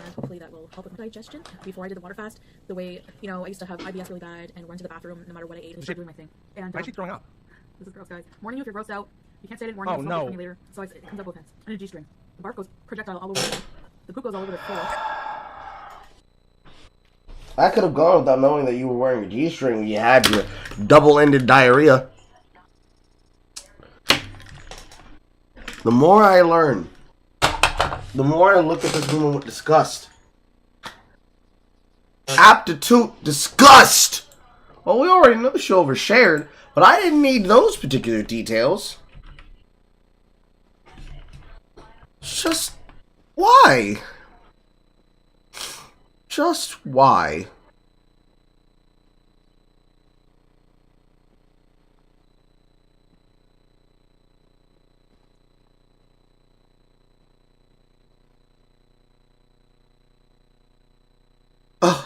and hopefully that will help with my digestion. Before I did the water fast, the way I used to have IBS really bad and run to the bathroom no matter what I ate and start doing my thing. And why is she throwing up? This is gross, guys. Warning you if you're grossed out. You can't say it in warning. Oh no! Later, so it comes up with it. And a G-string. The barf goes projectile all over. The poop goes all over the floor. I could have gone without knowing that you were wearing a G-string when you had your double-ended diarrhea. The more I learn, the more I look at this woman with disgust. Aptitude, disgust! Well, we already know she overshared, but I didn't need those particular details. Just why? Just why? Ugh.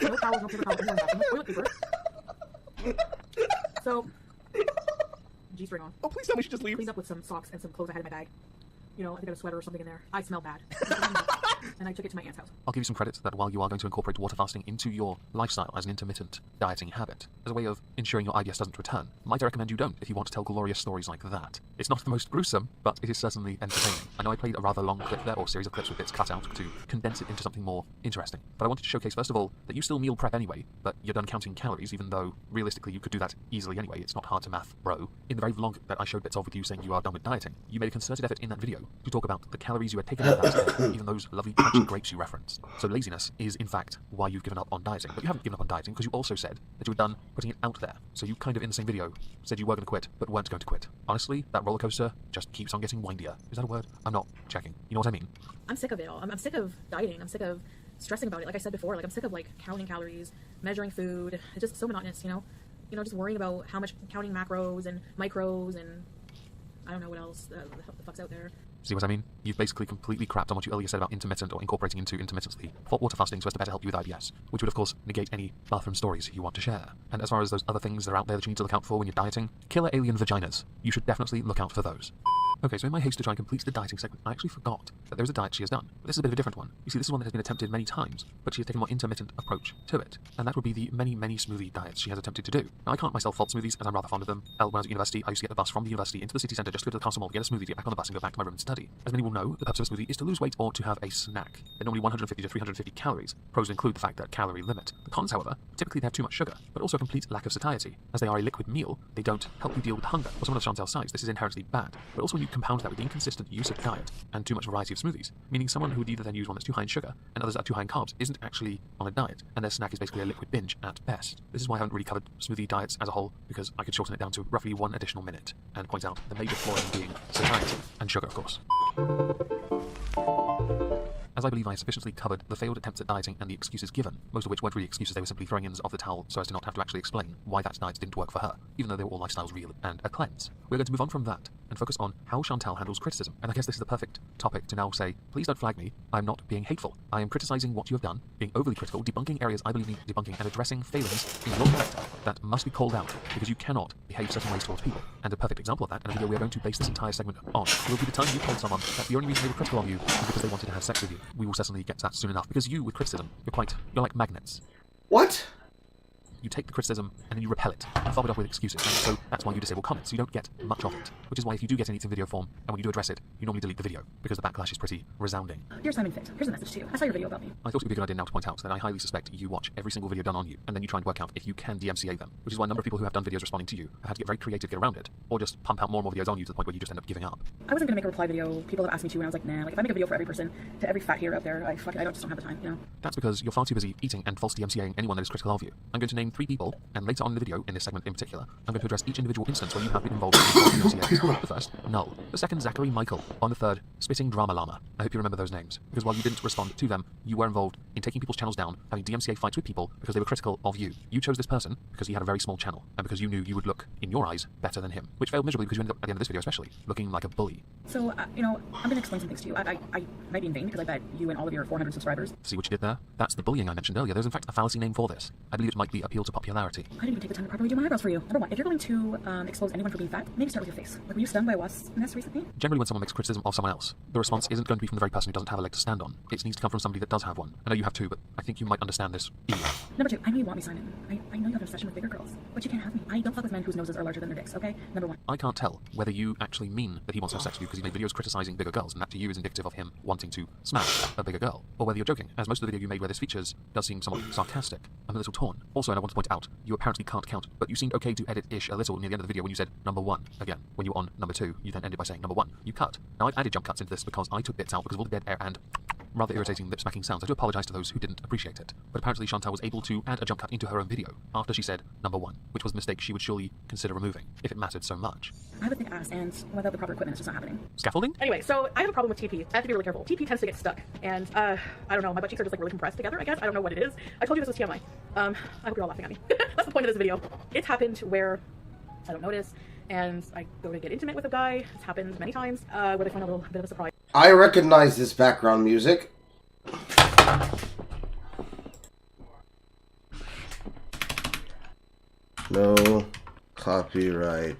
No towels, no paper towels, no toilet paper. So, G-string on. Oh, please tell me she just leaves. Cleaned up with some socks and some clothes I had in my bag. I think I had a sweater or something in there. I smell bad. And I took it to my aunt's house. I'll give you some credit that while you are going to incorporate water fasting into your lifestyle as an intermittent dieting habit, as a way of ensuring your IBS doesn't return, might I recommend you don't if you want to tell glorious stories like that. It's not the most gruesome, but it is certainly entertaining. I know I played a rather long clip there, or series of clips with bits cut out to condense it into something more interesting. But I wanted to showcase, first of all, that you still meal prep anyway, but you're done counting calories, even though, realistically, you could do that easily anyway. It's not hard to math, bro. In the very vlog that I showed bits of with you saying you are done with dieting, you made a concerted effort in that video to talk about the calories you had taken out that day, even those lovely crunchy grapes you referenced. So laziness is, in fact, why you've given up on dieting. But you haven't given up on dieting because you also said that you were done putting it out there. So you kind of, in the same video, said you were going to quit, but weren't going to quit. Honestly, that roller coaster just keeps on getting windier. Is that a word? I'm not checking. You know what I mean? I'm sick of it all. I'm sick of dieting. I'm sick of stressing about it. Like I said before, I'm sick of counting calories, measuring food. It's just so monotonous, just worrying about how much counting macros and micros and I don't know what else the fuck's out there. See what I mean? You've basically completely crapped on what you earlier said about intermittent or incorporating into intermittently. Thought water fasting supposed to better help you with IBS, which would of course negate any bathroom stories you want to share. And as far as those other things that are out there that you need to look out for when you're dieting, killer alien vaginas. You should definitely look out for those. Okay, so in my haste to try and complete the dieting segment, I actually forgot that there was a diet she has done. But this is a bit of a different one. You see, this is one that has been attempted many times, but she has taken a more intermittent approach to it. And that would be the many smoothie diets she has attempted to do. Now, I can't myself fault smoothies, as I'm rather fond of them. When I was at university, I used to get the bus from the university into the city centre just to go to the castle mall, get a smoothie, get back on the bus and go back to my room and study. As many will know, the purpose of a smoothie is to lose weight or to have a snack. They're normally 150 to 350 calories. Pros include the fact that calorie limit. The cons, however, typically they have too much sugar, but also a complete lack of satiety. As they are a liquid meal, they don't help you deal with hunger. For someone of Chantel's size, this is inherently bad. But also when you compound that with the inconsistent use of diet and too much variety of smoothies, meaning someone who would either then use one that's too high in sugar and others that are too high in carbs isn't actually on a diet, and their snack is basically a liquid binge at best. This is why I haven't really covered smoothie diets as a whole, because I could shorten it down to roughly 1 additional minute and point out the major flaw in being satiety and sugar, of course. As I believe I sufficiently covered the failed attempts at dieting and the excuses given, most of which weren't really excuses, they were simply throwing-ins of the towel so as to not have to actually explain why that diet didn't work for her, even though they were all lifestyles really, and a cleanse. We're going to move on from that and focus on how Chantel handles criticism, and I guess this is the perfect topic to now say, please don't flag me, I'm not being hateful. I am criticizing what you have done, being overly critical, debunking areas I believe need debunking, and addressing failings in your character that must be called out, because you cannot behave certain ways towards people. And a perfect example of that, and a video we are going to base this entire segment on, will be the time you told someone that the only reason they were critical of you was because they wanted to have sex with you. We will certainly get to that soon enough, because you, with criticism, you're like magnets. What? You take the criticism and then you repel it, and fob it up with excuses, and so that's why you disable comments, you don't get much of it. Which is why if you do get anything in video form, and when you do address it, you normally delete the video, because the backlash is pretty resounding. Dear Simon Fit, here's a message to you. I saw your video about me. I thought it would be a good idea now to point out that I highly suspect you watch every single video done on you, and then you try and work out if you can DMCA them, which is why a number of people who have done videos responding to you have had to get very creative to get around it, or just pump out more and more videos on you to the point where you just end up giving up. I wasn't gonna make a reply video. People have asked me to, and I was like, nah. Like if I make a video for every person, to every fat hater out there, I just don't have the time, That's because you're far too busy eating and false DMCAing anyone that is critical of you. I'm going to name 3 people, and later on in the video, in this segment in particular, I'm going to address each individual instance where you have been involved in negotiations. The first, Null. The second, Zachary Michael. On the third, Spitting Drama Llama. I hope you remember those names, because while you didn't respond to them, you were involved in taking people's channels down, having DMCA fights with people because they were critical of you. You chose this person because he had a very small channel, and because you knew you would look, in your eyes, better than him, which failed miserably because you ended up, at the end of this video especially, looking like a bully. So, you know, I'm going to explain some things to you. I might be in vain because I bet you and all of your 400 subscribers. See what you did there? That's the bullying I mentioned earlier. There's in fact a fallacy name for this. I believe it might be appeal to popularity. I didn't even take the time to properly do my eyebrows for you. Number one, if you're going to expose anyone for being fat, maybe start with your face. Like, were you stung by a wasp's nest recently? Generally, when someone makes criticism of someone else, the response isn't going to be from the very person who doesn't have a leg to stand on. It needs to come from somebody that does have one. I know you have two, but I think you might understand this easier. Number two, I know you want me, Simon. I know you have an obsession with bigger girls, but you can't have me. I don't fuck with men whose noses are larger than their dicks, okay? Number one. I can't tell whether you actually mean that he wants to have sex with you because he made videos criticizing bigger girls, and that to you is indicative of him wanting to smash a bigger girl, or whether you're joking, as most of the video you made where this features does seem somewhat sarcastic. I'm a little torn. Also, and I want to point out, you apparently can't count, but you seemed okay to edit-ish a little near the end of the video when you said number 1 again. When you were on number 2, you then ended by saying number 1. You cut. Now, I've added jump cuts into this because I took bits out because of all the dead air and rather irritating lip-smacking sounds. I do apologise to those who didn't appreciate it, but apparently Chantal was able to add a jump cut into her own video after she said number 1, which was a mistake she would surely consider removing, if it mattered so much. I have a thick ass, and without the proper equipment, it's just not happening. Scaffolding? Anyway, so I have a problem with TP. I have to be really careful. TP tends to get stuck, and I don't know, my butt cheeks are just like really compressed together, I guess. I don't know what it is. I told you this was TMI. I hope you're all laughing at me. That's the point of this video. It's happened where I don't notice, and I go to get intimate with a guy. It's happened many times, where they find a little bit of a surprise. I recognize this background music. No copyright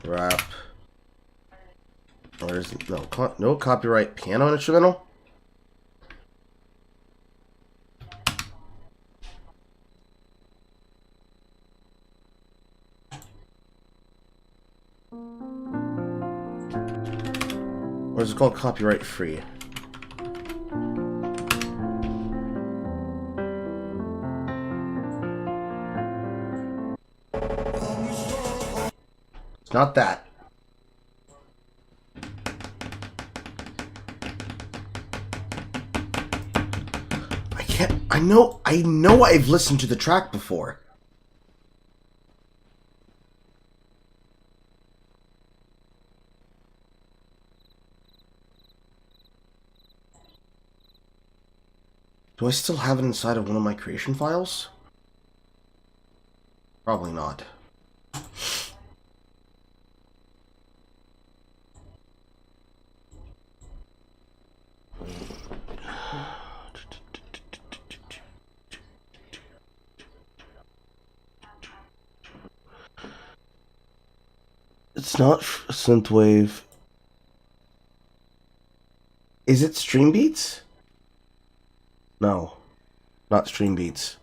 rap. Or is it, no copyright piano instrumental? Or is it called copyright free? It's not that. I know I've listened to the track before. Do I still have it inside of one of my creation files? Probably not. It's not synthwave. Is it Stream Beats? No, not Stream Beats.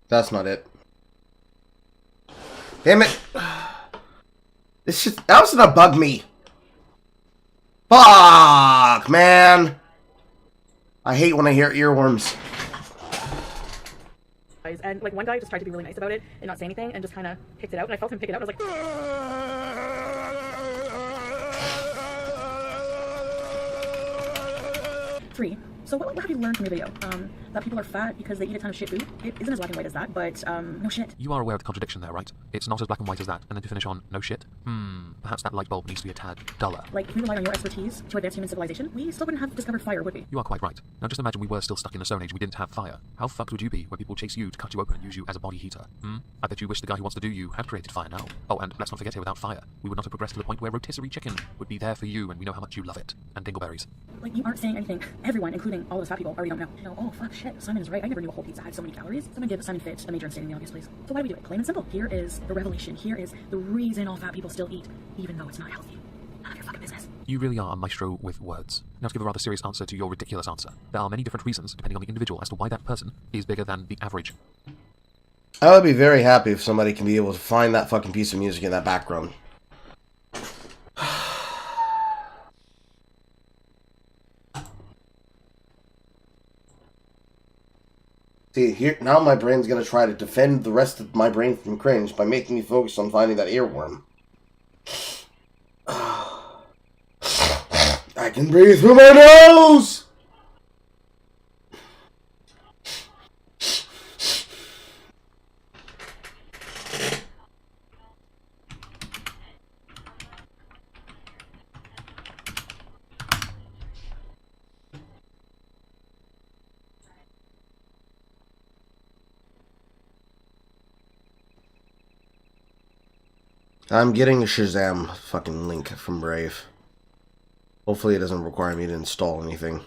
That's not it. Damn it! This shit, that was gonna bug me. Fuck, man! I hate when I hear earworms. And like one guy just tried to be really nice about it and not say anything and just kind of picked it out, and I felt him pick it up. I was like, 3. So what have you learned from your video? That people are fat because they eat a ton of shit food? It isn't as black and white as that, but no shit. You are aware of the contradiction there, right? It's not as black and white as that, and then to finish on no shit? Perhaps that light bulb needs to be a tad duller. Like, if we relied on your expertise to advance human civilization, we still wouldn't have discovered fire, would we? You are quite right. Now just imagine we were still stuck in the Stone Age and we didn't have fire. How fucked would you be when people chase you to cut you open and use you as a body heater? I bet you wish the guy who wants to do you had created fire now. Oh, and let's not forget here, without fire, we would not have progressed to the point where rotisserie chicken would be there for you, and we know how much you love it. And dingleberries. Like, you aren't saying anything. Everyone, including all those fat people, already don't know. No, oh fuck, shit, Simon is right. I never knew a whole pizza had so many calories. Someone give Simon Fitz a major and stating the obvious, please. So why do we do it? Plain and simple. Here is the revelation. Here is the reason all fat people still eat, even though it's not healthy. None of your fucking business. You really are a maestro with words. Now to give a rather serious answer to your ridiculous answer. There are many different reasons, depending on the individual, as to why that person is bigger than the average. I would be very happy if somebody can be able to find that fucking piece of music in that background. See, here now my brain's gonna try to defend the rest of my brain from cringe by making me focus on finding that earworm. I can breathe through my nose! I'm getting a Shazam fucking link from Brave. Hopefully it doesn't require me to install anything.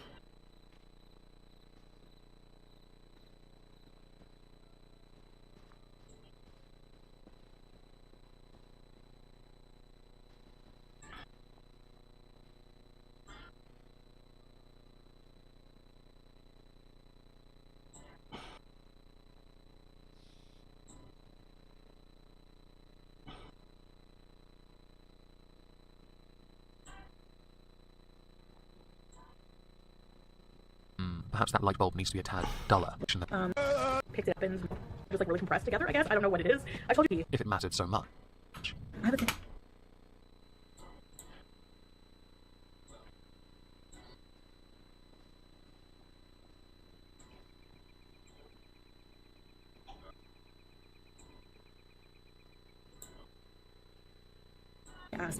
Perhaps that light bulb needs to be a tad duller. Picked it up and just like really compressed together, I guess. I don't know what it is. I told you. If it mattered so much. I have a thing.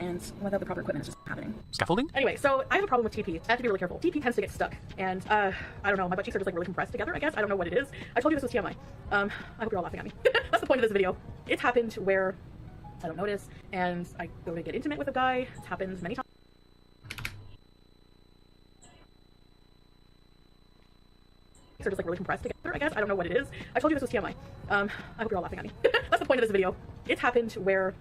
And without the proper equipment, it's just happening. Scaffolding? Anyway, so I have a problem with TP. I have to be really careful. TP tends to get stuck, and I don't know. My butt cheeks are just like really compressed together, I guess. I don't know what it is. I told you this was TMI. I hope you're all laughing at me. That's the point of this video. It's happened where I don't notice, and I go to get intimate with a guy. It's happened many times. Are just like really compressed together, I guess. I don't know what it is. I told you this was TMI. I hope you're all laughing at me. That's the point of this video. It's happened where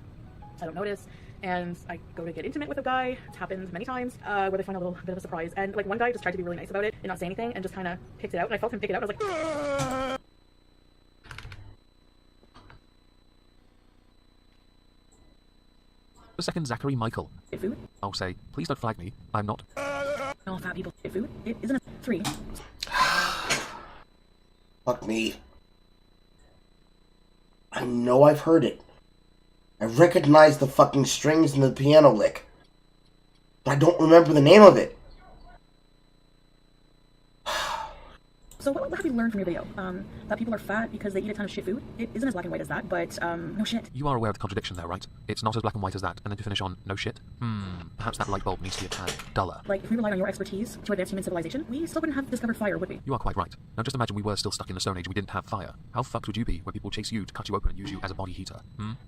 I don't notice, and I go to get intimate with a guy. It's happened many times, where they find a little bit of a surprise. And like one guy just tried to be really nice about it and not say anything and just kind of picked it out. And I felt him pick it out. I was like, The second Zachary Michael. Food? I'll say, please don't flag me. I'm not. all fat people get food. It isn't a 3. Fuck me. I know I've heard it. I recognize the fucking strings in the piano lick. But I don't remember the name of it. So what have you learned from your video? That people are fat because they eat a ton of shit food? It isn't as black and white as that, but no shit. You are aware of the contradiction there, right? It's not as black and white as that, and then to finish on no shit? Perhaps that light bulb needs to be a tad duller. Like, if we relied on your expertise to advance human civilization, we still wouldn't have discovered fire, would we? You are quite right. Now just imagine we were still stuck in the Stone Age and we didn't have fire. How fucked would you be when people chase you to cut you open and use you as a body heater?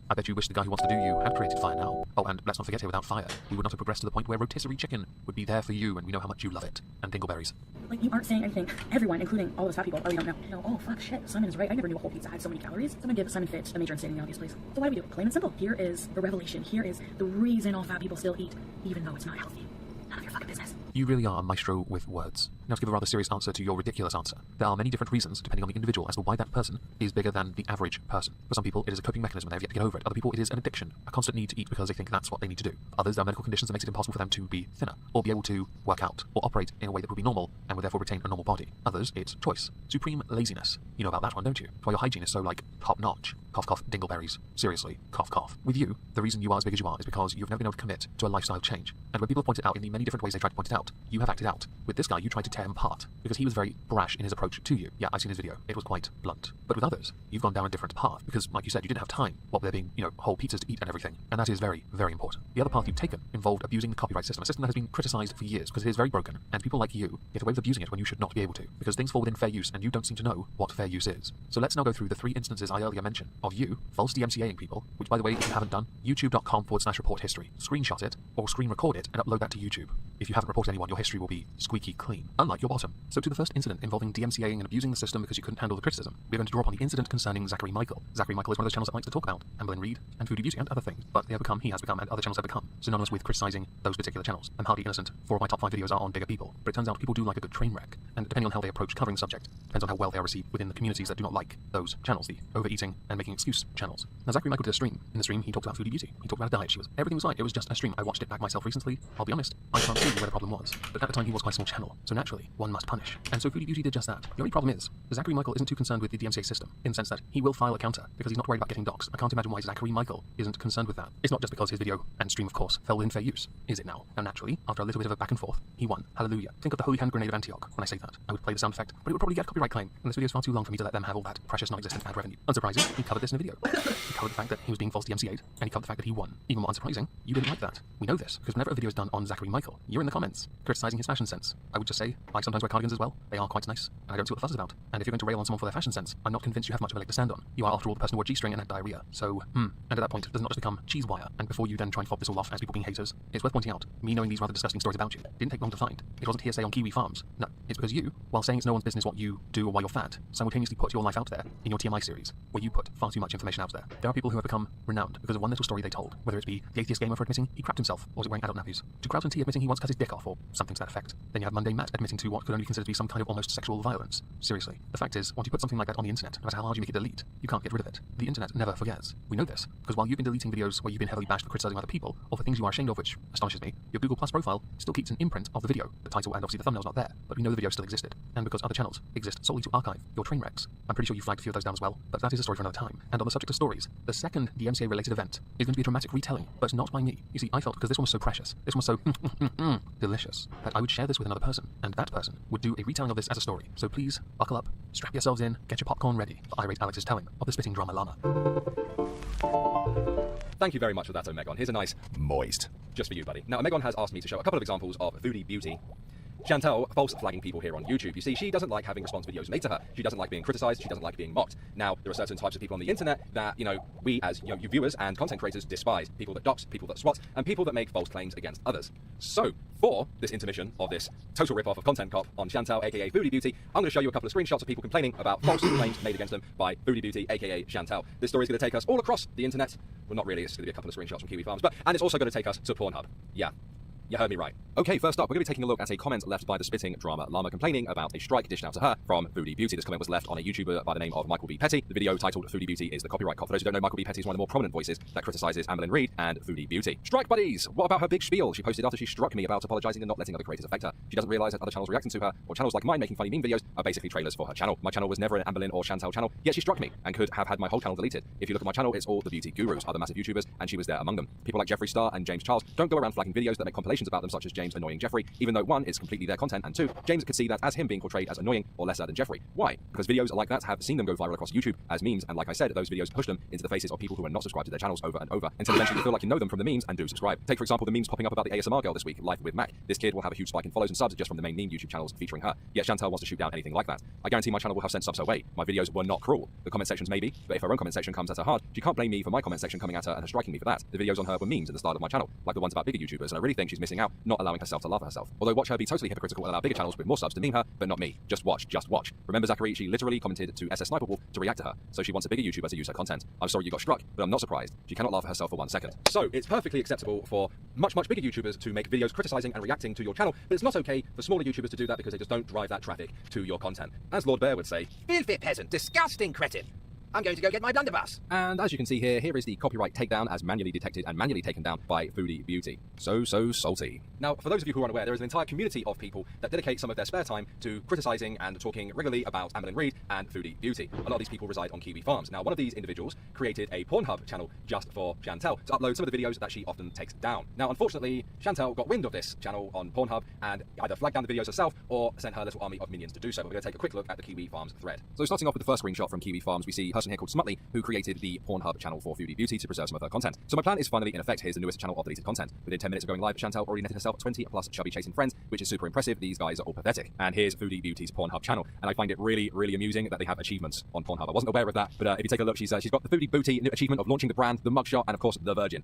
I bet you wish the guy who wants to do you had created fire now. Oh, and let's not forget here, without fire, we would not have progressed to the point where rotisserie chicken would be there for you, and we know how much you love it. And dingleberries. Like, you aren't saying anything. Everyone, including all those fat people, already don't know. No, oh, fuck, shit, Simon is right. I never knew a whole pizza had so many calories. So I'm gonna give Simon Fit a major and stating the obvious, please. So why do we do it? Plain and simple. Here is the revelation. Here is the reason all fat people still eat, even though it's not healthy. None of your fucking business. You really are a maestro with words. Now to give a rather serious answer to your ridiculous answer. There are many different reasons, depending on the individual, as to why that person is bigger than the average person. For some people, it is a coping mechanism and they have yet to get over it. Other people, it is an addiction, a constant need to eat because they think that's what they need to do. Others, there are medical conditions that makes it impossible for them to be thinner, or be able to work out, or operate in a way that would be normal, and would therefore retain a normal body. Others, it's choice. Supreme laziness. You know about that one, don't you? Why your hygiene is so, like, top-notch. Cough, cough, dingleberries. Seriously, cough, cough. With you, the reason you are as big as you are is because you've never been able to commit to a lifestyle change. And when people have pointed out in the many different ways they tried to point it out, you have acted out. With this guy, you tried to tear him apart, because he was very brash in his approach to you. Yeah, I've seen his video. It was quite blunt. But with others, you've gone down a different path, because, like you said, you didn't have time, what with there being, whole pizzas to eat and everything. And that is very, very important. The other path you've taken involved abusing the copyright system, a system that has been criticized for years, because it is very broken, and people like you get away with abusing it when you should not be able to, because things fall within fair use, and you don't seem to know what fair use is. So let's now go through the 3 instances I earlier mentioned of you false DMCAing people, which, by the way, if you haven't done, youtube.com/report history. Screenshot it, or screen record it, and upload that to YouTube. If you haven't reported anyone, your history will be squeaky clean, unlike your bottom. So to the first incident involving DMCAing and abusing the system because you couldn't handle the criticism, we're going to draw upon the incident concerning Zachary Michael. Zachary Michael is one of those channels that likes to talk about Amberlynn Reed and Foodie Beauty and other things, but they have become, he has become, and other channels have become synonymous with criticizing those particular channels. I'm hardly innocent. 4 of my top 5 videos are on bigger people, but it turns out people do like a good train wreck, and depending on how they approach covering the subject, depends on how well they are received within the communities that do not like those channels, the overeating and making excuse channels. Now Zachary Michael did a stream. In the stream, he talked about Foodie Beauty. He talked about a diet. Everything was fine. It was just a stream. I watched it back myself recently. I'll be honest, I can't see where the problem was, but at the time he was quite a small channel, so naturally one must punish. And so Foodie Beauty did just that. The only problem is Zachary Michael isn't too concerned with the DMCA system, in the sense that he will file a counter because he's not worried about getting doxxed. I can't imagine why Zachary Michael isn't concerned with that. It's not just because his video and stream, of course, fell within fair use, is it now? Now naturally, after a little bit of a back and forth, he won. Hallelujah. Think of the Holy Hand Grenade of Antioch when I say that. I would play the sound effect, but it would probably get a copyright claim, and this video is far too long for me to let them have all that precious non-existent ad revenue. Unsurprising, he covered this in a video. He covered the fact that he was being false DMCA'd, and he covered the fact that he won. Even more unsurprising, you didn't like that. We know this, because whenever a video is done on Zachary Michael, you're in the comments, criticizing his fashion sense. I would just say, I sometimes wear cardigans as well. They are quite nice, and I don't see what the fuss is about. And if you're going to rail on someone for their fashion sense, I'm not convinced you have much of a leg to stand on. You are, after all, the person who wore G-string and had diarrhea. So, and at that point, does it not just become cheese wire? And before you then try and fob this all off as people being haters, it's worth pointing out, me knowing these rather disgusting stories about you didn't take long to find. It wasn't hearsay on Kiwi Farms. No, it's because you, while saying it's no one's business what you do or why you're fat, simultaneously put your life out there in your TMI series, where you put far too much information out there. There are people who have become renowned because of one little story they told, whether it be the atheist gamer for admitting he crapped himself, or was it wearing adult nappies, to Krausen T admitting he once cut his dick off, or something to that effect. Then you have Monday Matt admitting to what could only be considered to be some kind of almost sexual violence. Seriously, the fact is, once you put something like that on the internet, no matter how hard you make it delete, you can't get rid of it. The internet never forgets. We know this, because while you've been deleting videos where you've been heavily bashed for criticizing other people, or for things you are ashamed of, which astonishes me, your Google Plus profile still keeps an imprint of the video. The title and obviously the thumbnail's not there, but we know the video still existed. And because other channels exist solely to archive your train wrecks, I'm pretty sure you flagged a few of those down as well, but that is a story for another time. And on the subject of stories, the second DMCA related event is going to be a dramatic retelling, but not by me. You see, I felt because this one was so precious, this one was so delicious, that I would share this with another person, and that person would do a retelling of this as a story. So please, buckle up, strap yourselves in, get your popcorn ready for irate Alex's telling of the spitting drama llama. Thank you very much for that, Omegon. Here's a nice moist. Just for you, buddy. Now, Omegon has asked me to show a couple of examples of Foodie Beauty Chantal false flagging people here on YouTube. You see, she doesn't like having response videos made to her. She doesn't like being criticized. She doesn't like being mocked. Now, there are certain types of people on the internet that, we as you viewers and content creators despise. People that dox, people that swat, and people that make false claims against others. So, for this intermission of this total rip-off of Content Cop on Chantal, aka Foodie Beauty, I'm going to show you a couple of screenshots of people complaining about false claims made against them by Foodie Beauty, aka Chantal. This story is going to take us all across the internet. Well, not really. It's going to be a couple of screenshots from Kiwi Farms, and it's also going to take us to Pornhub. Yeah. You heard me right. Okay, first up, we're going to be taking a look at a comment left by the spitting drama llama complaining about a strike dished out to her from Foodie Beauty. This comment was left on a YouTuber by the name of Michael B. Petty. The video titled Foodie Beauty is the copyright cop. For those who don't know, Michael B. Petty is one of the more prominent voices that criticizes Amberlynn Reed and Foodie Beauty. Strike buddies! What about her big spiel she posted after she struck me about apologizing and not letting other creators affect her? She doesn't realize that other channels reacting to her, or channels like mine making funny meme videos, are basically trailers for her channel. My channel was never an Amberlynn or Chantal channel, yet she struck me and could have had my whole channel deleted. If you look at my channel, it's all the beauty gurus, other massive YouTubers, and she was there among them. People like Jeffree Star and James Charles don't go around flagging videos that make compilations about them, such as James annoying Jeffree, even though one, it's completely their content, and two, James could see that as him being portrayed as annoying or lesser than Jeffree. Why? Because videos like that have seen them go viral across YouTube as memes, and like I said, those videos push them into the faces of people who are not subscribed to their channels over and over, until eventually you feel like you know them from the memes and do subscribe. Take, for example, the memes popping up about the ASMR girl this week, Life with Mac. This kid will have a huge spike in follows and subs just from the main meme YouTube channels featuring her, yet Chantal wants to shoot down anything like that. I guarantee my channel will have sent subs her way. My videos were not cruel. The comment sections maybe, but if her own comment section comes at her hard, she can't blame me for my comment section coming at her and her striking me for that. The videos on her were memes in the style of my channel, like the ones about bigger YouTubers, and I really think she's missing out, not allowing herself to laugh at herself. Although watch her be totally hypocritical and allow bigger channels with more subs to meme her, but not me. Just watch, just watch. Remember Zachary, she literally commented to SS Sniper Wolf to react to her, so she wants a bigger YouTuber to use her content. I'm sorry you got struck, but I'm not surprised. She cannot laugh at herself for 1 second. So, it's perfectly acceptable for much bigger YouTubers to make videos criticizing and reacting to your channel, but it's not okay for smaller YouTubers to do that because they just don't drive that traffic to your content. As Lord Bear would say, filthy peasant, disgusting cretin. I'm going to go get my blunderbuss. And as you can see here, here is the copyright takedown as manually detected and manually taken down by Foodie Beauty. So salty. Now, for those of you who are unaware, there is an entire community of people that dedicate some of their spare time to criticizing and talking regularly about Amberlynn Reed and Foodie Beauty. A lot of these people reside on Kiwi Farms. Now, one of these individuals created a Pornhub channel just for Chantal to upload some of the videos that she often takes down. Now, unfortunately, Chantal got wind of this channel on Pornhub and either flagged down the videos herself or sent her little army of minions to do so. But we're going to take a quick look at the Kiwi Farms thread. So starting off with the first screenshot from Kiwi Farms, we see her person here called Smutly, who created the Pornhub channel for Foodie Beauty to preserve some of her content. So my plan is finally in effect. Here's the newest channel of deleted content. Within 10 minutes of going live, Chantal already netted herself 20 plus chubby chasing friends, which is super impressive. These guys are all pathetic. And here's Foodie Beauty's Pornhub channel, and I find it really, really amusing that they have achievements on Pornhub. I wasn't aware of that, but if you take a look, she's got the Foodie Beauty achievement of launching the brand, the mugshot, and of course the Virgin,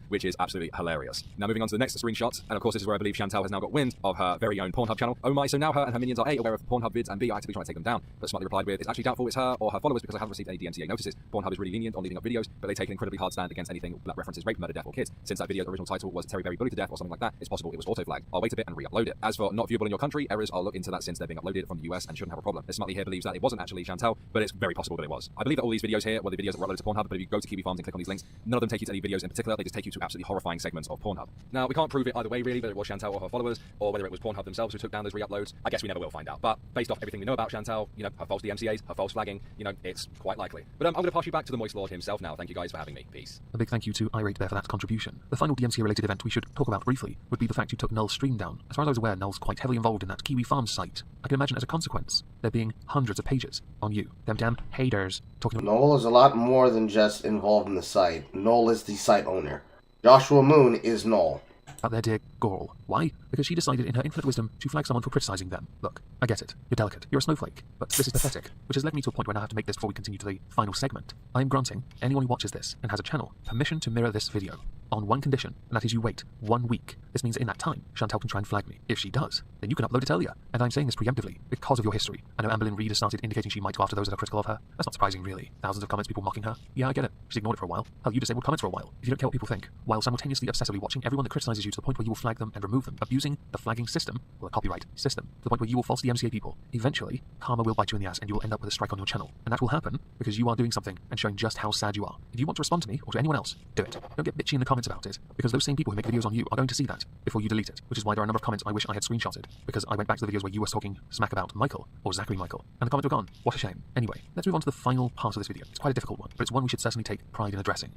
which is absolutely hilarious. Now moving on to the next screenshot, and of course this is where I believe Chantal has now got wind of her very own Pornhub channel. Oh my, so now her and her minions are A, aware of Pornhub vids, and B, are actively trying to take them down. But Smutly replied with, it's actually doubtful it's her or her followers because I haven't received any DMCA notices. Pornhub is really lenient on leaving up videos, but they take an incredibly hard stand against anything that references rape, murder, death, or kids. Since that video's original title was Terry Berry bullied to death or something like that, it's possible it was auto-flagged. I'll wait a bit and re-upload it. As for not viewable in your country, errors, I'll look into that since they're being uploaded from the US and shouldn't have a problem. As Smutly here believes that it wasn't actually Chantal, but it's very possible that it was. I believe that all these videos here were the videos that were uploaded to Pornhub, but if you go to Kiwi Farms and click on these links, none of them take you to any videos in particular, they just take you to absolutely horrifying segments of Pornhub. Now, we can't prove it either way really, whether it was Chantal or her followers, or whether it was Pornhub themselves who took down those re-uploads. I guess we never will find out. But based off everything we know about Chantal, you know, her false DMCAs, her false flagging, you know, it's quite likely. But I'm going to pass you back to the Moist Lord himself now. Thank you guys for having me. Peace. A big thank you to Irate there for that contribution. The final DMCA-related event we should talk about briefly would be the fact you took Null's stream down. As far as I was aware, Null's quite heavily involved in that Kiwi Farms site. I can imagine as a consequence, there being hundreds of pages on you. Them damn haters talking about... Null is a lot more than just involved in the site. Null is the site owner. Joshua Moon is Null. About their dear Gorl. Why? Because she decided in her infinite wisdom to flag someone for criticizing them. Look, I get it. You're delicate. You're a snowflake. But this is pathetic, which has led me to a point where I have to make this before we continue to the final segment. I am granting anyone who watches this and has a channel permission to mirror this video on one condition, and that is you wait 1 week. This means that in that time, Chantal can try and flag me. If she does, then you can upload it earlier. And I'm saying this preemptively because of your history. I know Amberlynn Reid has started indicating she might go after those that are critical of her. That's not surprising, really. Thousands of comments, people mocking her. Yeah, I get it. She's ignored it for a while. Hell, you disabled comments for a while. If you don't care what people think, while simultaneously obsessively watching everyone that criticizes you to the point where you will flag them and remove them, abusing the flagging system, or the copyright system, to the point where you will false DMCA people, eventually, karma will bite you in the ass and you will end up with a strike on your channel. And that will happen because you are doing something and showing just how sad you are. If you want to respond to me or to anyone else, do it. Don't get bitchy in the comments about it, because those same people who make videos on you are going to see that before you delete it, which is why there are a number of comments I wish I had screenshotted, because I went back to the videos where you were talking smack about Michael, or Zachary Michael, and the comments were gone. What a shame. Anyway, let's move on to the final part of this video. It's quite a difficult one, but it's one we should certainly take pride in addressing.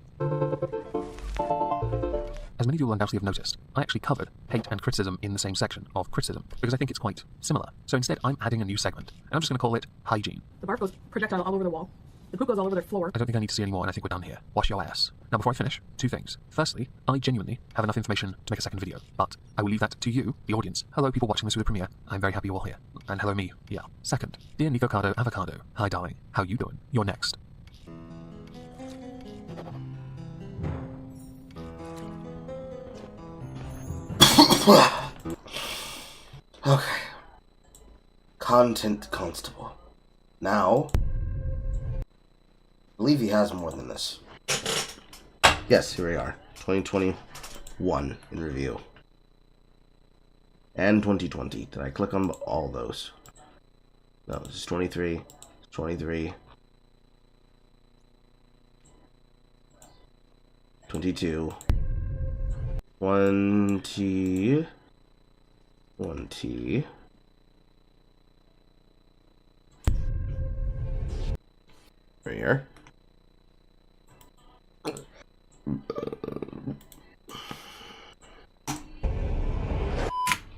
As many of you will undoubtedly have noticed, I actually covered hate and criticism in the same section of criticism, because I think it's quite similar. So instead, I'm adding a new segment, and I'm just going to call it hygiene. The barf goes projectile all over the wall. The poop goes all over the floor. I don't think I need to see any more, and I think we're done here. Wash your ass. Now, before I finish, two things. Firstly, I genuinely have enough information to make a second video, but I will leave that to you, the audience. Hello, people watching this through the premiere. I'm very happy you're all here. And hello, me. Yeah. Second, dear Nico Cardo Avocado. Hi, darling. How you doing? You're next. Okay. Content Constable. Now, I believe he has more than this. Yes, here we are. 2021 in review. And 2020. Did I click on all those? No, this is 23. 23. 22. 20. 20. Right here.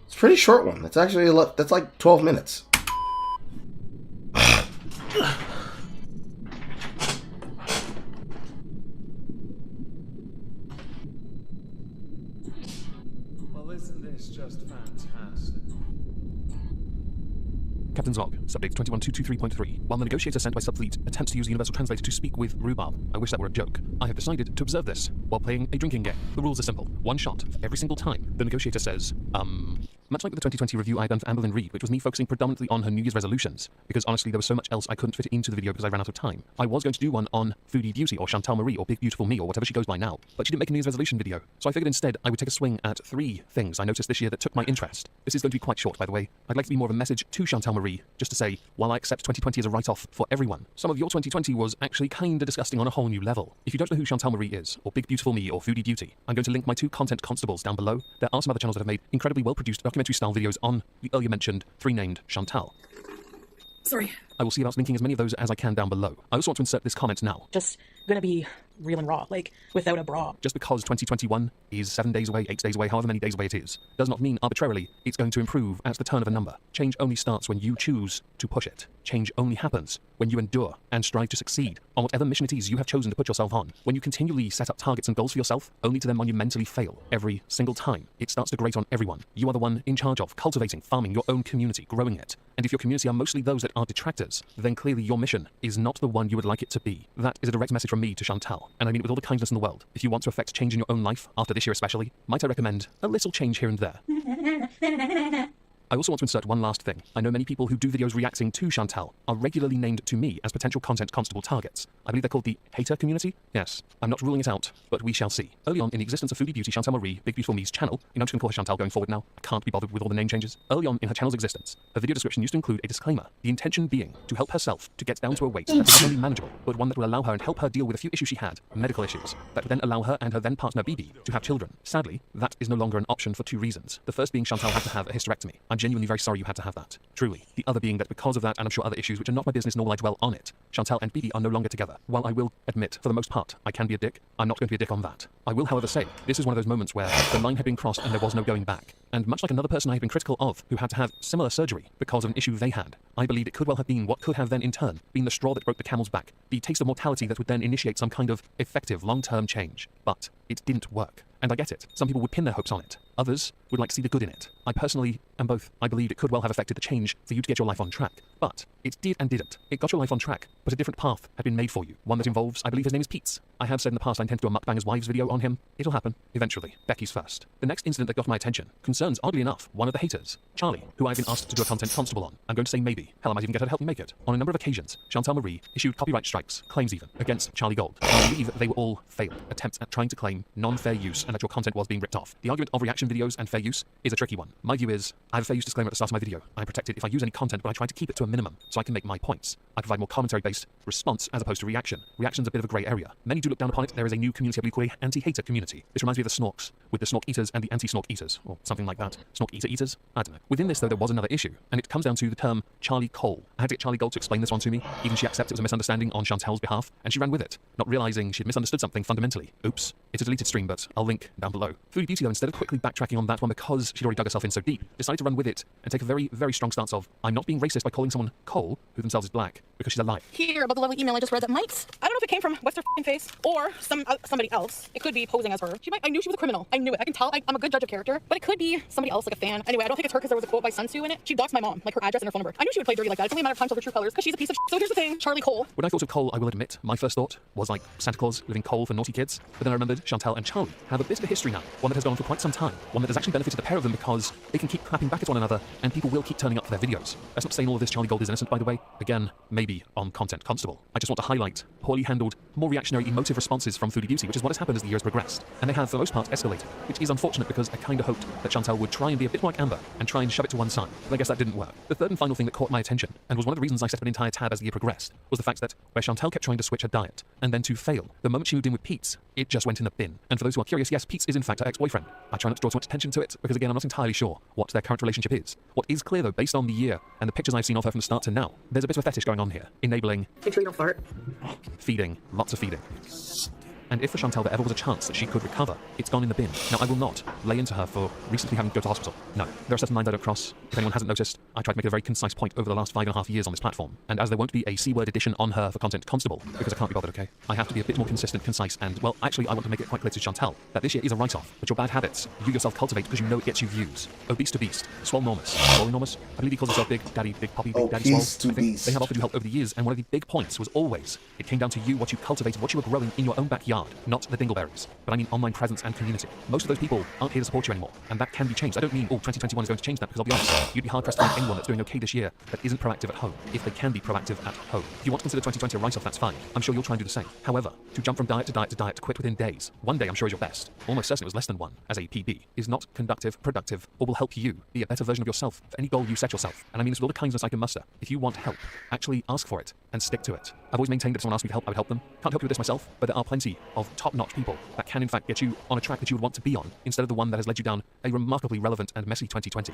It's a pretty short one. That's actually that's like 12 minutes. Well, isn't this just fantastic? Captain's log, subject 21223.3. While the negotiator sent by subfleet attempts to use the universal translator to speak with Rhubarb, I wish that were a joke. I have decided to observe this while playing a drinking game. The rules are simple. One shot for every single time the negotiator says, Much like with the 2020 review I had done for Amberlynn Reid, which was me focusing predominantly on her New Year's resolutions, because honestly there was so much else I couldn't fit it into the video because I ran out of time. I was going to do one on Foodie Beauty or Chantal Marie or Big Beautiful Me or whatever she goes by now, but she didn't make a New Year's resolution video, so I figured instead I would take a swing at 3 things I noticed this year that took my interest. This is going to be quite short, by the way. I'd like to be more of a message to Chantal Marie, just to say, while I accept 2020 as a write-off for everyone, some of your 2020 was actually kinda disgusting on a whole new level. If you don't know who Chantal Marie is, or Big Beautiful Me or Foodie Beauty, I'm going to link my 2 content constables down below. There are some other channels that have made incredibly well-produced documentary-style videos on the earlier mentioned 3 named Chantal. Sorry. I will see about linking as many of those as I can down below. I also want to insert this comment now. Just gonna be real and raw, like without a bra. Just because 2021 is 7 days away, 8 days away, however many days away it is, does not mean arbitrarily it's going to improve at the turn of a number. Change only starts when you choose to push it. Change only happens when you endure and strive to succeed on whatever mission it is you have chosen to put yourself on. When you continually set up targets and goals for yourself, only to then monumentally fail every single time, it starts to grate on everyone. You are the one in charge of cultivating, farming your own community, growing it. And if your community are mostly those that are detractors, then clearly your mission is not the one you would like it to be. That is a direct message from me to Chantal, and I mean it with all the kindness in the world. If you want to affect change in your own life, after this year especially, might I recommend a little change here and there. I also want to insert one last thing. I know many people who do videos reacting to Chantal are regularly named to me as potential content constable targets. I believe they're called the hater community. Yes, I'm not ruling it out, but we shall see. Early on in the existence of Foodie Beauty Chantal Marie, Big Beautiful Me's channel, I'm just going to call her Chantal going forward now. I can't be bothered with all the name changes. Early on in her channel's existence, her video description used to include a disclaimer, the intention being to help herself to get down to a weight that is not only manageable, but one that will allow her and help her deal with a few issues she had, medical issues, that would then allow her and her then partner BB to have children. Sadly, that is no longer an option for two reasons. The first being Chantal had to have a hysterectomy. I'm genuinely very sorry you had to have that. Truly. The other being that because of that, and I'm sure other issues which are not my business nor will I dwell on it, Chantal and BB are no longer together. While I will admit, for the most part, I can be a dick, I'm not going to be a dick on that. I will, however, say, this is one of those moments where the line had been crossed and there was no going back. And much like another person I have been critical of, who had to have similar surgery because of an issue they had, I believe it could well have been what could have then in turn been the straw that broke the camel's back, the taste of mortality that would then initiate some kind of effective long-term change. But it didn't work. And I get it. Some people would pin their hopes on it. Others would like to see the good in it. I personally am both. I believe it could well have affected the change for you to get your life on track. But it did and didn't. It got your life on track, but a different path had been made for you. One that involves, I believe his name is Pete's. I have said in the past I intend to do a mukbangers wives video on him. It'll happen. Eventually. Becky's first. The next incident that got my attention concerns, oddly enough, one of the haters, Charlie, who I've been asked to do a content constable on. I'm going to say maybe. Hell, I might even get her to help me make it. On a number of occasions, Chantal Marie issued copyright strikes, claims even, against Charlie Gold. I believe they were all failed attempts at trying to claim non-fair use and that your content was being ripped off. The argument of reaction videos and fair use is a tricky one. My view is, I have a fair use disclaimer at the start of my video. I protect it if I use any content, but I try to keep it to a minimum so I can make my points. I provide more commentary-based response as opposed to reaction. Reaction's a bit of a grey area. Many do look down upon it. There is a new community I believe called anti-hater community. This reminds me of the Snorks, with the Snork Eaters and the anti-Snork Eaters, or something like that. Snork Eater Eaters? I don't know. Within this, though, there was another issue, and it comes down to the term Charlie Cole. I had to get Charlie Gold to explain this one to me. Even she accepted it was a misunderstanding on Chantal's behalf, and she ran with it, not realizing she'd misunderstood something fundamentally. Oops. It's a deleted stream, but I'll link down below. Foodie Beauty, though, instead of quickly backtracking on that one because she'd already dug herself in so deep, decided to run with it and take a very, very strong stance of, I'm not being racist by calling someone Cole, who themselves is black, because she's alive. Here about the lovely email I just read that might, I don't know if it came from What's Her Face or somebody else. It could be posing as her. I knew she was a criminal. I knew it. I can tell. I'm a good judge of character, but it could be somebody else, like a fan. Anyway, I don't think it's her because there was a quote by Sun Tzu in it. She doxed my mom, like her address and her phone number. I knew she would play dirty like that. It's only a matter of time till her true colors because she's a piece of shit. So here's the thing, Charlie Cole. When I thought of Cole, I will admit, my first thought was like Santa Claus living coal for naughty kids. But then I remembered Chantal and Charlie have a bit of a history now, one that has gone on for quite some time, one that has actually benefited the pair of them because they can keep clapping back at one another and people will keep turning up for their videos. That's not saying all of this Charlie Gold is innocent, by the way. Again, maybe on Content Constable. I just want to highlight poorly handled, more reactionary, emotive responses from Foodie Beauty, which is what has happened as the years progressed. And they have, for the most part, escalated, which is unfortunate because I kind of hoped that Chantal would try and be a bit more like Amber and try and shove it to one side. But I guess that didn't work. The third and final thing that caught my attention, and was one of the reasons I set up an entire tab as the year progressed, was the fact that where Chantal kept trying to switch her diet, and then to fail, the moment she moved in with Pete's, it just went in the bin. And for those who are curious, yes, Pete's is in fact her ex-boyfriend. I try not to draw too much attention to it, because again, I'm not entirely sure what their current relationship is. What is clear though, based on the year, and the pictures I've seen of her from the start to now, there's a bit of a fetish going on here, enabling, make sure you don't fart, feeding, lots of feeding. And if for Chantal there ever was a chance that she could recover, it's gone in the bin. Now, I will not lay into her for recently having to go to hospital. No. There are certain lines I don't cross. If anyone hasn't noticed, I tried to make a very concise point over the last 5.5 years on this platform. And as there won't be a C-word edition on her for Content Constable, because I can't be bothered, okay? I have to be a bit more consistent, concise, and, well, actually, I want to make it quite clear to Chantal that this year is a write-off, but your bad habits, you yourself cultivate because you know it gets you views. Obese to Beast, Swolnormous, Swolnormous, I believe he calls himself Big Daddy, Big Poppy, Big Daddy Swole. I think they have offered you help over the years, and one of the big points was always, it came down to you, what you cultivated, what you were growing in your own backyard, not the dingleberries. But I mean online presence and community. Most of those people aren't here to support you anymore, and that can be changed. I don't mean, 2021 is going to change that, because I'll be honest, you'd be hard-pressed to find anyone that's doing okay this year that isn't proactive at home, if they can be proactive at home. If you want to consider 2020 a write-off, that's fine. I'm sure you'll try and do the same. However, to jump from diet to diet to diet to quit within days, one day I'm sure is your best, almost certainly it was less than one, as a PB, is not conductive, productive, or will help you be a better version of yourself for any goal you set yourself. And I mean this with all the kindness I can muster. If you want help, actually ask for it and stick to it. I've always maintained that if someone asked me to help, I would help them. Can't help you with this myself, but there are plenty of top-notch people that can in fact get you on a track that you would want to be on, instead of the one that has led you down a remarkably relevant and messy 2020.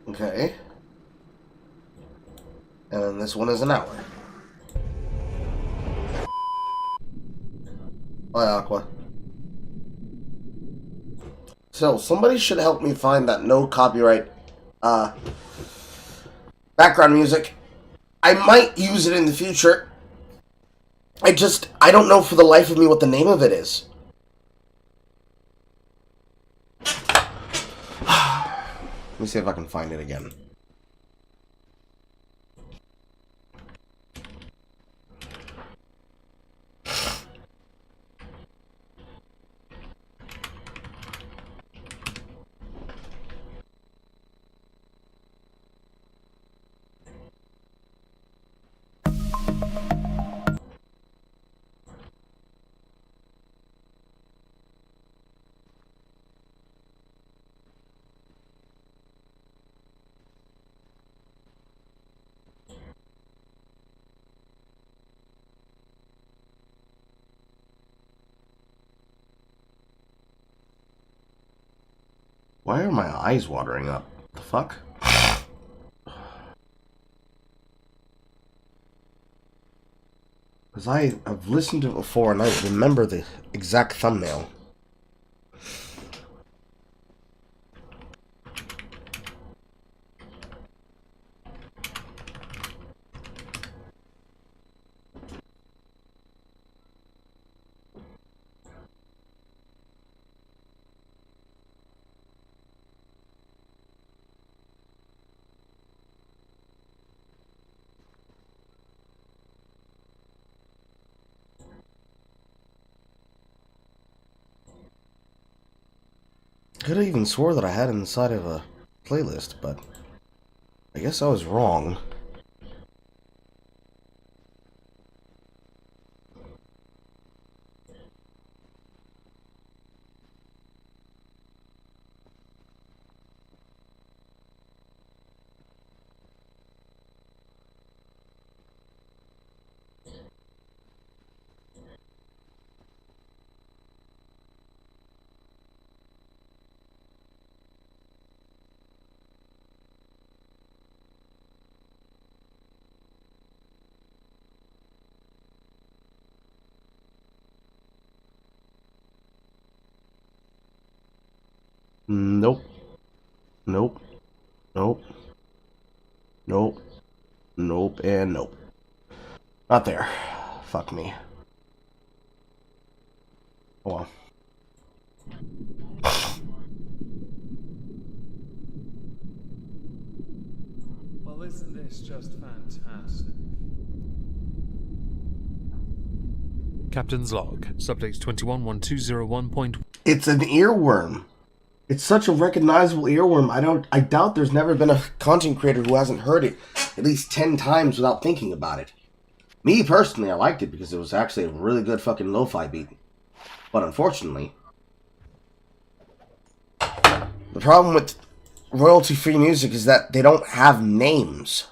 Okay. And this one is an hour. Hi, Aqua. So, somebody should help me find that no copyright background music. I might use it in the future. I don't know for the life of me what the name of it is. Let me see if I can find it again. Why are my eyes watering up? What the fuck? Because I've listened to it before and I remember the exact thumbnail. I could have even swore that I had it inside of a playlist, but I guess I was wrong. Nope. Nope. Nope. Nope. Nope. And nope. Not there. Fuck me. Oh well. Well, isn't this just fantastic? Captain's log. Subtext 211201. It's an earworm. It's such a recognizable earworm. I doubt there's never been a content creator who hasn't heard it at least 10 times without thinking about it. Me personally, I liked it because it was actually a really good fucking lo-fi beat. But unfortunately, the problem with royalty-free music is that they don't have names.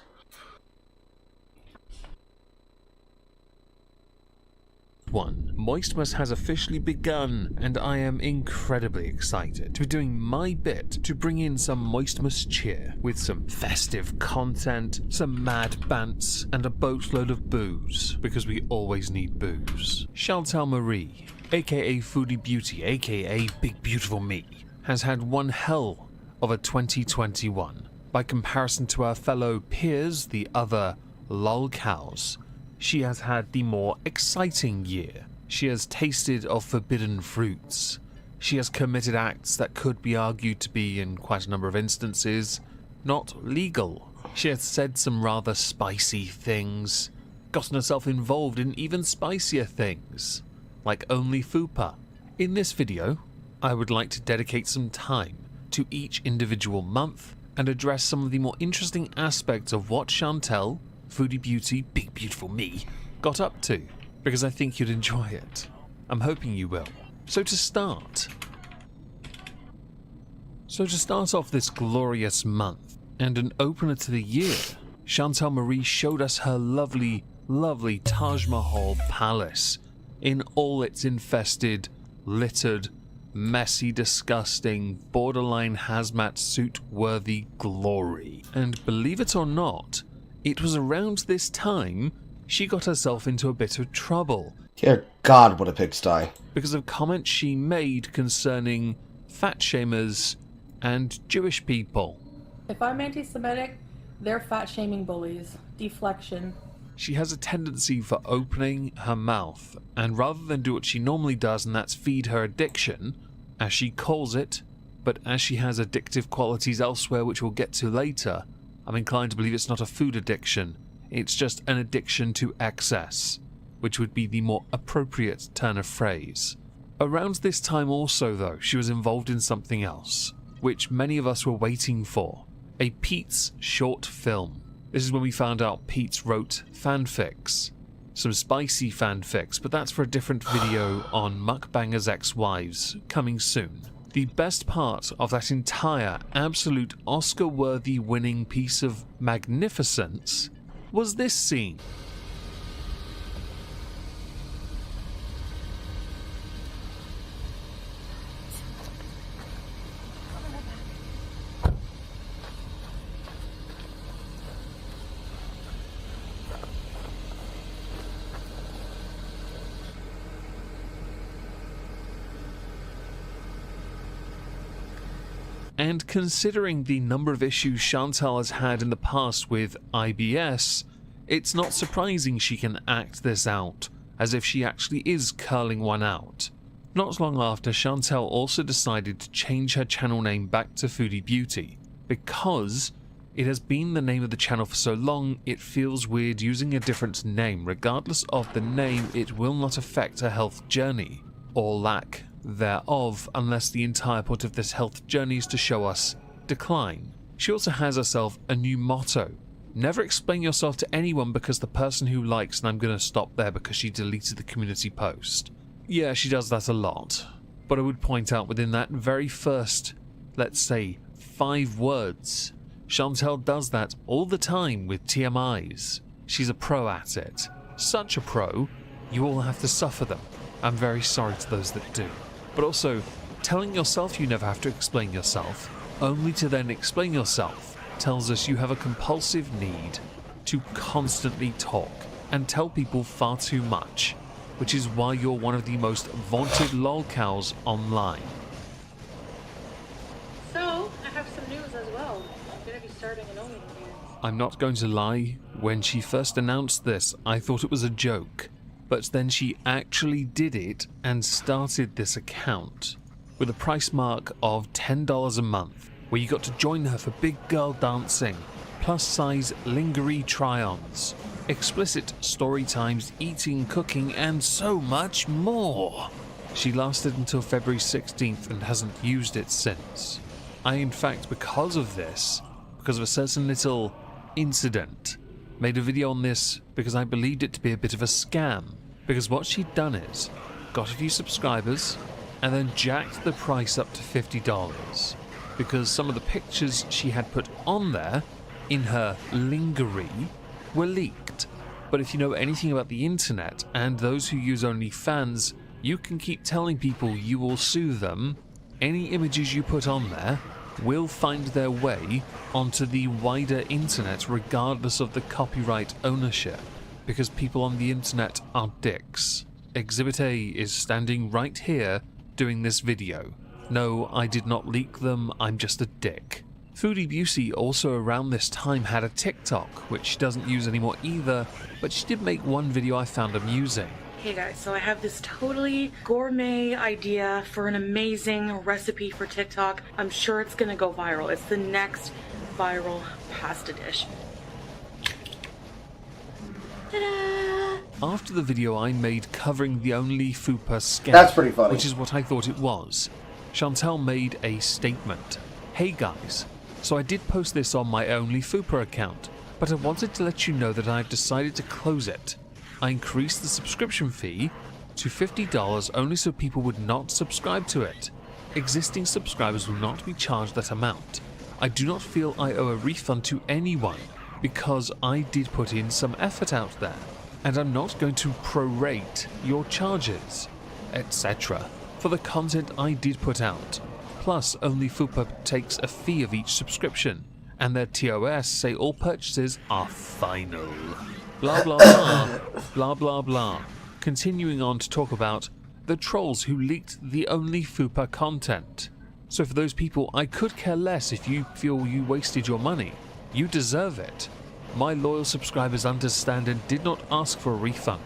Moistmas has officially begun, and I am incredibly excited to be doing my bit to bring in some Moistmas cheer with some festive content, some mad bants, and a boatload of booze, because we always need booze. Chantal Marie, aka Foodie Beauty, aka Big Beautiful Me, has had one hell of a 2021. By comparison to her fellow peers, the other lolcows, she has had the more exciting year. She has tasted of forbidden fruits. She has committed acts that could be argued to be, in quite a number of instances, not legal. She has said some rather spicy things, gotten herself involved in even spicier things, like Only Fupa. In this video, I would like to dedicate some time to each individual month and address some of the more interesting aspects of what Chantel, Foodie Beauty, Big Beautiful Me, got up to, because I think you'd enjoy it. I'm hoping you will. So to start off this glorious month, and an opener to the year, Chantal Marie showed us her lovely, lovely Taj Mahal palace in all its infested, littered, messy, disgusting, borderline hazmat suit-worthy glory. And believe it or not, it was around this time she got herself into a bit of trouble. Dear God, what a pigsty. Because of comments she made concerning fat shamers, and Jewish people. If I'm anti-Semitic, they're fat-shaming bullies. Deflection. She has a tendency for opening her mouth, and rather than do what she normally does, and that's feed her addiction, as she calls it, but as she has addictive qualities elsewhere which we'll get to later, I'm inclined to believe it's not a food addiction, it's just an addiction to excess, which would be the more appropriate turn of phrase. Around this time also, though, she was involved in something else, which many of us were waiting for, a Pete's short film. This is when we found out Pete wrote fanfics. Some spicy fanfics, but that's for a different video on Mukbangers' Ex-Wives, coming soon. The best part of that entire absolute Oscar-worthy winning piece of magnificence was this scene. And considering the number of issues Chantal has had in the past with IBS, it's not surprising she can act this out, as if she actually is curling one out. Not long after, Chantal also decided to change her channel name back to Foodie Beauty, because it has been the name of the channel for so long it feels weird using a different name. Regardless of the name, it will not affect her health journey, or lack thereof, unless the entire point of this health journey is to show us decline. She also has herself a new motto: never explain yourself to anyone because the person who likes, and I'm gonna stop there because she deleted the community post. Yeah, she does that a lot, but I would point out within that very first, let's say, 5 words, Chantal does that all the time with TMIs. She's a pro at it. Such a pro, you all have to suffer them. I'm very sorry to those that do. But also, telling yourself you never have to explain yourself, only to then explain yourself, tells us you have a compulsive need to constantly talk and tell people far too much, which is why you're one of the most vaunted lolcows online. So, I have some news as well. I'm gonna be starting an OnlyFans. I'm not going to lie, when she first announced this, I thought it was a joke. But then she actually did it and started this account with a price mark of $10 a month, where you got to join her for big girl dancing, plus size lingerie try-ons, explicit story times, eating, cooking, and so much more. She lasted until February 16th and hasn't used it since. I, in fact, because of this, because of a certain little incident, made a video on this because I believed it to be a bit of a scam. Because what she'd done is, got a few subscribers, and then jacked the price up to $50. Because some of the pictures she had put on there, in her lingerie, were leaked. But if you know anything about the internet, and those who use OnlyFans, you can keep telling people you will sue them. Any images you put on there will find their way onto the wider internet regardless of the copyright ownership. Because people on the internet are dicks. Exhibit A is standing right here doing this video. No, I did not leak them, I'm just a dick. Foodie Beauty also around this time had a TikTok, which she doesn't use anymore either, but she did make one video I found amusing. Hey guys, so I have this totally gourmet idea for an amazing recipe for TikTok. I'm sure it's gonna go viral. It's the next viral pasta dish. Ta-da! After the video I made covering the OnlyFupa scam, That's pretty funny. which is what I thought it was, Chantal made a statement. Hey guys, so I did post this on my OnlyFupa account, but I wanted to let you know that I've decided to close it. I increased the subscription fee to $50 only so people would not subscribe to it. Existing subscribers will not be charged that amount. I do not feel I owe a refund to anyone, because I did put in some effort out there, and I'm not going to prorate your charges, etc. for the content I did put out. Plus, OnlyFupa takes a fee of each subscription, and their TOS say all purchases are final. Blah blah blah, blah blah blah. Continuing on to talk about the trolls who leaked the OnlyFupa content. So for those people, I could care less if you feel you wasted your money. You deserve it. My loyal subscribers understand and did not ask for a refund.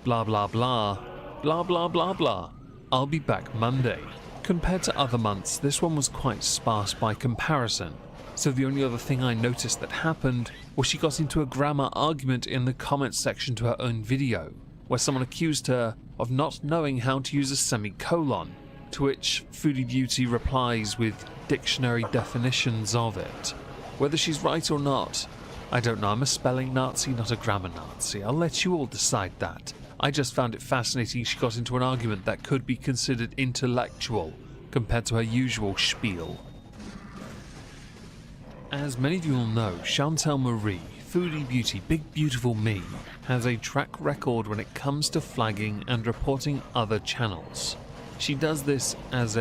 Blah blah blah. Blah blah blah blah. I'll be back Monday. Compared to other months, this one was quite sparse by comparison. So the only other thing I noticed that happened was she got into a grammar argument in the comments section to her own video, where someone accused her of not knowing how to use a semicolon, to which Foodie Beauty replies with dictionary definitions of it. Whether she's right or not, I don't know. I'm a spelling Nazi, not a grammar Nazi. I'll let you all decide that. I just found it fascinating she got into an argument that could be considered intellectual compared to her usual spiel. As many of you will know, Chantel Marie, Foodie Beauty, Big Beautiful Me, has a track record when it comes to flagging and reporting other channels. She does this as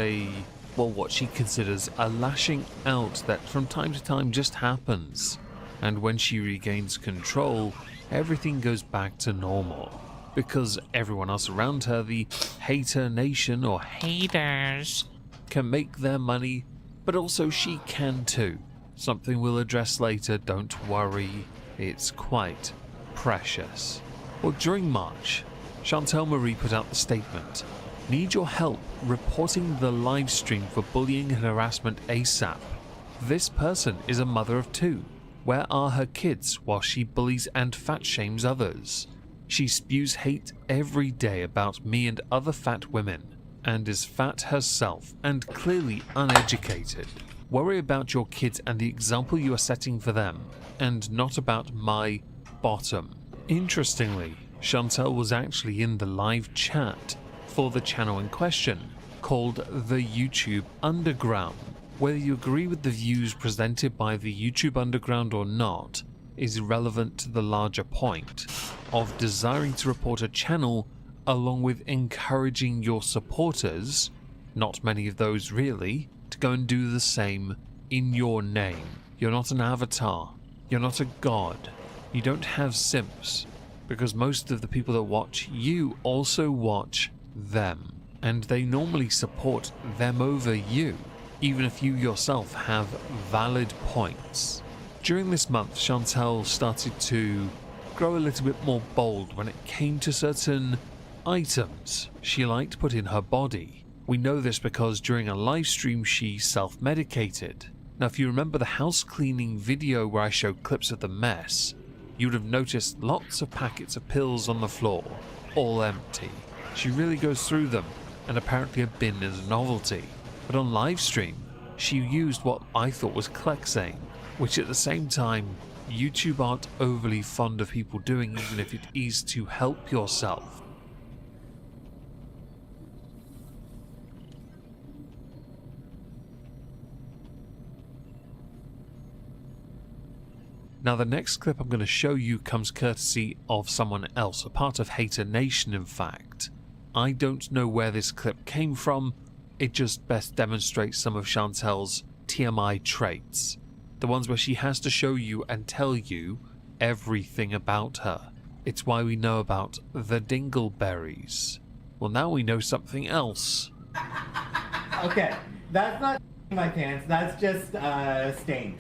what she considers a lashing out that from time to time just happens. And when she regains control, everything goes back to normal. Because everyone else around her, the hater nation or haters, can make their money, but also she can too. Something we'll address later, don't worry, it's quite precious. Well, during March, Chantel Marie put out the statement, "Need your help reporting the live stream for bullying and harassment ASAP. This person is a mother of 2. Where are her kids while she bullies and fat shames others? She spews hate every day about me and other fat women, and is fat herself and clearly uneducated. Worry about your kids and the example you are setting for them, and not about my bottom." Interestingly, Chantel was actually in the live chat for the channel in question, called the YouTube Underground. Whether you agree with the views presented by the YouTube Underground or not is irrelevant to the larger point of desiring to report a channel along with encouraging your supporters, not many of those really, to go and do the same in your name. You're not an avatar. You're not a god. You don't have simps, because most of the people that watch you also watch them, and they normally support them over you, even if you yourself have valid points. During this month, Chantel started to grow a little bit more bold when it came to certain items she liked to put in her body. We know this because during a live stream she self-medicated. Now if you remember the house cleaning video where I showed clips of the mess, you would have noticed lots of packets of pills on the floor, all empty. She really goes through them, and apparently a bin is a novelty. But on live stream, she used what I thought was Clexane, which at the same time, YouTube aren't overly fond of people doing even if it is to help yourself. Now the next clip I'm going to show you comes courtesy of someone else, a part of Hater Nation in fact. I don't know where this clip came from, it just best demonstrates some of Chantel's TMI traits. The ones where she has to show you and tell you everything about her. It's why we know about the dingleberries. Well, now we know something else. Okay, that's not my pants, that's just stains.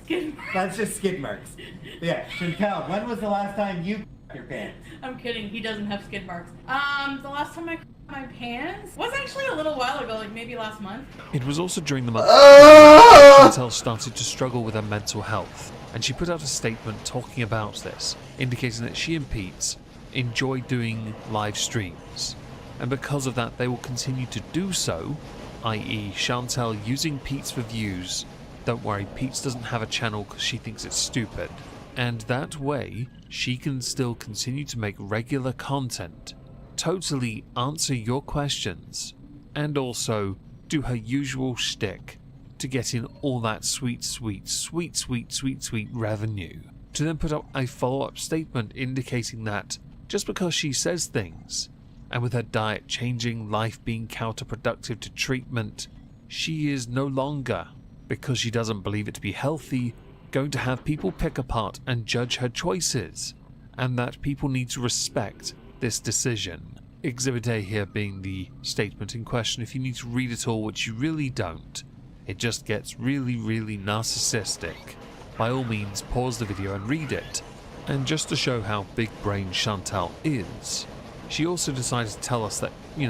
That's just skid marks. Yeah, Chantel, when was the last time you your pants? I'm kidding, he doesn't have skid marks. The last time I my pants was actually a little while ago, like maybe last month. It was also during the month Chantel started to struggle with her mental health, and she put out a statement talking about this, indicating that she and Pete enjoy doing live streams, and because of that they will continue to do so, i.e. Chantel using Pete's for views. Don't worry, Pete's doesn't have a channel because she thinks it's stupid, and that way she can still continue to make regular content, totally answer your questions, and also do her usual shtick to get in all that sweet revenue, to then put up a follow-up statement indicating that just because she says things, and with her diet changing, life being counterproductive to treatment, she is no longer, because she doesn't believe it to be healthy, going to have people pick apart and judge her choices, and that people need to respect this decision. Exhibit A here being the statement in question. If you need to read it all, which you really don't, it just gets really, really narcissistic. By all means, pause the video and read it. And just to show how big-brained Chantal is, she also decided to tell us that, you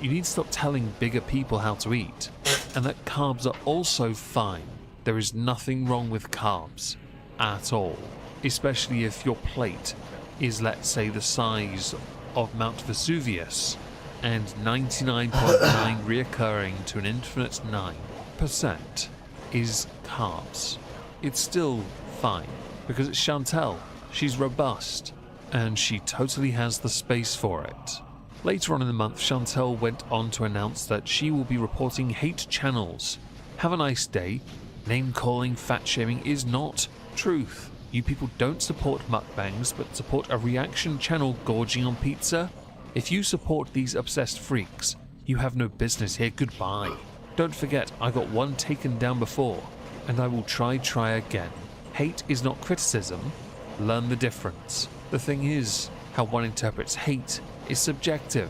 need to stop telling bigger people how to eat, and that carbs are also fine. There is nothing wrong with carbs at all, especially if your plate is, let's say, the size of Mount Vesuvius and 99.9 reoccurring to an infinite 9% is carbs. It's still fine because it's Chantal. She's robust and she totally has the space for it. Later on in the month, Chantal went on to announce that she will be reporting hate channels. Have a nice day. Name calling, fat shaming is not truth. You people don't support mukbangs, but support a reaction channel gorging on pizza. If you support these obsessed freaks, you have no business here. Goodbye. Don't forget, I got one taken down before, and I will try again. Hate is not criticism. Learn the difference. The thing is, how one interprets hate is subjective.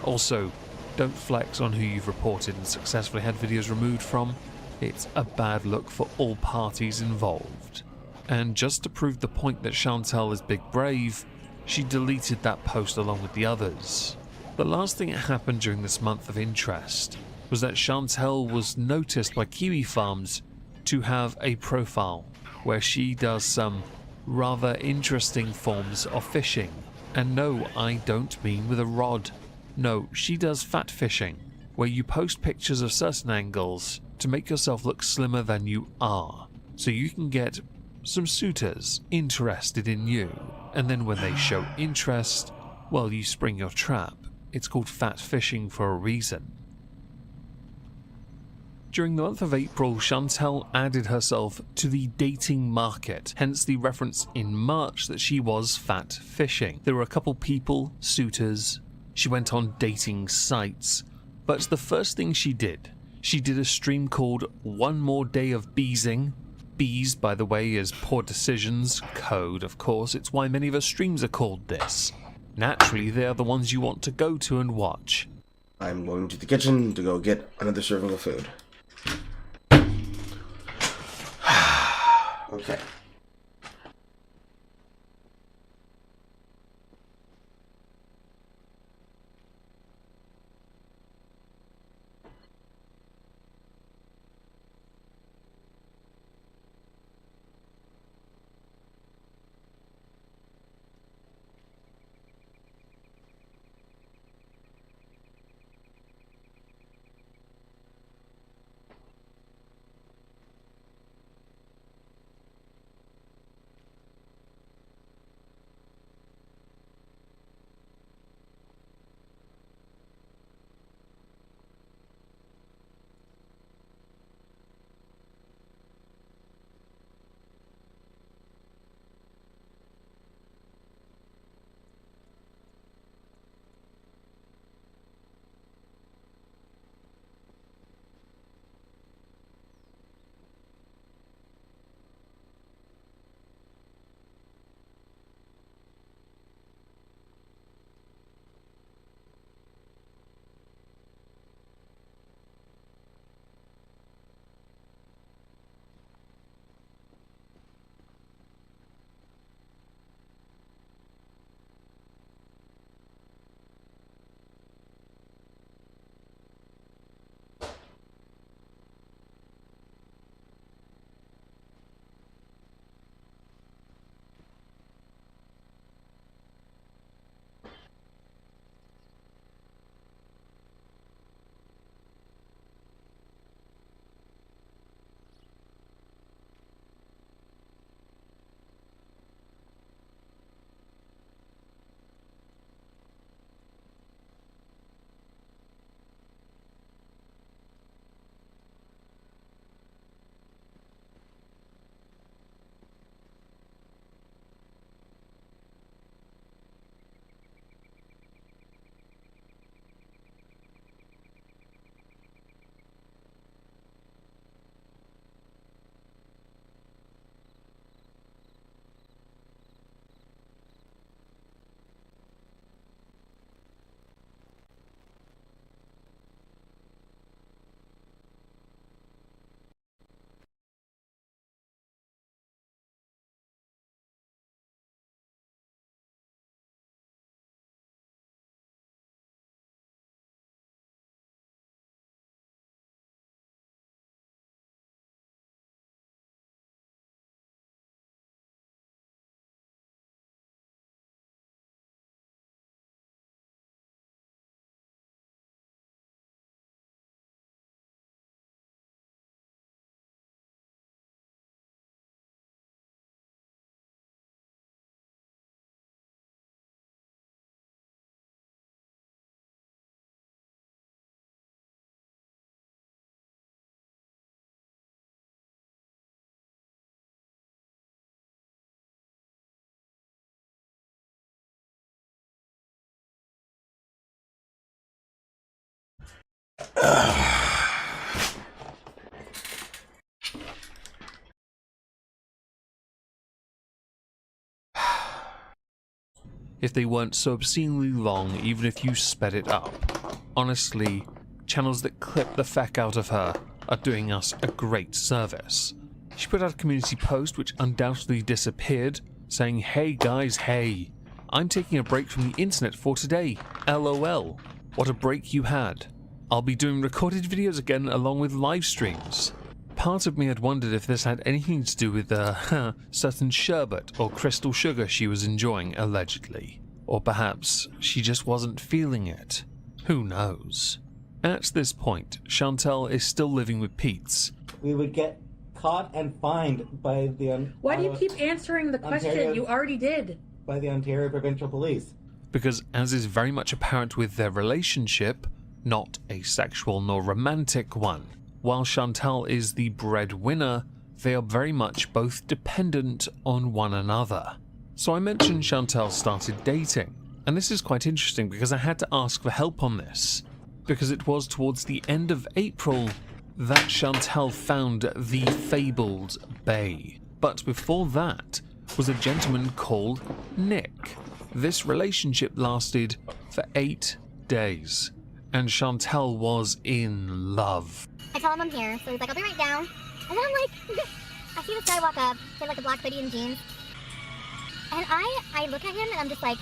Also, don't flex on who you've reported and successfully had videos removed from. It's a bad look for all parties involved. And just to prove the point that Chantal is big brave, she deleted that post along with the others. The last thing that happened during this month of interest was that Chantal was noticed by Kiwi Farms to have a profile where she does some rather interesting forms of fishing. And no, I don't mean with a rod. No, she does fat fishing, where you post pictures of certain angles to make yourself look slimmer than you are, so you can get some suitors interested in you. And then when they show interest, well, you spring your trap. It's called fat fishing for a reason. During the month of April, Chantal added herself to the dating market, hence the reference in March that she was fat fishing. There were a couple people, suitors. She went on dating sites, but the first thing she did a stream called One More Day of Beesing. Bees, by the way, is poor decisions, code, of course. It's why many of her streams are called this. Naturally, they are the ones you want to go to and watch. I'm going to the kitchen to go get another serving of food. Okay. If they weren't so obscenely long, even if you sped it up. Honestly, channels that clip the feck out of her are doing us a great service. She put out a community post which undoubtedly disappeared, saying, "Hey guys, hey, I'm taking a break from the internet for today. LOL. What a break you had. I'll be doing recorded videos again along with live streams." Part of me had wondered if this had anything to do with certain sherbet or crystal sugar she was enjoying, allegedly. Or perhaps she just wasn't feeling it. Who knows? At this point, Chantel is still living with Pete's. We would get caught and fined by the... Why do you keep answering the question? Ontario- You already did. By the Ontario Provincial Police. Because as is very much apparent with their relationship, not a sexual nor romantic one. While Chantel is the breadwinner, they are very much both dependent on one another. So I mentioned Chantel started dating, and this is quite interesting because I had to ask for help on this, because it was towards the end of April that Chantel found the fabled Bay. But before that was a gentleman called Nick. This relationship lasted for 8 days, and Chantel was in love. I tell him I'm here, so he's like, I'll be right down. And then I'm like, I see this guy walk up, in like a black hoodie and jeans. And I look at him and I'm just like,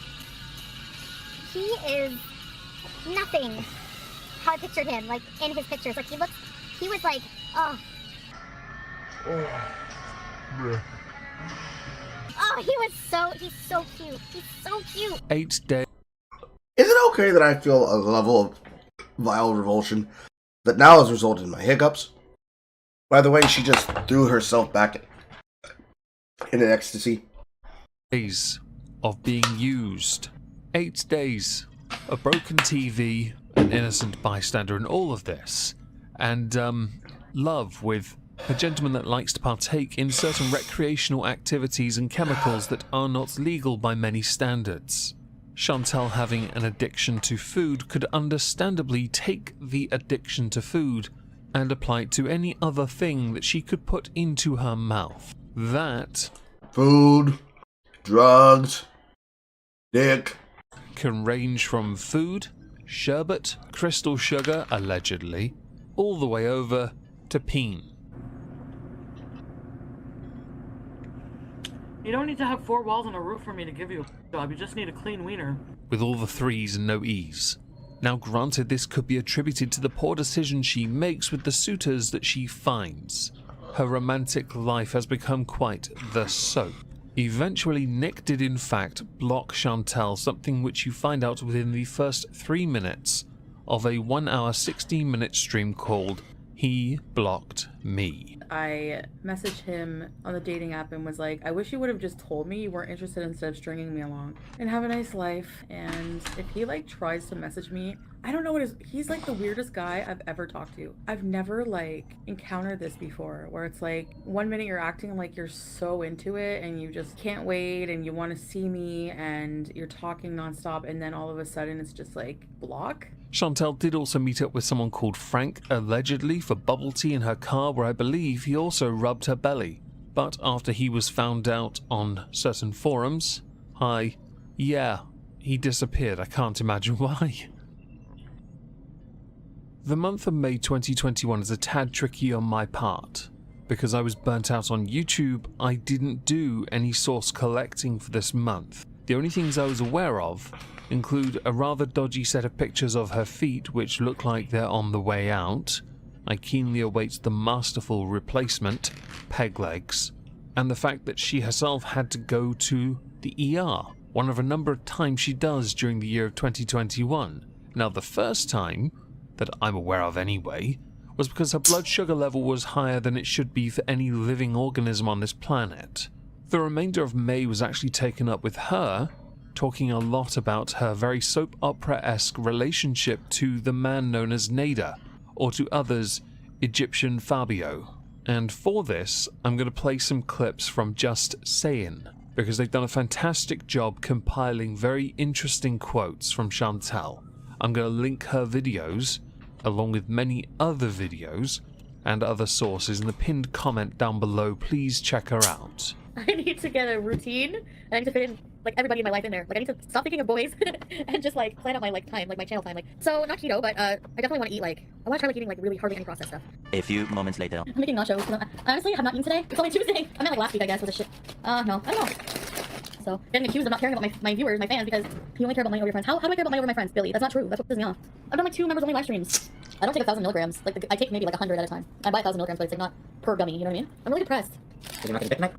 he is nothing how I pictured him, like in his pictures. Like he was like, oh. Oh, he's so cute. He's so cute. 8 days. Is it okay that I feel a level of vile revulsion that now has resulted in my hiccups? By the way, she just threw herself back in an ecstasy. Days of being used. 8 days. A broken TV, an innocent bystander, and all of this. And, love with a gentleman that likes to partake in certain recreational activities and chemicals that are not legal by many standards. Chantel, having an addiction to food, could understandably take the addiction to food and apply it to any other thing that she could put into her mouth. That... food, drugs, dick... can range from food, sherbet, crystal sugar, allegedly, all the way over to peen. You don't need to have 4 walls and a roof for me to give you a job. You just need a clean wiener. With all the 3s and no E's. Now granted, this could be attributed to the poor decisions she makes with the suitors that she finds. Her romantic life has become quite the soap. Eventually, Nick did in fact block Chantel, something which you find out within the first 3 minutes of a 1 hour 16-minute stream called He Blocked Me. I messaged him on the dating app and was like, I wish you would have just told me you weren't interested instead of stringing me along. And have a nice life. And if he like tries to message me, I don't know what he's like the weirdest guy I've ever talked to. I've never like encountered this before where it's like 1 minute you're acting like you're so into it and you just can't wait and you want to see me and you're talking nonstop, and then all of a sudden it's just like block. Chantel did also meet up with someone called Frank, allegedly for bubble tea in her car, where I believe he also rubbed her belly. But after he was found out on certain forums, he disappeared. I can't imagine why. The month of May 2021 is a tad tricky on my part. Because I was burnt out on YouTube, I didn't do any source collecting for this month. The only things I was aware of include a rather dodgy set of pictures of her feet which look like they're on the way out. I keenly await the masterful replacement, peg legs, and the fact that she herself had to go to the ER, one of a number of times she does during the year of 2021. Now the first time, that I'm aware of anyway, was because her blood sugar level was higher than it should be for any living organism on this planet. The remainder of May was actually taken up with her talking a lot about her very soap opera-esque relationship to the man known as Nader, or to others, Egyptian Fabio. And for this, I'm going to play some clips from Just Sayin', because they've done a fantastic job compiling very interesting quotes from Chantel. I'm going to link her videos along with many other videos and other sources in the pinned comment down below. Please check her out. I need to get a routine, and I need to fit in like everybody in my life in there. Like I need to stop thinking of boys and just like plan out my like time, like my channel time. Like so not keto, but I definitely want to eat like I want to try like eating like really hardly any processed stuff. A few moments later. I'm making nachos. I honestly have not eaten today. It's only Tuesday. I meant like last week, I guess, with this shit. No, I don't know. So getting accused of not caring about my viewers, my fans, because you only care about money over your friends. How do I care about money over my friends, Billy? That's not true. That's what pisses me off. I've done like 2 members only live streams. I don't take 1,000 milligrams. Like I take maybe like 100 at a time. I buy 1,000 milligrams, but it's like not per gummy. You know what I mean? I'm really depressed.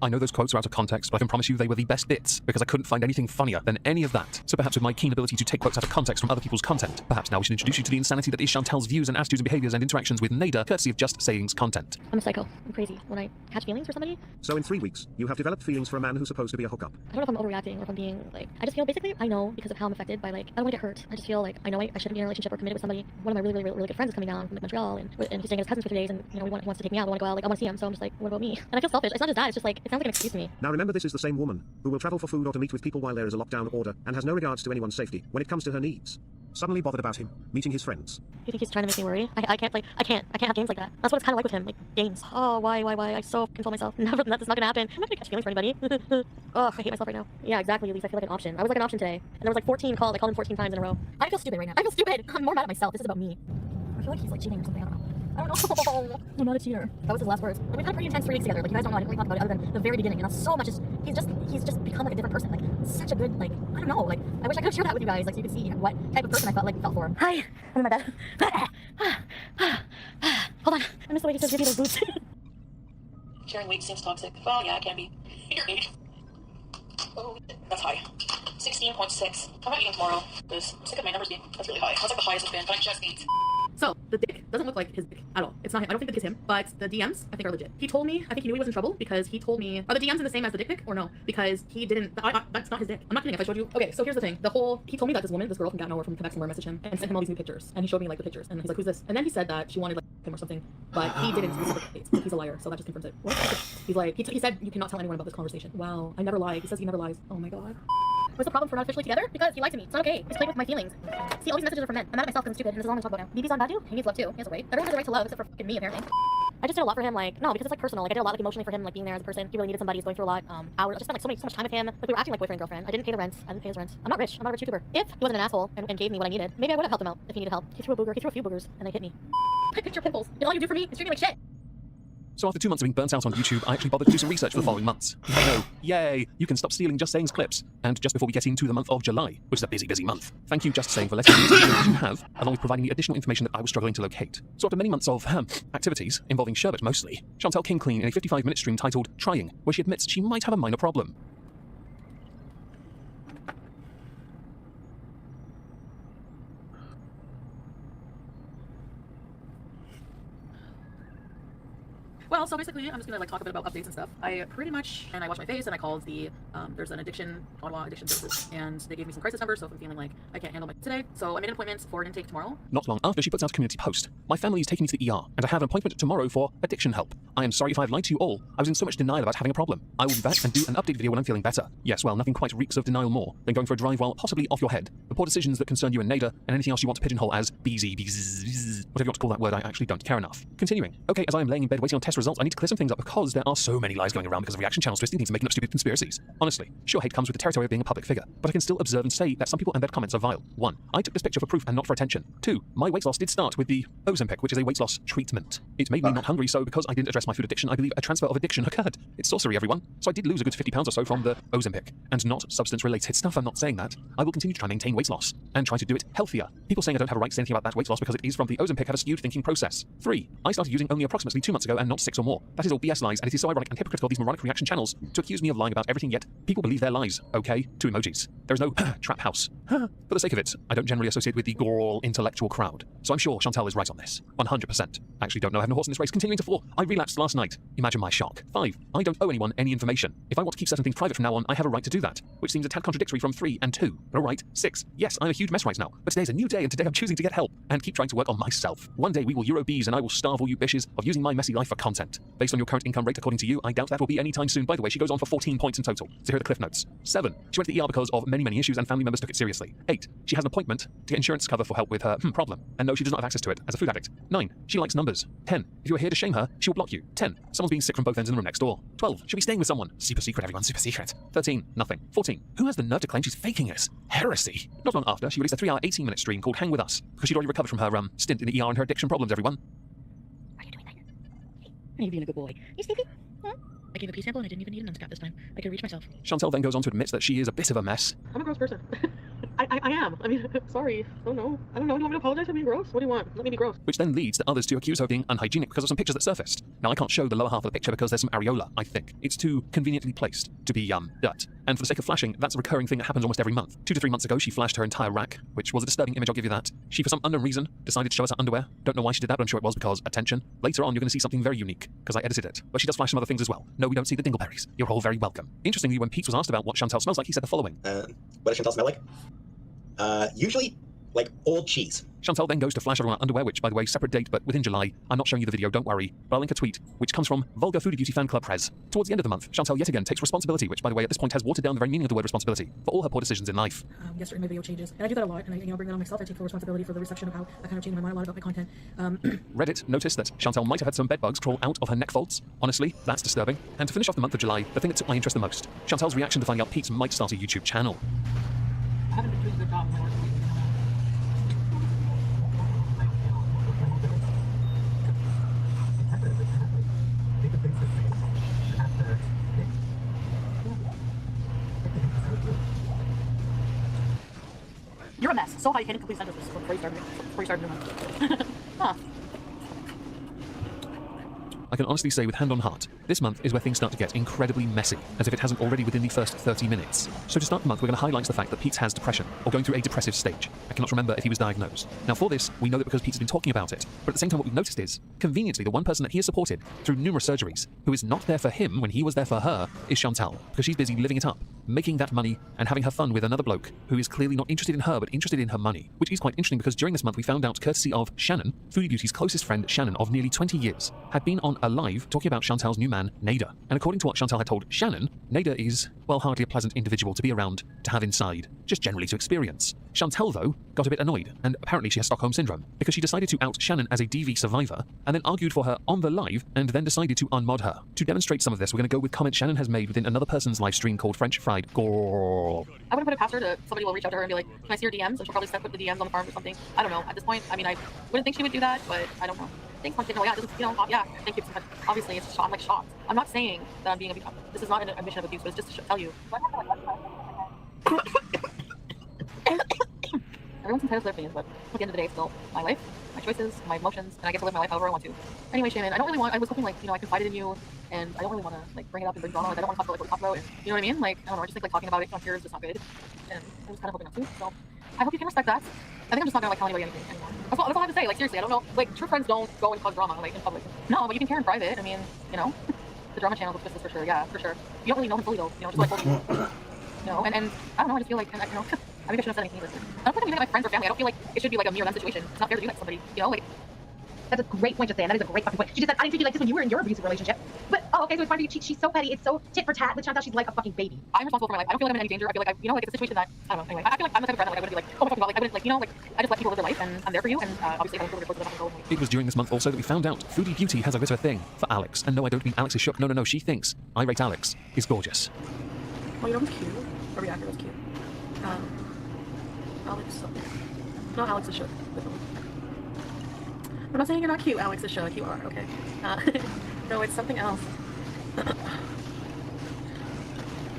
I know those quotes are out of context, but I can promise you they were the best bits, because I couldn't find anything funnier than any of that. So perhaps with my keen ability to take quotes out of context from other people's content, perhaps now we should introduce you to the insanity that is Chantel's views and attitudes and behaviors and interactions with Nada, courtesy of Just Saying's content. I'm a psycho. I'm crazy. When I catch feelings for somebody, So in 3 weeks, you have developed feelings for a man who's supposed to be a hookup. I don't know if I'm overreacting or if I'm being like, I just feel basically I know because of how I'm affected by like, I don't want to get hurt. I just feel like I know I shouldn't be in a relationship or committed with somebody. One of my really good friends is coming down from Montreal and he's staying at his cousin's for 3 days and he wants to take me out. I want to go out. Like I want to see him. So I'm just like, what about me? And I feel selfish. It's not just that. It's just like it sounds like an excuse to me. Now remember, this is the same woman who will travel for food or to meet with people while there is a lockdown order and has no regards to anyone's safety when it comes to her needs. Suddenly bothered about him meeting his friends. You think he's trying to make me worry? I can't have games like that. That's what it's kind of like with him, like games. Oh, why? I so control myself. Never, that's not gonna happen. I'm not gonna catch feelings for anybody. Oh, I hate myself right now. Yeah, exactly. At least I feel like an option. I was like an option today, and there was like 14 calls. I called him 14 times in a row. I feel stupid right now. I feel stupid. I'm more mad at myself. This is about me. I feel like he's like cheating or something. I don't know. I'm not a cheater. That was his last words. And we've had a pretty intense 3 weeks together. Like you guys don't know, I didn't really talk about it other than the very beginning. And that's so much. He's just become like a different person. Like such a good, like I don't know. Like I wish I could share that with you guys, like so you could see what type of person I felt for. Hi, I'm in my bed. Hold on. I miss the way he says give me those boots. Sharing weight seems toxic. Well, yeah, it can be. Your age. Oh, that's high. 16.6. How about eating tomorrow? Because I'm sick of my numbers being. That's really high. That's like the highest it's been, but I just ate. So, the dick doesn't look like his dick at all. It's not him. I don't think the dick is him, but the DMs, I think, are legit. He told me, I think he knew he was in trouble because he told me, are the DMs in the same as the dick pic or no? Because he didn't, that's not his dick. I'm not kidding if I showed you. Okay, so here's the thing. he told me that this girl from nowhere from Quebec somewhere messaged him and sent him all these new pictures. And he showed me like the pictures. And he's like, who's this? And then he said that she wanted like him or something, but he didn't specifically. He's a liar, so that just confirms it. What? He's like, he said you cannot tell anyone about this conversation. Wow, I never lie. He says he never lies. Oh my god. What's the problem for not officially together? Because he lied to me. It's not okay. He's playing with my feelings. See, all these messages are from men. I'm mad at myself because I'm stupid, and this is all I'm talking about now. BB's on bad dude? He needs love too. He has a right. Everyone has a right to love except for fucking me, apparently. I just did a lot for him, like, no, because it's like personal. Like, I did a lot like emotionally for him, like being there as a person. He really needed somebody. He's going through a lot. Hours. I just spent like so much time with him. Like, we were acting like boyfriend and girlfriend. I didn't pay the rent. I didn't pay his rent. I'm not rich. I'm not a rich YouTuber. If he wasn't an asshole and gave me what I needed, maybe I would have helped him out if he needed help. He threw a booger. He threw a few boogers, and they hit me. I picture pimples. And all you do for me is treat me like shit. So after 2 months of being burnt out on YouTube, I actually bothered to do some research for the following months. I know, yay, you can stop stealing Just Saying's clips. And just before we get into the month of July, which is a busy month, thank you Just Saying for letting me use the videos you have, along with providing me additional information that I was struggling to locate. So after many months of activities, involving sherbet mostly, Chantel came clean in a 55-minute stream titled Trying, where she admits she might have a minor problem. Well, so basically, I'm just gonna like talk a bit about updates and stuff. I washed my face and I called the, there's an Ottawa addiction service, and they gave me some crisis numbers, so if I'm feeling like I can't handle my today, so I made an appointment for an intake tomorrow. Not long after, she puts out a community post. My family is taking me to the ER, and I have an appointment tomorrow for addiction help. I am sorry if I've lied to you all. I was in so much denial about having a problem. I will be back and do an update video when I'm feeling better. Yes, well, nothing quite reeks of denial more than going for a drive while possibly off your head. The poor decisions that concern you and Nada, and anything else you want to pigeonhole as BZ, whatever you want to call that word, I actually don't care enough. Continuing. Okay, as I am laying in bed waiting on test results, I need to clear some things up because there are so many lies going around because of reaction channels twisting things and making up stupid conspiracies. Honestly, sure, hate comes with the territory of being a public figure, but I can still observe and say that some people embed comments are vile. 1. I took this picture for proof and not for attention. 2. My weight loss did start with the Ozempic, which is a weight loss treatment. It made me not hungry, so because I didn't address my food addiction, I believe a transfer of addiction occurred. It's sorcery, everyone. So I did lose a good 50 pounds or so from the Ozempic, and not substance-related stuff. I'm not saying that. I will continue to try and maintain weight loss, and try to do it healthier. People saying I don't have a right to say anything about that weight loss because it is from the Ozempic have a skewed thinking process. 3. I started using only approximately 2 months ago and not 6 or more. That is all BS lies, and it is so ironic and hypocritical of these moronic reaction channels to accuse me of lying about everything, yet people believe their lies. Okay? 2 emojis. There is no trap house. For the sake of it, I don't generally associate with the growl intellectual crowd. So I'm sure Chantel is right on this. 100%. Actually, don't know. I have no horse in this race. Continuing to 4. I relapsed last night. Imagine my shock. 5. I don't owe anyone any information. If I want to keep certain things private from now on, I have a right to do that, which seems a tad contradictory from 3 and 2. But alright. 6. Yes, I'm a huge mess right now, but today's a new day, and today I'm choosing to get help and keep trying to work on myself. One day we will Eurobees, and I will starve all you bitches of using my messy life for content. Based on your current income rate, according to you, I doubt that will be anytime soon. By the way, she goes on for 14 points in total. So here are the cliff notes. 7. She went to the ER because of many issues, and family members took it seriously. 8. She has an appointment to get insurance cover for help with her problem, and no, she does not have access to it as a food addict. 9. She likes numbers. 10. If you are here to shame her, she will block you. 10. Someone's being sick from both ends in the room next door. 12. She'll be staying with someone. Super secret, everyone, super secret. 13. Nothing. 14. Who has the nerve to claim she's faking this? Heresy. Not long after, she released a 3-hour, 18-minute stream called Hang With Us, because she'd already recovered from her stint in the ER and her addiction problems, everyone. Are you doing that? Are you being a good boy? Hey, Stevie? Huh? I gave a pee sample and I didn't even need an unscap this time. I could reach myself. Chantel then goes on to admit that she is a bit of a mess. I'm a gross person. I am. I mean, sorry. Oh no. I don't know. Do you want me to apologize for being gross? What do you want? Let me be gross. Which then leads to others to accuse her of being unhygienic because of some pictures that surfaced. Now, I can't show the lower half of the picture because there's some areola, I think. It's too conveniently placed to be, dirt. And for the sake of flashing, that's a recurring thing that happens almost every month. 2 to 3 months ago, she flashed her entire rack, which was a disturbing image, I'll give you that. She, for some unknown reason, decided to show us her underwear. Don't know why she did that, but I'm sure it was because attention. Later on, you're going to see something very unique, because I edited it. But she does flash some other things as well. No, we don't see the dingleberries. You're all very welcome. Interestingly, when Pete was asked about what Chantel smells like, he said the following. What does Chantel smell like? Usually, like old cheese. Chantel then goes to flash everyone her underwear, which, by the way, separate date, but within July. I'm not showing you the video, don't worry. But I'll link a tweet, which comes from Vulgar Foodie Beauty Fan Club Prez. Towards the end of the month, Chantel yet again takes responsibility, which, by the way, at this point has watered down the very meaning of the word responsibility, for all her poor decisions in life. Yesterday my video changes, and I do that a lot, and I bring that on myself. I take full responsibility for the reception of how I kind of change my mind a lot about my content. Reddit noticed that Chantel might have had some bed bugs crawl out of her neck folds. Honestly, that's disturbing. And to finish off the month of July, the thing that took my interest the most, Chantel's reaction to finding out Pete might start a YouTube channel. I haven't been doing a good job. You're a mess. So how you can't complete sentences before you start doing it. Huh. I can honestly say with hand on heart, this month is where things start to get incredibly messy, as if it hasn't already within the first 30 minutes. So to start the month, we're going to highlight the fact that Pete has depression, or going through a depressive stage. I cannot remember if he was diagnosed. Now for this, we know that because Pete's been talking about it, but at the same time what we've noticed is, conveniently, the one person that he has supported through numerous surgeries, who is not there for him when he was there for her, is Chantel, because she's busy living it up, making that money, and having her fun with another bloke, who is clearly not interested in her, but interested in her money. Which is quite interesting because during this month we found out, courtesy of Shannon, Foodie Beauty's closest friend Shannon of nearly 20 years, had been on a live talking about Chantel's new man, Nader. And according to what Chantel had told Shannon, Nader is, well, hardly a pleasant individual to be around, to have inside, just generally to experience. Chantel, though, got a bit annoyed, and apparently she has Stockholm Syndrome, because she decided to out Shannon as a DV survivor, and then argued for her on the live, and then decided to unmod her. To demonstrate some of this, we're going to go with comments Shannon has made within another person's live stream called French Fried Girl. I wouldn't put it past her to somebody will reach out to her and be like, can I see your DMs? And she'll probably put the DMs on the farm or something. I don't know. At this point, I mean, I wouldn't think she would do that, but I don't know. Thanks for getting away. Yeah, thank you so much. Obviously, it's I'm like shocked. I'm not saying that I'm being abused. This is not an admission of abuse, but it's just to tell you. Everyone's entitled to their opinions, but at the end of the day, it's still my life, my choices, my emotions, and I get to live my life however I want to. Anyway, Shannon, I was hoping, like, I confided in you, and I don't really want to, like, bring it up and bring drama. Like, I don't want to talk about, like, what we talked about, and, you know what I mean? Like, I don't know, I just think, like, talking about it on here is just not good, and I was kind of hoping not to, so I hope you can respect that. I think I'm just not gonna, like, tell anybody anything anymore. That's all I have to say. Like, seriously, I don't know, like, true friends don't go and cause drama, like, in public. No, but you can care in private. I mean, the drama channel looks for sure, yeah, for sure. You don't really know him fully, though, just like, and I don't know, I just feel like, I maybe I shouldn't have said anything either. I don't feel like I'm my friends or family. I don't feel like it should be like a mirror that situation. It's not fair to do that to somebody, like. That's a great point to say, and that is a great fucking point. She just said, I didn't treat you like this when you were in your abusive relationship. But, okay, so it's fine for you. She's so petty. It's so tit for tat. With Chantel, she's like a fucking baby. I'm responsible for my life. I don't feel like I'm in any danger. I feel like it's a situation that, I don't know, anyway. I feel like I'm the type of friend that, like, I wouldn't be like, oh my fucking god, like, I wouldn't, like, I just let people live their life, and I'm there for you, and obviously if I don't feel really close to them, I can go. It was during this month also that we found out Foodie Beauty has a bit of a thing for Alex. And no, I don't mean Alex is shook. No, she thinks I rate Alex is gorgeous. Well, who's cute? Or reactor was cute. Alex. No, Alex is shook. I'm not saying you're not cute, Alex is shook. You are, okay. No, it's something else.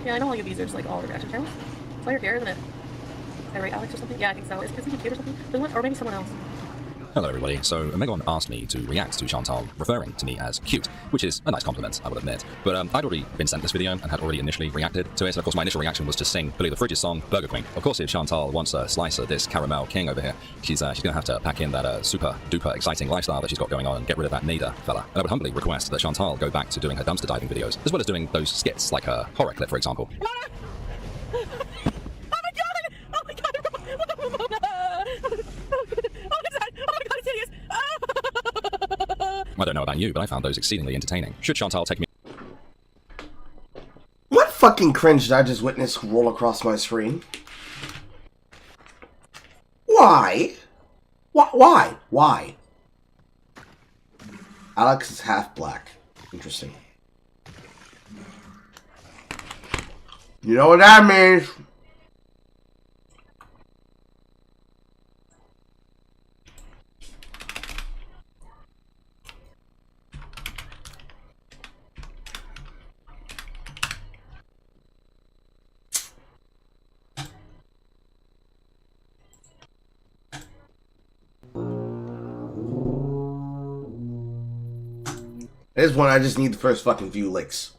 Yeah, I know all you these are just like all the reaction channels. It's all your hair, isn't it? I rate Alex or something? Yeah, I think so. Is he cute or something? Or maybe someone else. Hello everybody. So Megan asked me to react to Chantal referring to me as cute, which is a nice compliment, I will admit. But I'd already been sent this video and had already initially reacted to it. And of course my initial reaction was to sing Billy the Fridge's song, Burger Queen. Of course if Chantal wants a slice of this caramel king over here, she's gonna have to pack in that super duper exciting lifestyle that she's got going on and get rid of that Nader fella. And I would humbly request that Chantal go back to doing her dumpster diving videos, as well as doing those skits like her horror clip, for example. I don't know about you, but I found those exceedingly entertaining. Should Chantal take me? What fucking cringe did I just witness roll across my screen? Why? Why? Alex is half black. Interesting. You know what that means? This one, I just need the first fucking few licks.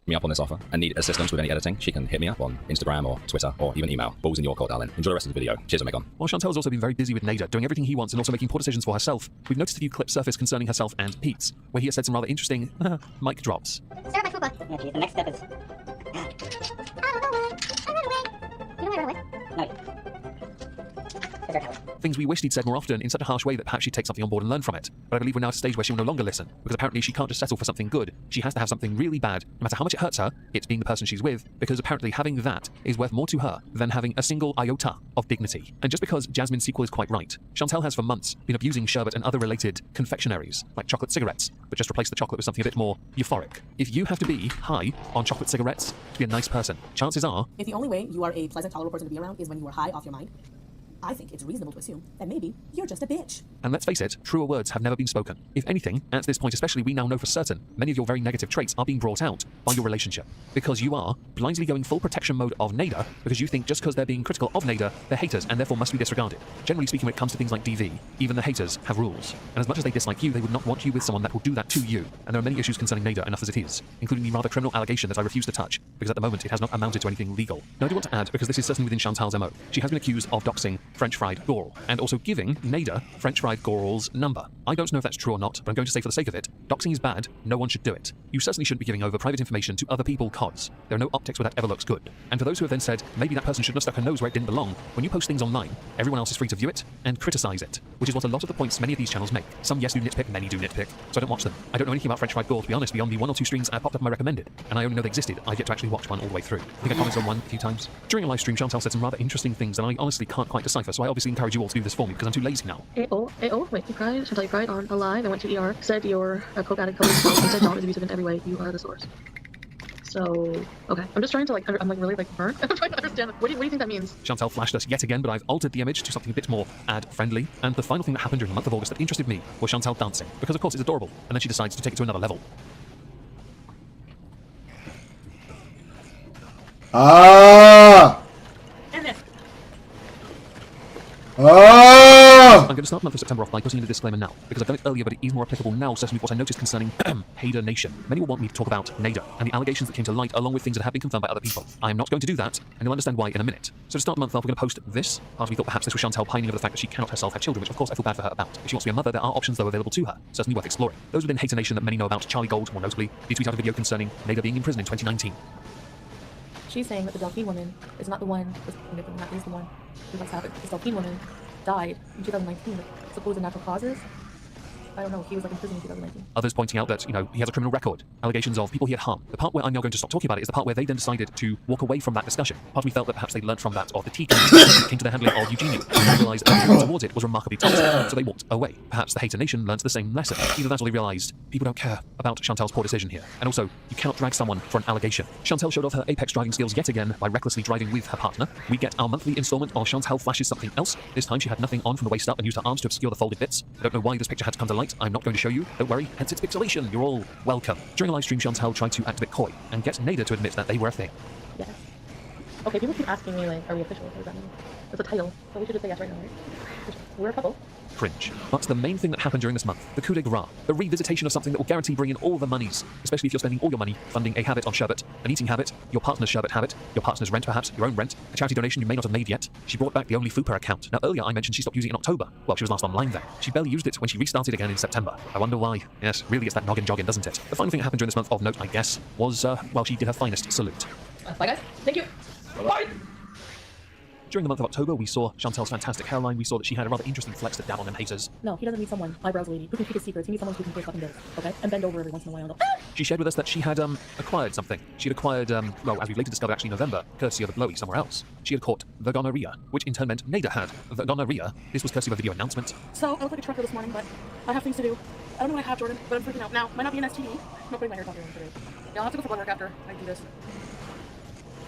Me up on this offer and need assistance with any editing, she can hit me up on Instagram or Twitter or even email. Balls in your court, darling. Enjoy the rest of the video. Cheers, Megan. While Chantal's also been very busy with Nader, doing everything he wants and also making poor decisions for herself, we've noticed a few clips surface concerning herself and Pete's, where he has said some rather interesting mic drops. Start my fupa. Yeah, geez, the next step is... You know I run away? No. Things we wished he'd said more often in such a harsh way that perhaps she'd take something on board and learn from it. But I believe we're now at a stage where she will no longer listen, because apparently she can't just settle for something good. She has to have something really bad, no matter how much it hurts her, it's being the person she's with, because apparently having that is worth more to her than having a single iota of dignity. And just because Jasmine's sequel is quite right, Chantal has for months been abusing sherbet and other related confectionaries, like chocolate cigarettes, but just replace the chocolate with something a bit more euphoric. If you have to be high on chocolate cigarettes to be a nice person, chances are... If the only way you are a pleasant, tolerable person to be around is when you are high off your mind, I think it's reasonable to assume that maybe you're just a bitch. And let's face it, truer words have never been spoken. If anything, at this point especially, we now know for certain many of your very negative traits are being brought out by your relationship. Because you are blindly going full protection mode of Nader, because you think just because they're being critical of Nader, they're haters and therefore must be disregarded. Generally speaking, when it comes to things like DV, even the haters have rules. And as much as they dislike you, they would not want you with someone that will do that to you. And there are many issues concerning Nader, enough as it is, including the rather criminal allegation that I refuse to touch, because at the moment it has not amounted to anything legal. Now I do want to add, because this is certainly within Chantal's MO, she has been accused of doxing French fried Goral, and also giving Nader French fried Goral's number. I don't know if that's true or not, but I'm going to say for the sake of it, doxing is bad, no one should do it. You certainly shouldn't be giving over private information to other people cause there are no optics where that ever looks good. And for those who have then said, maybe that person shouldn't have stuck her nose where it didn't belong, when you post things online, everyone else is free to view it and criticize it, which is what a lot of the points many of these channels make. Some yes do nitpick, many do nitpick, so I don't watch them. I don't know anything about French fried Goral, to be honest, beyond the 1 or 2 streams popped up in my recommended, and I only know they existed. I've yet to actually watch one all the way through. I think I commented on one a few times. During a live stream, Chantal said some rather interesting things that I honestly can't quite decipher, so I obviously encourage you all to do this for me because I'm too lazy now. Wait, you cried? Chantal, you cried on a lie. I went to ER, said you're a coke addict, and said Dawn is abusive in every way. You are the source. So, okay. I'm just trying to I'm really burnt. I'm trying to understand. What do you think that means? Chantal flashed us yet again, but I've altered the image to something a bit more ad-friendly. And the final thing that happened during the month of August that interested me was Chantal dancing, because of course it's adorable. And then she decides to take it to another level. I'm going to start the month of September off by putting in a disclaimer now, because I've done it earlier, but it is more applicable now, certainly what I noticed concerning Hader Nation. Many will want me to talk about Nader, and the allegations that came to light, along with things that have been confirmed by other people. I am not going to do that, and you'll understand why in a minute. So to start the month off, we're going to post this. Part of me thought perhaps this was Chantal pining over the fact that she cannot herself have children, which of course I feel bad for her about. If she wants to be a mother, there are options though available to her, certainly worth exploring. Those within Hater Nation that many know about, Charlie Gold, more notably, he tweeted out a video concerning Nader being in prison in 2019. She's saying that the Delphine woman is not the one, not is the one who what's happened. This Delphine woman died in 2019, supposed natural causes. I don't know, he was like in prison in 2019. Others pointing out that, he has a criminal record. Allegations of people he had harmed. The part where I'm now going to stop talking about it is the part where they then decided to walk away from that discussion. Part of me felt that perhaps they learned from that of the tea that came to the handling of Eugenia, and realised that the response towards it was remarkably toxic, so they walked away. Perhaps the Hater Nation learned the same lesson. Either that or they realised people don't care about Chantal's poor decision here. And also, you cannot drag someone for an allegation. Chantal showed off her apex driving skills yet again by recklessly driving with her partner. We get our monthly installment of Chantal flashes something else. This time she had nothing on from the waist up and used her arms to obscure the folded bits. I don't know why this picture had to come to light. I'm not going to show you. Don't worry, hence its pixelation. You're all welcome. During a live stream, Chantal tried to act a bit coy and get Nader to admit that they were a thing. Yes. Okay, people keep asking me, like, are we official? What does that mean? It's a title, so we should just say yes right now, right? We're a couple. Cringe. But the main thing that happened during this month, the coup de grace, the revisitation of something that will guarantee bring in all the monies, especially if you're spending all your money funding a habit on sherbet, an eating habit, your partner's sherbet habit, your partner's rent perhaps, your own rent, a charity donation you may not have made yet. She brought back the only Fupa account. Now earlier I mentioned she stopped using it in October. Well, she was last online then. She barely used it when she restarted again in September. I wonder why. Yes, really it's that noggin jogging, doesn't it? The final thing that happened during this month of note, I guess, was, well, she did her finest salute. Bye guys. Thank you. Bye. During the month of October, we saw Chantel's fantastic hairline. We saw that she had a rather interesting flex that dab on them haters. No, he doesn't need someone, eyebrows lady, who can keep his secrets. He needs someone who can pay fucking bills, okay? And bend over every once in a while and go, ah! She shared with us that she had acquired something. She had acquired, well, as we later discovered actually in November, courtesy of a blowy somewhere else. She had caught the gonorrhea, which in turn meant Nada had the gonorrhea. This was courtesy of a video announcement. So, I look like a trucker this morning, but I have things to do. I don't know what I have, Jordan, but I'm freaking out. Now, might not be an STD. I'm not putting my hair down today. Yeah, I'll have to go for blood work after I do this.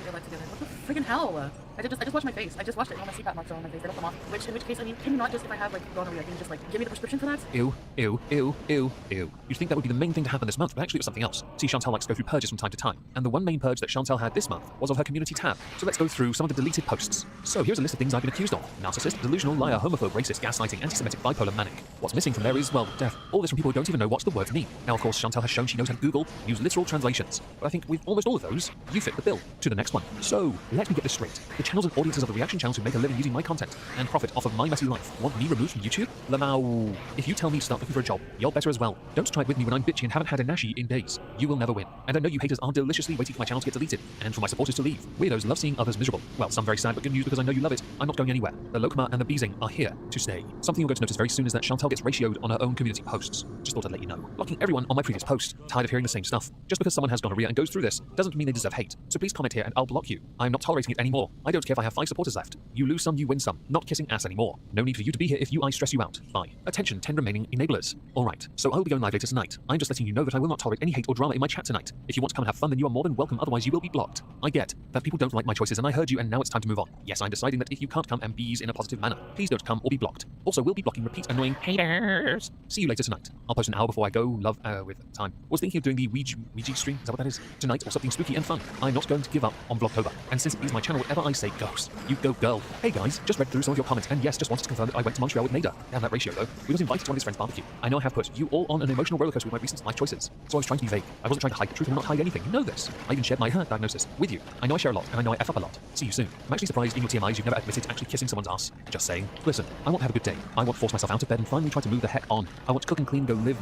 Get life together. What the freaking hell? I just washed my face. I just washed it and all my CPAP marks are on my face. They don't come off. In which case, I mean, can you not just, if I have like gonorrhea, can you just like give me the prescription for that? Ew, ew, ew, ew, ew. You'd think that would be the main thing to happen this month, but actually it was something else. See, Chantel likes to go through purges from time to time, and the one main purge that Chantel had this month was of her community tab. So let's go through some of the deleted posts. So here's a list of things I've been accused of. Narcissist, delusional, liar, homophobe, racist, gaslighting, anti-Semitic, bipolar, manic. What's missing from there is, well, death. All this from people who don't even know what the words mean. Now, of course, Chantel has shown she knows how to Google, use literal translations. But I think with almost all of those, you fit the bill. To the next one. So, let me get this straight. The channels and audiences of the reaction channels who make a living using my content and profit off of my messy life want me removed from YouTube? Lamau. If you tell me to start looking for a job, you're better as well. Don't try it with me when I'm bitchy and haven't had a nashi in days. You will never win. And I know you haters are deliciously waiting for my channel to get deleted and for my supporters to leave. Weirdos love seeing others miserable. Well, some very sad, but good news because I know you love it. I'm not going anywhere. The Lokma and the Beezing are here to stay. Something you're going to notice very soon is that Chantel gets ratioed on her own community posts. Just thought I'd let you know. Blocking everyone on my previous post. Tired of hearing the same stuff. Just because someone has gonorrhea and goes through this doesn't mean they deserve hate. So please comment here and I'll block you. I'm not tolerating it anymore. I don't care if I have 5 supporters left. You lose some, you win some. Not kissing ass anymore. No need for you to be here if I stress you out. Bye. Attention, 10 remaining enablers. Alright, so I will be going live later tonight. I'm just letting you know that I will not tolerate any hate or drama in my chat tonight. If you want to come and have fun, then you are more than welcome, otherwise you will be blocked. I get that people don't like my choices and I heard you and now it's time to move on. Yes, I'm deciding that if you can't come and bees in a positive manner, please don't come or be blocked. Also, we'll be blocking repeat annoying haters. See you later tonight. I'll post an hour before I go, love, with time. Was thinking of doing the Ouija stream, is that what that is? Tonight or something spooky and fun. I'm not going to give up on Vlogtober. And since it is my channel, whatever I say goes. You go girl. Hey guys, just read through some of your comments and yes, just wanted to confirm that I went to Montreal with Nada. Damn that ratio though. We was invited to one of his friends' barbecue. I know I have put you all on an emotional rollercoaster with my recent life choices. So I was trying to be vague. I wasn't trying to hide the truth and not hide anything. You know this. I even shared my diagnosis with you. I know I share a lot and I know I F up a lot. See you soon. I'm actually surprised in your TMIs you've never admitted to actually kissing someone's ass. Just saying. Listen, I want to have a good day. I want to force myself out of bed and finally try to move the heck on. I want to cook and clean, go live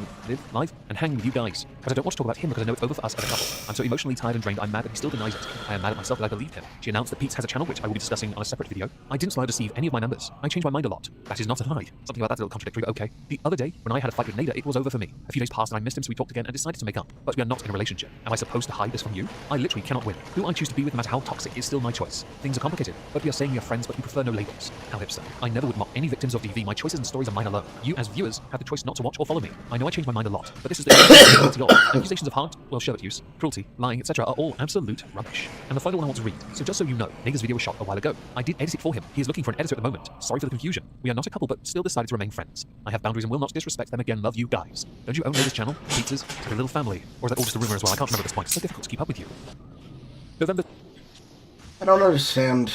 life, and hang with you guys. But I don't want to talk about him because I know it's over for us as a couple. I'm so emotionally tired and drained, I'm mad that he still denies it. I am mad at myself that I believed him. She announced that Pete's has a channel which I will be discussing on a separate video. I didn't sly deceive any of my members. I changed my mind a lot. That is not a lie. Something about that's a little contradictory, but okay. The other day, when I had a fight with Nada, it was over for me. A few days passed and I missed him, so we talked again and decided to make up. But we are not in a relationship. Am I supposed to hide this from you? I literally cannot win. Who I choose to be with, no matter how toxic, is still my choice. Things are complicated, but we are saying we are friends, but we prefer no labels. How hipster. I never would mock any victims of DV. My choices and stories are mine alone. You, as viewers, have the choice not to watch or follow me. I know I change my mind a lot, but this is the accusations of hard, well, sherbet use, cruelty, lying, etc. are all absolute rubbish. And the final one I want to read. So just so you know, Nada's video was shot a while ago. I did edit it for him. He is looking for an editor at the moment. Sorry for the confusion. We are not a couple, but still decided to remain friends. I have boundaries and will not disrespect them again. Love you guys. Don't you own Nada's channel? Pizzas? A little family? Or is that all just a rumor as well? I can't remember at this point. It's so difficult to keep up with you. November. I don't understand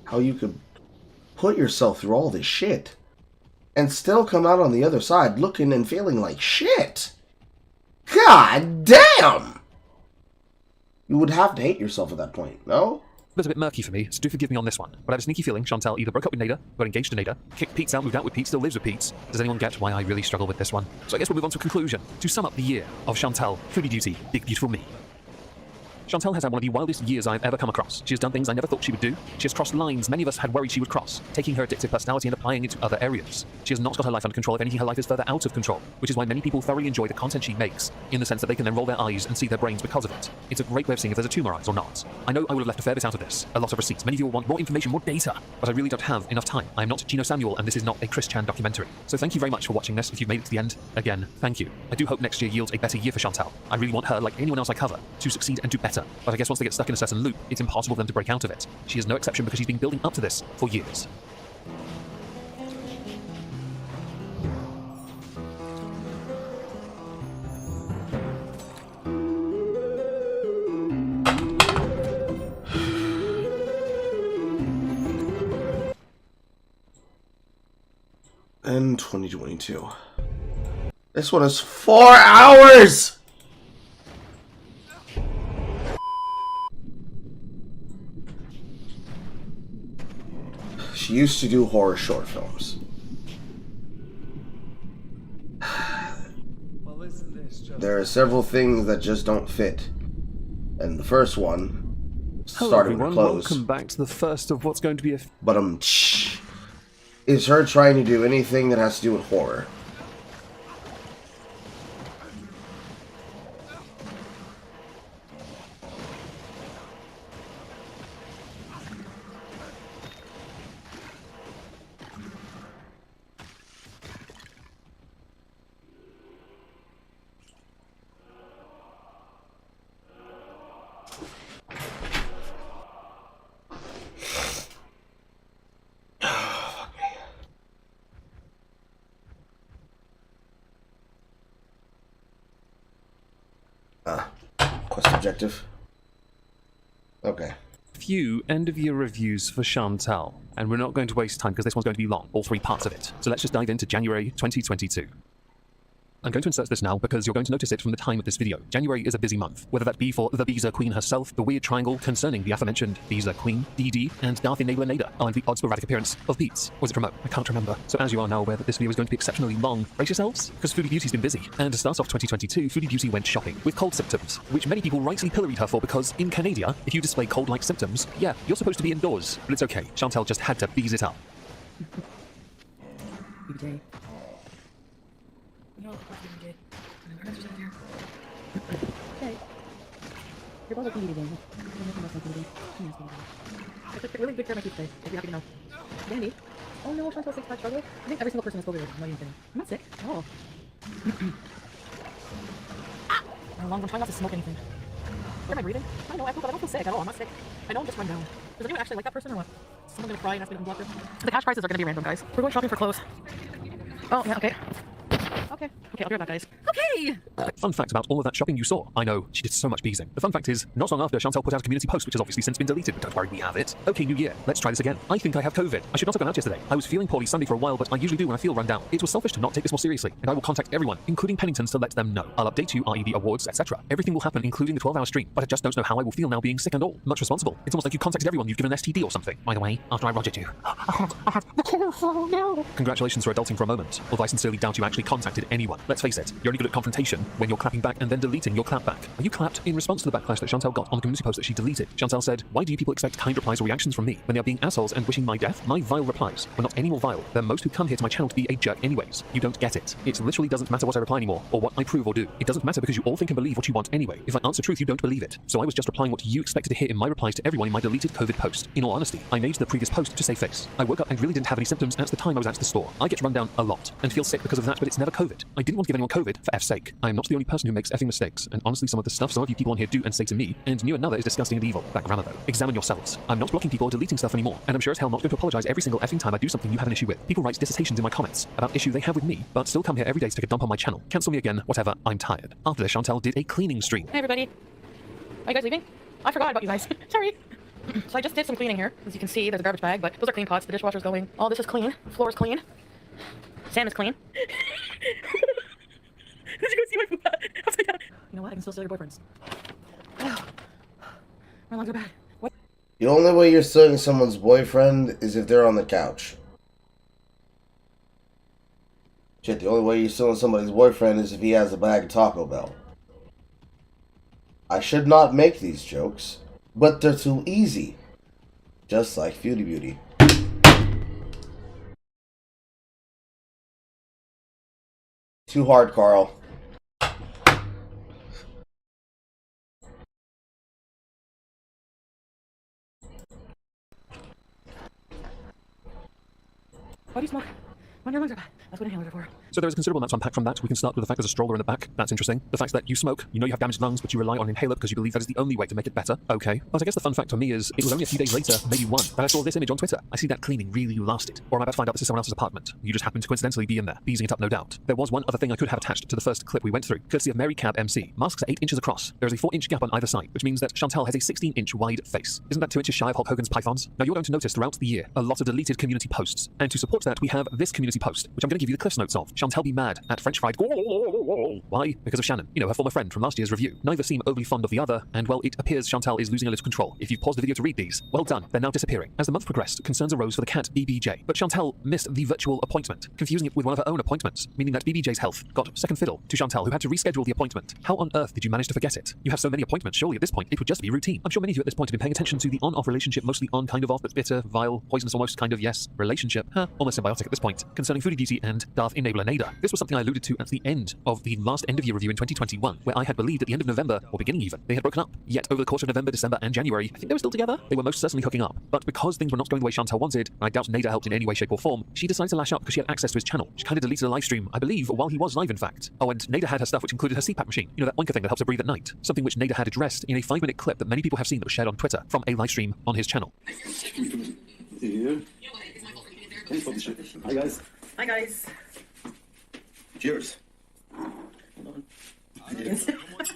how you could put yourself through all this shit and still come out on the other side looking and feeling like shit. God damn! You would have to hate yourself at that point, no? It's a bit murky for me, so do forgive me on this one. But I have a sneaky feeling Chantel either broke up with Nada, got engaged to Nada, kicked Pete's out, moved out with Pete, still lives with Pete's. Does anyone get why I really struggle with this one? So I guess we'll move on to a conclusion. To sum up the year of Chantel, Foodie Duty, Big Beautiful Me. Chantel has had one of the wildest years I've ever come across. She has done things I never thought she would do. She has crossed lines many of us had worried she would cross, taking her addictive personality and applying it to other areas. She has not got her life under control. If anything, her life is further out of control, which is why many people thoroughly enjoy the content she makes, in the sense that they can then roll their eyes and see their brains because of it. It's a great way of seeing if there's a tumor eyes or not. I know I would have left a fair bit out of this, a lot of receipts. Many of you will want more information, more data, but I really don't have enough time. I am not Gino Samuel, and this is not a Chris Chan documentary. So thank you very much for watching this. If you've made it to the end, again, thank you. I do hope next year yields a better year for Chantel. I really want her, like anyone else I cover, to succeed and do better. But I guess once they get stuck in a certain loop, it's impossible for them to break out of it. She is no exception because she's been building up to this for years. 10, 2022. This one is 4 hours! She used to do horror short films. Well, isn't this just... There are several things that just don't fit. And the first one Hello started with everyone, clothes. welcome back to the first of what's going to be a... But is her trying to do anything that has to do with horror. Quest objective. Okay. Few end-of-year reviews for Chantal, and we're not going to waste time because this one's going to be long, all 3 parts of it. So let's just dive into January 2022. I'm going to insert this now because you're going to notice it from the time of this video. January is a busy month, whether that be for the Visa Queen herself, the weird triangle concerning the aforementioned Visa Queen, DD, and Darth Enabler Nader, and the odd sporadic appearance of Pete's. Was it remote? I can't remember. So as you are now aware that this video is going to be exceptionally long, brace yourselves, because Foodie Beauty's been busy. And to start off 2022, Foodie Beauty went shopping with cold symptoms, which many people rightly pilloried her for because in Canada, if you display cold-like symptoms, yeah, you're supposed to be indoors. But it's okay. Chantal just had to bees it up. BBJ. No, BBJ. Okay. You're both looking BBJ. I took really good care of my teeth today, if you're happy to know. Dandy. Oh no, Chantal's sick, struggle. I think every single person has COVID. I'm not even kidding. I'm not sick at all. I'm trying not to smoke anything. Am I breathing? I don't know, I don't feel sick at all. I'm not sick. I know I'm just run down. Does anyone actually like that person or what? Is someone gonna cry and ask me to unblock them? The cash prizes are gonna be random, guys. We're going shopping for clothes. Oh, yeah, okay. Okay, I'll do that, guys. Okay! Fun fact about all of that shopping you saw. I know, she did so much beezing. The fun fact is, not long after, Chantal put out a community post, which has obviously since been deleted, but don't worry, we have it. Okay, new year. Let's try this again. I think I have COVID. I should not have gone out yesterday. I was feeling poorly Sunday for a while, but I usually do when I feel run down. It was selfish to not take this more seriously, and I will contact everyone, including Penningtons, to let them know. I'll update you, i.e. the awards, etc. Everything will happen, including the 12-hour stream, but I just don't know how I will feel now being sick and all. Much responsible. It's almost like you contacted everyone you've given an STD or something. By the way, after I rogered you, I had the telephone now. Congratulations for adulting for a moment, although I sincerely doubt you actually contacted anyone. Let's face it, you're only good at confrontation when you're clapping back and then deleting your clap back. Are you clapped in response to the backlash that Chantal got on the community post that she deleted? Chantal said, "Why do you people expect kind replies or reactions from me when they are being assholes and wishing my death? My vile replies were not any more vile than most who come here to my channel to be a jerk anyways. You don't get it. It literally doesn't matter what I reply anymore or what I prove or do. It doesn't matter because you all think and believe what you want anyway. If I answer truth, you don't believe it. So I was just replying what you expected to hear in my replies to everyone in my deleted COVID post. In all honesty, I made the previous post to save face. I woke up and really didn't have any symptoms at the time I was at the store. I get run down a lot and feel sick because of that, but it's never COVID. I didn't want to give anyone COVID for F's sake. I am not the only person who makes effing mistakes, and honestly some of the stuff some of you people on here do and say to me, and knew another is disgusting and evil. That grammar though. Examine yourselves. I'm not blocking people or deleting stuff anymore, and I'm sure as hell not going to apologize every single effing time I do something you have an issue with. People write dissertations in my comments about issue they have with me, but still come here every day to take a dump on my channel. Cancel me again, whatever, I'm tired. After this, Chantal did a cleaning stream. Hey everybody. Are you guys leaving? I forgot about you guys. Sorry. So I just did some cleaning here. As you can see, there's a garbage bag, but those are clean pots. The dishwasher's going. All this is clean. Floor is clean. Sam is clean. Did you guys see my food upside down? You know what? I can still steal your boyfriends. Oh. My lungs are bad. What? The only way you're stealing someone's boyfriend is if they're on the couch. Shit, the only way you're stealing somebody's boyfriend is if he has a bag of Taco Bell. I should not make these jokes, but they're too easy. Just like Foodie Beauty. Too hard, Carl. Why do you smoke? When your lungs are bad. That's what inhalers are for. So there is a considerable amount to unpack from that. We can start with the fact there's a stroller in the back. That's interesting. The fact that you smoke, you know you have damaged lungs, but you rely on an inhaler because you believe that is the only way to make it better. Okay. But I guess the fun fact for me is, it was only a few days later, maybe one, that I saw this image on Twitter. I see that cleaning really lasted. Or am I about to find out this is someone else's apartment? You just happened to coincidentally be in there, beezing it up no doubt. There was one other thing I could have attached to the first clip we went through, courtesy of Mary Cab MC. Masks are 8 inches across. There is a 4-inch gap on either side, which means that Chantal has a 16-inch wide face. Isn't that 2 inches shy of Hulk Hogan's pythons? Now you're going to notice throughout the year a lot of deleted community posts, and to support that we have this community community post, which I'm going to give you the cliff notes of. Chantel be mad at French fried. Why? Because of Shannon. You know, her former friend from last year's review. Neither seem overly fond of the other, and well, it appears Chantel is losing a little control. If you've paused the video to read these, well done. They're now disappearing. As the month progressed, concerns arose for the cat BBJ, but Chantel missed the virtual appointment, confusing it with one of her own appointments, meaning that BBJ's health got second fiddle to Chantel, who had to reschedule the appointment. How on earth did you manage to forget it? You have so many appointments, surely at this point it would just be routine. I'm sure many of you at this point have been paying attention to the on-off relationship, mostly on, kind of off, but bitter, vile, poisonous, almost kind of yes, relationship, almost symbiotic at this point, concerning Foodie Beauty and Darth Enabler Nader. This was something I alluded to at the end of the last end-of-year review in 2021, where I had believed at the end of November, or beginning even, they had broken up. Yet over the course of November, December, and January, I think they were still together. They were most certainly hooking up. But because things were not going the way Chantel wanted, and I doubt Nader helped in any way, shape, or form, she decided to lash out because she had access to his channel. She kind of deleted a live stream, I believe, while he was live, in fact. Oh, and Nader had her stuff, which included her CPAP machine. You know, that oinker thing that helps her breathe at night. Something which Nader had addressed in a 5-minute clip that many people have seen that was shared on Twitter from a live stream on his channel. Here. Hi, guys. Hi, guys. Cheers.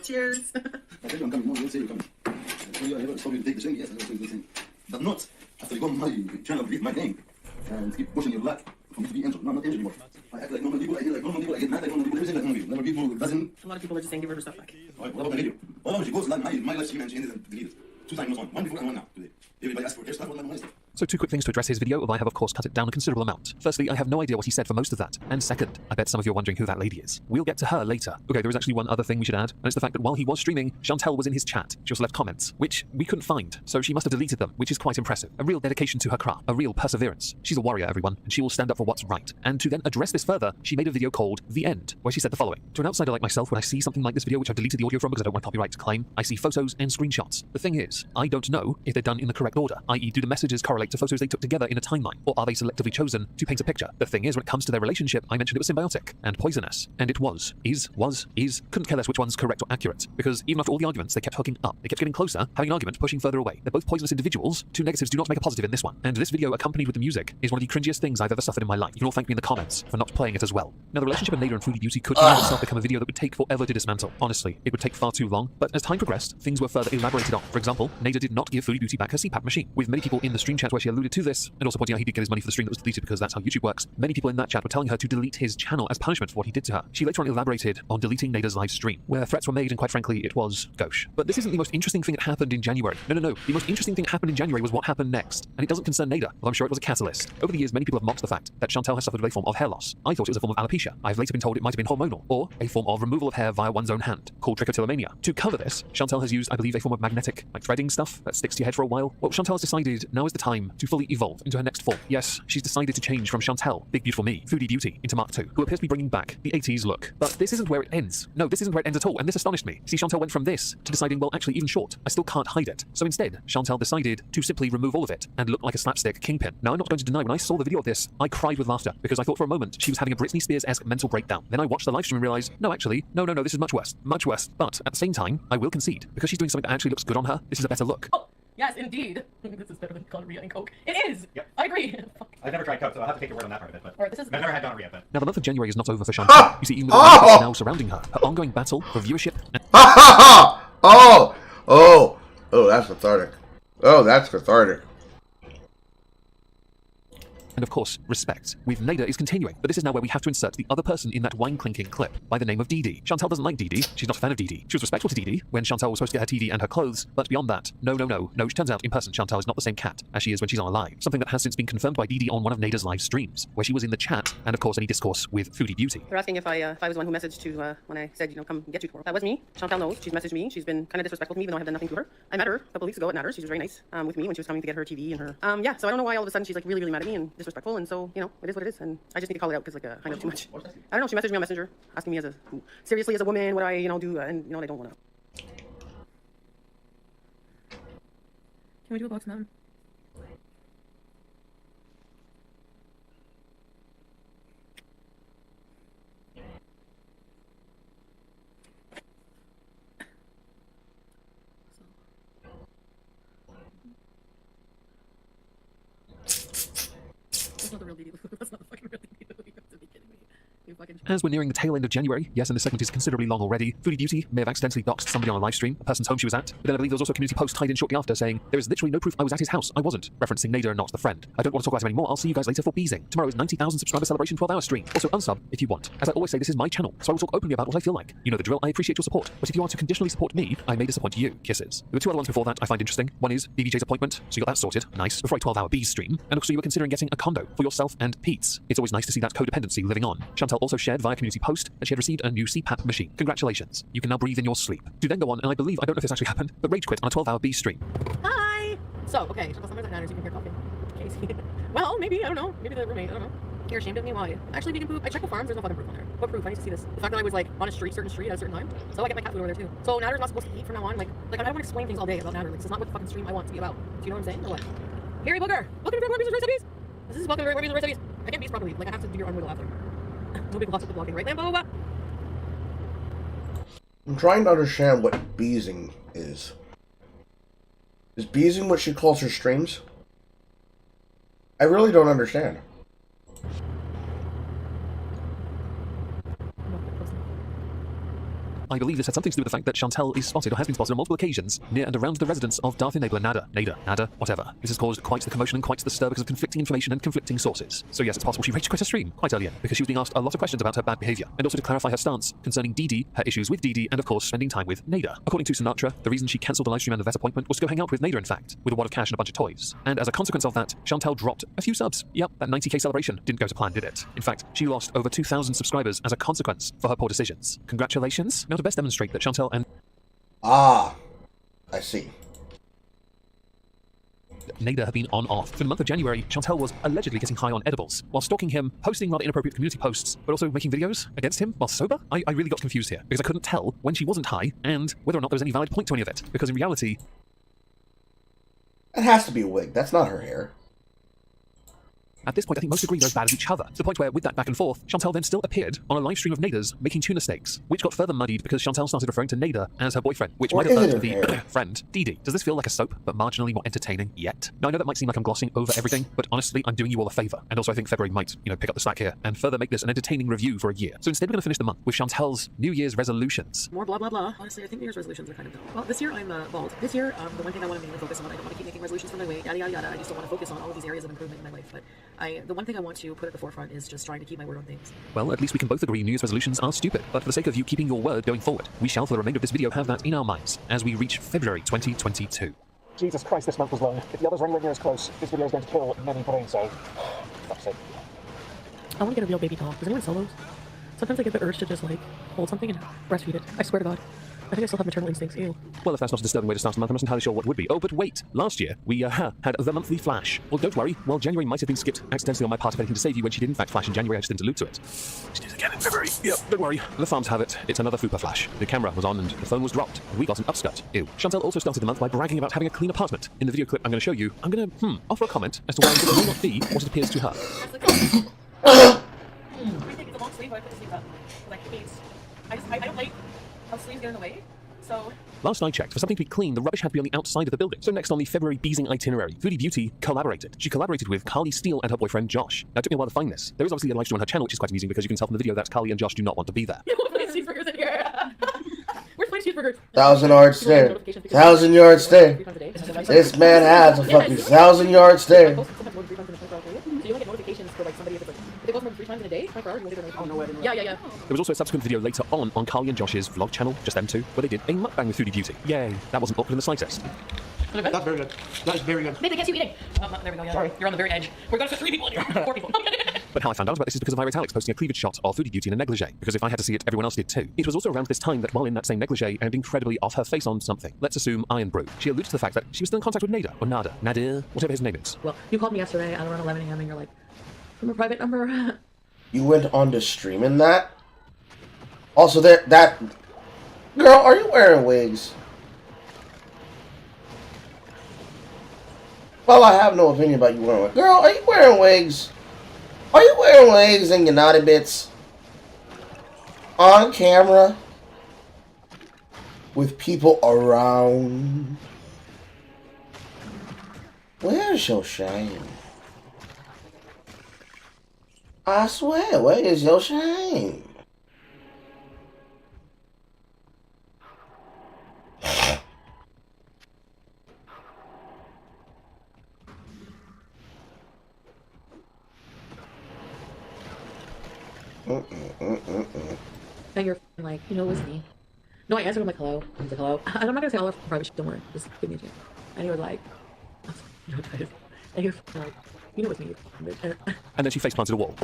Cheers. I tell you I'm coming. No, you say you're coming. I tell you I never saw you take the thing. Yes, I never take the thing. But not after you go on my channel, read my name, and keep pushing your luck for me to be injured. No, I'm not injured anymore. I act like normal people. I hear like normal people. I get mad like normal people. Everything like normal people. Normal people who doesn't. A lot of people are just saying give her her stuff back. What about my video? What about she goes live my live stream and she ended up deleted. 2 times one before and one now today. Everybody asks for her stuff. What about my stuff? So 2 quick things to address his video, although I have of course cut it down a considerable amount. Firstly, I have no idea what he said for most of that. And second, I bet some of you are wondering who that lady is. We'll get to her later. Okay, there is actually one other thing we should add, and it's the fact that while he was streaming, Chantel was in his chat. She also left comments, which we couldn't find, so she must have deleted them, which is quite impressive. A real dedication to her craft, a real perseverance. She's a warrior, everyone, and she will stand up for what's right. And to then address this further, she made a video called The End, where she said the following. To an outsider like myself, when I see something like this video, which I've deleted the audio from because I don't want copyright to claim, I see photos and screenshots. The thing is, I don't know if they're done in the correct order, i.e. do the messages correlate to photos they took together in a timeline, or are they selectively chosen to paint a picture? The thing is, when it comes to their relationship, I mentioned it was symbiotic and poisonous, and it was, couldn't care less which one's correct or accurate, because even after all the arguments, they kept hooking up, they kept getting closer, having an argument, pushing further away. They're both poisonous individuals. 2 negatives do not make a positive in this one, and this video accompanied with the music is one of the cringiest things I've ever suffered in my life. You can all thank me in the comments for not playing it as well. Now, the relationship of Nader and Foodie Beauty could in itself become a video that would take forever to dismantle. Honestly, it would take far too long, but as time progressed, things were further elaborated on. For example, Nader did not give Foodie Beauty back her CPAP machine, with many people in the stream chat where she alluded to this, and also pointing out he did get his money for the stream that was deleted because that's how YouTube works. Many people in that chat were telling her to delete his channel as punishment for what he did to her. She later on elaborated on deleting Nader's live stream, where threats were made and quite frankly it was gauche. But this isn't the most interesting thing that happened in January. No. The most interesting thing that happened in January was what happened next. And it doesn't concern Nader, although I'm sure it was a catalyst. Over the years, many people have mocked the fact that Chantel has suffered with a form of hair loss. I thought it was a form of alopecia. I've later been told it might have been hormonal, or a form of removal of hair via one's own hand, called trichotillomania. To cover this, Chantel has used, I believe, a form of magnetic, threading stuff that sticks to your head for a while. Well, Chantel has decided now is the time to fully evolve into her next form. Yes, she's decided to change from Chantel, big beautiful me, Foodie Beauty, into Mark II, who appears to be bringing back the 80s look. But this isn't where it ends. No, this isn't where it ends at all, and this astonished me. See, Chantel went from this to deciding, well, actually, even short, I still can't hide it. So instead, Chantel decided to simply remove all of it and look like a slapstick kingpin. Now, I'm not going to deny, when I saw the video of this, I cried with laughter, because I thought for a moment she was having a Britney Spears-esque mental breakdown. Then I watched the live stream and realized, no, actually, no, this is much worse. Much worse. But at the same time, I will concede, because she's doing something that actually looks good on her, this is a better look. Oh, yes, indeed. This is better than gonorrhea and coke. It is! Yep. I agree. I've never tried coke, so I'll have to take your word on that part of it, but Alright, this is... I've never had gonorrhea, but... Now, the month of January is not over for Chantel. You see, even with the that's now surrounding her, her ongoing battle for viewership and... Oh, that's cathartic. Oh, that's cathartic. And of course, respect. With Nader is continuing, but this is now where we have to insert the other person in that wine-clinking clip, by the name of Dee. Chantel doesn't like Dee. She's not a fan of Dee. She was respectful to Dee when Chantel was supposed to get her TV and her clothes, but beyond that, no. It turns out, in person, Chantel is not the same cat as she is when she's on a live. Something that has since been confirmed by Dee on one of Nader's live streams, where she was in the chat, and of course any discourse with Foodie Beauty. They're asking if I was the one who messaged to when I said, come get you tomorrow. That was me. Chantel knows. She's messaged me. She's been kind of disrespectful to me, even though I have done nothing to her. I met her a couple weeks ago at Natters. She was very nice with me when she was coming to get her TV and her... yeah, so I don't know why all of a sudden she's like really mad at me and disrespectful, and so, it is what it is, and I just need to call it out because kind of too much. I don't know. She messaged me on Messenger asking me seriously as a woman what I do, and I don't want to. Can we do a box now? That's not the real DD. That's not the fucking real DD. You have to be kidding me. You As we're nearing the tail end of January, yes, and this segment is considerably long already, Foodie Beauty may have accidentally doxed somebody on a live stream, a person's home she was at, but then I believe there was also a community post tied in shortly after saying, there is literally no proof I was at his house, I wasn't, referencing Nader, not the friend. I don't want to talk about him anymore, I'll see you guys later for Beezing. Tomorrow is 90,000 subscriber celebration 12-hour stream. Also unsub if you want. As I always say, this is my channel, so I will talk openly about what I feel like. You know the drill, I appreciate your support, but if you are to conditionally support me, I may disappoint you. Kisses. There were two other ones before that I find interesting. One is BBJ's appointment, so you got that sorted, nice, before a 12-hour Beez stream, and also you were considering getting a condo for yourself and Pete's. It's always nice to see that codependency living on. Chantel also shared via community post that she had received a new CPAP machine. Congratulations. You can now breathe in your sleep. To then go on, and I believe, I don't know if this actually happened, but rage quit on a 12-hour Beez stream. Hi! So, okay, Chantel Summers at Niners, you can hear coffee. Casey. Well, maybe, I don't know. Maybe the roommate, I don't know. You're ashamed of me? Why? Actually, vegan poop. I checked the farms, there's no fucking proof on there. What proof? I need to see this. The fact that I was like on a certain street at a certain time. So I get my cat food over there too. So Natter's not supposed to eat from now on. Like I don't want to explain things all day about Natter. Like, this is not what the fucking stream I want to be about. Do you know what I'm saying? Or what? Harry Booger! Welcome to More Bees Recipes! This is welcome to More Bees Recipes. I can't bees properly. Like, I have to do your arm wiggle after. No big lots of the blocking, right, Lambo? I'm trying to understand what beezing is. Is beezing what she calls her streams? I really don't understand. I believe this had something to do with the fact that Chantel is spotted or has been spotted on multiple occasions near and around the residence of Darth Enabler Nader, whatever. This has caused quite the commotion and quite the stir because of conflicting information and conflicting sources. So yes, it's possible she rage quit her stream quite early in because she was being asked a lot of questions about her bad behavior and also to clarify her stance concerning Dee, her issues with Dee, and of course spending time with Nader. According to Sinatra, the reason she cancelled the live stream and the vet appointment was to go hang out with Nader, in fact, with a wad of cash and a bunch of toys. And as a consequence of that, Chantel dropped a few subs. Yep, that 90k celebration didn't go to plan, did it? In fact, she lost over 2,000 subscribers as a consequence for her poor decisions. Congratulations. Now to best demonstrate that Chantel and I see. Nader have been on-off. For the month of January, Chantel was allegedly getting high on edibles, while stalking him, posting rather inappropriate community posts, but also making videos against him while sober? I really got confused here, because I couldn't tell when she wasn't high, and whether or not there was any valid point to any of it, because in reality... It has to be a wig, that's not her hair. At this point, I think most agree they're as bad as each other, to the point where, with that back and forth, Chantel then still appeared on a live stream of Nader's making tuna steaks, which got further muddied because Chantel started referring to Nader as her boyfriend, which might have hurt the friend, Dee. Does this feel like a soap, but marginally more entertaining yet? Now, I know that might seem like I'm glossing over everything, but honestly, I'm doing you all a favor. And also, I think February might, pick up the slack here and further make this an entertaining review for a year. So instead, we're going to finish the month with Chantel's New Year's resolutions. More blah blah blah. Honestly, I think New Year's resolutions are kind of dumb. Well, this year I'm bald. This year, the one thing I want to mainly focus on, I don't want to keep making resolutions for my weight, yada yada yada. I just don't want to focus on all of these areas of improvement in my life. But the one thing I want to put at the forefront is just trying to keep my word on things. Well, at least we can both agree New Year's resolutions are stupid, but for the sake of you keeping your word going forward, we shall for the remainder of this video have that in our minds as we reach February 2022. Jesus Christ, this month was long. If the others are anywhere near as close, this video is going to kill many brain cells. Fuck's sake. I want to get a real baby doll. Does anyone sell those? Sometimes I get the urge to just hold something and breastfeed it. I swear to God. I think I still have maternal instincts. Ew. Well, if that's not a disturbing way to start the month, I'm not entirely sure what would be. Oh, but wait. Last year, we had the monthly flash. Well, don't worry. While January might have been skipped accidentally on my part of anything to save you when she did in fact flash in January, I just didn't allude to it. She did again in February. Yep, don't worry. The farms have it. It's another Fupa flash. The camera was on and the phone was dropped. And we got an upskirt. Ew. Chantel also started the month by bragging about having a clean apartment. In the video clip I'm going to show you, I'm going to, offer a comment as to why this may not be what it appears to her. It's a long sleeve, I put the sleeve up. I don't like how sleeves get in the way. So last I checked, for something to be clean, the rubbish had to be on the outside of the building. So next on the February Beezing itinerary, Foodie Beauty collaborated. She collaborated with Carly Steele and her boyfriend Josh. Now, it took me a while to find this. There is obviously a live stream on her channel, which is quite amusing because you can tell from the video that Carly and Josh do not want to be there. Where's cheeseburgers in here? Where's my cheeseburgers? 1,000-yard stare. 1,000-yard stare. This man has a fucking 1,000-yard stare. So you don't get notifications for somebody if they go from 3 times in a day, 24 hours, oh no, yeah. There was also a subsequent video later on Carly and Josh's vlog channel, just them two, where they did a mukbang with Foodie Beauty. Yay, that wasn't awkward in the slightest. That's very good. That is very good. Babe, I can't see you eating. There we go, yeah. Sorry. You're on the very edge. We're going to fit 3 people in here. 4 people. But how I found out about this is because of Irate Alex posting a cleavage shot of Foodie Beauty in a negligee, because if I had to see it, everyone else did too. It was also around this time that while in that same negligee and incredibly off her face on something, let's assume Iron Brew, she alluded to the fact that she was still in contact with Nader, or Nadir, whatever his name is. Well, you called me yesterday at around 11 a.m. and you're like, from a private number. You went on to streaming that? Also, that... Girl, are you wearing wigs? Well, I have no opinion about you wearing wigs. Girl, are you wearing wigs? Are you wearing wigs and your naughty bits? On camera? With people around? Where's your shame? I swear, where is your shame? And you're like, you know, it was me. No, I answered him like, hello. He's like, hello. And I'm not gonna say all our private shit, don't worry. Just give me a chance. And he was like, you know, guys. And he was like, you know, it's me. And then she face planted a wall.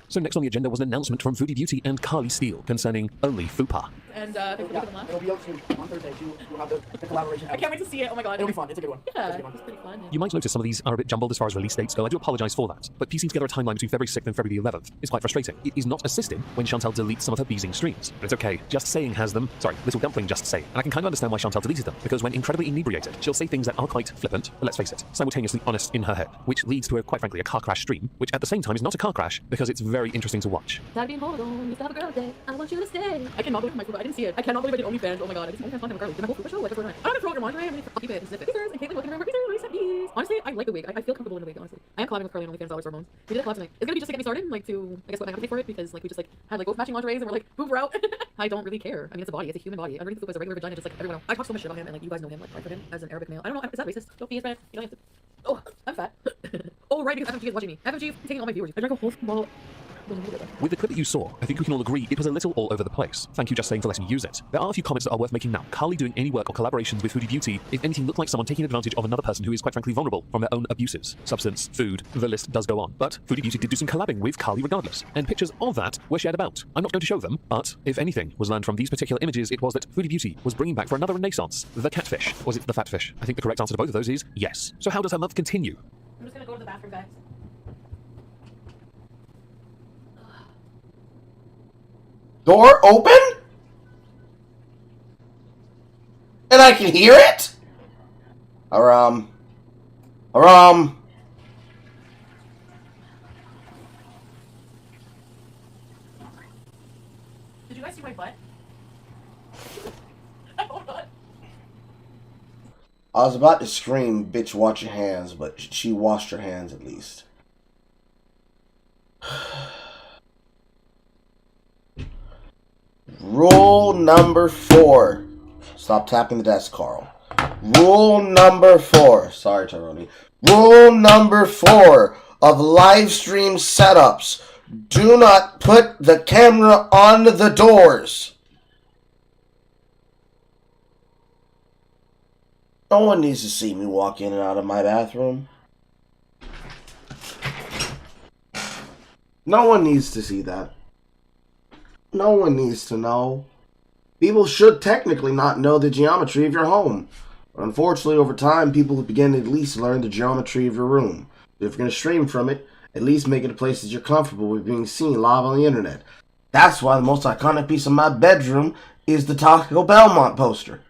So next on the agenda was an announcement from Foodie Beauty and Carly Steele concerning Only Fupa. And thanks for making them laugh. It'll be out soon on Thursday. You'll have the collaboration. I can't wait to see it. Oh my god. It'll be fun. It's a good one. Yeah, it's pretty fun. You might notice some of these are a bit jumbled as far as release dates go. I do apologise for that. But piecing together a timeline between February 6th and February 11th is quite frustrating. It is not assisting when Chantal deletes some of her Beezing streams. But it's okay. Just Saying has them. Sorry, Little Dumpling Just Say. And I can kind of understand why Chantal deleted them, because when incredibly inebriated, she'll say things that are quite flippant, but let's face it, simultaneously honest in her head, which leads to, quite frankly, a car crash stream, which at the same time is not a car crash, because it's very interesting to watch. Gotta be in Hammerdin. Used to have a girl day. I want you to stay. I cannot believe my food. I didn't see it. I cannot believe I did OnlyFans. Oh my god. I did OnlyFans content with girls. Did my whole food show? Like, what's going on? I'm gonna throw out your lingerie. I'm gonna keep it and snip it. Peace, and Caitlin looking around. Peace, really sent these. Honestly, I like the wig. I feel comfortable in the wig, honestly. I am collabing with Carly on OnlyFans Dollars Hormones. We did a collab tonight. It's gonna be just to get me started, like to, I guess, what I have to pay for it, because like we just like had like both matching lingeries and we're like, boob out. I don't really care. I mean, it's a body. It's a human body. Underneath the boob is a regular vagina, just like everyone else. I talk so much shit about him, and like you guys know him. Like I put him as an Arabic male. I don't know. Is that racist? Don't be his friend. You don't have to. Oh, I'm fat. Oh, right, because FFG is watching me. FFG is taking all my viewers. I drank a whole bottle. With the clip that you saw, I think we can all agree it was a little all over the place. Thank you, Just Saying, for letting me use it. There are a few comments that are worth making now. Carly doing any work or collaborations with Foodie Beauty, if anything, look like someone taking advantage of another person who is quite frankly vulnerable from their own abuses. Substance, food, the list does go on. But Foodie Beauty did do some collabing with Carly regardless, and pictures of that were shared about. I'm not going to show them, but if anything was learned from these particular images, it was that Foodie Beauty was bringing back for another renaissance the catfish. Was it the fatfish? I think the correct answer to both of those is yes. So how does her month continue? I'm just gonna go to the bathroom, guys. Door open? And I can hear it? Aram. Did you guys see my butt? I was about to scream, bitch, wash your hands, but she washed her hands at least. Rule number 4. Stop tapping the desk, Carl. Rule number 4. Sorry, Tyrone. Rule number 4 of live stream setups. Do not put the camera on the doors. No one needs to see me walk in and out of my bathroom. No one needs to see that. No one needs to know. People should technically not know the geometry of your home. But unfortunately, over time, people begin to at least learn the geometry of your room. If you're going to stream from it, at least make it a place that you're comfortable with being seen live on the internet. That's why the most iconic piece of my bedroom is the Taco Belmont poster.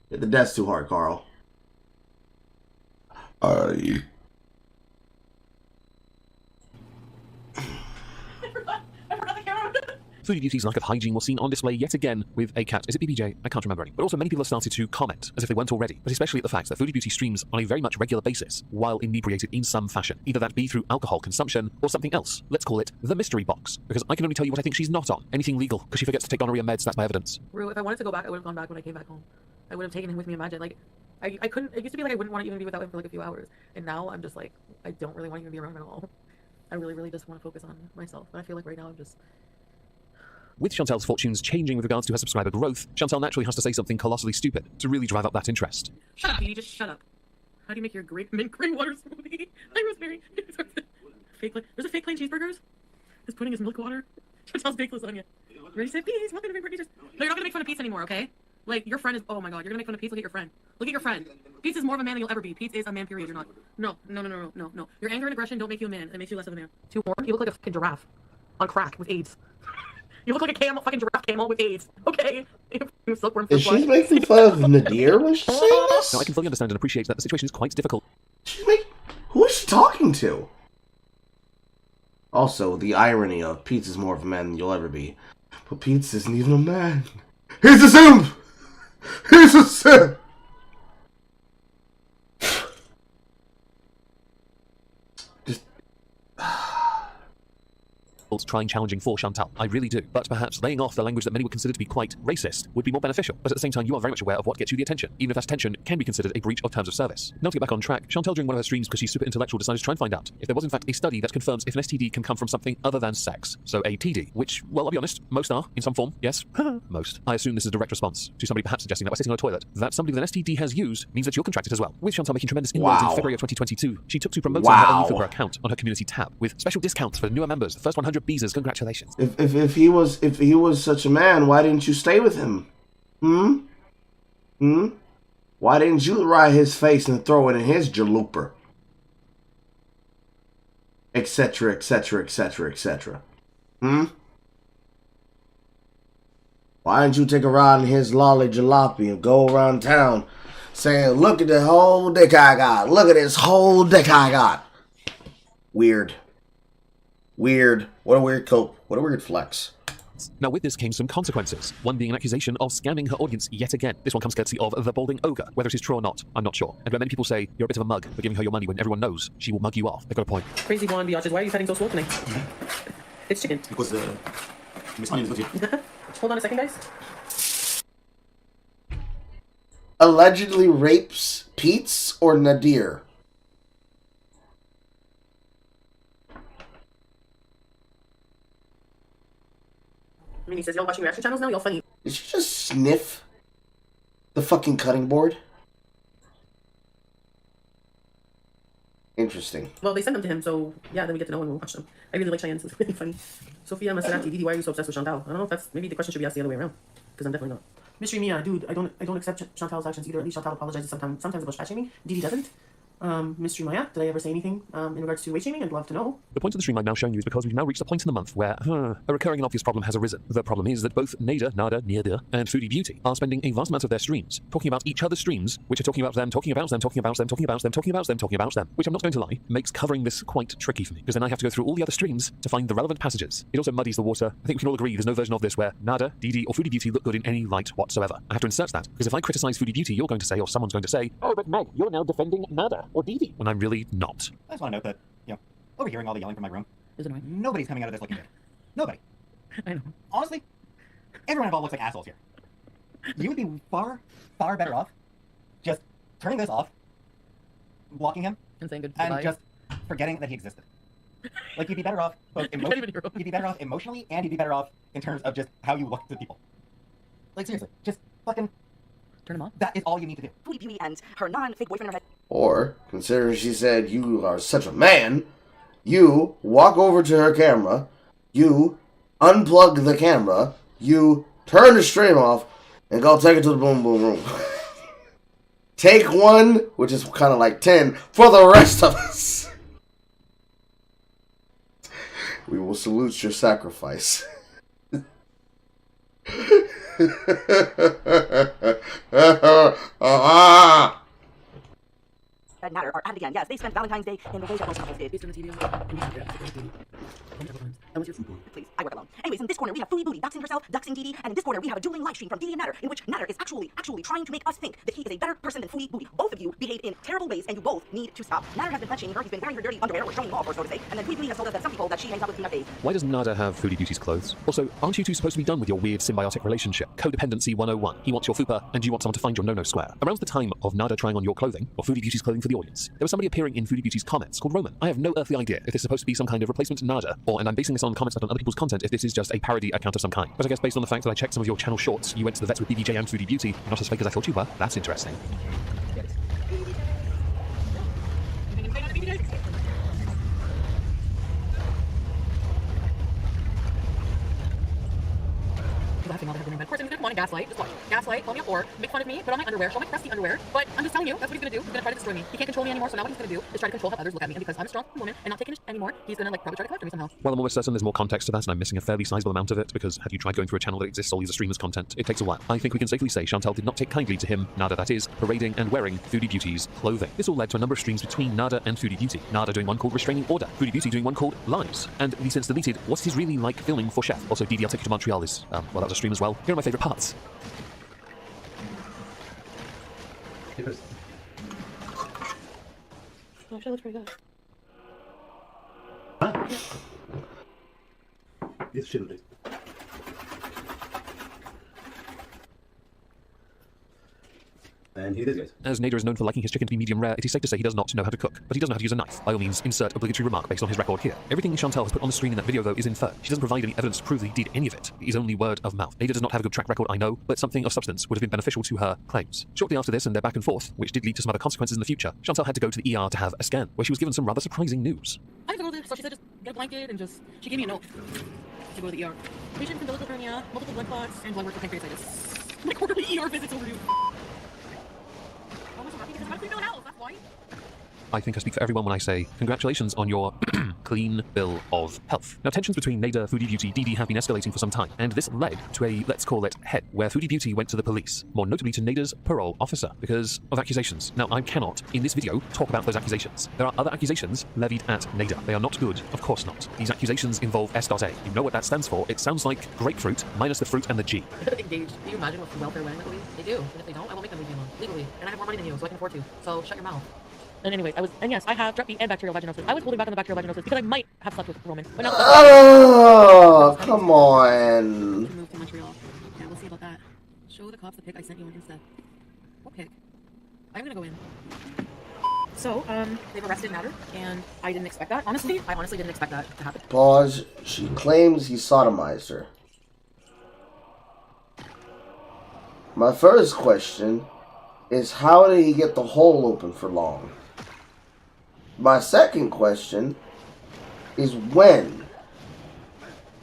Hit the desk too hard, Carl. Foodie Beauty's lack of hygiene was seen on display yet again with a cat. Is it BBJ? I can't remember any. But also many people have started to comment, as if they weren't already, but especially at the fact that Foodie Beauty streams on a very much regular basis, while inebriated in some fashion. Either that be through alcohol consumption, or something else. Let's call it the mystery box, because I can only tell you what I think she's not on. Anything legal, because she forgets to take gonorrhea meds, that's my evidence. Rue, if I wanted to go back, I would have gone back when I came back home. I would have taken him with me, imagine. Like, I couldn't, it used to be like I wouldn't want to even be without him for like a few hours. And now I'm just like, I don't really want to even be around him at all. I really just want to focus on myself. And I feel like right now I'm just... With Chantal's fortunes changing with regards to her subscriber growth, Chantal naturally has to say something colossally stupid to really drive up that interest. Shut up, Beanie, just shut up. How do you make your great mint green water smoothie? Like rosemary. There's a fake plain cheeseburgers. His pudding is milk water. Chantal's baked lasagna. Ready to say peace? Welcome to Pete's. No, you're not gonna make fun of Pete's anymore, okay? Like, your friend is, oh my god, you're gonna make fun of Pete's? Look at your friend. Look at your friend. Pete's is more of a man than you'll ever be. Pete's is a man, period. You're not. No. Your anger and aggression don't make you a man. It makes you less of a man. Too warm? You look like a fucking giraffe. On crack with AIDS. You look like a camel, fucking giraffe camel with AIDS. Okay. Silkworm. Is she making fun of Nadir when she's saying this? Now, I can fully understand and appreciate that the situation is quite difficult. Who is she talking to? Also, the irony of Pete is more of a man than you'll ever be. But Pete isn't even a man. He's a simp! He's a simp! trying challenging for Chantal. I really do. But perhaps laying off the language that many would consider to be quite racist would be more beneficial. But at the same time, you are very much aware of what gets you the attention, even if that attention can be considered a breach of terms of service. Now to get back on track, Chantal during one of her streams, because she's super intellectual, decided to try and find out if there was in fact a study that confirms if an STD can come from something other than sex. So a TD, which, well, I'll be honest, most are, in some form, yes. Most. I assume this is a direct response to somebody perhaps suggesting that by sitting on a toilet, that somebody with an STD has used means that you'll contract it as well. With Chantal making tremendous inroads in February of 2022, she took to promoting her own YouTuber account on her community tab with special discounts for newer members. The first 100 Beezers, congratulations. If he was such a man, why didn't you stay with him? Why didn't you ride his face and throw it in his jalooper? Etc. etc. etc. etc. Why didn't you take a ride in his lolly jalopy and go around town saying, look at the whole dick I got. Look at this whole dick I got. Weird. Weird. What a weird cope. What a weird flex. Now with this came some consequences, one being an accusation of scamming her audience yet again. This one comes courtesy of the Balding Ogre. Whether it is true or not, I'm not sure. And when many people say, you're a bit of a mug for giving her your money when everyone knows she will mug you off, they've got a point. Crazy blonde biatches, why are you cutting so slow tonight? It's chicken. Because Miss Honey is not here. Hold on a second, guys. Allegedly rapes Pete's or Nadir. I mean, he says y'all watching reaction channels now, y'all funny. Did she just sniff the fucking cutting board? Interesting. Well, they send them to him, so yeah, then we get to know and we'll watch them. I really like Cheyenne, so it's really funny. Sophia Maserati, Didi, why are you so obsessed with Chantal? I don't know if that's, maybe the question should be asked the other way around. Because I'm definitely not. Mystery Mia, dude, I don't accept Chantal's actions either. At least Chantal apologizes sometimes about fat shaming. Didi doesn't. Mystery Maya, did I ever say anything in regards to weight shaming? I'd love to know. The point of the stream I'm now showing you is because we've now reached a point in the month where a recurring and obvious problem has arisen. The problem is that both Nada, and Foodie Beauty are spending a vast amount of their streams talking about each other's streams, which are talking about them, talking about them, talking about them, talking about them, talking about them, talking about them, which I'm not going to lie, makes covering this quite tricky for me, because then I have to go through all the other streams to find the relevant passages. It also muddies the water. I think we can all agree there's no version of this where Nada, Didi, or Foodie Beauty look good in any light whatsoever. I have to insert that, because if I criticize Foodie Beauty, you're going to say, or someone's going to say, oh, but Meg, you're now defending Nada or Didi, when I'm really not. I just want to note that, overhearing all the yelling from my room, nobody's coming out of this looking good. Nobody. I know. Honestly, everyone involved looks like assholes here. You would be far, far better off just turning this off, blocking him, and saying goodbye, and just forgetting that he existed. Like, you'd be better off both you'd be better off emotionally, and you'd be better off in terms of just how you look to people. Like, seriously, just fucking turn him off. That is all you need to do. Foodie Beauty and her non-fake boyfriend in her head. Or, considering she said you are such a man, you walk over to her camera, you unplug the camera, you turn the stream off, and go take it to the boom boom room. Take one, which is kind of like 10, for the rest of us. We will salute your sacrifice. Natter are at it again. Yes, they spent Valentine's Day in the way that most couples did. It's in the TV. Please, I work alone. Anyways, in this corner we have Foodie Booty doxing herself, doxing Didi, and in this corner we have a dueling live stream from Didi and Natter, in which Natter is actually trying to make us think that he is a better person than Foodie Booty. Both of you behave in terrible ways, and you both need to stop. Natter has been fat shaming her. He's been wearing her dirty underwear or showing off, or so to say, and then Foodie Booty has told us that some people that she hangs out with peanut days. Why does Nada have Foodie Beauty's clothes? Also, aren't you two supposed to be done with your weird symbiotic relationship? Codependency 101. He wants your fupa, and you want someone to find your no-no square. Around the time of Nada trying on your clothing, or Foodie Beauty's clothing for the audience, there was somebody appearing in Foodie Beauty's comments called Roman. I have no earthly idea if this is supposed to be some kind of replacement to Nada, or, and I'm basing this on comments on other people's content, if this is just a parody account of some kind. But I guess based on the fact that I checked some of your channel shorts, you went to the vets with BBJ and Foodie Beauty, not as fake as I thought you were. That's interesting. Laughing while they have dinner. Of course, I'm gonna come on and gaslight. Just watch. Gaslight, call me a whore, make fun of me, put on my underwear, show my crusty underwear. But I'm just telling you, that's what he's gonna do. He's gonna try to destroy me. He can't control me anymore, so now what he's gonna do is try to control how others look at me. And because I'm a strong woman and not taking it anymore, he's gonna probably try to come after me somehow. Well, I'm almost certain there's more context to that, and I'm missing a fairly sizable amount of it, because have you tried going through a channel that exists solely as a streamer's content? It takes a while. I think we can safely say Chantal did not take kindly to him, Nada that is, parading and wearing Foodie Beauty's clothing. This all led to a number of streams between Nada and Foodie Beauty. Nada doing one called Restraining Order, Foodie Beauty doing one called Lives, and the since deleted What It Is Really Like Filming for Chef. Also, Didi, I'll Take You to Montreal is, well, that was a stream as well. Here are my favourite parts. Actually, looks pretty good. This children. And here it is, guys. As Nader is known for liking his chicken to be medium rare, it is safe to say he does not know how to cook, but he does know how to use a knife. By all means, insert obligatory remark based on his record here. Everything Chantal has put on the screen in that video, though, is inferred. She doesn't provide any evidence to prove that he did any of it. It is only word of mouth. Nader does not have a good track record, I know, but something of substance would have been beneficial to her claims. Shortly after this and their back and forth, which did lead to some other consequences in the future, Chantal had to go to the ER to have a scan, where she was given some rather surprising news. I had to go there, so she said just get a blanket and she gave me a note to go to the ER. Patient with umbilical hernia, multiple blood clots, and blood work for pancreatitis. My quarterly ER visits overdue. That's why. I think I speak for everyone when I say, congratulations on your clean bill of health. Now, tensions between Nader, Foodie Beauty, Dee Dee have been escalating for some time, and this led to a, let's call it, head, where Foodie Beauty went to the police, more notably to Nader's parole officer, because of accusations. Now, I cannot, in this video, talk about those accusations. There are other accusations levied at Nader. They are not good, of course not. These accusations involve S.A. You know what that stands for. It sounds like grapefruit, minus the fruit and the G. Engaged. Can you imagine what welfare wedding that will be? They do. And if they don't, I will make them leave me alone. Legally. And I have more money than you, so I can afford to. So shut your mouth. And anyway, yes, I have strep B and bacterial vaginosis. I was holding back on the bacterial vaginosis because I might have slept with Roman. But now oh, come on. Move to Montreal. Yeah, we'll see about that. Show the cops the pic I sent you on Insta. What pic? I'm gonna go in. So, they've arrested Nader, and I didn't expect that. Honestly, I honestly didn't expect that to happen. Pause. She claims he sodomized her. My first question is, how did he get the hole open for long? My second question is when?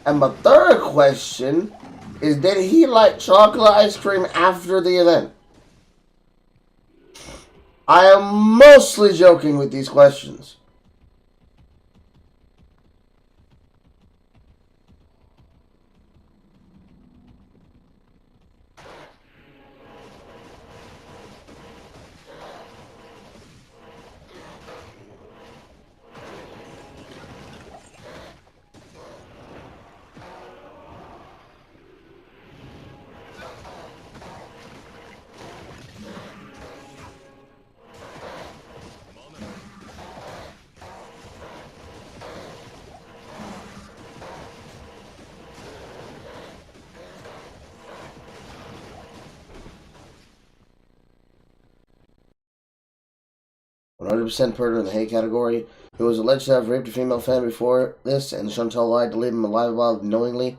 And my third question is, did he like chocolate ice cream after the event? I am mostly joking with these questions. "100% murder in the hate category. He was alleged to have raped a female fan before this, and Chantal lied to leave him alive while knowingly."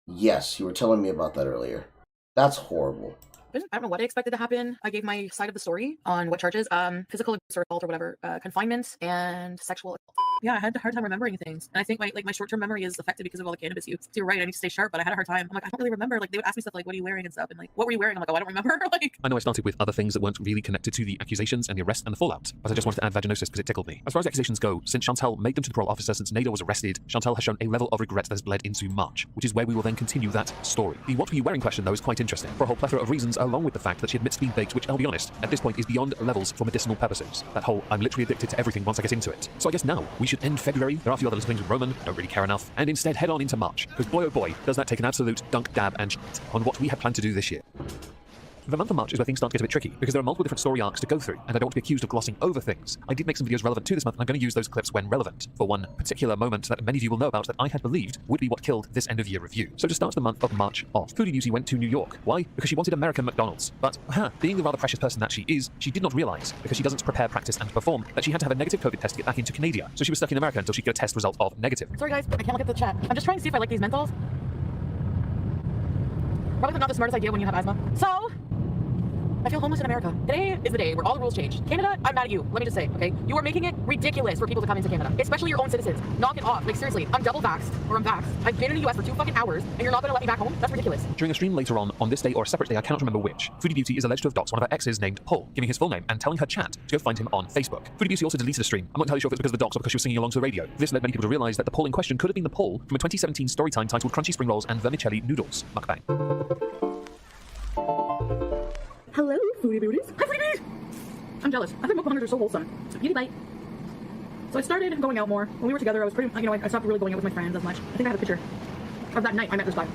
Yes, you were telling me about that earlier. That's horrible. I don't know what I expected to happen. I gave my side of the story on what charges, physical assault or whatever, confinement and sexual assault. Yeah, I had a hard time remembering things. And I think my short-term memory is affected because of all the cannabis use. So you're right, I need to stay sharp, but I had a hard time. I'm like, I don't really remember. Like, they would ask me stuff like, what are you wearing and stuff? And like, what were you wearing? I'm like, oh, I don't remember. Like, I know I started with other things that weren't really connected to the accusations and the arrest and the fallout, but I just wanted to add vaginosis because it tickled me. As far as accusations go, since Chantal made them to the parole officer since Nader was arrested, Chantal has shown a level of regret that has bled into March, which is where we will then continue that story. The what were you wearing question, though, is quite interesting, for a whole plethora of reasons, along with the fact that she admits to being baked, which, I'll be honest, at this point is beyond levels for medicinal purposes. That whole, I'm literally addicted to everything once I get into it. So I guess now, we should end February. There are a few other little things with Roman, don't really care enough, and instead head on into March, because boy oh boy, does that take an absolute dunk, dab, and shit on what we had planned to do this year. The month of March is where things start to get a bit tricky, because there are multiple different story arcs to go through, and I don't want to be accused of glossing over things. I did make some videos relevant to this month, and I'm going to use those clips when relevant, for one particular moment that many of you will know about that I had believed would be what killed this end-of-year review. So to start the month of March off, Foodie Beauty went to New York. Why? Because she wanted American McDonald's. But, being the rather precious person that she is, she did not realize, because she doesn't prepare, practice, and perform, that she had to have a negative COVID test to get back into Canada. So she was stuck in America until she got a test result of negative. sorry guys, I can't look at the chat. I'm just trying to see if I like these menthols. Probably not the smartest idea when you have asthma. So, I feel homeless in America. Today is the day where all the rules change. Canada, I'm mad at you. Let me just say, okay? You are making it ridiculous for people to come into Canada, especially your own citizens. Knock it off. Like, seriously, I'm double vaxxed, or I'm vaxxed. I've been in the US for 2 fucking hours, and you're not gonna let me back home? That's ridiculous. During a stream later on this day or a separate day, I cannot remember which, Foodie Beauty is alleged to have doxed one of her exes named Paul, giving his full name and telling her chat to go find him on Facebook. Foodie Beauty also deleted the stream. I'm not entirely sure if it's because of the dox or because she was singing along to the radio. This led many people to realize that the Paul in question could have been the Paul from a 2017 storytime titled Crunchy Spring Rolls and Vermicelli Noodles. Mukbang. Hello, Foodie Beauties. Hi, Foodie Beauties! I'm jealous. I think mukbangers are so wholesome. Beauty bite. So I started going out more. When we were together, I was pretty, I stopped really going out with my friends as much. I think I have a picture of that night I met this guy.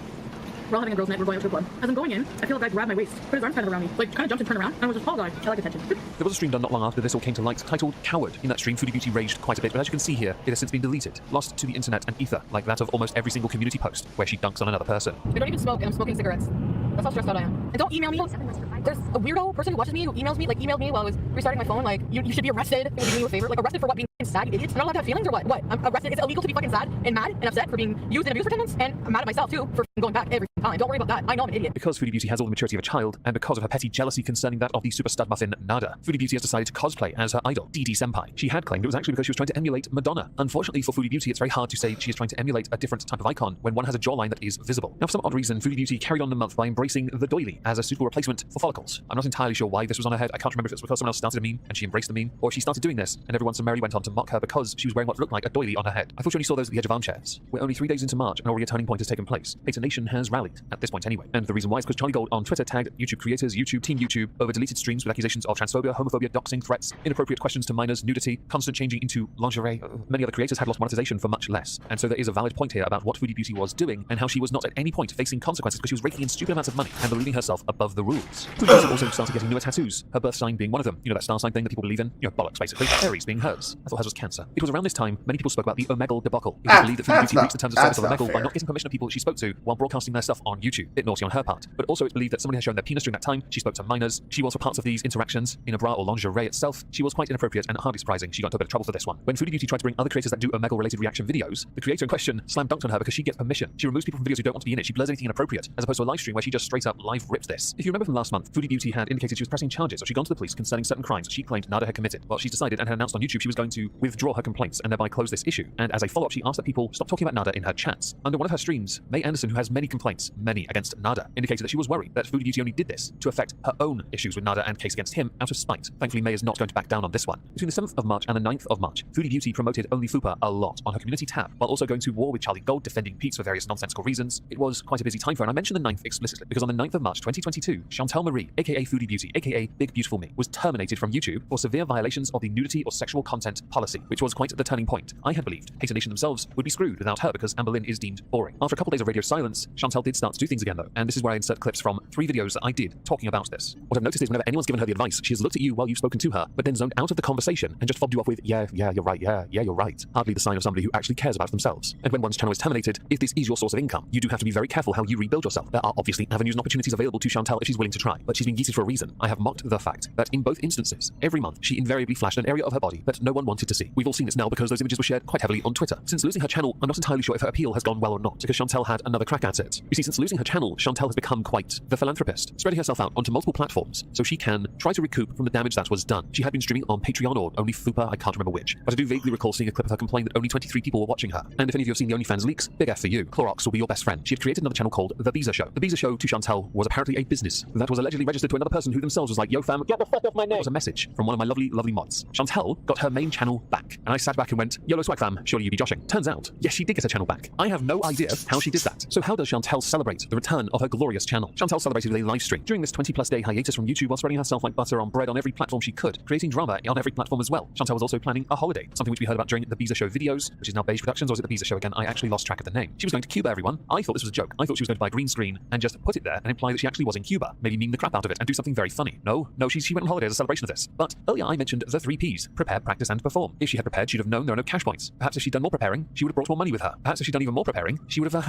We're all having a girls' night. We're going out to a club. As I'm going in, I feel a guy grab my waist, put his arms kind of around me, like kind of jumped and turned around, and I was just, tall guy. I like attention. There was a stream done not long after this all came to light, titled Coward. In that stream, Foodie Beauty raged quite a bit, but as you can see here, it has since been deleted, lost to the internet and ether, like that of almost every single community post where she dunks on another person. I don't even smoke, and I'm smoking cigarettes. That's how stressed out I am. And don't email me. There's a weirdo person who watches me who emails me, like emailed me while I was restarting my phone, like, you should be arrested. It would do me a favor. Like, arrested for what? Being sad, you idiots? I'm not allowed to have feelings or what? What? I'm arrested. It's illegal to be fucking sad and mad and upset for being used and abused for 10 months, and I'm mad at myself too for going back every time. Don't worry about that. I know I'm an idiot. Because Foodie Beauty has all the maturity of a child, and because of her petty jealousy concerning that of the super stud muffin Nada, Foodie Beauty has decided to cosplay as her idol, DD Senpai. She had claimed it was actually because she was trying to emulate Madonna. Unfortunately for Foodie Beauty, it's very hard to say she is trying to emulate a different type of icon when one has a jawline that is visible. Now, for some odd reason, Foodie Beauty carried on the month by embracing the doily as a suitable replacement for follicles. I'm not entirely sure why this was on her head. I can't remember if it was because someone else started a meme and she embraced the meme, or if she started doing this and everyone summarily went on to mock her because she was wearing what looked like a doily on her head. I thought she only saw those at the edge of armchairs. We're only 3 days into March and already a turning point has taken place. Hater Nation has rallied, at this point anyway. And the reason why is because Charlie Gold on Twitter tagged YouTube creators, Team YouTube, over deleted streams with accusations of transphobia, homophobia, doxing, threats, inappropriate questions to minors, nudity, constant changing into lingerie. Many other creators had lost monetization for much less. And so there is a valid point here about what Foodie Beauty was doing and how she was not at any point facing consequences because she was raking in stupid amounts of money and believing herself above the rules. Foodie Beauty also started getting newer tattoos, her birth sign being one of them. You know, that star sign thing that people believe in? You know, bollocks basically. Aries being hers. I thought hers was Cancer. It was around this time many people spoke about the Omegle debacle. It was believed that Foodie Beauty reached the terms of service of Omegle by not getting permission of people that she spoke to while broadcasting their stuff on YouTube. Bit naughty on her part. But also it's believed that somebody had shown their penis during that time. She spoke to minors. She was for parts of these interactions in a bra or lingerie itself. She was quite inappropriate and hardly surprising. She got into a bit of trouble for this one. When Foodie Beauty tried to bring other creators that do Omegle related reaction videos, the creator in question slam dunked on her because she gets permission. She removes people from videos who don't want to be in it. She blurs anything inappropriate, as opposed to a live stream where she just straight up live ripped this. If you remember from last month, Foodie Beauty had indicated she was pressing charges, or she'd gone to the police concerning certain crimes she claimed Nada had committed. Well, she's decided and had announced on YouTube she was going to withdraw her complaints and thereby close this issue. And as a follow-up, she asked that people stop talking about Nada in her chats. Under one of her streams, May Anderson, who has many complaints, many against Nada, indicated that she was worried that Foodie Beauty only did this to affect her own issues with Nada and case against him out of spite. Thankfully, May is not going to back down on this one. Between the 7th of March and the 9th of March, Foodie Beauty promoted Only Fupa a lot on her community tab, while also going to war with Charlie Gold, defending Pete's for various nonsensical reasons. It was quite a busy time for her, and I mentioned the 9th explicitly because on the 9th of March 2022, Chantal Marie, aka Foodie Beauty, aka Big Beautiful Me, was terminated from YouTube for severe violations of the nudity or sexual content policy, which was quite the turning point. I had believed Hater Nation themselves would be screwed without her because Amber Lynn is deemed boring. After a couple days of radio silence, Chantal did start to do things again though, and this is where I insert clips from 3 videos that I did talking about this. What I've noticed is whenever anyone's given her the advice, she has looked at you while you've spoken to her, but then zoned out of the conversation and just fobbed you off with, yeah, you're right, yeah, you're right. Hardly the sign of somebody who actually cares about themselves. And when one's channel is terminated, if this is your source of income, you do have to be very careful how you rebuild yourself. There are obviously avenues and opportunities available to Chantal if she's willing to try, but she's been yeeted for a reason. I have mocked the fact that in both instances, every month, she invariably flashed an area of her body that no one wanted to see. We've all seen this now because those images were shared quite heavily on Twitter. Since losing her channel, I'm not entirely sure if her appeal has gone well or not, because Chantal had another crack at it. You see, since losing her channel, Chantal has become quite the philanthropist, spreading herself out onto multiple platforms so she can try to recoup from the damage that was done. She had been streaming on Patreon or Only Fupa, I can't remember which, but I do vaguely recall seeing a clip of her complain that only 23 people were watching her. And if any of you have seen the OnlyFans leaks, big F for you. Clorox will be your best friend. She had created another channel called The Beezer Show. The Beezer Show to Chantal was apparently a business that was allegedly registered to another person who themselves was like, yo fam, get the fuck off my name. It was a message from one of my lovely mods. Chantal got her main channel back, and I sat back and went, YOLO swag fam, surely you be joshing. Turns out, yes, she did get her channel back. I have no idea how she did that. So how does Chantal celebrate the return of her glorious channel? Chantal celebrated with a live stream during this 20+ day hiatus from YouTube while spreading herself like butter on bread on every platform she could, creating drama on every platform as well. Chantal was also planning a holiday, something which we heard about during the Beezer Show videos, which is now Beige Productions, or is it the Beezer Show again? I actually lost track of the name. She was going to Cuba, everyone. I thought this was a joke. I thought she was going to buy a green screen and just put it there and imply that she actually was in Cuba, maybe meme the crap out of it and do something very funny. No, she went on holiday as a celebration of this. But earlier I mentioned the 3 Ps: prepare, practice, and perform. If she had prepared, she'd have known there are no cash points. Perhaps if she'd done more preparing, she would have brought more money with her. Perhaps if she'd done even more preparing, she would have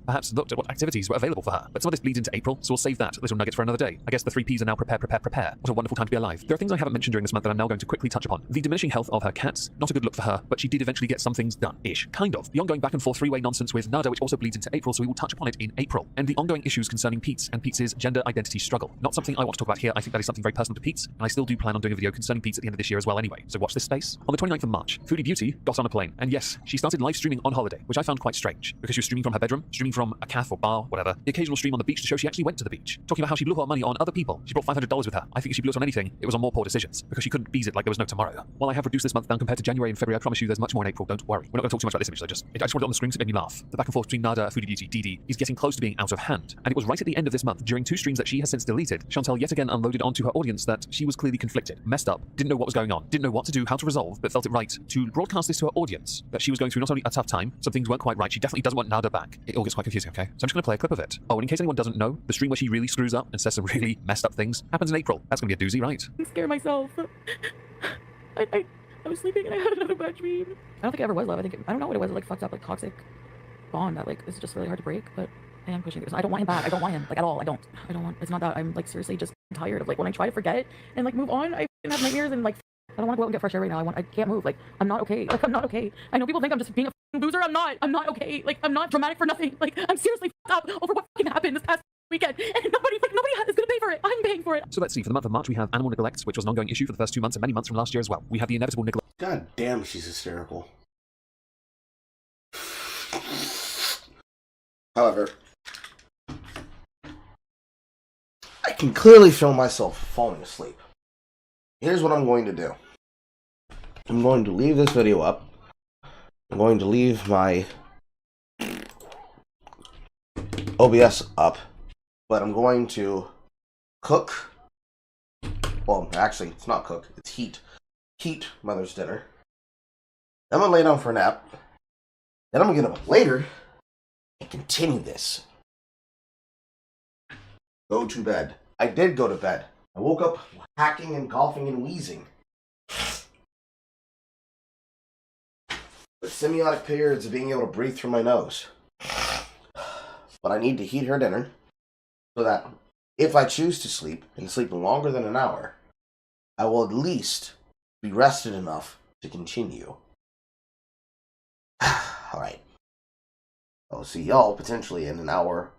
perhaps looked at what activities were available for her. But some of this bleeds into April, so we'll save that little nugget for another day. I guess the 3 Ps are now prepare, prepare, prepare. What a wonderful time to be alive. There are things I haven't mentioned during this month that I'm now going to quickly touch upon. The diminishing health of her cats, not a good look for her, but she did eventually get some things done-ish. Kind of. The ongoing back and forth 3-way nonsense with Nada, which also bleeds into April, so we will touch upon it in April. And the ongoing issues concerning Pete's and Pete's gender identity struggle. Not something I want to talk about here. I think that is something very personal to Pete's, and I still do plan on doing a video concerning Pete's at the end of this year as well anyway. So watch this space. On the 29th of March, Foodie Beauty got on a plane, and yes, she started live streaming on holiday, which I found quite strange, because she was streaming from her bedroom, streaming from a cafe or bar, whatever. The occasional stream on the beach to show she actually went to the beach, talking about how she blew her money on other people. She brought $500 with her. I think if she blew it on anything, it was on more poor decisions, because she couldn't bees it like there was no tomorrow. While I have reduced this month down compared to January and February, I promise you there's much more in April, don't worry. We're not going to talk too much about this image though, I just wanted it on the screen because it made me laugh. The back and forth between Nada, Foodie Beauty, DD is getting close to being out of hand, and it was right at the end of this month, during 2 streams that she has since deleted, conflicted. Chantal yet again unloaded onto her audience that she was clearly conflicted, messed up, didn't know what was going on, didn't know what to do, how to resolve, but felt it right to broadcast this to her audience, that she was going through not only a tough time, some things weren't quite right, she definitely doesn't want Nada back. It all gets quite confusing, okay? So I'm just going to play a clip of it. Oh, and in case anyone doesn't know, the stream where she really screws up and says some really messed up things happens in April. That's going to be a doozy, right? I'm scared myself. I was sleeping and I had another bad dream. I don't think it ever was love. I don't know what it was. It like fucked up, like toxic bond that like is just really hard to break. But I am pushing through. So I don't want him back. I don't want him like at all. I don't want. It's not that. I'm like seriously just tired of like when I try to forget and like move on, I have nightmares and like I don't want to go out and get fresh air right now. I can't move. Like I'm not okay. Like I'm not okay. I know people think I'm just being a loser. I'm not. I'm not okay. Like I'm not dramatic for nothing. Like I'm seriously fucked up over what fucking happened this past weekend, and nobody is gonna pay for it. I'm paying for it. So let's see. For the month of March, we have animal neglect, which was an ongoing issue for the first 2 months and many months from last year as well. We have the inevitable neglect. God damn, she's hysterical. However, I can clearly feel myself falling asleep. Here's what I'm going to do. I'm going to leave this video up. I'm going to leave my OBS up, but I'm going to cook. Well, actually, it's not cook, it's heat. Heat mother's dinner. Then I'm gonna lay down for a nap. Then I'm gonna get up later and continue this. Go to bed. I did go to bed. I woke up hacking and coughing and wheezing. With semiotic periods of being able to breathe through my nose. But I need to heat her dinner so that if I choose to sleep and sleep longer than an hour, I will at least be rested enough to continue. Alright. I'll see y'all potentially in an hour